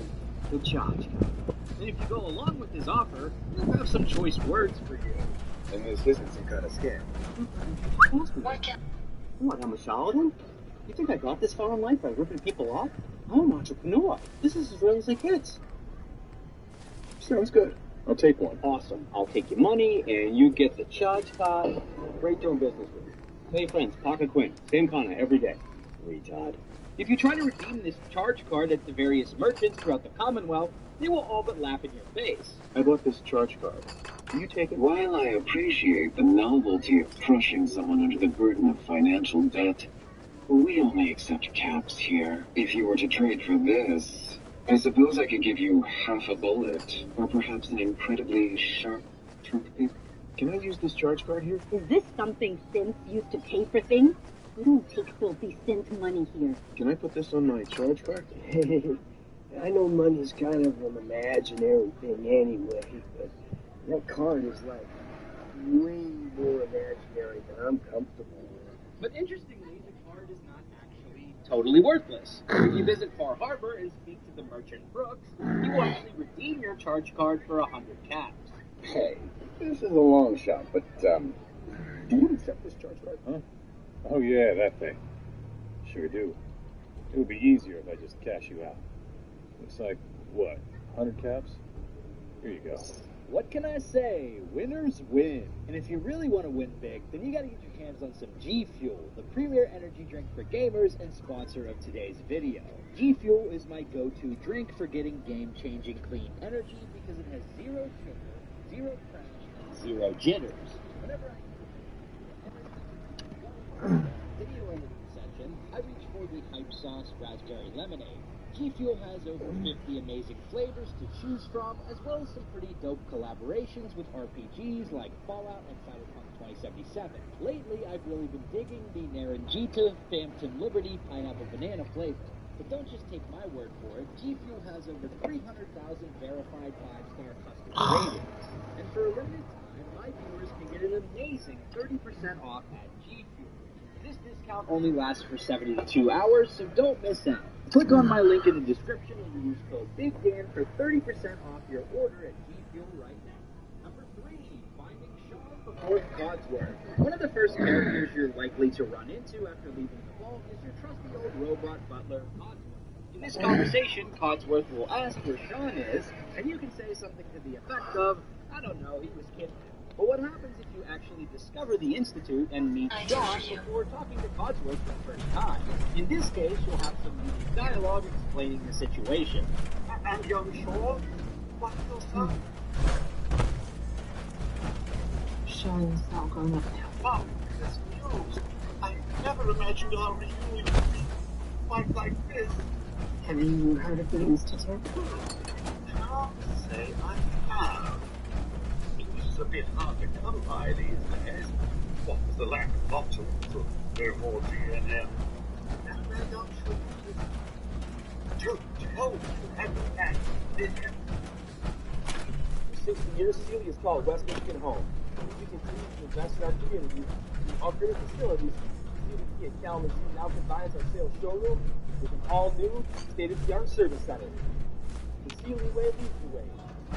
the charge card.
And if you go along with his offer, we'll have some choice words for you.
And this isn't some kind of scam.
What, I'm a charlatan? You think I got this far in life by ripping people off? I'm an entrepreneur. This is as real as it gets.
Sounds good. I'll take one.
Awesome. I'll take your money, and you get the charge card. Great doing business with you. Hey, friends, Parker Quinn. Same corner every day. Retard.
If you try to redeem this charge card at the various merchants throughout the Commonwealth, they will all but laugh in your face.
I bought this charge card. Can you take it?
While I appreciate the novelty of crushing someone under the burden of financial debt, we only accept caps here. If you were to trade for this, I suppose I could give you half a bullet, or perhaps an incredibly sharp toothpick.
Can I use this charge card here?
Is this something synths use to pay for things? We don't take filthy synth money here.
Can I put this on my charge card?
Hey, I know money's kind of an imaginary thing anyway, but that card is like way more imaginary than I'm comfortable with.
But interestingly, the card is not actually totally worthless. If you visit Far Harbor and speak to the merchant Brooks, you will actually redeem your charge card for 100 caps.
Hey, this is a long shot, but, do you accept this charge card?
Huh? Oh yeah, that thing. Sure do. It would be easier if I just cash you out. Looks like, what, 100 caps? Here you go.
What can I say? Winners win. And if you really want to win big, then you gotta get your hands on some G Fuel, the premier energy drink for gamers and sponsor of today's video. G Fuel is my go-to drink for getting game-changing clean energy because it has zero sugar, zero crash, and zero jitters. Whenever video editing session, I reach for the Hype Sauce Raspberry Lemonade. G Fuel has over 50 amazing flavors to choose from, as well as some pretty dope collaborations with RPGs like Fallout and Cyberpunk 2077. Lately, I've really been digging the Narangita Phantom Liberty Pineapple Banana flavor. But don't just take my word for it, G Fuel has over 300,000 verified 5-star customer ratings. And for a limited time, my viewers can get an amazing 30% off at G Fuel. This discount only lasts for 72 hours, so don't miss out. Click on my link in the description and use code BIGDAN for 30% off your order at G Fuel right now. Number 3, finding Sean before Codsworth. One of the first characters you're likely to run into after leaving the vault is your trusty old robot butler, Codsworth. In this conversation, Codsworth will ask where Sean is, and you can say something to the effect of, I don't know, he was kidnapped. But what happens if you actually discover the Institute and meet Sean before talking to Codsworth for the first time? In this case, you'll have some unique dialogue explaining the situation.
And young Sean, what's your son?
showing us all grown up now.
Mom, this news. I never imagined our reunion would be quite like this.
Have you heard of the Institute?
Can't say I have. News is a bit hard to come by these days. What with the lack of options, or no more DNM. Now they're not sure. You haven't had this.
For 60 years, Sealy has called West Michigan home. We continue to invest in our community through upgraded facilities. Sealy Kia Kalamazoo now combines our sales showroom with an all-new, state-of-the-art service center. The Sealy way leads the way,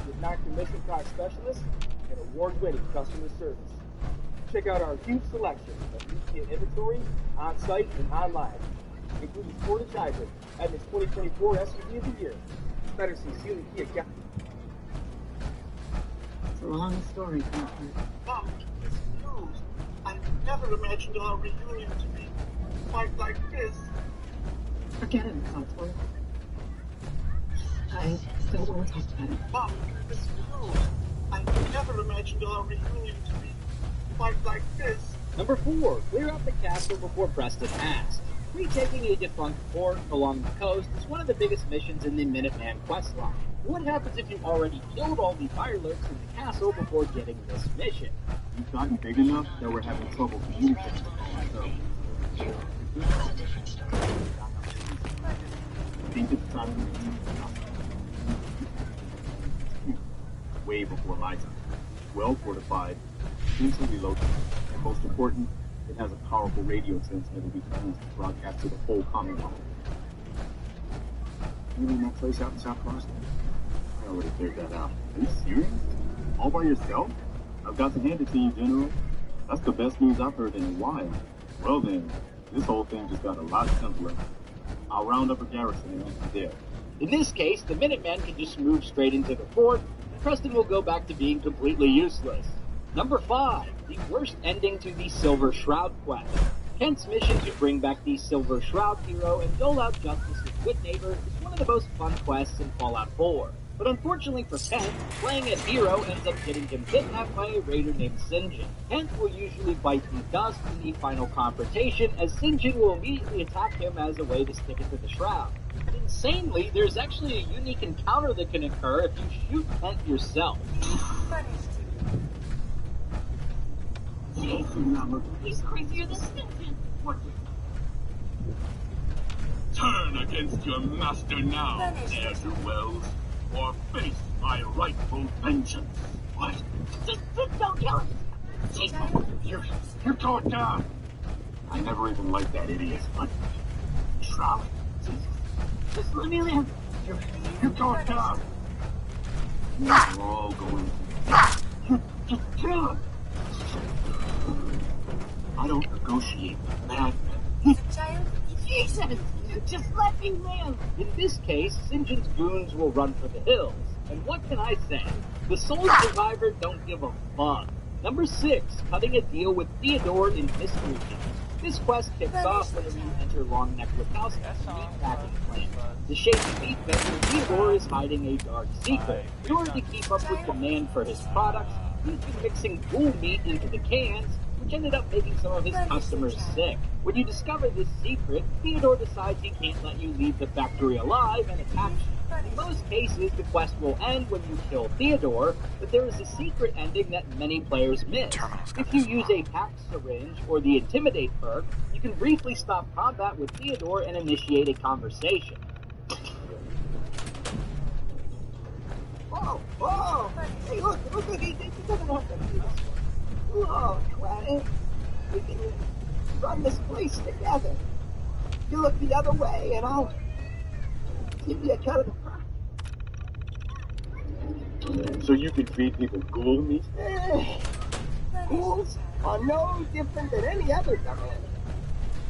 with non-commissioned product specialists and award-winning customer service. Check out our huge selection of new Kia inventory on-site and online, including Sportage Hybrid, Edmonds 2024 SUV of the Year. Better see Sealy Kia Kalamazoo.
It's a long story, Papa.
Mom, this news. I never imagined our reunion to be quite like this.
Forget it, Cotsworth. I don't want to talk about it.
Mom, this news. I never imagined our reunion to be quite like this.
Number 4, clear out the castle before Preston asks. Retaking a defunct fort along the coast is one of the biggest missions in the Minuteman questline. What happens if you already killed all the firelurks in the castle before getting this mission?
We've gotten big enough that we're having trouble communicating with one another. I think it's time to way before my time. Well fortified, centrally located, and most important, it has a powerful radio transmitter we can use to broadcast to the whole Commonwealth. You mean that place out in South Boston? I already figured that out. Are you serious? All by yourself? I've got to hand it to you, General. That's the best news I've heard in a while. Well then, this whole thing just got a lot simpler. I'll round up a garrison and meet you there.
In this case, the Minutemen can just move straight into the fort, and Preston will go back to being completely useless. Number 5, the worst ending to the Silver Shroud quest. Kent's mission to bring back the Silver Shroud hero and dole out justice with Good Neighbor is one of the most fun quests in Fallout 4. But unfortunately for Kent, playing as hero ends up getting him kidnapped by a raider named St. John. Kent will usually bite the dust in the final confrontation, as St. John will immediately attack him as a way to stick it to the Shroud. Insanely, there's actually a unique encounter that can occur if you shoot Kent yourself.
He's crazier than Stinson. What?
Turn against your master now, Wells, or face my rightful vengeance. What?
Just don't kill him.
You're going down. I never even liked that idiot, but Shroud.
Just let me live.
You're going down. We're all going to.
Just kill him.
I don't negotiate with madmen.
Jesus! Just let me live!
In this case, St. John's goons will run for the hills. And what can I say? The sole survivor don't give a fuck. Number 6, cutting a deal with Theodore in Mystery House. This quest kicks off whenever you enter Longneck Wachowski's meatpacking plant. The shady meat vendor Theodore is hiding a dark secret. In order to keep up with demand for his products, he's been mixing bull meat into the cans, which ended up making some of his customers sick. When you discover this secret, Theodore decides he can't let you leave the factory alive and attacks you. In most cases, the quest will end when you kill Theodore, but there is a secret ending that many players miss. If you use a packed syringe or the Intimidate perk, you can briefly stop combat with Theodore and initiate a conversation.
Whoa! Hey, look, it doesn't have to be this way. Oh, quiet. We can run this place together. You look the other way, and I'll give you a cut of the pie.
So you can feed people ghoul meat?
Ghouls are no different than any other dumbass.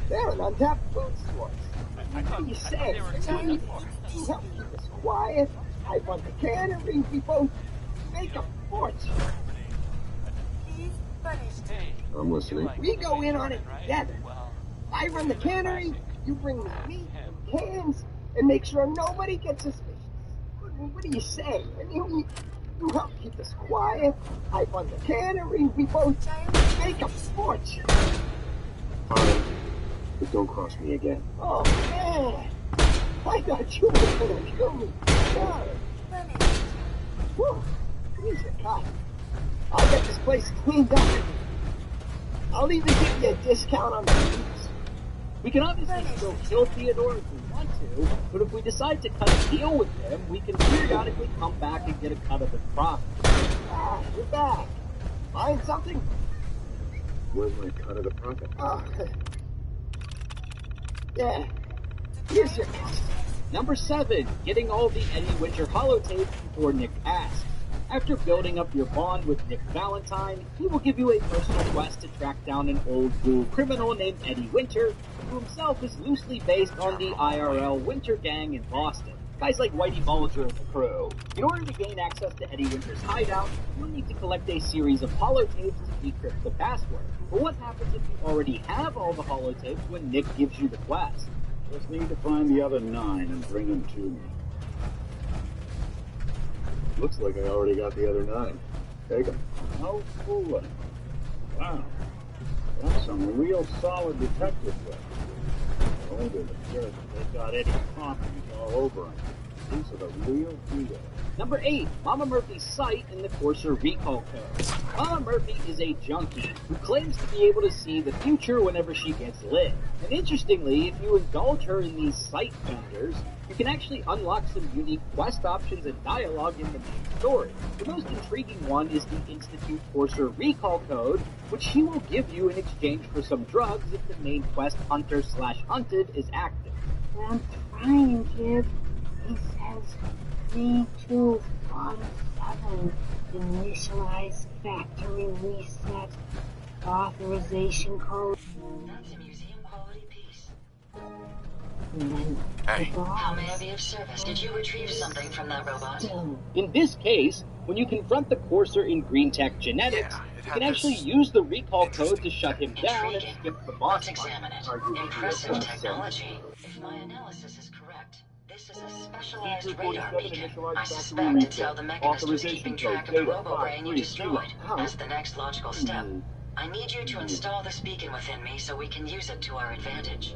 They're an untapped food source. What do you say? You help keep us quiet. I run the cannery. We both make a fortune.
I'm listening.
We go in on it together. I run the cannery, you bring the meat, cans, and make sure nobody gets suspicious. What do you say? I mean, You help keep us quiet. I run the cannery. We both make a fortune.
Fine, but don't cross me again.
Oh, man. I thought you were gonna kill me. God. Whew. Here's your cut. I'll get this place cleaned up. I'll even give you a discount on the fees.
We can obviously still kill Theodore if we want to, but if we decide to cut a deal with him, we can periodically come back and get a cut of the profit.
Ah, you're back. Find something?
Where's my cut of the profit?
Oh. Yeah. Here's your cut.
Number 7, getting all the Eddie Winter holotapes before Nick asks. After building up your bond with Nick Valentine, he will give you a personal quest to track down an old ghoul criminal named Eddie Winter, who himself is loosely based on the IRL Winter Gang in Boston. Guys like Whitey Bulger and the crew. In order to gain access to Eddie Winter's hideout, you'll need to collect a series of holotapes to decrypt the password. But what happens if you already have all the holotapes when Nick gives you the quest?
Just need to find the other 9 and bring them to me. Looks like I already got the other 9. Take them. No fooling. Wow. That's some real solid detective work. Oh, they're the jerks. They've got Eddie's copies all over them. These are the real deal.
Number 8, Mama Murphy's sight in the Courser recall code. Mama Murphy is a junkie who claims to be able to see the future whenever she gets lit. And interestingly, if you indulge her in these sight vendors, you can actually unlock some unique quest options and dialogue in the main story. The most intriguing one is the Institute Courser recall code, which she will give you in exchange for some drugs if the main quest Hunter/Hunted is active.
I'm trying, kid. He says 3217. Initialize factory reset. Authorization code.
That's a museum quality piece.
And then
Hey.
How may I be of service? Did you retrieve something from that robot?
In this case, when you confront the Courser in Green Tech Genetics, you can actually use the recall code to shut him down and skip the boss
Let's
fight.
examine it. Impressive technology. If my analysis is correct, this is a specialized radar beacon. I suspect it's how the Mechanist was keeping track of the robo-brain you destroyed. As the next logical step, I need you to install this beacon within me so we can use it to our advantage.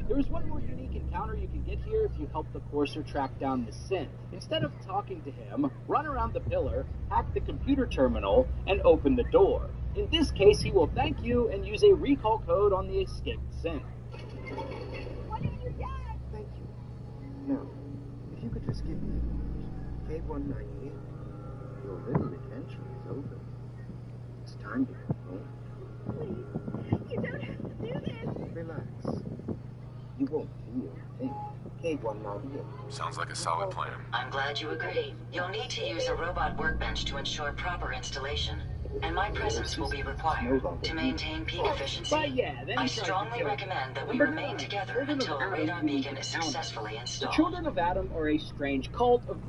There is one more unique encounter you can get here if you help the Courser track down the synth. Instead of talking to him, run around the pillar, hack the computer terminal, and open the door. In this case, he will thank you and use a recall code on the escaped synth.
What have you done? Thank you. Now, if you could just give me K198, your little adventure is over. It's time to go home.
Please, you don't have to do this.
Relax. You won't feel a thing. K198.
Sounds like a solid plan.
I'm glad you agree. You'll need to use a robot workbench to ensure proper installation, and my presence will be required to maintain peak efficiency. I strongly recommend that we remain together until the radar beacon is successfully
The
installed.
Children of Adam are a strange cult of